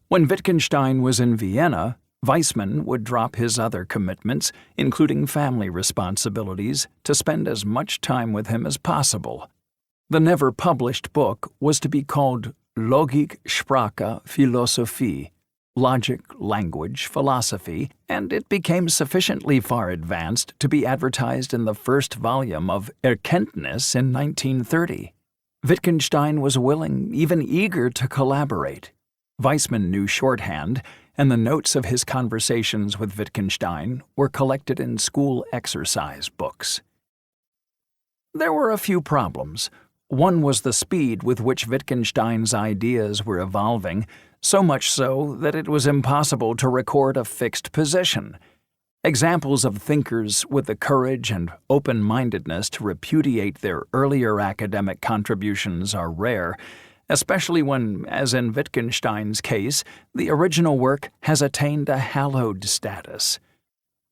When Wittgenstein was in Vienna, Weissman would drop his other commitments, including family responsibilities, to spend as much time with him as possible. The never-published book was to be called Logik, Sprache, Philosophie, Logic, Language, Philosophy, and it became sufficiently far advanced to be advertised in the first volume of Erkenntnis in 1930. Wittgenstein was willing, even eager to collaborate. Weissman knew shorthand, and the notes of his conversations with Wittgenstein were collected in school exercise books. There were a few problems. One was the speed with which Wittgenstein's ideas were evolving, so much so that it was impossible to record a fixed position. Examples of thinkers with the courage and open-mindedness to repudiate their earlier academic contributions are rare, especially when, as in Wittgenstein's case, the original work has attained a hallowed status.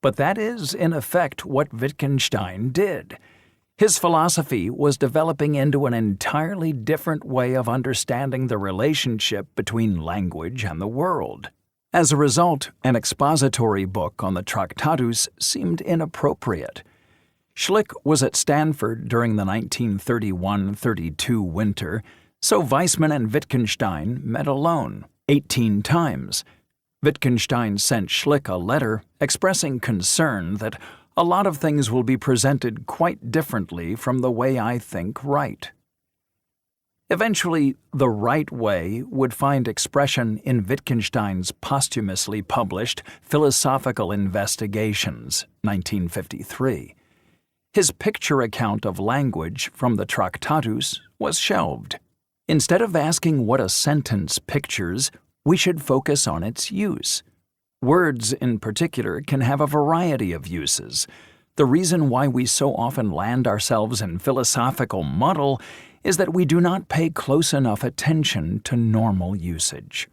But that is, in effect, what Wittgenstein did. His philosophy was developing into an entirely different way of understanding the relationship between language and the world. As a result, an expository book on the Tractatus seemed inappropriate. Schlick was at Stanford during the 1931-32 winter, so Weissman and Wittgenstein met alone 18 times. Wittgenstein sent Schlick a letter expressing concern that a lot of things will be presented quite differently from the way I think right. Eventually, the right way would find expression in Wittgenstein's posthumously published Philosophical Investigations, 1953. His picture account of language from the Tractatus was shelved. Instead of asking what a sentence pictures, we should focus on its use. Words, in particular, can have a variety of uses. The reason why we so often land ourselves in philosophical muddle is that we do not pay close enough attention to normal usage.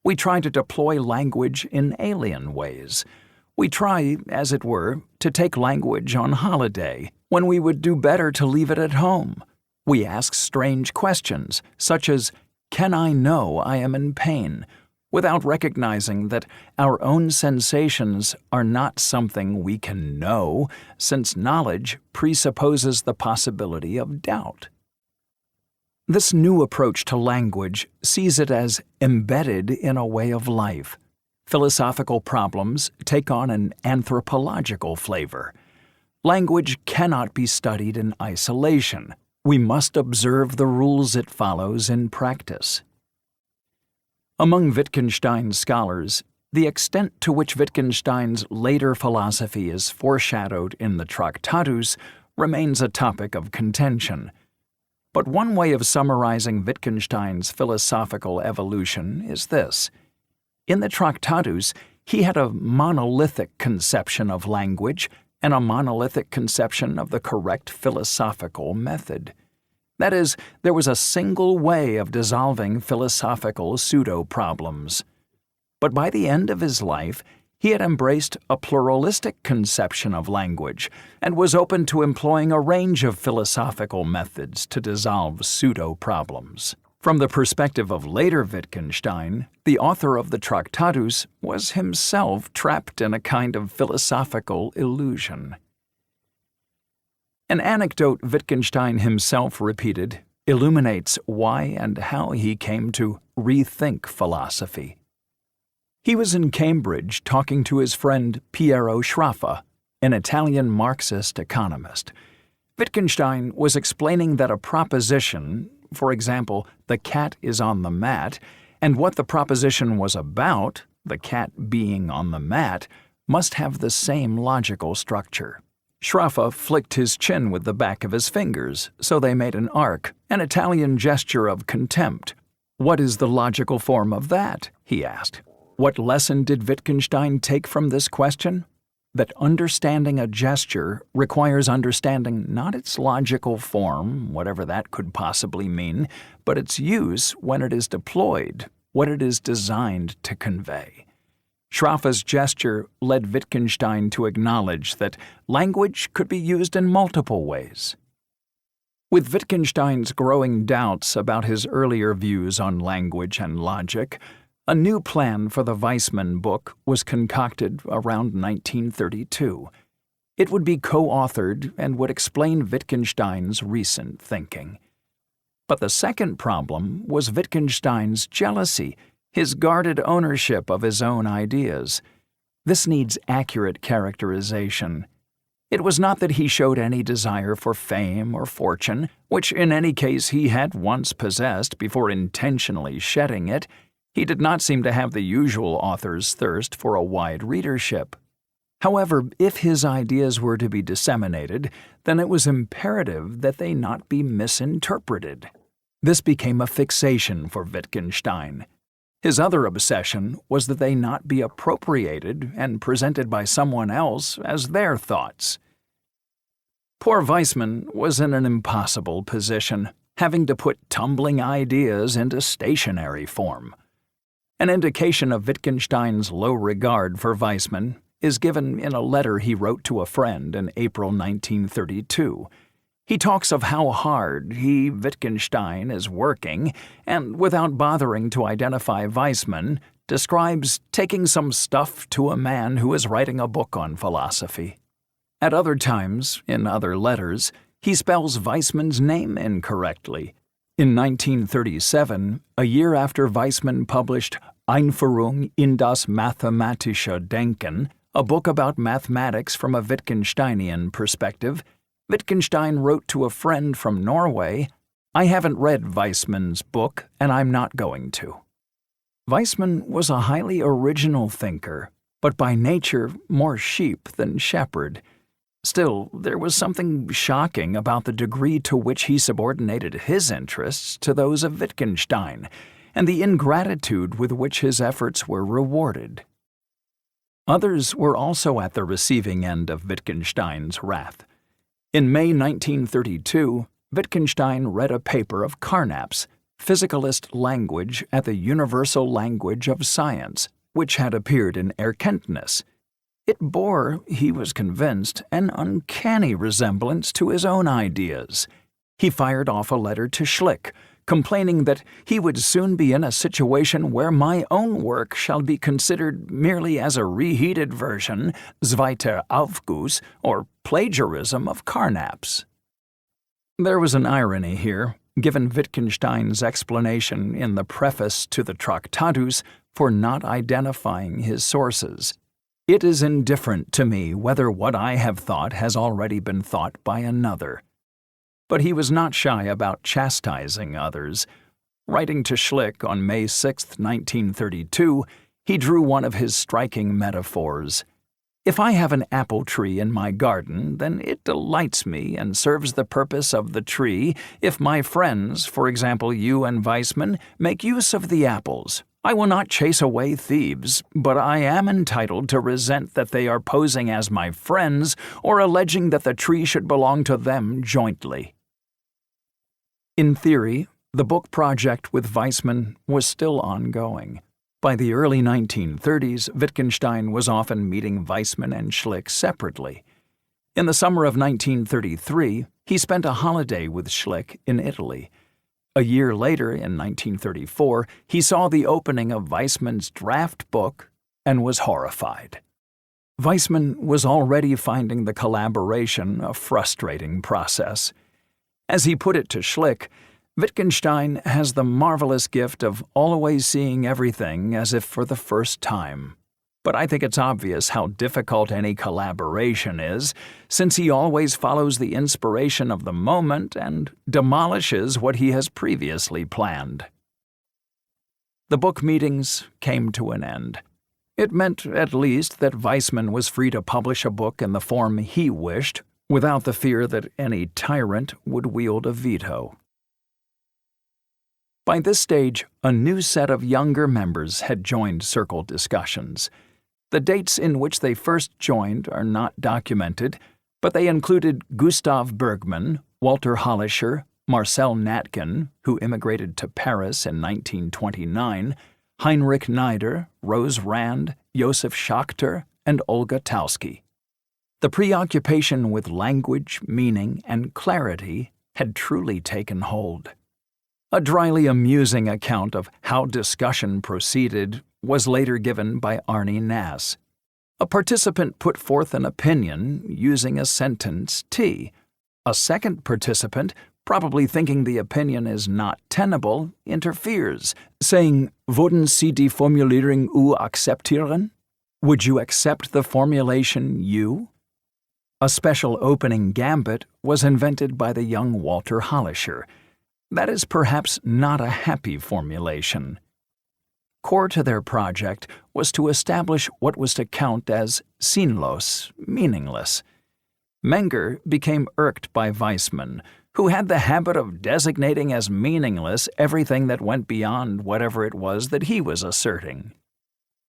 We try to deploy language in alien ways. We try, as it were, to take language on holiday, when we would do better to leave it at home. We ask strange questions, such as, "Can I know I am in pain?" without recognizing that our own sensations are not something we can know, since knowledge presupposes the possibility of doubt. This new approach to language sees it as embedded in a way of life. Philosophical problems take on an anthropological flavor. Language cannot be studied in isolation. we must observe the rules it follows in practice. Among Wittgenstein's scholars, the extent to which Wittgenstein's later philosophy is foreshadowed in the Tractatus remains a topic of contention. But one way of summarizing Wittgenstein's philosophical evolution is this. In the Tractatus, he had a monolithic conception of language and a monolithic conception of the correct philosophical method. That is, there was a single way of dissolving philosophical pseudo-problems. But by the end of his life, he had embraced a pluralistic conception of language and was open to employing a range of philosophical methods to dissolve pseudo-problems. From the perspective of later Wittgenstein, the author of the Tractatus was himself trapped in a kind of philosophical illusion. An anecdote Wittgenstein himself repeated illuminates why and how he came to rethink philosophy. He was in Cambridge talking to his friend Piero Sraffa, an Italian Marxist economist. Wittgenstein was explaining that a proposition, for example, the cat is on the mat, and what the proposition was about, the cat being on the mat, must have the same logical structure. Sraffa flicked his chin with the back of his fingers, so they made an arc, an Italian gesture of contempt. "What is the logical form of that?" he asked. What lesson did Wittgenstein take from this question? That understanding a gesture requires understanding not its logical form, whatever that could possibly mean, but its use when it is deployed, what it is designed to convey. Sraffa's gesture led Wittgenstein to acknowledge that language could be used in multiple ways. With Wittgenstein's growing doubts about his earlier views on language and logic, a new plan for the Weissman book was concocted around 1932. It would be co-authored and would explain Wittgenstein's recent thinking. But the second problem was Wittgenstein's jealousy, his guarded ownership of his own ideas. This needs accurate characterization. It was not that he showed any desire for fame or fortune, which in any case he had once possessed before intentionally shedding it. He did not seem to have the usual author's thirst for a wide readership. However, if his ideas were to be disseminated, then it was imperative that they not be misinterpreted. This became a fixation for Wittgenstein. His other obsession was that they not be appropriated and presented by someone else as their thoughts. Poor Weissman was in an impossible position, having to put tumbling ideas into stationary form. An indication of Wittgenstein's low regard for Weissman is given in a letter he wrote to a friend in April 1932. He talks of how hard he, Wittgenstein, is working, and without bothering to identify Weissman, describes taking some stuff to a man who is writing a book on philosophy. At other times, in other letters, he spells Weissman's name incorrectly. In 1937, a year after Weissman published Einführung in das mathematische Denken, a book about mathematics from a Wittgensteinian perspective, Wittgenstein wrote to a friend from Norway, "I haven't read Weissman's book, and I'm not going to." Weissman was a highly original thinker, but by nature more sheep than shepherd. Still, there was something shocking about the degree to which he subordinated his interests to those of Wittgenstein, and the ingratitude with which his efforts were rewarded. Others were also at the receiving end of Wittgenstein's wrath. In May 1932, Wittgenstein read a paper of Carnap's Physicalist Language at the Universal Language of Science, which had appeared in Erkenntnis. It bore, he was convinced, an uncanny resemblance to his own ideas. He fired off a letter to Schlick, complaining that he would soon be in a situation where my own work shall be considered merely as a reheated version, zweiter Aufguss, or plagiarism of Carnap's. There was an irony here, given Wittgenstein's explanation in the preface to the Tractatus for not identifying his sources. It is indifferent to me whether what I have thought has already been thought by another. but he was not shy about chastising others. Writing to Schlick on May 6, 1932, he drew one of his striking metaphors. "If I have an apple tree in my garden, then it delights me and serves the purpose of the tree if my friends, for example you and Weissman, make use of the apples. I will not chase away thieves, but I am entitled to resent that they are posing as my friends or alleging that the tree should belong to them jointly." In theory, the book project with Weissman was still ongoing. By the early 1930s, Wittgenstein was often meeting Weissman and Schlick separately. In the summer of 1933, he spent a holiday with Schlick in Italy. A year later, in 1934, he saw the opening of Weissman's draft book and was horrified. Weissman was already finding the collaboration a frustrating process. As he put it to Schlick, Wittgenstein has the marvelous gift of always seeing everything as if for the first time. But I think it's obvious how difficult any collaboration is, since he always follows the inspiration of the moment and demolishes what he has previously planned. The book meetings came to an end. It meant, at least, that Weissman was free to publish a book in the form he wished, without the fear that any tyrant would wield a veto. By this stage, a new set of younger members had joined Circle discussions. The dates in which they first joined are not documented, but they included Gustav Bergman, Walter Hollischer, Marcel Natkin, who immigrated to Paris in 1929, Heinrich Neider, Rose Rand, Josef Schachter, and Olga Tauski. The preoccupation with language, meaning, and clarity had truly taken hold. A dryly amusing account of how discussion proceeded was later given by Arnie Nass. A participant put forth an opinion using a sentence T. A second participant, probably thinking the opinion is not tenable, interferes, saying, "Würden Sie die Formulierung U akzeptieren?" Would you accept the formulation U? A special opening gambit was invented by the young Walter Hollischer. That is perhaps not a happy formulation. Core to their project was to establish what was to count as sinnlos, meaningless. Menger became irked by Weissman, who had the habit of designating as meaningless everything that went beyond whatever it was that he was asserting.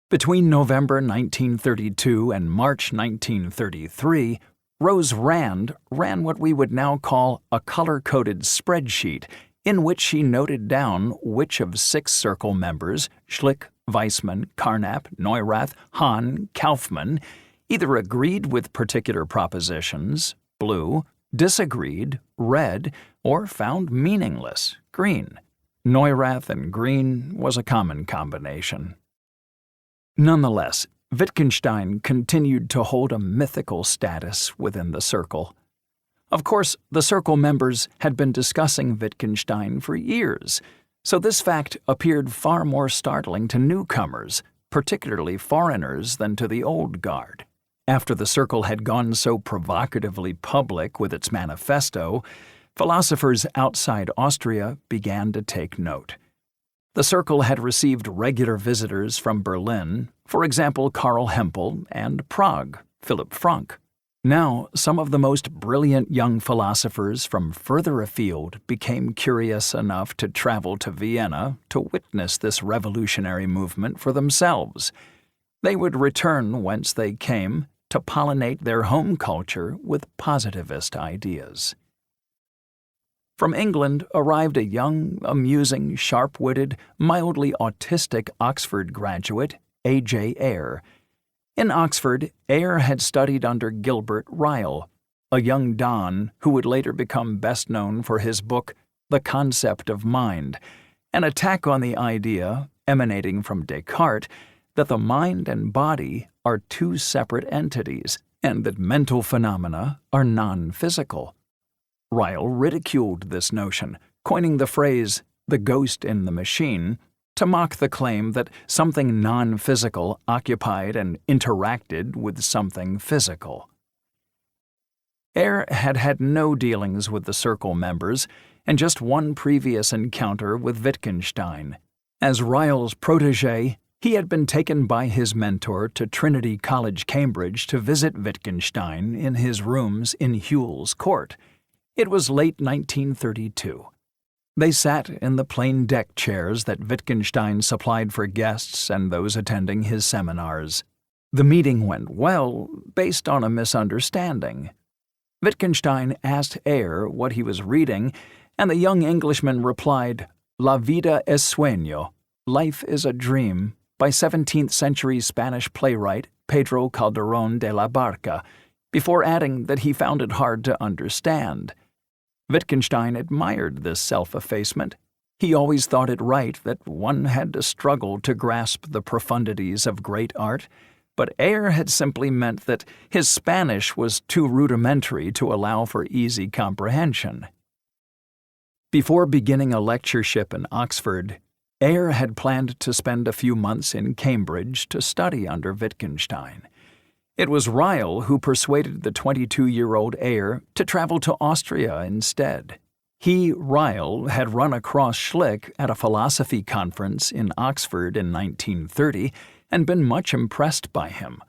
Between November 1932 and March 1933, Rose Rand ran what we would now call a color-coded spreadsheet in which she noted down which of 6 Circle members, Schlick, Weissman, Carnap, Neurath, Hahn, Kaufmann, either agreed with particular propositions, blue, disagreed, red, or found meaningless, green. Neurath and green was a common combination. Nonetheless, Wittgenstein continued to hold a mythical status within the Circle. Of course, the Circle members had been discussing Wittgenstein for years, so this fact appeared far more startling to newcomers, particularly foreigners, than to the old guard. After the Circle had gone so provocatively public with its manifesto, philosophers outside Austria began to take note. The Circle had received regular visitors from Berlin, for example Karl Hempel, and Prague, Philipp Frank. Now, some of the most brilliant young philosophers from further afield became curious enough to travel to Vienna to witness this revolutionary movement for themselves. They would return whence they came to pollinate their home culture with positivist ideas. From England arrived a young, amusing, sharp-witted, mildly autistic Oxford graduate, A.J. Ayer. In Oxford, Ayer had studied under Gilbert Ryle, a young Don who would later become best known for his book The Concept of Mind, an attack on the idea, emanating from Descartes, that the mind and body are 2 separate entities and that mental phenomena are non-physical. Ryle ridiculed this notion, coining the phrase, "the ghost in the machine," to mock the claim that something non-physical occupied and interacted with something physical. Eyre had had no dealings with the Circle members, and just one previous encounter with Wittgenstein. As Ryle's protégé, he had been taken by his mentor to Trinity College, Cambridge, to visit Wittgenstein in his rooms in Whewell's Court. It was late 1932. They sat in the plain deck chairs that Wittgenstein supplied for guests and those attending his seminars. The meeting went well, based on a misunderstanding. Wittgenstein asked Eyre what he was reading, and the young Englishman replied, "La vida es sueño, Life is a Dream, by 17th-century Spanish playwright Pedro Calderón de la Barca, before adding that he found it hard to understand. Wittgenstein admired this self-effacement. He always thought it right that one had to struggle to grasp the profundities of great art, but Eyre had simply meant that his Spanish was too rudimentary to allow for easy comprehension. Before beginning a lectureship in Oxford, Eyre had planned to spend a few months in Cambridge to study under Wittgenstein. It was Ryle who persuaded the 22-year-old Eyre to travel to Austria instead. He, Ryle, had run across Schlick at a philosophy conference in Oxford in 1930 and been much impressed by him.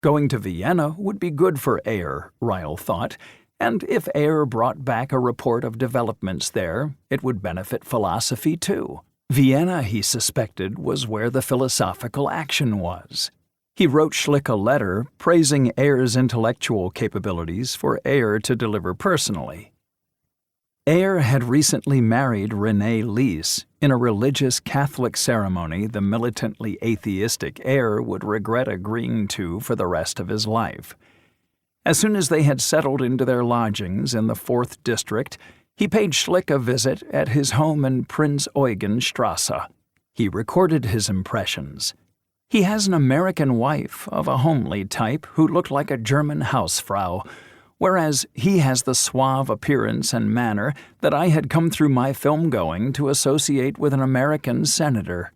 Going to Vienna would be good for Eyre, Ryle thought, and if Eyre brought back a report of developments there, it would benefit philosophy too. Vienna, he suspected, was where the philosophical action was. He wrote Schlick a letter praising Eyre's intellectual capabilities for Eyre to deliver personally. Eyre had recently married Renée Lees in a religious Catholic ceremony the militantly atheistic Eyre would regret agreeing to for the rest of his life. As soon as they had settled into their lodgings in the 4th District, he paid Schlick a visit at his home in Prinz Eugen Strasse. He recorded his impressions. He has an American wife of a homely type who looked like a German Hausfrau, whereas he has the suave appearance and manner that I had come through my film-going to associate with an American senator.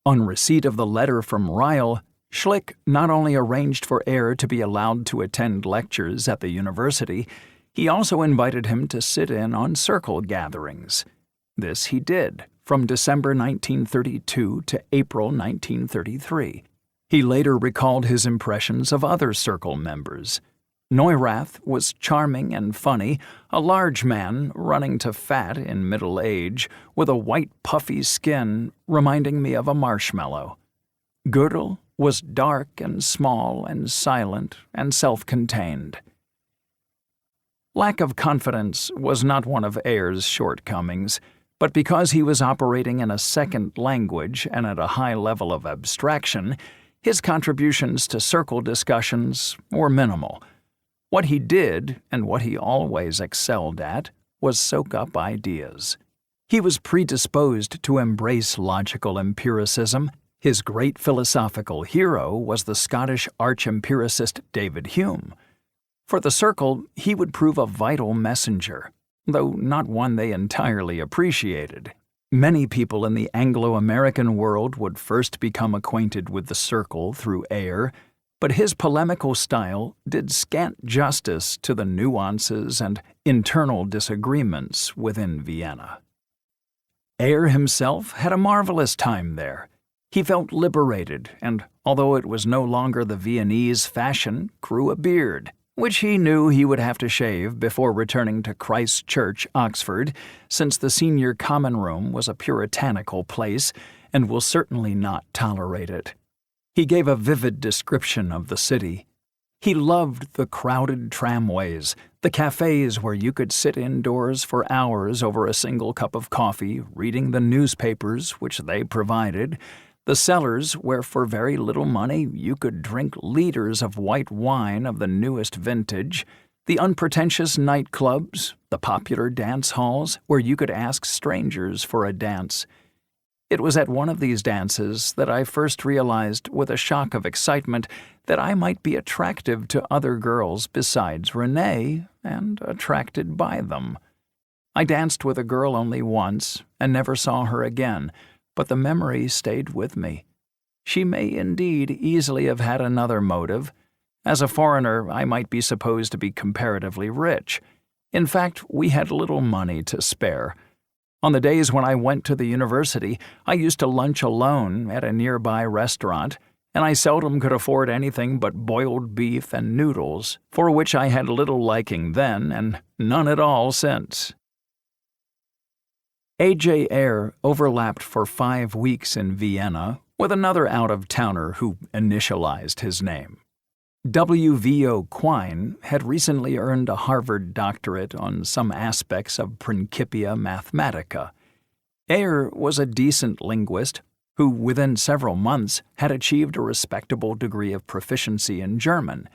On receipt of the letter from Ryle, Schlick not only arranged for Eyre to be allowed to attend lectures at the university, he also invited him to sit in on circle gatherings. This he did, from December 1932 to April 1933. He later recalled his impressions of other circle members. Neurath was charming and funny, a large man running to fat in middle age, with a white puffy skin reminding me of a marshmallow. Gödel was dark and small and silent and self-contained. Lack of confidence was not one of Eyre's shortcomings, but because he was operating in a second language and at a high level of abstraction, his contributions to circle discussions were minimal. What he did, and what he always excelled at, was soak up ideas. He was predisposed to embrace logical empiricism. His great philosophical hero was the Scottish arch-empiricist David Hume. For the Circle, he would prove a vital messenger, though not one they entirely appreciated. Many people in the Anglo-American world would first become acquainted with the Circle through Eyre, but his polemical style did scant justice to the nuances and internal disagreements within Vienna. Eyre himself had a marvelous time there. He felt liberated and, although it was no longer the Viennese fashion, grew a beard, which he knew he would have to shave before returning to Christ Church, Oxford, since the senior common room was a puritanical place and will certainly not tolerate it. He gave a vivid description of the city. He loved the crowded tramways, the cafes where you could sit indoors for hours over a single cup of coffee, reading the newspapers which they provided, the cellars where for very little money you could drink liters of white wine of the newest vintage, the unpretentious nightclubs, the popular dance halls where you could ask strangers for a dance. It was at one of these dances that I first realized with a shock of excitement that I might be attractive to other girls besides Renée, and attracted by them. I danced with a girl only once and never saw her again, but the memory stayed with me. She may indeed easily have had another motive, As a foreigner, I might be supposed to be comparatively rich. In fact, we had little money to spare. On the days when I went to the university, I used to lunch alone at a nearby restaurant, and I seldom could afford anything but boiled beef and noodles, for which I had little liking then and none at all since. A.J. Ayer overlapped for 5 weeks in Vienna with another out-of-towner who initialized his name. W.V.O. Quine had recently earned a Harvard doctorate on some aspects of Principia Mathematica. Ayer was a decent linguist who, within several months, had achieved a respectable degree of proficiency in German.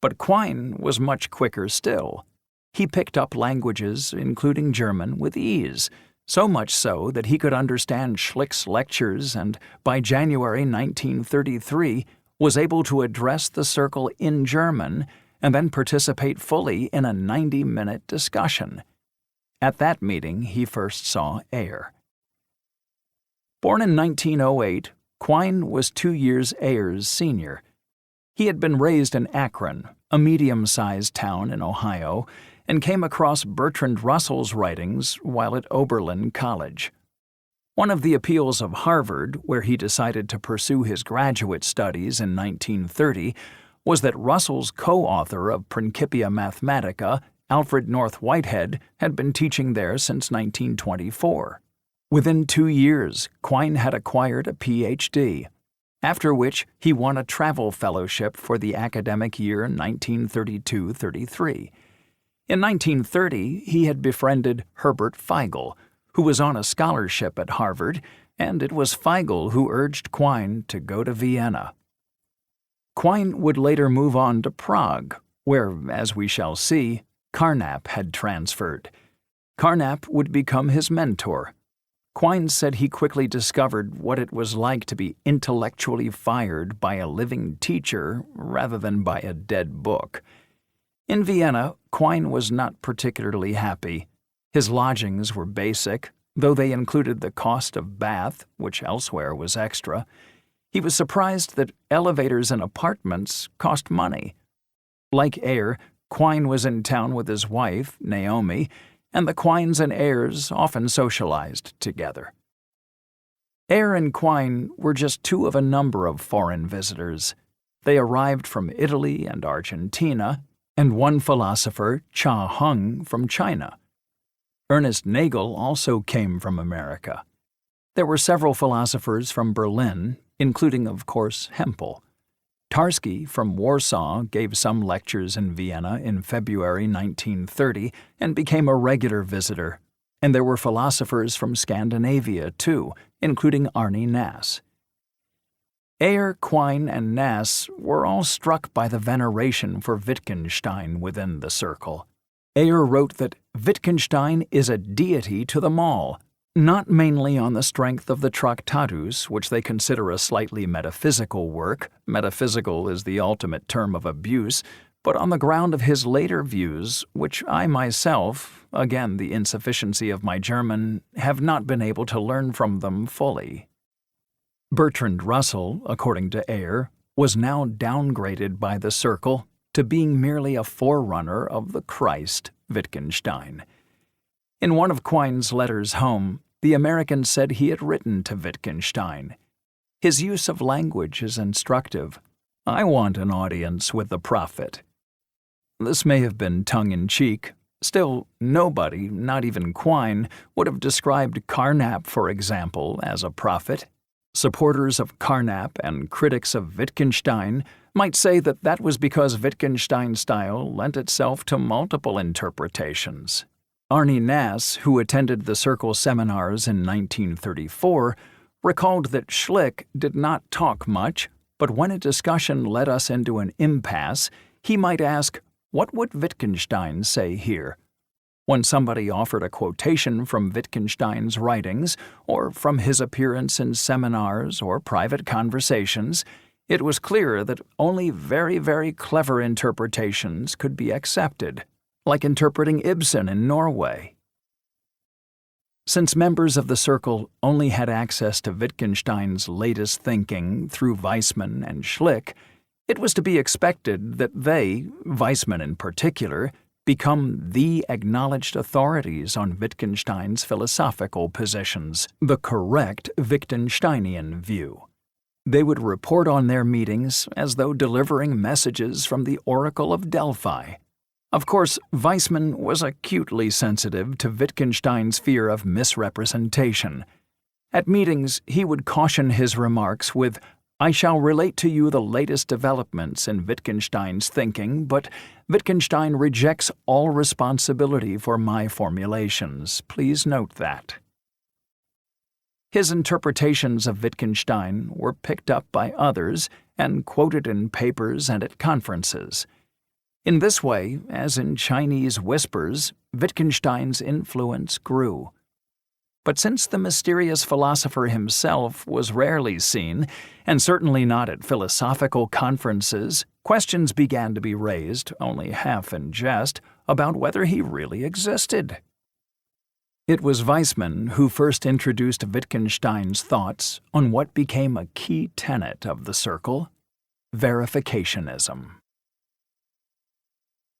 But Quine was much quicker still. He picked up languages, including German, with ease, so much so that he could understand Schlick's lectures and, by January 1933, was able to address the circle in German and then participate fully in a 90-minute discussion. At that meeting, he first saw Ayer. Born in 1908, Quine was 2 years Ayer's senior. He had been raised in Akron, a medium-sized town in Ohio, and came across Bertrand Russell's writings while at Oberlin College. One of the appeals of Harvard, where he decided to pursue his graduate studies in 1930, was that Russell's co-author of Principia Mathematica, Alfred North Whitehead, had been teaching there since 1924. Within 2 years, Quine had acquired a Ph.D., after which he won a travel fellowship for the academic year 1932-33. In 1930, he had befriended Herbert Feigl, who was on a scholarship at Harvard, and it was Feigl who urged Quine to go to Vienna. Quine would later move on to Prague, where, as we shall see, Carnap had transferred. Carnap would become his mentor. Quine said he quickly discovered what it was like to be intellectually fired by a living teacher rather than by a dead book. In Vienna, Quine was not particularly happy. His lodgings were basic, though they included the cost of bath, which elsewhere was extra. He was surprised that elevators and apartments cost money. Like Ayer, Quine was in town with his wife, Naomi, and the Quines and Ayers often socialized together. Ayer and Quine were just 2 of a number of foreign visitors. They arrived from Italy and Argentina, and one philosopher, Cha Hung, from China. Ernest Nagel also came from America. There were several philosophers from Berlin, including, of course, Hempel. Tarski from Warsaw gave some lectures in Vienna in February 1930 and became a regular visitor, and there were philosophers from Scandinavia, too, including Arne Naess. Ayer, Quine, and Naess were all struck by the veneration for Wittgenstein within the circle. Ayer wrote that Wittgenstein is a deity to them all, not mainly on the strength of the Tractatus, which they consider a slightly metaphysical work — metaphysical is the ultimate term of abuse — but on the ground of his later views, which I myself, again the insufficiency of my German, have not been able to learn from them fully. Bertrand Russell, according to Ayer, was now downgraded by the circle to being merely a forerunner of the Christ, Wittgenstein. In one of Quine's letters home, the American said he had written to Wittgenstein. His use of language is instructive. I want an audience with the prophet. This may have been tongue-in-cheek. Still, nobody, not even Quine, would have described Carnap, for example, as a prophet. Supporters of Carnap and critics of Wittgenstein might say that that was because Wittgenstein's style lent itself to multiple interpretations. Arne Naess, who attended the Circle seminars in 1934, recalled that Schlick did not talk much, but when a discussion led us into an impasse, he might ask, "What would Wittgenstein say here?" When somebody offered a quotation from Wittgenstein's writings, or from his appearance in seminars or private conversations, it was clear that only very, very clever interpretations could be accepted, like interpreting Ibsen in Norway. Since members of the circle only had access to Wittgenstein's latest thinking through Weissmann and Schlick, It was to be expected that they, Weissman in particular, become the acknowledged authorities on Wittgenstein's philosophical positions, the correct Wittgensteinian view. They would report on their meetings as though delivering messages from the Oracle of Delphi. Of course, Weissman was acutely sensitive to Wittgenstein's fear of misrepresentation. At meetings, he would caution his remarks with, "I shall relate to you the latest developments in Wittgenstein's thinking, but Wittgenstein rejects all responsibility for my formulations. Please note that." His interpretations of Wittgenstein were picked up by others and quoted in papers and at conferences. In this way, as in Chinese whispers, Wittgenstein's influence grew. But since the mysterious philosopher himself was rarely seen, and certainly not at philosophical conferences, questions began to be raised, only half in jest, about whether he really existed. It was Weissman who first introduced Wittgenstein's thoughts on what became a key tenet of the Circle: verificationism.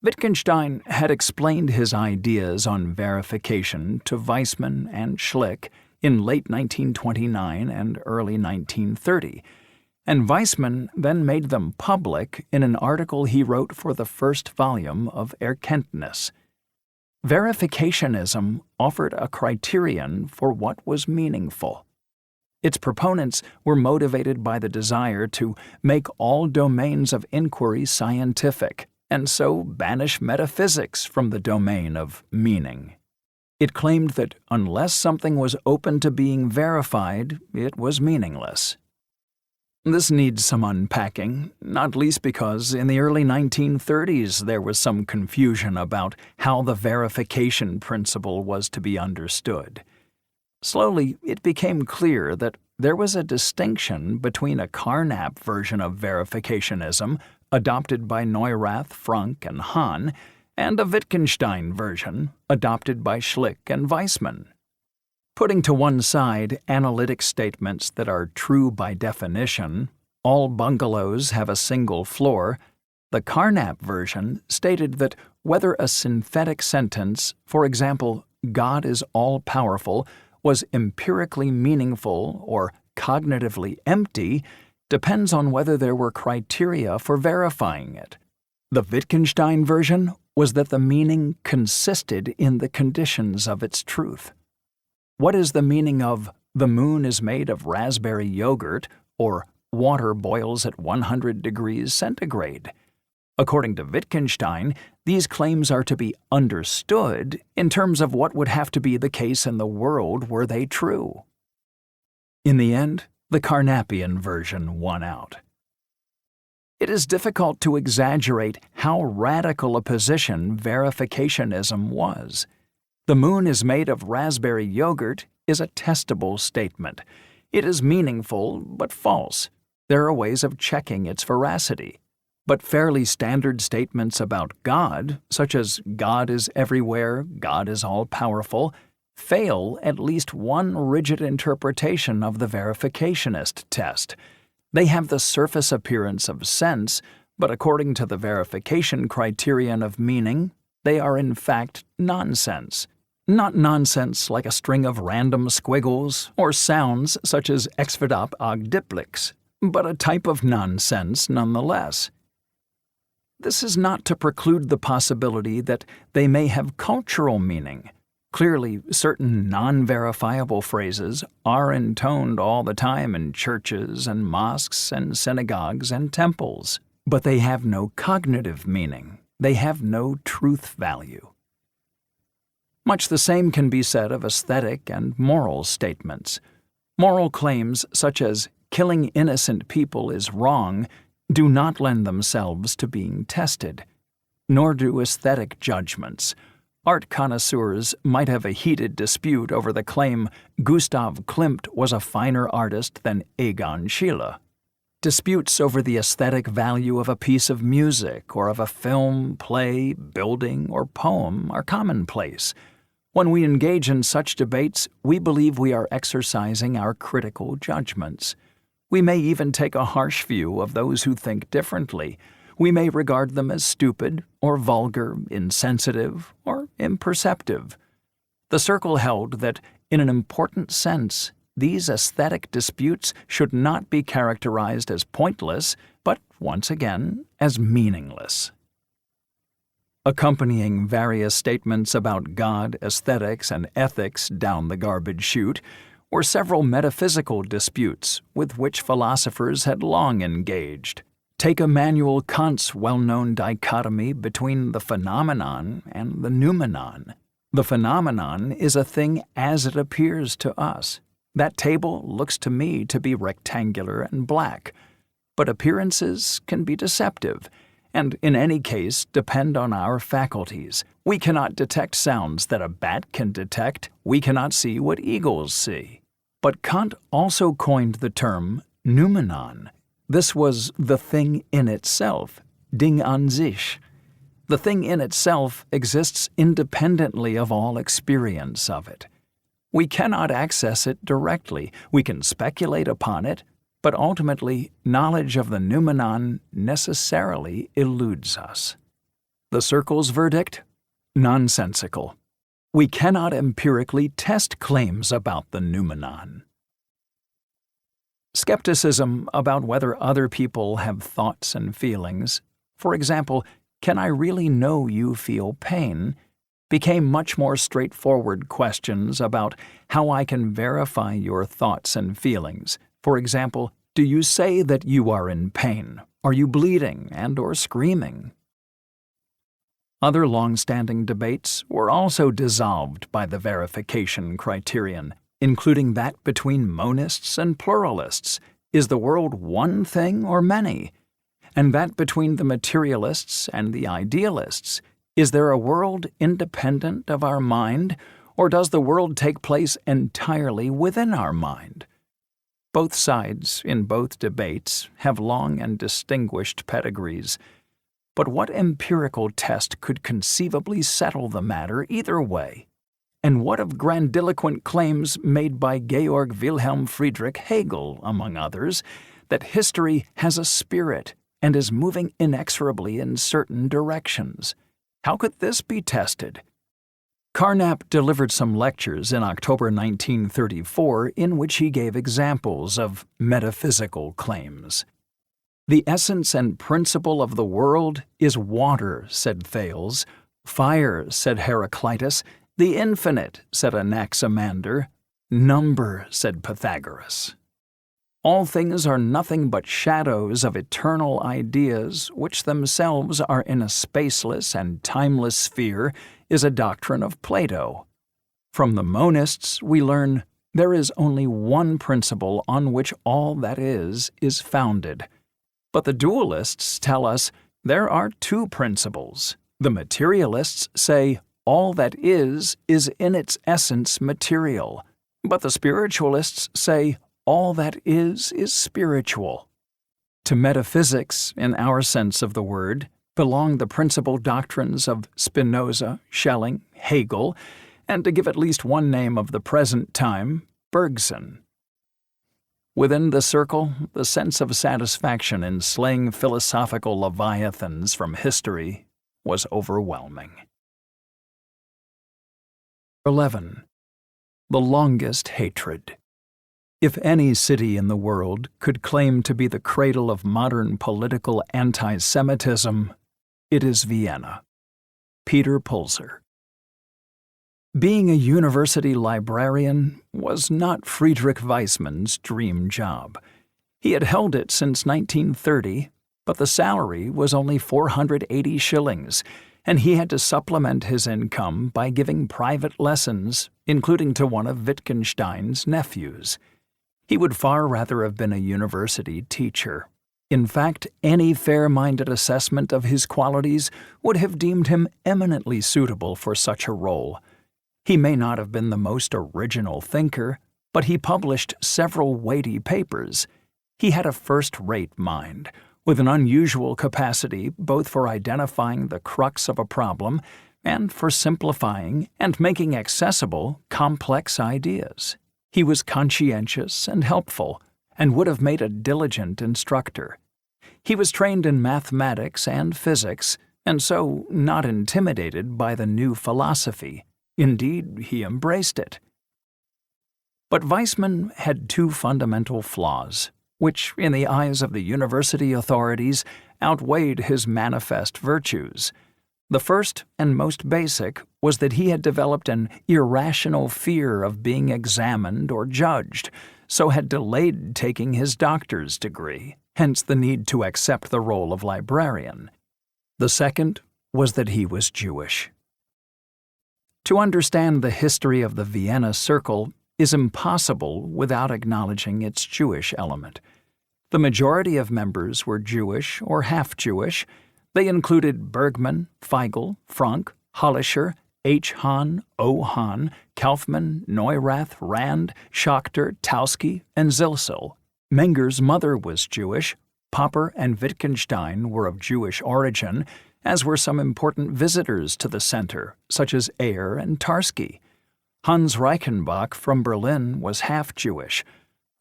Wittgenstein had explained his ideas on verification to Weissman and Schlick in late 1929 and early 1930, and Weissman then made them public in an article he wrote for the first volume of Erkenntnis. Verificationism offered a criterion for what was meaningful. Its proponents were motivated by the desire to make all domains of inquiry scientific, and so banish metaphysics from the domain of meaning. It claimed that unless something was open to being verified, it was meaningless. This needs some unpacking, not least because in the early 1930s there was some confusion about how the verification principle was to be understood. Slowly, it became clear that there was a distinction between a Carnap version of verificationism, adopted by Neurath, Frank, and Hahn, and a Wittgenstein version, adopted by Schlick and Weissman. Putting to one side analytic statements that are true by definition, all bungalows have a single floor, the Carnap version stated that whether a synthetic sentence, for example, "God is all-powerful," was empirically meaningful or cognitively empty depends on whether there were criteria for verifying it. The Wittgenstein version was that the meaning consisted in the conditions of its truth. What is the meaning of "the moon is made of raspberry yogurt" or "water boils at 100 degrees centigrade"? According to Wittgenstein, these claims are to be understood in terms of what would have to be the case in the world were they true. In the end, the Carnapian version won out. It is difficult to exaggerate how radical a position verificationism was. "The moon is made of raspberry yogurt" is a testable statement. It is meaningful, but false. There are ways of checking its veracity. But fairly standard statements about God, such as "God is everywhere," "God is all-powerful," fail at least one rigid interpretation of the verificationist test. They have the surface appearance of sense, but according to the verification criterion of meaning, they are in fact nonsense. Not nonsense like a string of random squiggles or sounds such as "exvedop og diplix," but a type of nonsense nonetheless. This is not to preclude the possibility that they may have cultural meaning. Clearly, certain non-verifiable phrases are intoned all the time in churches and mosques and synagogues and temples, but they have no cognitive meaning. They have no truth value. Much the same can be said of aesthetic and moral statements. Moral claims such as "killing innocent people is wrong" do not lend themselves to being tested, nor do aesthetic judgments. Art connoisseurs might have a heated dispute over the claim Gustav Klimt was a finer artist than Egon Schiele. Disputes over the aesthetic value of a piece of music or of a film, play, building, or poem are commonplace. When we engage in such debates, we believe we are exercising our critical judgments. We may even take a harsh view of those who think differently. We may regard them as stupid or vulgar, insensitive, or imperceptive. The Circle held that, in an important sense, these aesthetic disputes should not be characterized as pointless, but, once again, as meaningless. Accompanying various statements about God, aesthetics, and ethics down the garbage chute were several metaphysical disputes with which philosophers had long engaged. Take Immanuel Kant's well-known dichotomy between the phenomenon and the noumenon. The phenomenon is a thing as it appears to us. That table looks to me to be rectangular and black, but appearances can be deceptive, and in any case depend on our faculties. We cannot detect sounds that a bat can detect. We cannot see what eagles see. But Kant also coined the term noumenon. This was the thing in itself, Ding an sich. The thing in itself exists independently of all experience of it. We cannot access it directly. We can speculate upon it, but ultimately, knowledge of the noumenon necessarily eludes us. The Circle's verdict? Nonsensical. We cannot empirically test claims about the noumenon. Skepticism about whether other people have thoughts and feelings, for example, can I really know you feel pain, became much more straightforward questions about how I can verify your thoughts and feelings. For example, do you say that you are in pain? Are you bleeding and/or screaming? Other long-standing debates were also dissolved by the verification criterion, including that between monists and pluralists. Is the world one thing or many? And that between the materialists and the idealists. Is there a world independent of our mind, or does the world take place entirely within our mind? Both sides, in both debates, have long and distinguished pedigrees. But what empirical test could conceivably settle the matter either way? And what of grandiloquent claims made by Georg Wilhelm Friedrich Hegel, among others, that history has a spirit and is moving inexorably in certain directions? How could this be tested? Carnap delivered some lectures in October 1934 in which he gave examples of metaphysical claims. The essence and principle of the world is water, said Thales. Fire, said Heraclitus. The infinite, said Anaximander. Number, said Pythagoras. All things are nothing but shadows of eternal ideas, which themselves are in a spaceless and timeless sphere, is a doctrine of Plato. From the monists we learn there is only one principle on which all that is founded. But the dualists tell us there are two principles. The materialists say all that is in its essence material, but the spiritualists say all that is spiritual. To metaphysics, in our sense of the word, belong the principal doctrines of Spinoza, Schelling, Hegel, and to give at least one name of the present time, Bergson. Within the Circle, the sense of satisfaction in slaying philosophical leviathans from history was overwhelming. 11. The longest hatred. If any city in the world could claim to be the cradle of modern political anti-Semitism, it is Vienna. Peter Pulzer. Being a university librarian was not Friedrich Weissmann's dream job. He had held it since 1930, but the salary was only 480 shillings, and he had to supplement his income by giving private lessons, including to one of Wittgenstein's nephews. He would far rather have been a university teacher. In fact, any fair-minded assessment of his qualities would have deemed him eminently suitable for such a role. He may not have been the most original thinker, but he published several weighty papers. He had a first-rate mind, with an unusual capacity both for identifying the crux of a problem and for simplifying and making accessible complex ideas. He was conscientious and helpful, and would have made a diligent instructor. He was trained in mathematics and physics, and so not intimidated by the new philosophy. Indeed, he embraced it. But Weissman had two fundamental flaws, which, in the eyes of the university authorities, outweighed his manifest virtues. The first and most basic was that he had developed an irrational fear of being examined or judged, so had delayed taking his doctor's degree, hence the need to accept the role of librarian. The second was that he was Jewish. To understand the history of the Vienna Circle is impossible without acknowledging its Jewish element. The majority of members were Jewish or half-Jewish. They included Bergman, Feigl, Frank, Hollischer, H. Hahn, O. Hahn, Kaufmann, Neurath, Rand, Schachter, Tauski, and Zilsel. Menger's mother was Jewish. Popper and Wittgenstein were of Jewish origin, as were some important visitors to the center, such as Ayer and Tarski. Hans Reichenbach from Berlin was half-Jewish.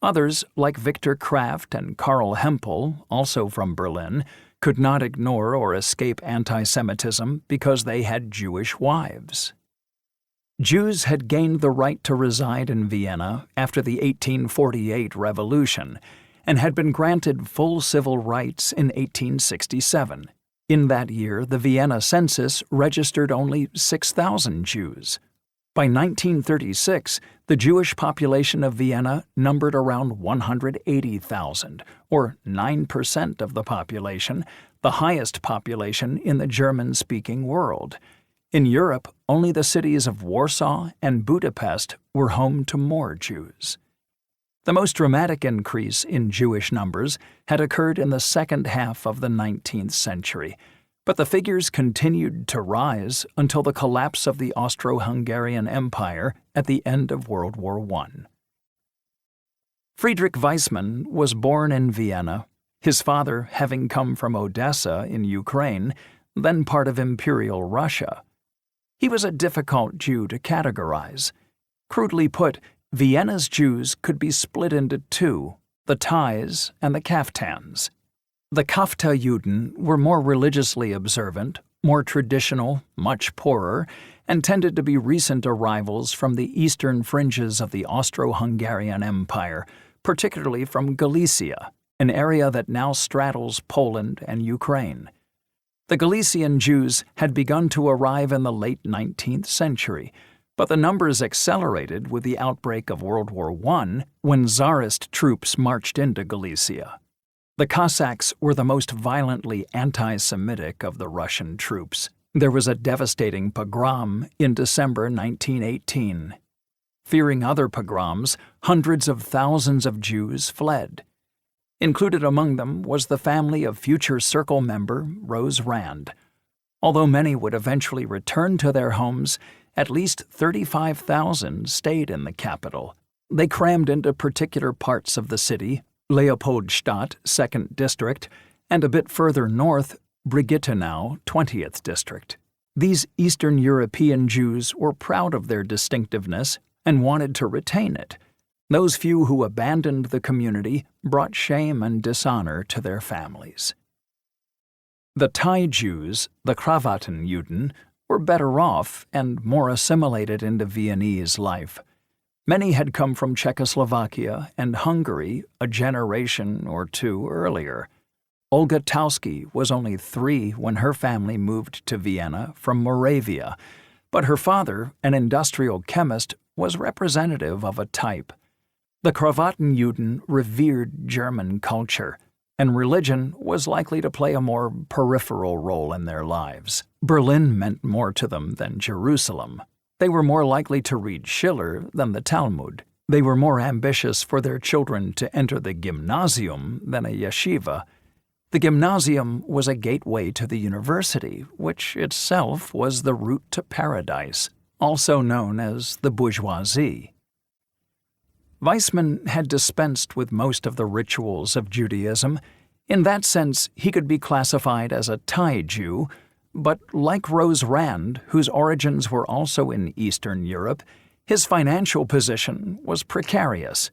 Others, like Viktor Kraft and Karl Hempel, also from Berlin, could not ignore or escape anti-Semitism because they had Jewish wives. Jews had gained the right to reside in Vienna after the 1848 revolution and had been granted full civil rights in 1867. In that year, the Vienna census registered only 6,000 Jews. By 1936, the Jewish population of Vienna numbered around 180,000, or 9% of the population, the highest population in the German-speaking world. In Europe, only the cities of Warsaw and Budapest were home to more Jews. The most dramatic increase in Jewish numbers had occurred in the second half of the 19th century, but the figures continued to rise until the collapse of the Austro-Hungarian Empire at the end of World War I. Friedrich Weissman was born in Vienna, his father having come from Odessa in Ukraine, then part of Imperial Russia. He was a difficult Jew to categorize. Crudely put, Vienna's Jews could be split into two, the Thais and the Kaftans. The Kafta Juden were more religiously observant, more traditional, much poorer, and tended to be recent arrivals from the eastern fringes of the Austro-Hungarian Empire, particularly from Galicia, an area that now straddles Poland and Ukraine. The Galician Jews had begun to arrive in the late 19th century, but the numbers accelerated with the outbreak of World War I when Tsarist troops marched into Galicia. The Cossacks were the most violently anti-Semitic of the Russian troops. There was a devastating pogrom in December 1918. Fearing other pogroms, hundreds of thousands of Jews fled. Included among them was the family of future Circle member Rose Rand. Although many would eventually return to their homes, at least 35,000 stayed in the capital. They crammed into particular parts of the city, Leopoldstadt, 2nd District, and a bit further north, Brigittenau, 20th District. These Eastern European Jews were proud of their distinctiveness and wanted to retain it. Those few who abandoned the community brought shame and dishonor to their families. The Thai Jews, the Krawatenjuden, were better off and more assimilated into Viennese life. Many had come from Czechoslovakia and Hungary a generation or two earlier. Olga Tauski was only 3 when her family moved to Vienna from Moravia, but her father, an industrial chemist, was representative of a type. The Krawatenjuden revered German culture, and religion was likely to play a more peripheral role in their lives. Berlin meant more to them than Jerusalem. They were more likely to read Schiller than the Talmud. They were more ambitious for their children to enter the gymnasium than a yeshiva. The gymnasium was a gateway to the university, which itself was the route to paradise, also known as the bourgeoisie. Weissman had dispensed with most of the rituals of Judaism. In that sense, he could be classified as a Thai Jew, but like Rose Rand, whose origins were also in Eastern Europe, his financial position was precarious.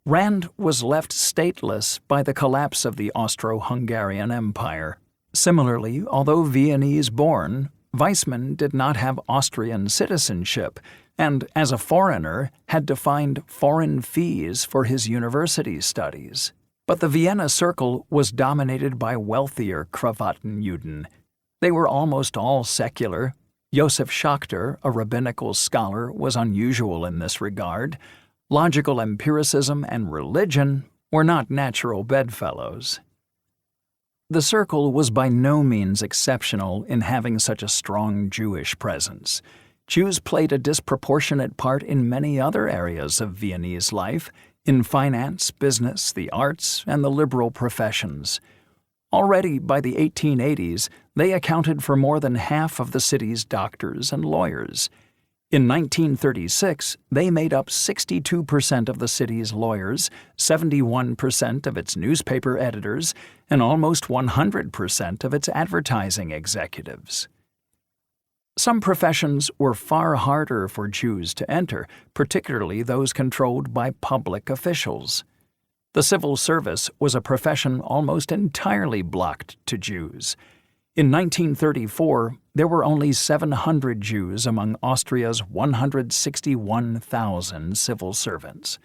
Rand was left stateless by the collapse of the Austro-Hungarian Empire. Similarly, although Viennese-born, Weizmann did not have Austrian citizenship and, as a foreigner, had to find foreign fees for his university studies. But the Vienna Circle was dominated by wealthier Krawattenjuden. They were almost all secular. Josef Schachter, a rabbinical scholar, was unusual in this regard. Logical empiricism and religion were not natural bedfellows. The Circle was by no means exceptional in having such a strong Jewish presence. Jews played a disproportionate part in many other areas of Viennese life, in finance, business, the arts, and the liberal professions. Already by the 1880s, they accounted for more than half of the city's doctors and lawyers. In 1936, they made up 62% of the city's lawyers, 71% of its newspaper editors, and almost 100% of its advertising executives. Some professions were far harder for Jews to enter, particularly those controlled by public officials. The civil service was a profession almost entirely blocked to Jews. In 1934, there were only 700 Jews among Austria's 161,000 civil servants.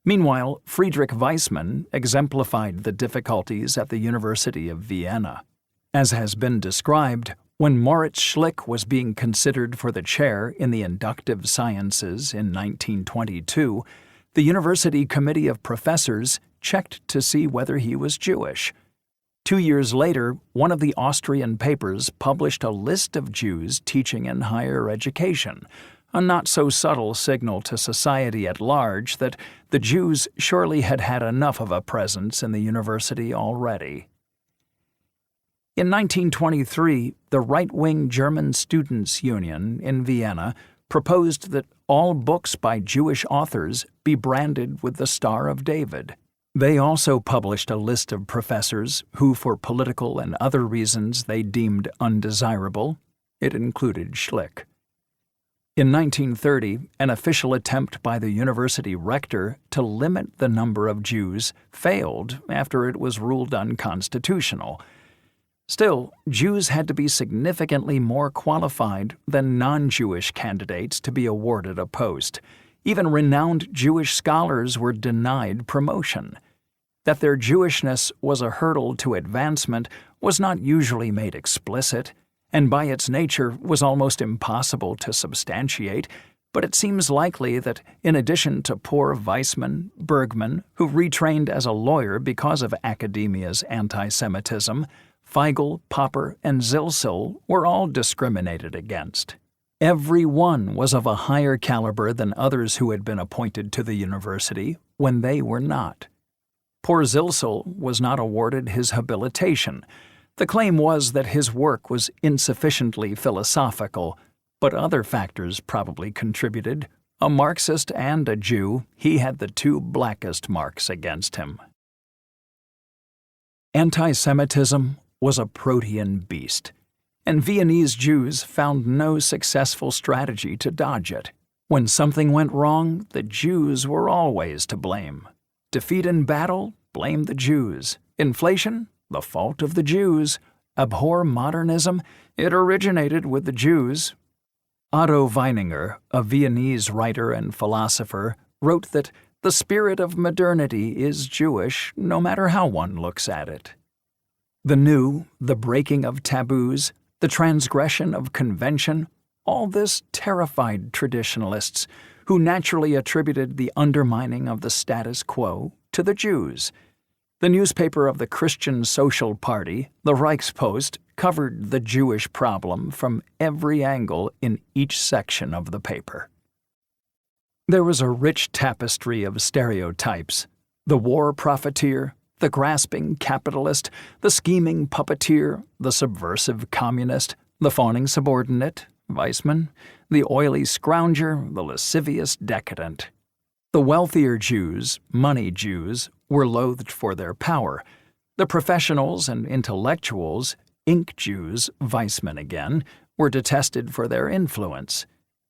Meanwhile, Friedrich Weizmann exemplified the difficulties at the University of Vienna. As has been described, when Moritz Schlick was being considered for the chair in the inductive sciences in 1922, the University Committee of Professors checked to see whether he was Jewish. 2 years later, one of the Austrian papers published a list of Jews teaching in higher education, a not-so-subtle signal to society at large that the Jews surely had had enough of a presence in the university already. In 1923, the right-wing German Students' Union in Vienna proposed that all books by Jewish authors be branded with the Star of David. They also published a list of professors who, for political and other reasons they deemed undesirable. It included Schlick. In 1930, an official attempt by the university rector to limit the number of Jews failed after it was ruled unconstitutional. Still, Jews had to be significantly more qualified than non-Jewish candidates to be awarded a post. Even renowned Jewish scholars were denied promotion. That their Jewishness was a hurdle to advancement was not usually made explicit, and by its nature was almost impossible to substantiate, but it seems likely that, in addition to poor Weizmann, Bergman, who retrained as a lawyer because of academia's anti-Semitism, Feigl, Popper, and Zilsel were all discriminated against. Every one was of a higher caliber than others who had been appointed to the university when they were not. Poor Zilsel was not awarded his habilitation. The claim was that his work was insufficiently philosophical, but other factors probably contributed. A Marxist and a Jew, he had the two blackest marks against him. Anti-Semitism was a protean beast, and Viennese Jews found no successful strategy to dodge it. When something went wrong, the Jews were always to blame. Defeat in battle, blame the Jews. Inflation, the fault of the Jews. Abhor modernism, it originated with the Jews. Otto Weininger, a Viennese writer and philosopher, wrote that the spirit of modernity is Jewish, no matter how one looks at it. The new, the breaking of taboos, the transgression of convention, all this terrified traditionalists, who naturally attributed the undermining of the status quo to the Jews. The newspaper of the Christian Social Party, the Reichspost, covered the Jewish problem from every angle in each section of the paper. There was a rich tapestry of stereotypes: the war profiteer, the grasping capitalist, the scheming puppeteer, the subversive communist, the fawning subordinate, Weizmann, the oily scrounger, the lascivious decadent. The wealthier Jews, money Jews, were loathed for their power. The professionals and intellectuals, ink Jews, Weizmann again, were detested for their influence.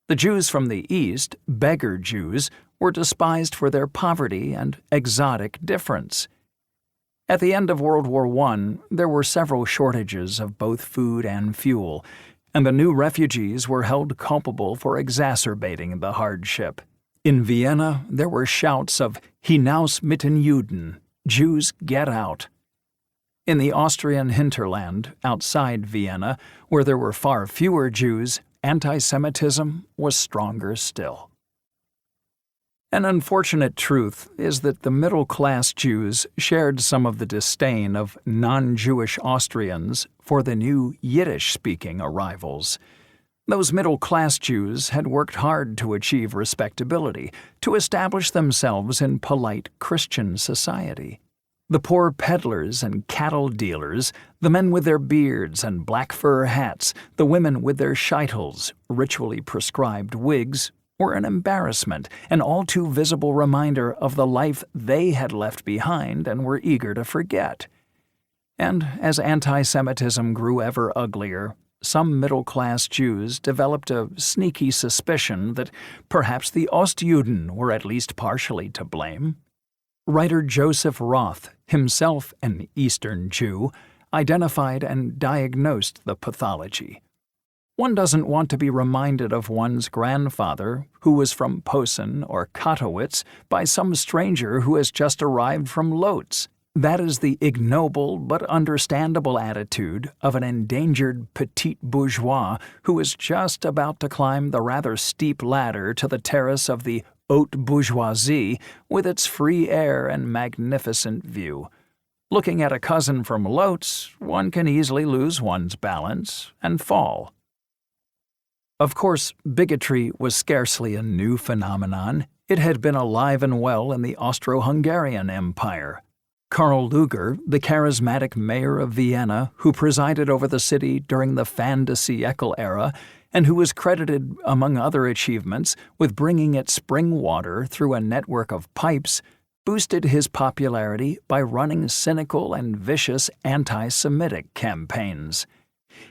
The Jews from the East, beggar Jews, were despised for their poverty and exotic difference. At the end of World War I, there were several shortages of both food and fuel, and the new refugees were held culpable for exacerbating the hardship. In Vienna, there were shouts of "Hinaus mit den Juden," Jews get out. In the Austrian hinterland, outside Vienna, where there were far fewer Jews, anti-Semitism was stronger still. An unfortunate truth is that the middle-class Jews shared some of the disdain of non-Jewish Austrians for the new Yiddish-speaking arrivals. Those middle-class Jews had worked hard to achieve respectability, to establish themselves in polite Christian society. The poor peddlers and cattle dealers, the men with their beards and black fur hats, the women with their scheitels, ritually prescribed wigs, were an embarrassment, an all too visible reminder of the life they had left behind and were eager to forget. And as anti-Semitism grew ever uglier, some middle-class Jews developed a sneaky suspicion that perhaps the Ostjuden were at least partially to blame. Writer Joseph Roth, himself an Eastern Jew, identified and diagnosed the pathology. One doesn't want to be reminded of one's grandfather, who was from Posen or Katowice, by some stranger who has just arrived from Lodz. That is the ignoble but understandable attitude of an endangered petit bourgeois who is just about to climb the rather steep ladder to the terrace of the haute bourgeoisie with its free air and magnificent view. Looking at a cousin from Lodz, one can easily lose one's balance and fall. Of course, bigotry was scarcely a new phenomenon. It had been alive and well in the Austro-Hungarian Empire. Karl Lueger, the charismatic mayor of Vienna who presided over the city during the fin de siècle era and who was credited, among other achievements, with bringing it spring water through a network of pipes, boosted his popularity by running cynical and vicious anti-Semitic campaigns.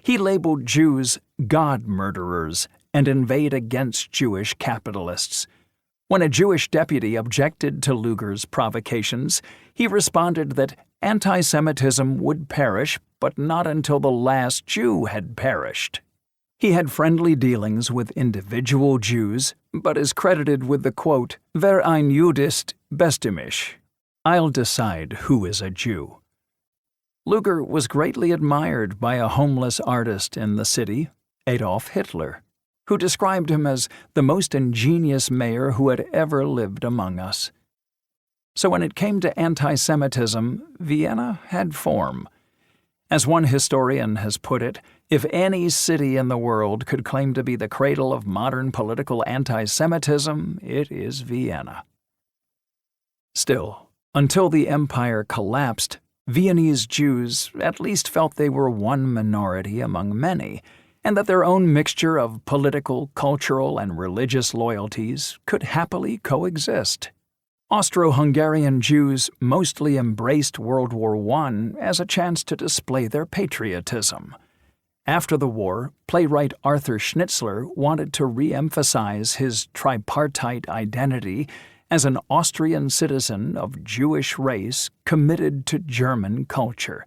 He labeled Jews God murderers and inveighed against Jewish capitalists. When a Jewish deputy objected to Lueger's provocations, he responded that anti-Semitism would perish, but not until the last Jew had perished. He had friendly dealings with individual Jews, but is credited with the quote, "Wer ein Jud ist, bestimme ich." I'll decide who is a Jew. Lueger was greatly admired by a homeless artist in the city, Adolf Hitler, who described him as the most ingenious mayor who had ever lived among us. So when it came to anti-Semitism, Vienna had form. As one historian has put it, if any city in the world could claim to be the cradle of modern political anti-Semitism, it is Vienna. Still, until the empire collapsed, Viennese Jews at least felt they were one minority among many, and that their own mixture of political, cultural, and religious loyalties could happily coexist. Austro-Hungarian Jews mostly embraced World War I as a chance to display their patriotism. After the war, playwright Arthur Schnitzler wanted to re-emphasize his tripartite identity as an Austrian citizen of Jewish race committed to German culture.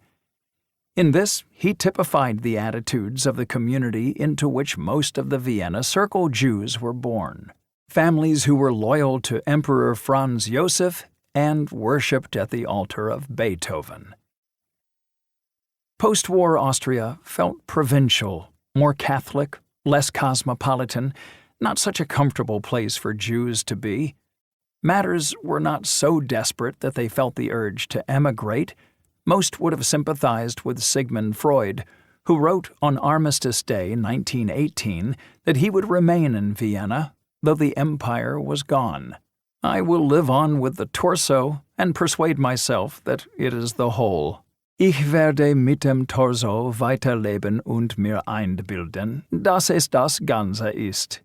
In this, he typified the attitudes of the community into which most of the Vienna Circle Jews were born, families who were loyal to Emperor Franz Joseph and worshipped at the altar of Beethoven. Post-war Austria felt provincial, more Catholic, less cosmopolitan, not such a comfortable place for Jews to be. Matters were not so desperate that they felt the urge to emigrate. Most would have sympathized with Sigmund Freud, who wrote on Armistice Day 1918 that he would remain in Vienna, though the empire was gone. I will live on with the torso and persuade myself that it is the whole. Ich werde mit dem Torso weiterleben und mir einbilden, dass es das Ganze ist.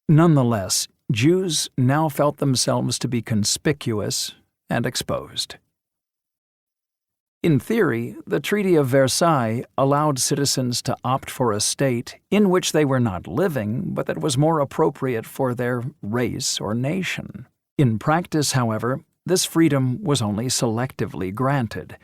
Nonetheless, Jews now felt themselves to be conspicuous and exposed. In theory, the Treaty of Versailles allowed citizens to opt for a state in which they were not living, but that was more appropriate for their race or nation. In practice, however, this freedom was only selectively granted.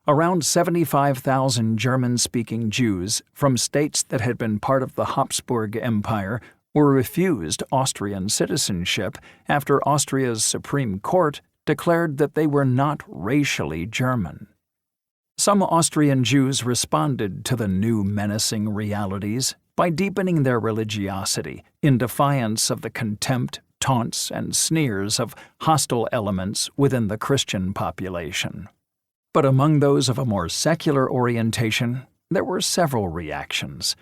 Around 75,000 German-speaking Jews from states that had been part of the Habsburg Empire were refused Austrian citizenship after Austria's Supreme Court declared that they were not racially German. Some Austrian Jews responded to the new menacing realities by deepening their religiosity in defiance of the contempt, taunts, and sneers of hostile elements within the Christian population. But among those of a more secular orientation, there were several reactions.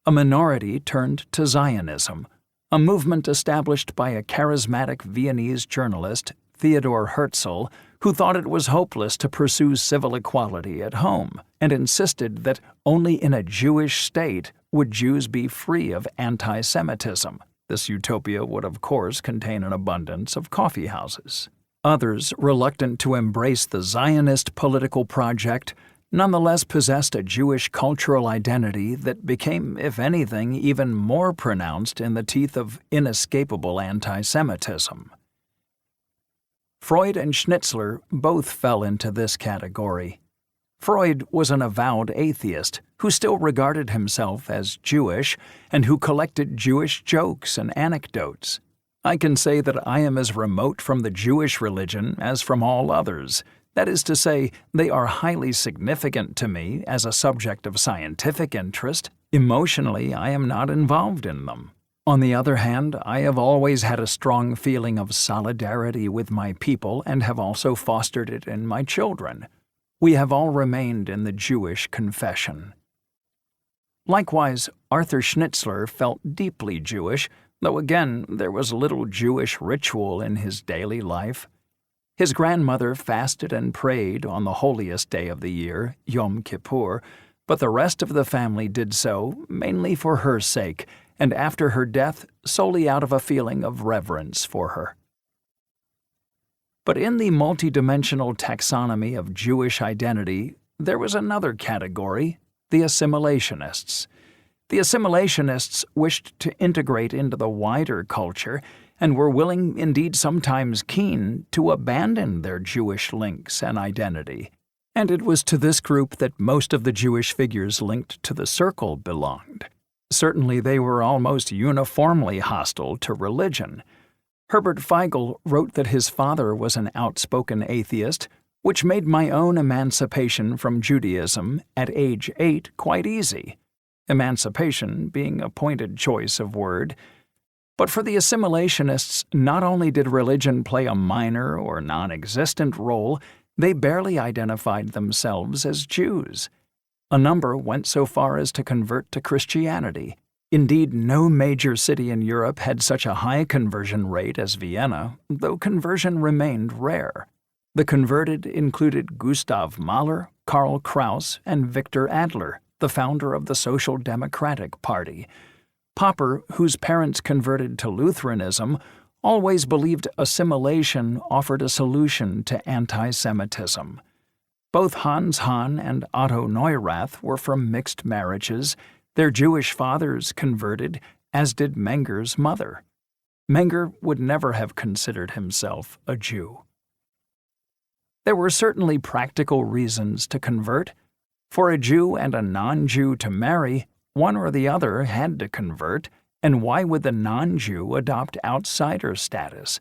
A minority turned to Zionism, a movement established by a charismatic Viennese journalist, Theodor Herzl, who thought it was hopeless to pursue civil equality at home, and insisted that only in a Jewish state would Jews be free of anti-Semitism. This utopia would, of course, contain an abundance of coffee houses. Others, reluctant to embrace the Zionist political project, nonetheless possessed a Jewish cultural identity that became, if anything, even more pronounced in the teeth of inescapable anti-Semitism. Freud and Schnitzler both fell into this category. Freud was an avowed atheist who still regarded himself as Jewish and who collected Jewish jokes and anecdotes. I can say that I am as remote from the Jewish religion as from all others. That is to say, they are highly significant to me as a subject of scientific interest. Emotionally, I am not involved in them. On the other hand, I have always had a strong feeling of solidarity with my people and have also fostered it in my children. We have all remained in the Jewish confession. Likewise, Arthur Schnitzler felt deeply Jewish, though again there was little Jewish ritual in his daily life. His grandmother fasted and prayed on the holiest day of the year, Yom Kippur, but the rest of the family did so mainly for her sake, and after her death solely out of a feeling of reverence for her. But in the multidimensional taxonomy of Jewish identity, there was another category, the assimilationists. The assimilationists wished to integrate into the wider culture and were willing, indeed sometimes keen, to abandon their Jewish links and identity. And it was to this group that most of the Jewish figures linked to the Circle belonged. Certainly they were almost uniformly hostile to religion. Herbert Feigl wrote that his father was an outspoken atheist, which made my own emancipation from Judaism at age 8 quite easy. Emancipation being a pointed choice of word. But for the assimilationists, not only did religion play a minor or non-existent role, they barely identified themselves as Jews. A number went so far as to convert to Christianity. Indeed, no major city in Europe had such a high conversion rate as Vienna, though conversion remained rare. The converted included Gustav Mahler, Karl Kraus, and Victor Adler, the founder of the Social Democratic Party. Popper, whose parents converted to Lutheranism, always believed assimilation offered a solution to anti-Semitism. Both Hans Hahn and Otto Neurath were from mixed marriages. Their Jewish fathers converted, as did Menger's mother. Menger would never have considered himself a Jew. There were certainly practical reasons to convert. For a Jew and a non-Jew to marry, one or the other had to convert, and why would the non-Jew adopt outsider status?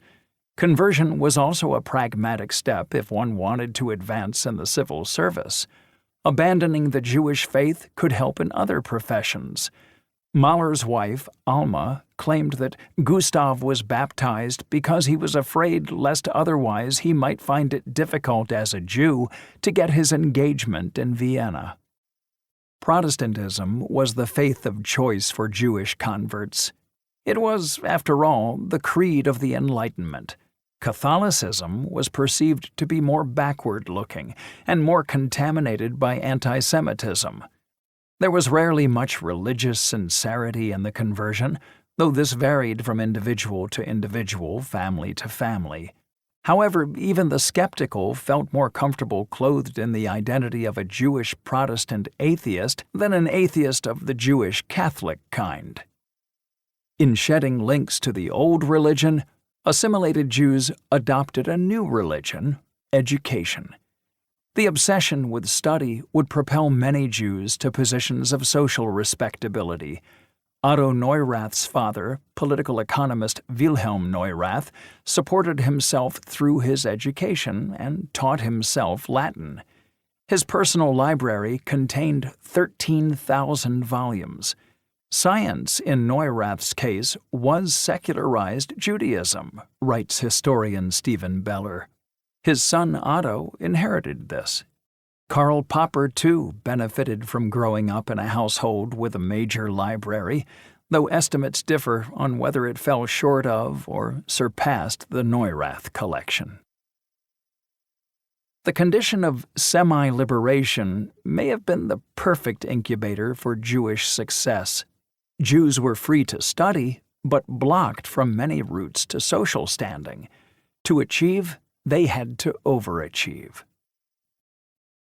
Conversion was also a pragmatic step if one wanted to advance in the civil service. Abandoning the Jewish faith could help in other professions. Mahler's wife, Alma, claimed that Gustav was baptized because he was afraid lest otherwise he might find it difficult as a Jew to get his engagement in Vienna. Protestantism was the faith of choice for Jewish converts. It was, after all, the creed of the Enlightenment. Catholicism was perceived to be more backward-looking and more contaminated by anti-Semitism. There was rarely much religious sincerity in the conversion, though this varied from individual to individual, family to family. However, even the skeptical felt more comfortable clothed in the identity of a Jewish Protestant atheist than an atheist of the Jewish Catholic kind. In shedding links to the old religion, assimilated Jews adopted a new religion, education. The obsession with study would propel many Jews to positions of social respectability. Otto Neurath's father, political economist Wilhelm Neurath, supported himself through his education and taught himself Latin. His personal library contained 13,000 volumes. Science, in Neurath's case, was secularized Judaism, writes historian Stephen Beller. His son Otto inherited this. Karl Popper, too, benefited from growing up in a household with a major library, though estimates differ on whether it fell short of or surpassed the Neurath collection. The condition of semi-liberation may have been the perfect incubator for Jewish success. Jews were free to study, but blocked from many routes to social standing. To achieve, they had to overachieve.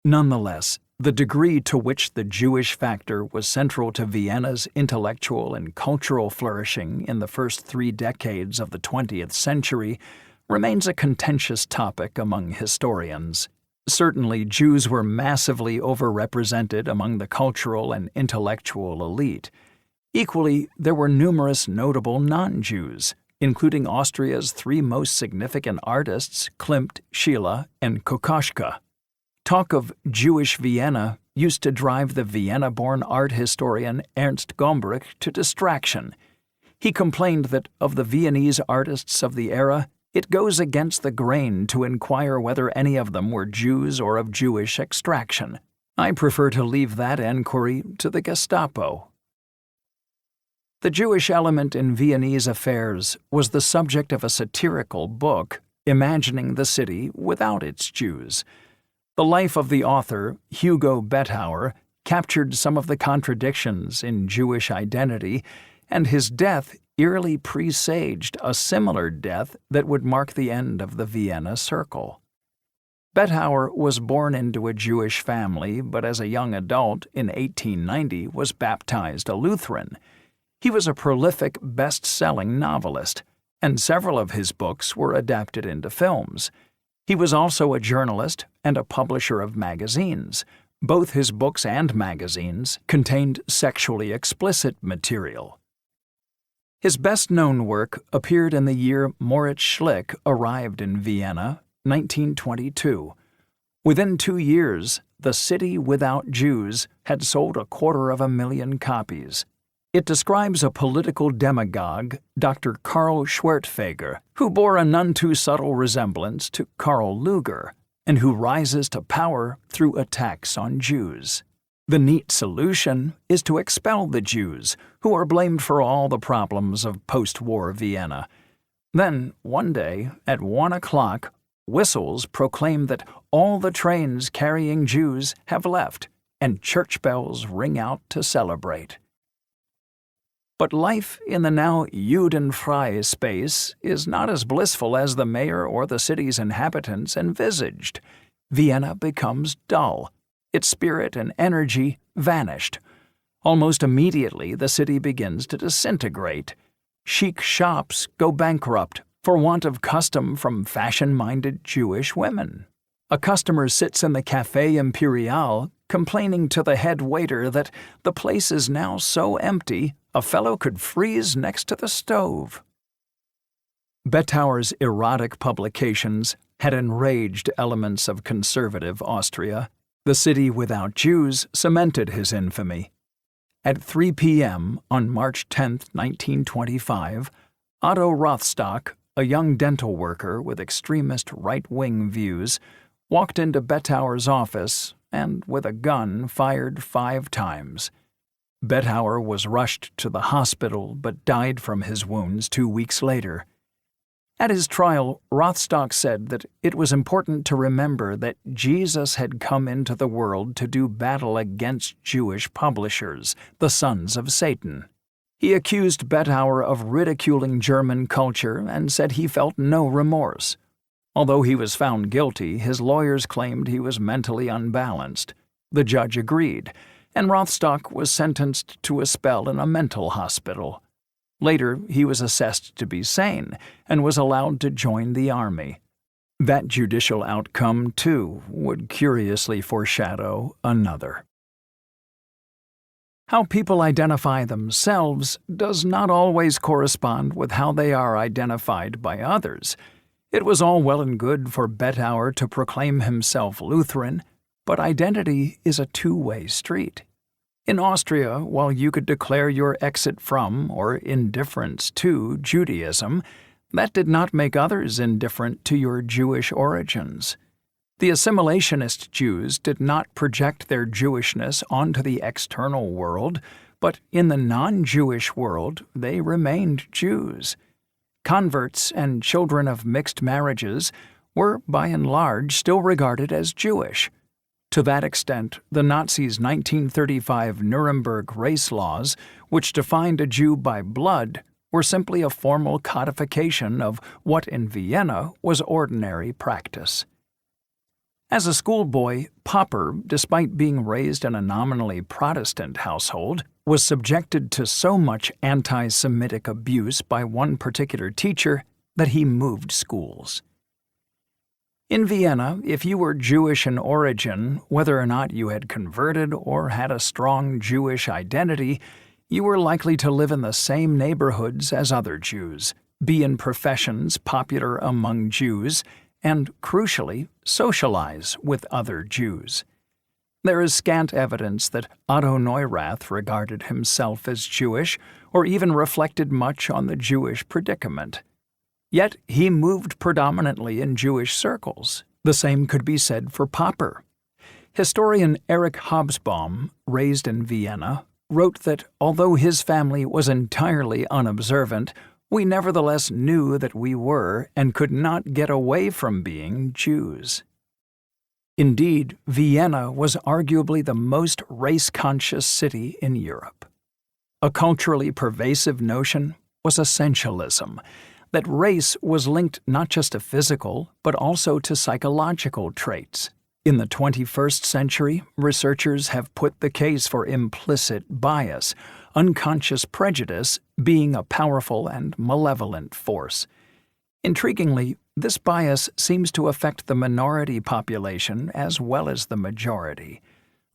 Nonetheless, the degree to which the Jewish factor was central to Vienna's intellectual and cultural flourishing in the first 3 decades of the 20th century remains a contentious topic among historians. Certainly, Jews were massively overrepresented among the cultural and intellectual elite. Equally, there were numerous notable non-Jews, including Austria's 3 most significant artists, Klimt, Schiele, and Kokoschka. Talk of Jewish Vienna used to drive the Vienna-born art historian Ernst Gombrich to distraction. He complained that of the Viennese artists of the era, it goes against the grain to inquire whether any of them were Jews or of Jewish extraction. I prefer to leave that enquiry to the Gestapo. The Jewish element in Viennese affairs was the subject of a satirical book, imagining the city without its Jews. The life of the author, Hugo Bettauer, captured some of the contradictions in Jewish identity, and his death eerily presaged a similar death that would mark the end of the Vienna Circle. Bettauer was born into a Jewish family, but as a young adult in 1890 was baptized a Lutheran. He was a prolific, best-selling novelist, and several of his books were adapted into films. He was also a journalist and a publisher of magazines. Both his books and magazines contained sexually explicit material. His best-known work appeared in the year Moritz Schlick arrived in Vienna, 1922. Within 2 years, The City Without Jews had sold 250,000 copies. It describes a political demagogue, Dr. Karl Schwertfeger, who bore a none too subtle resemblance to Karl Lueger, and who rises to power through attacks on Jews. The neat solution is to expel the Jews, who are blamed for all the problems of post-war Vienna. Then, one day, at 1 o'clock, whistles proclaim that all the trains carrying Jews have left, and church bells ring out to celebrate. But life in the now Judenfrei space is not as blissful as the mayor or the city's inhabitants envisaged. Vienna becomes dull. Its spirit and energy vanished. Almost immediately, the city begins to disintegrate. Chic shops go bankrupt for want of custom from fashion-minded Jewish women. A customer sits in the Café Imperial complaining to the head waiter that the place is now so empty a fellow could freeze next to the stove. Bettauer's erotic publications had enraged elements of conservative Austria. The City Without Jews cemented his infamy. At 3 p.m. on March 10, 1925, Otto Rothstock, a young dental worker with extremist right-wing views, walked into Bettauer's office and, with a gun, fired 5 times. Bettauer was rushed to the hospital but died from his wounds 2 weeks later. At his trial, Rothstock said that it was important to remember that Jesus had come into the world to do battle against Jewish publishers, the sons of Satan. He accused Bettauer of ridiculing German culture and said he felt no remorse. Although he was found guilty, his lawyers claimed he was mentally unbalanced. The judge agreed, and Rothstock was sentenced to a spell in a mental hospital. Later, he was assessed to be sane and was allowed to join the army. That judicial outcome, too, would curiously foreshadow another. How people identify themselves does not always correspond with how they are identified by others. It was all well and good for Bettauer to proclaim himself Lutheran, but identity is a two-way street. In Austria, while you could declare your exit from or indifference to Judaism, that did not make others indifferent to your Jewish origins. The assimilationist Jews did not project their Jewishness onto the external world, but in the non-Jewish world they remained Jews. Converts and children of mixed marriages were, by and large, still regarded as Jewish. To that extent, the Nazis' 1935 Nuremberg race laws, which defined a Jew by blood, were simply a formal codification of what in Vienna was ordinary practice. As a schoolboy, Popper, despite being raised in a nominally Protestant household, was subjected to so much anti-Semitic abuse by one particular teacher that he moved schools. In Vienna, if you were Jewish in origin, whether or not you had converted or had a strong Jewish identity, you were likely to live in the same neighborhoods as other Jews, be in professions popular among Jews, and, crucially, socialize with other Jews. There is scant evidence that Otto Neurath regarded himself as Jewish or even reflected much on the Jewish predicament. Yet he moved predominantly in Jewish circles. The same could be said for Popper. Historian Erich Hobsbawm, raised in Vienna, wrote that although his family was entirely unobservant, we nevertheless knew that we were and could not get away from being Jews. Indeed, Vienna was arguably the most race-conscious city in Europe. A culturally pervasive notion was essentialism, that race was linked not just to physical, but also to psychological traits. In the 21st century, researchers have put the case for implicit bias, unconscious prejudice being a powerful and malevolent force. Intriguingly, this bias seems to affect the minority population as well as the majority.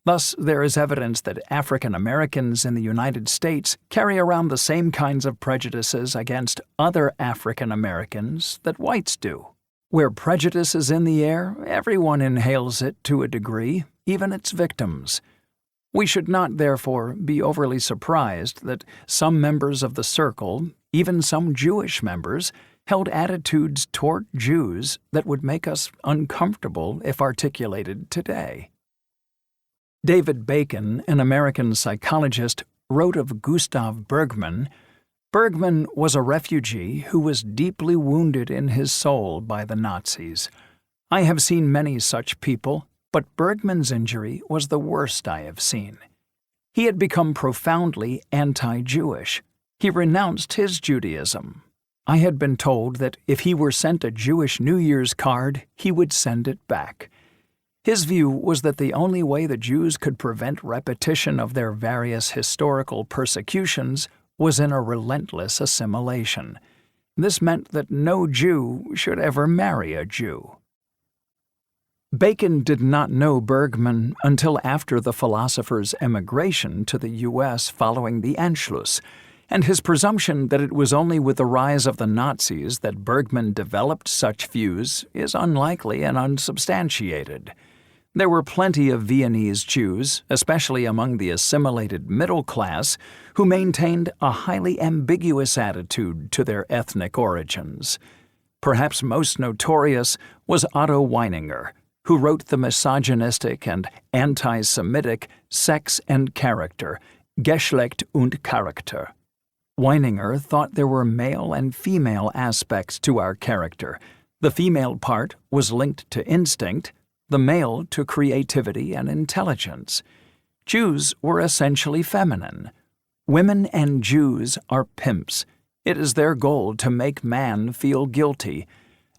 Thus, there is evidence that African Americans in the United States carry around the same kinds of prejudices against other African Americans that whites do. Where prejudice is in the air, everyone inhales it to a degree, even its victims. We should not, therefore, be overly surprised that some members of the Circle, even some Jewish members, held attitudes toward Jews that would make us uncomfortable if articulated today. David Bacon, an American psychologist, wrote of Gustav Bergman, "Bergman was a refugee who was deeply wounded in his soul by the Nazis. I have seen many such people, but Bergman's injury was the worst I have seen. He had become profoundly anti-Jewish. He renounced his Judaism. I had been told that if he were sent a Jewish New Year's card, he would send it back. His view was that the only way the Jews could prevent repetition of their various historical persecutions was in a relentless assimilation. This meant that no Jew should ever marry a Jew." Bacon did not know Bergman until after the philosopher's emigration to the U.S. following the Anschluss, and his presumption that it was only with the rise of the Nazis that Bergman developed such views is unlikely and unsubstantiated. There were plenty of Viennese Jews, especially among the assimilated middle class, who maintained a highly ambiguous attitude to their ethnic origins. Perhaps most notorious was Otto Weininger, who wrote the misogynistic and anti-Semitic Sex and Character, Geschlecht und Charakter. Weininger thought there were male and female aspects to our character. The female part was linked to instinct, the male to creativity and intelligence. Jews were essentially feminine. Women and Jews are pimps. It is their goal to make man feel guilty.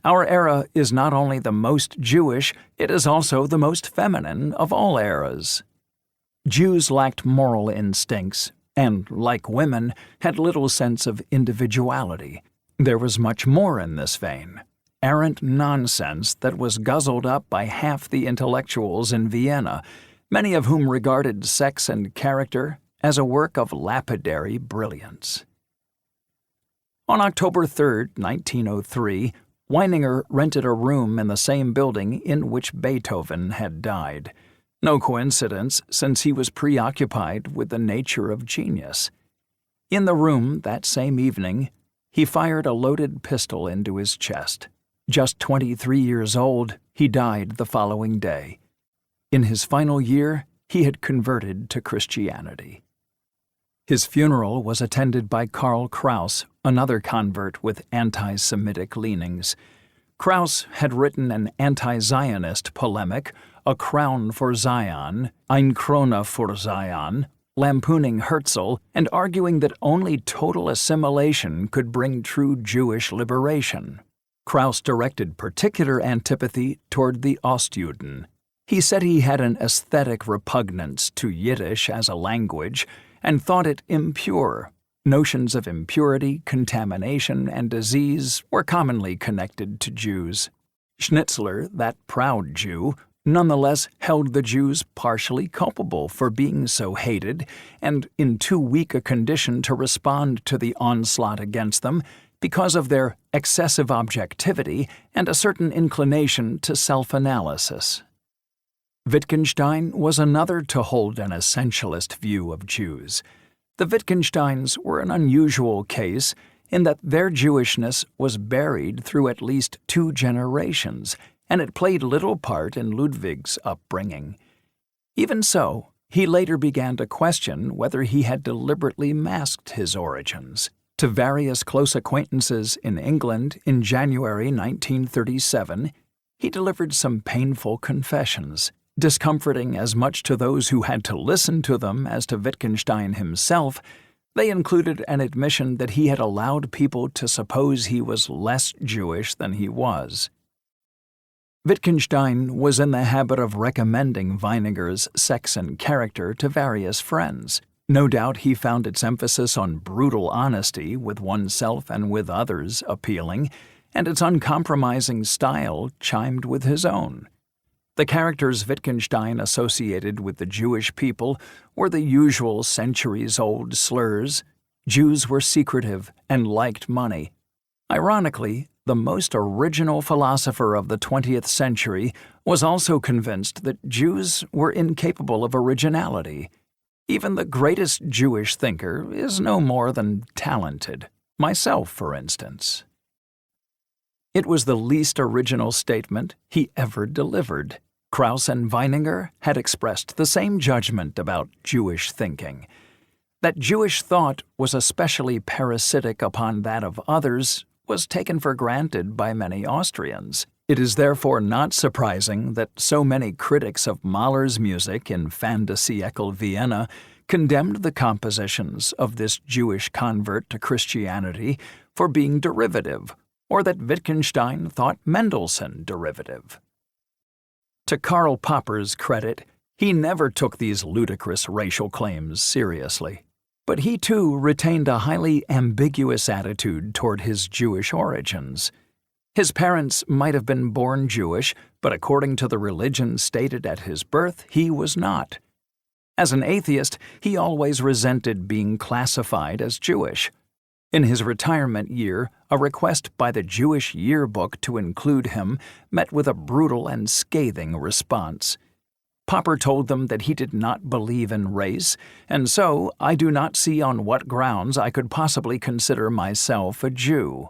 Our era is not only the most Jewish, it is also the most feminine of all eras. Jews lacked moral instincts, and, like women, had little sense of individuality. There was much more in this vein. Errant nonsense that was guzzled up by half the intellectuals in Vienna, many of whom regarded Sex and Character as a work of lapidary brilliance. On October 3, 1903, Weininger rented a room in the same building in which Beethoven had died. No coincidence, since he was preoccupied with the nature of genius. In the room that same evening, he fired a loaded pistol into his chest. Just 23 years old, he died the following day. In his final year, he had converted to Christianity. His funeral was attended by Karl Kraus, another convert with anti-Semitic leanings. Kraus had written an anti-Zionist polemic, A Crown for Zion, Ein Krone für Zion, lampooning Herzl and arguing that only total assimilation could bring true Jewish liberation. Kraus directed particular antipathy toward the Ostjuden. He said he had an aesthetic repugnance to Yiddish as a language and thought it impure. Notions of impurity, contamination, and disease were commonly connected to Jews. Schnitzler, that proud Jew, nonetheless held the Jews partially culpable for being so hated and in too weak a condition to respond to the onslaught against them because of their excessive objectivity and a certain inclination to self-analysis. Wittgenstein was another to hold an essentialist view of Jews. The Wittgensteins were an unusual case in that their Jewishness was buried through at least 2 generations, and it played little part in Ludwig's upbringing. Even so, he later began to question whether he had deliberately masked his origins. To various close acquaintances in England in January 1937, he delivered some painful confessions, discomforting as much to those who had to listen to them as to Wittgenstein himself. They included an admission that he had allowed people to suppose he was less Jewish than he was. Wittgenstein was in the habit of recommending Weininger's Sex and Character to various friends. No doubt he found its emphasis on brutal honesty with oneself and with others appealing, and its uncompromising style chimed with his own. The characters Wittgenstein associated with the Jewish people were the usual centuries-old slurs. Jews were secretive and liked money. Ironically, the most original philosopher of the 20th century was also convinced that Jews were incapable of originality. Even the greatest Jewish thinker is no more than talented, myself, for instance. It was the least original statement he ever delivered. Kraus and Weininger had expressed the same judgment about Jewish thinking. That Jewish thought was especially parasitic upon that of others was taken for granted by many Austrians. It is therefore not surprising that so many critics of Mahler's music in Fin de siècle Vienna condemned the compositions of this Jewish convert to Christianity for being derivative, or that Wittgenstein thought Mendelssohn derivative. To Karl Popper's credit, he never took these ludicrous racial claims seriously. But he too retained a highly ambiguous attitude toward his Jewish origins. His parents might have been born Jewish, but according to the religion stated at his birth, he was not. As an atheist, he always resented being classified as Jewish. In his retirement year, a request by the Jewish yearbook to include him met with a brutal and scathing response. Popper told them that he did not believe in race, and so I do not see on what grounds I could possibly consider myself a Jew.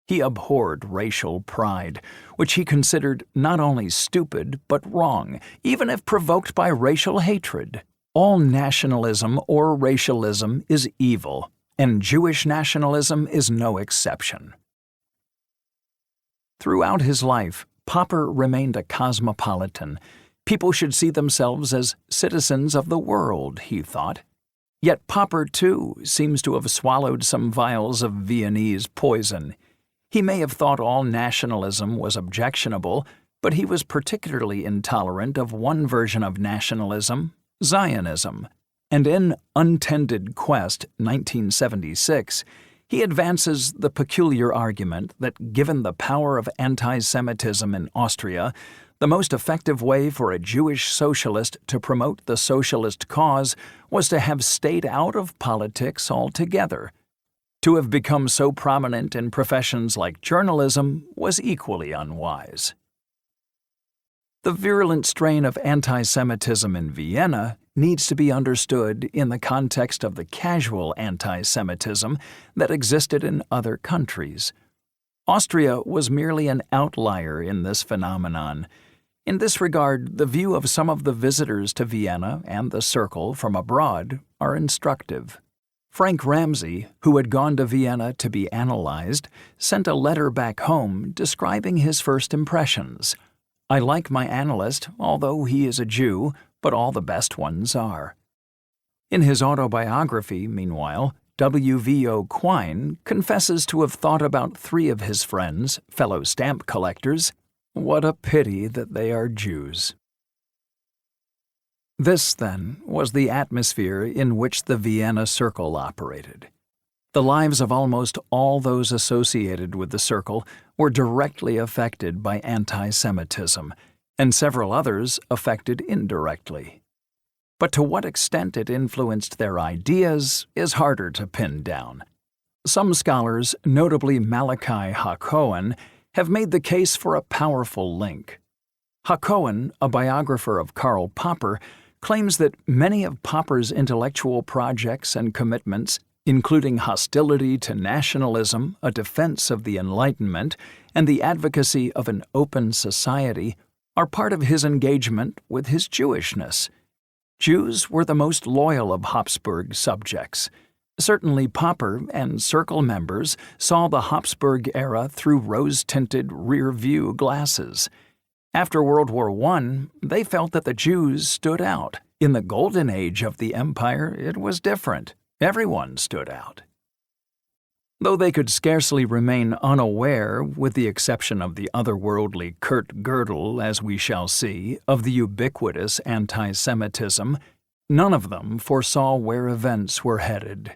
He abhorred racial pride, which he considered not only stupid but wrong, even if provoked by racial hatred. All nationalism or racialism is evil, and Jewish nationalism is no exception. Throughout his life, Popper remained a cosmopolitan. People should see themselves as citizens of the world, he thought. Yet Popper, too, seems to have swallowed some vials of Viennese poison. He may have thought all nationalism was objectionable, but he was particularly intolerant of one version of nationalism, Zionism. And in Untended Quest, 1976, he advances the peculiar argument that given the power of anti-Semitism in Austria, the most effective way for a Jewish socialist to promote the socialist cause was to have stayed out of politics altogether. To have become so prominent in professions like journalism was equally unwise. The virulent strain of anti-Semitism in Vienna needs to be understood in the context of the casual anti-Semitism that existed in other countries. Austria was merely an outlier in this phenomenon. In this regard, the view of some of the visitors to Vienna and the Circle from abroad are instructive. Frank Ramsey, who had gone to Vienna to be analyzed, sent a letter back home describing his first impressions. "I like my analyst, although he is a Jew, but all the best ones are." In his autobiography, meanwhile, W.V.O. Quine confesses to have thought about 3 of his friends, fellow stamp collectors, "What a pity that they are Jews." This, then, was the atmosphere in which the Vienna Circle operated. The lives of almost all those associated with the Circle were directly affected by anti-Semitism, and several others affected indirectly. But to what extent it influenced their ideas is harder to pin down. Some scholars, notably Malachi Hacohen, have made the case for a powerful link. Hacohen, a biographer of Karl Popper, claims that many of Popper's intellectual projects and commitments, including hostility to nationalism, a defense of the Enlightenment, and the advocacy of an open society, are part of his engagement with his Jewishness. Jews were the most loyal of Habsburg subjects. Certainly Popper and Circle members saw the Habsburg era through rose-tinted rear-view glasses. After World War I, they felt that the Jews stood out. In the golden age of the empire, it was different. Everyone stood out. Though they could scarcely remain unaware, with the exception of the otherworldly Kurt Gödel, as we shall see, of the ubiquitous anti-Semitism, none of them foresaw where events were headed.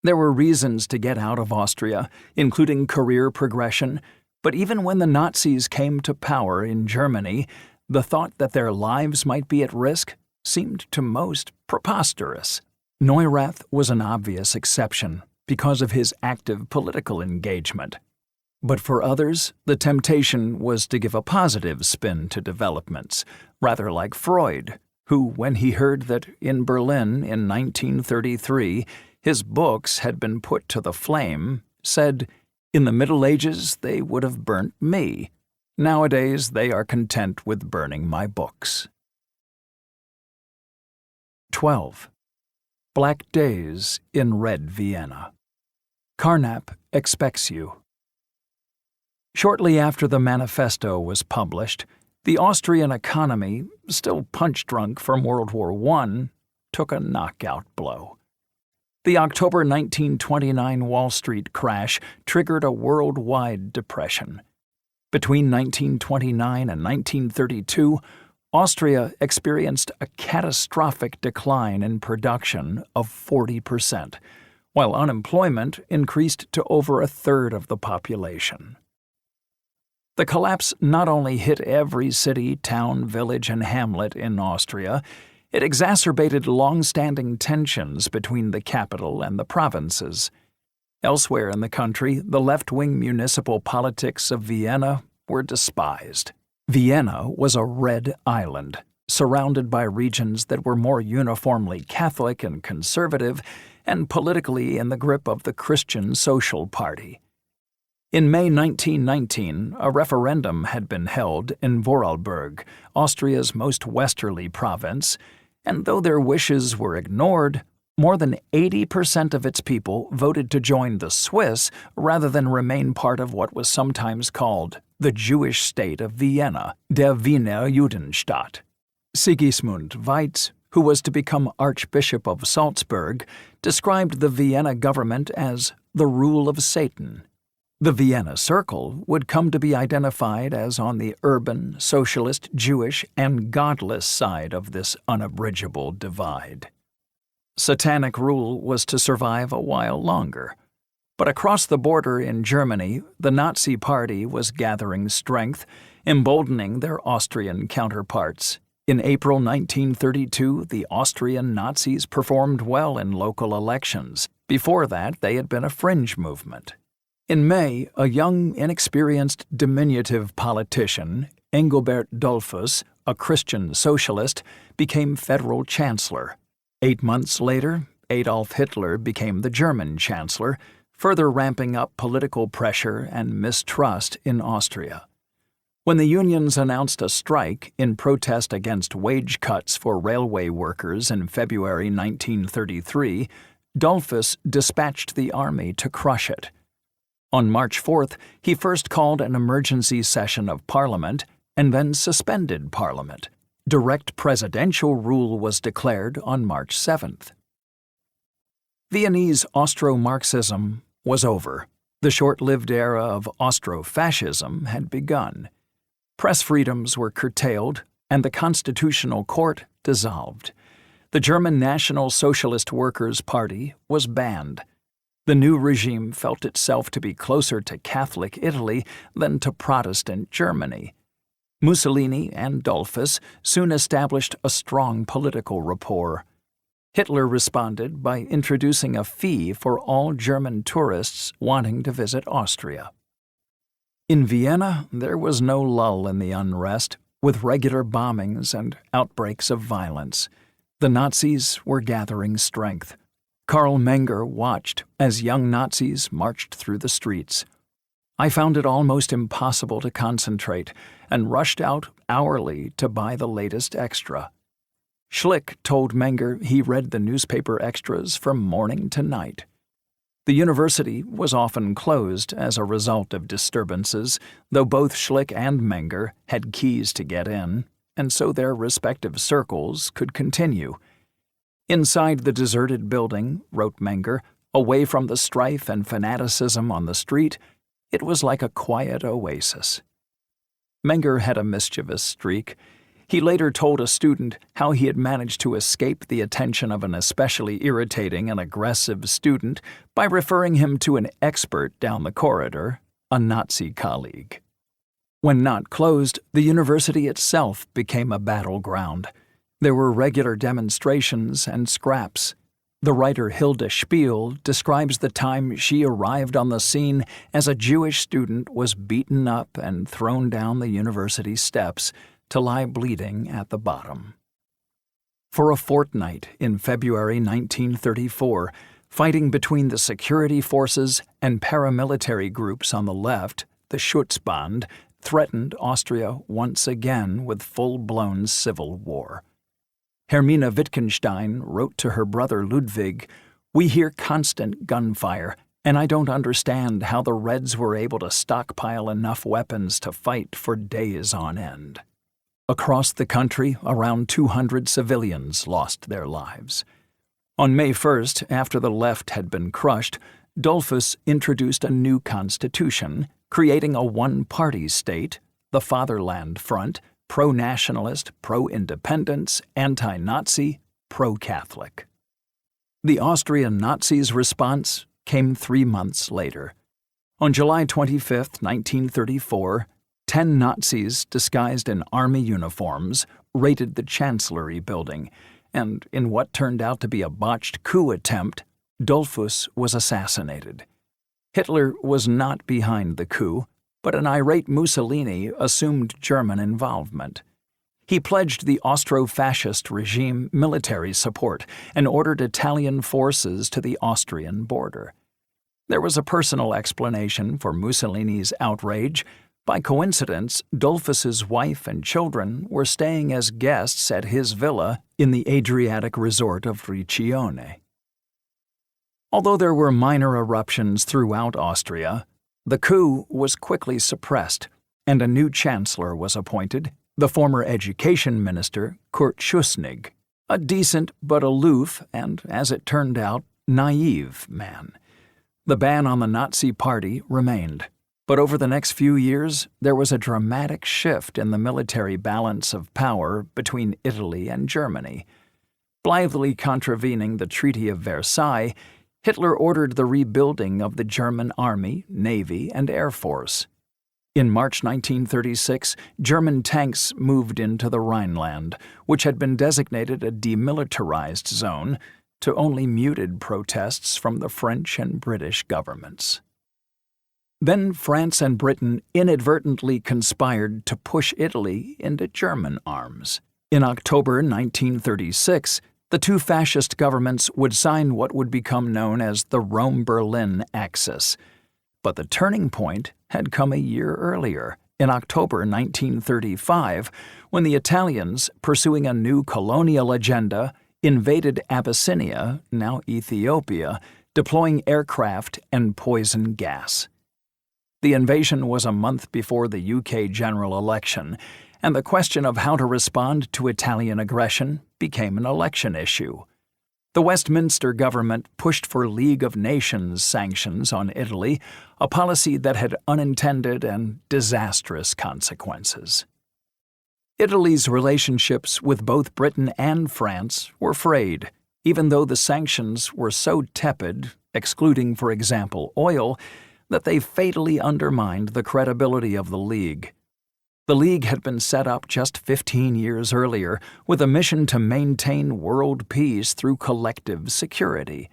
There were reasons to get out of Austria, including career progression, but even when the Nazis came to power in Germany, the thought that their lives might be at risk seemed to most preposterous. Neurath was an obvious exception because of his active political engagement. But for others, the temptation was to give a positive spin to developments, rather like Freud, who, when he heard that in Berlin in 1933 his books had been put to the flame, said, "In the Middle Ages they would have burnt me. Nowadays they are content with burning my books." 12. Black Days in Red Vienna. Carnap expects you. Shortly after the manifesto was published, the Austrian economy, still punch-drunk from World War I, took a knockout blow. The October 1929 Wall Street crash triggered a worldwide depression. Between 1929 and 1932, Austria experienced a catastrophic decline in production of 40%, while unemployment increased to over a third of the population. The collapse not only hit every city, town, village, and hamlet in Austria, it exacerbated long-standing tensions between the capital and the provinces. Elsewhere in the country, the left-wing municipal politics of Vienna were despised. Vienna was a red island, surrounded by regions that were more uniformly Catholic and conservative, and politically in the grip of the Christian Social Party. In May 1919, a referendum had been held in Vorarlberg, Austria's most westerly province, and though their wishes were ignored, more than 80% of its people voted to join the Swiss rather than remain part of what was sometimes called the Jewish state of Vienna, der Wiener Judenstaat. Sigismund Weitz, who was to become Archbishop of Salzburg, described the Vienna government as the rule of Satan. The Vienna Circle would come to be identified as on the urban, socialist, Jewish, and godless side of this unabridgeable divide. Satanic rule was to survive a while longer. But across the border in Germany, the Nazi Party was gathering strength, emboldening their Austrian counterparts. In April 1932, the Austrian Nazis performed well in local elections. Before that, they had been a fringe movement. In May, a young, inexperienced, diminutive politician, Engelbert Dollfuss, a Christian socialist, became federal chancellor. 8 months later, Adolf Hitler became the German chancellor, further ramping up political pressure and mistrust in Austria. When the unions announced a strike in protest against wage cuts for railway workers in February 1933, Dollfuss dispatched the army to crush it. On March 4th, he first called an emergency session of Parliament and then suspended Parliament. Direct presidential rule was declared on March 7th. Viennese Austro-Marxism was over. The short-lived era of Austro-fascism had begun. Press freedoms were curtailed, and the Constitutional Court dissolved. The German National Socialist Workers' Party was banned. The new regime felt itself to be closer to Catholic Italy than to Protestant Germany. Mussolini and Dollfuss soon established a strong political rapport. Hitler responded by introducing a fee for all German tourists wanting to visit Austria. In Vienna, there was no lull in the unrest, with regular bombings and outbreaks of violence. The Nazis were gathering strength. Karl Menger watched as young Nazis marched through the streets. I found it almost impossible to concentrate and rushed out hourly to buy the latest extra. Schlick told Menger he read the newspaper extras from morning to night. The university was often closed as a result of disturbances, though both Schlick and Menger had keys to get in, and so their respective circles could continue. Inside the deserted building, wrote Menger, away from the strife and fanaticism on the street, it was like a quiet oasis. Menger had a mischievous streak. He later told a student how he had managed to escape the attention of an especially irritating and aggressive student by referring him to an expert down the corridor, a Nazi colleague. When not closed, the university itself became a battleground. There were regular demonstrations and scraps. The writer Hilda Spiel describes the time she arrived on the scene as a Jewish student was beaten up and thrown down the university steps to lie bleeding at the bottom. For a fortnight in February 1934, fighting between the security forces and paramilitary groups on the left, the Schutzband, threatened Austria once again with full-blown civil war. Hermine Wittgenstein wrote to her brother Ludwig, "We hear constant gunfire, and I don't understand how the Reds were able to stockpile enough weapons to fight for days on end." Across the country, around 200 civilians lost their lives. On May 1st, after the left had been crushed, Dollfuss introduced a new constitution, creating a one-party state, the Fatherland Front, pro-nationalist, pro-independence, anti-Nazi, pro-Catholic. The Austrian Nazis' response came 3 months later. On July 25, 1934, 10 Nazis disguised in army uniforms raided the Chancellery building, and in what turned out to be a botched coup attempt, Dollfuss was assassinated. Hitler was not behind the coup, but an irate Mussolini assumed German involvement. He pledged the Austro-fascist regime military support and ordered Italian forces to the Austrian border. There was a personal explanation for Mussolini's outrage. By coincidence, Dollfuss's wife and children were staying as guests at his villa in the Adriatic resort of Riccione. Although there were minor eruptions throughout Austria, the coup was quickly suppressed, and a new chancellor was appointed, the former education minister Kurt Schuschnigg, a decent but aloof and, as it turned out, naive man. The ban on the Nazi Party remained. But over the next few years, there was a dramatic shift in the military balance of power between Italy and Germany. Blithely contravening the Treaty of Versailles, Hitler ordered the rebuilding of the German Army, Navy, and Air Force. In March 1936, German tanks moved into the Rhineland, which had been designated a demilitarized zone, to only muted protests from the French and British governments. Then France and Britain inadvertently conspired to push Italy into German arms. In October 1936, the two fascist governments would sign what would become known as the Rome-Berlin Axis. But the turning point had come a year earlier, in October 1935, when the Italians, pursuing a new colonial agenda, invaded Abyssinia, now Ethiopia, deploying aircraft and poison gas. The invasion was a month before the UK general election, and the question of how to respond to Italian aggression became an election issue. The Westminster government pushed for League of Nations sanctions on Italy, a policy that had unintended and disastrous consequences. Italy's relationships with both Britain and France were frayed, even though the sanctions were so tepid, excluding, for example, oil, that they fatally undermined the credibility of the League. The League had been set up just 15 years earlier with a mission to maintain world peace through collective security.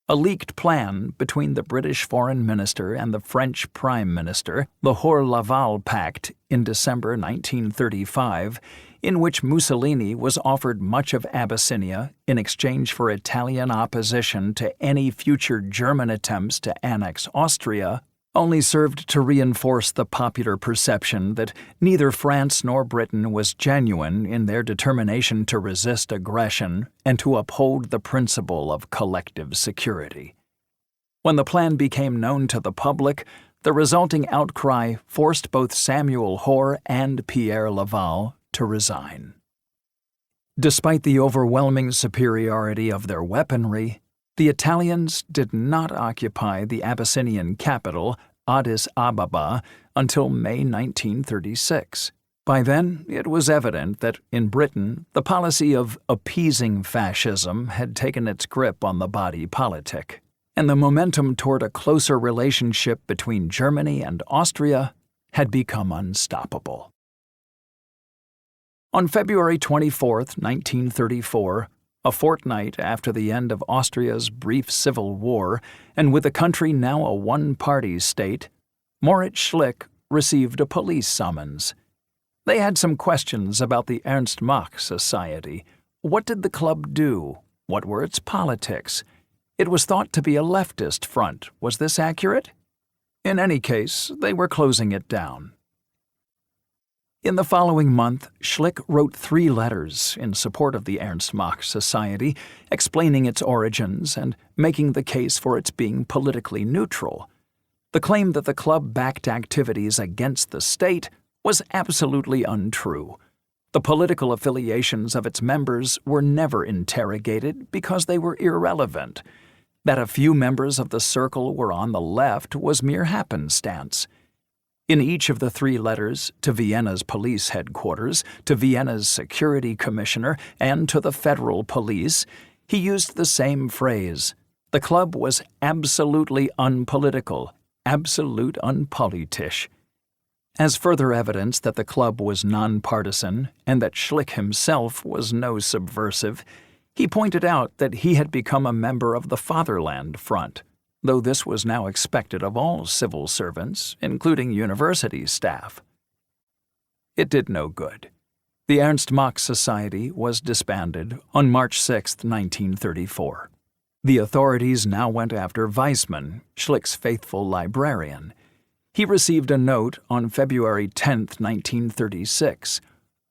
A leaked plan between the British Foreign Minister and the French Prime Minister, the Hoare-Laval Pact, in December 1935, in which Mussolini was offered much of Abyssinia in exchange for Italian opposition to any future German attempts to annex Austria, only served to reinforce the popular perception that neither France nor Britain was genuine in their determination to resist aggression and to uphold the principle of collective security. When the plan became known to the public, the resulting outcry forced both Samuel Hoare and Pierre Laval to resign. Despite the overwhelming superiority of their weaponry, the Italians did not occupy the Abyssinian capital, Addis Ababa, until May 1936. By then, it was evident that, in Britain, the policy of appeasing fascism had taken its grip on the body politic, and the momentum toward a closer relationship between Germany and Austria had become unstoppable. On February 24, 1934, a fortnight after the end of Austria's brief civil war, and with the country now a one-party state, Moritz Schlick received a police summons. They had some questions about the Ernst Mach Society. What did the club do? What were its politics? It was thought to be a leftist front. Was this accurate? In any case, they were closing it down. In the following month, Schlick wrote 3 letters in support of the Ernst Mach Society, explaining its origins and making the case for its being politically neutral. The claim that the club backed activities against the state was absolutely untrue. The political affiliations of its members were never interrogated because they were irrelevant. That a few members of the circle were on the left was mere happenstance. In each of the 3 letters, to Vienna's police headquarters, to Vienna's security commissioner, and to the federal police, he used the same phrase. The club was absolutely unpolitical, absolute unpolitisch. As further evidence that the club was nonpartisan and that Schlick himself was no subversive, he pointed out that he had become a member of the Fatherland Front, though this was now expected of all civil servants, including university staff. It did no good. The Ernst Mach Society was disbanded on March 6, 1934. The authorities now went after Weissmann, Schlick's faithful librarian. He received a note on February 10, 1936.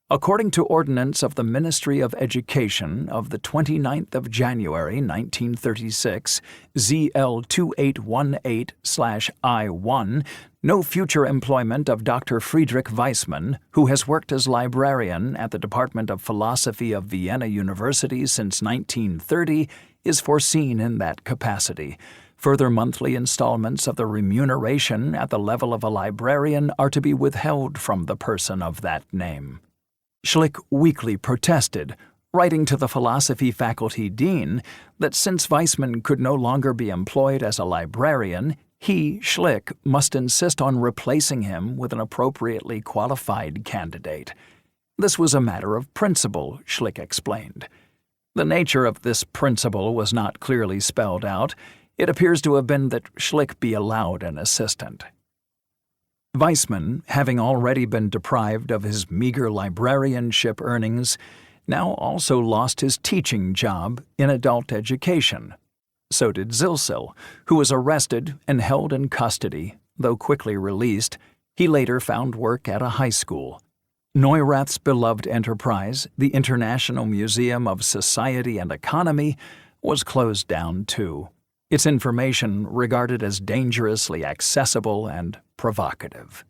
According to ordinance of the Ministry of Education of the 29th of January 1936, ZL 2818/I1, no future employment of Dr. Friedrich Weissmann, who has worked as librarian at the Department of Philosophy of Vienna University since 1930, is foreseen in that capacity. Further monthly installments of the remuneration at the level of a librarian are to be withheld from the person of that name. Schlick weakly protested, writing to the philosophy faculty dean that since Weissman could no longer be employed as a librarian, he, Schlick, must insist on replacing him with an appropriately qualified candidate. This was a matter of principle, Schlick explained. The nature of this principle was not clearly spelled out. It appears to have been that Schlick be allowed an assistant. Weissman, having already been deprived of his meager librarianship earnings, now also lost his teaching job in adult education. So did Zilsil, who was arrested and held in custody. Though quickly released, he later found work at a high school. Neurath's beloved enterprise, the International Museum of Society and Economy, was closed down too, its information regarded as dangerously accessible and provocative.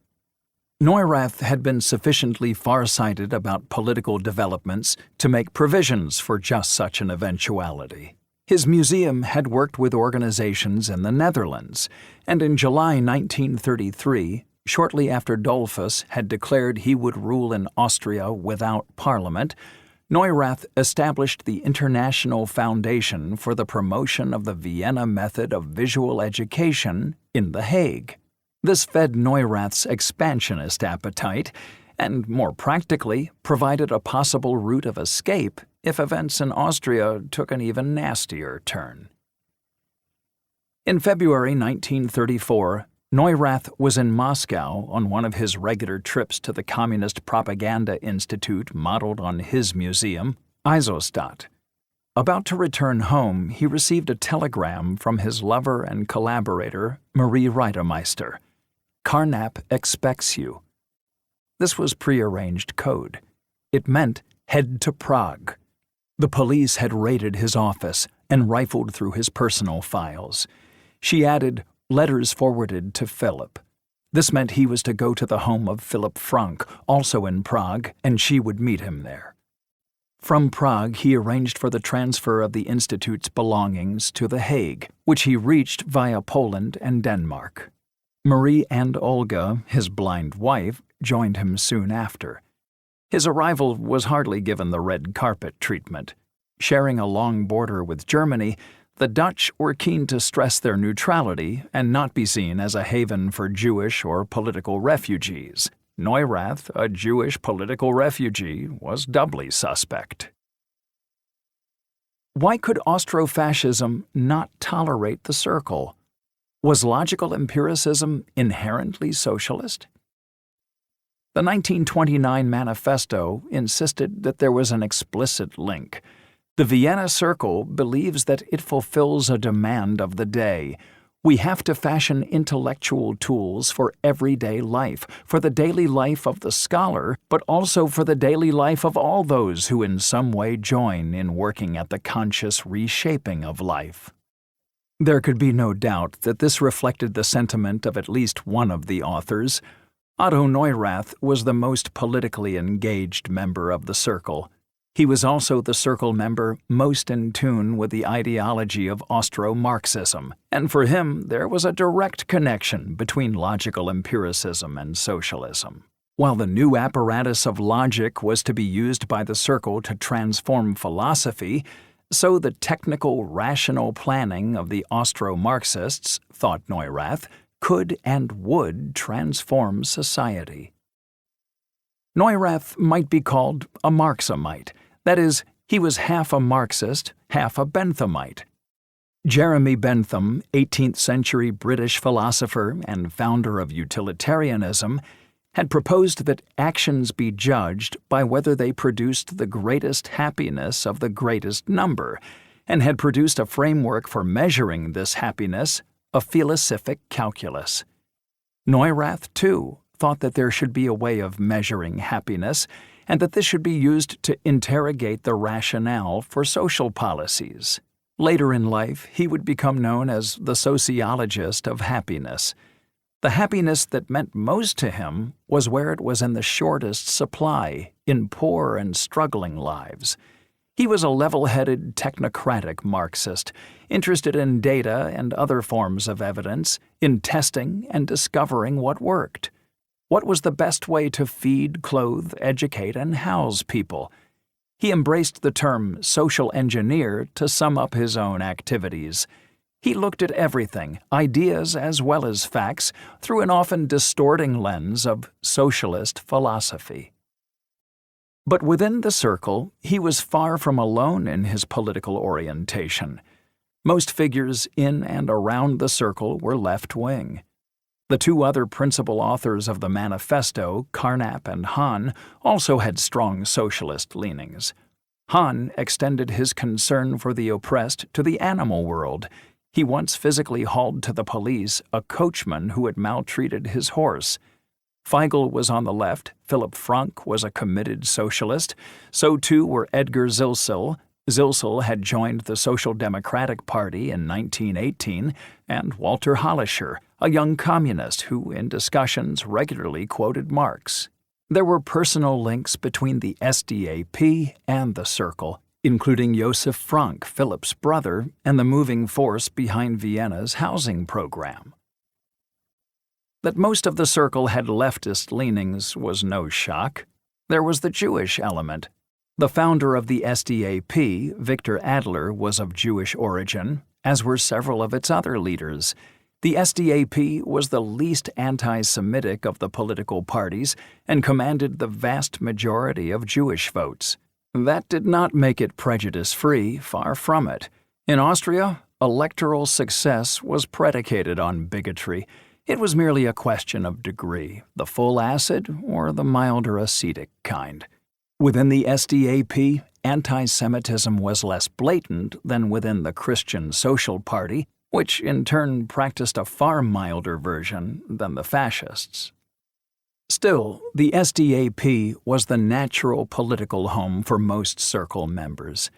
Neurath had been sufficiently far-sighted about political developments to make provisions for just such an eventuality. His museum had worked with organizations in the Netherlands, and in July 1933, shortly after Dollfuss had declared he would rule in Austria without parliament, Neurath established the International Foundation for the Promotion of the Vienna Method of Visual Education in The Hague. This fed Neurath's expansionist appetite and, more practically, provided a possible route of escape if events in Austria took an even nastier turn. In February 1934, Neurath was in Moscow on one of his regular trips to the Communist Propaganda Institute modeled on his museum, Eisenstadt. About to return home, he received a telegram from his lover and collaborator, Marie Reitermeister. "Carnap expects you." This was prearranged code. It meant head to Prague. The police had raided his office and rifled through his personal files. She added, letters forwarded to Philip. This meant he was to go to the home of Philip Frank, also in Prague, and she would meet him there. From Prague, he arranged for the transfer of the Institute's belongings to The Hague, which he reached via Poland and Denmark. Marie and Olga, his blind wife, joined him soon after. His arrival was hardly given the red carpet treatment. Sharing a long border with Germany, the Dutch were keen to stress their neutrality and not be seen as a haven for Jewish or political refugees. Neurath, a Jewish political refugee, was doubly suspect. Why could Austrofascism not tolerate the Circle? Was logical empiricism inherently socialist? The 1929 manifesto insisted that there was an explicit link. The Vienna Circle believes that it fulfills a demand of the day. We have to fashion intellectual tools for everyday life, for the daily life of the scholar, but also for the daily life of all those who in some way join in working at the conscious reshaping of life. There could be no doubt that this reflected the sentiment of at least one of the authors. Otto Neurath was the most politically engaged member of the Circle. He was also the Circle member most in tune with the ideology of Austro-Marxism, and for him there was a direct connection between logical empiricism and socialism. While the new apparatus of logic was to be used by the Circle to transform philosophy, so the technical, rational planning of the Austro-Marxists, thought Neurath, could and would transform society. Neurath might be called a Marxamite. That is, he was half a Marxist, half a Benthamite. Jeremy Bentham, 18th-century British philosopher and founder of utilitarianism, had proposed that actions be judged by whether they produced the greatest happiness of the greatest number, and had produced a framework for measuring this happiness, a philosophic calculus. Neurath, too, thought that there should be a way of measuring happiness, and that this should be used to interrogate the rationale for social policies. Later in life, he would become known as the sociologist of happiness. The happiness that meant most to him was where it was in the shortest supply, in poor and struggling lives. He was a level-headed, technocratic Marxist, interested in data and other forms of evidence, in testing and discovering what worked. What was the best way to feed, clothe, educate, and house people? He embraced the term social engineer to sum up his own activities. He looked at everything, ideas as well as facts, through an often distorting lens of socialist philosophy. But within the circle, he was far from alone in his political orientation. Most figures in and around the circle were left-wing. The two other principal authors of the manifesto, Carnap and Hahn, also had strong socialist leanings. Hahn extended his concern for the oppressed to the animal world. He once physically hauled to the police a coachman who had maltreated his horse. Feigl was on the left, Philipp Frank was a committed socialist, so too were Edgar Zilsel. Zilsel had joined the Social Democratic Party in 1918, and Walter Hollischer, a young communist who, in discussions, regularly quoted Marx. There were personal links between the SDAP and the Circle, including Josef Frank, Philipp's brother, and the moving force behind Vienna's housing program. That most of the Circle had leftist leanings was no shock. There was the Jewish element. The founder of the SDAP, Victor Adler, was of Jewish origin, as were several of its other leaders. The SDAP was the least anti-Semitic of the political parties and commanded the vast majority of Jewish votes. That did not make it prejudice-free, far from it. In Austria, electoral success was predicated on bigotry. It was merely a question of degree, the full acid or the milder acetic kind. Within the SDAP, anti-Semitism was less blatant than within the Christian Social Party, which in turn practiced a far milder version than the fascists. Still, the SDAP was the natural political home for most Circle members.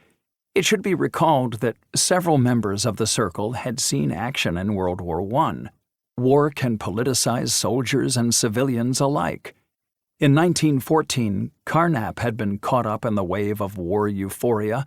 It should be recalled that several members of the Circle had seen action in World War I. War can politicize soldiers and civilians alike. In 1914, Carnap had been caught up in the wave of war euphoria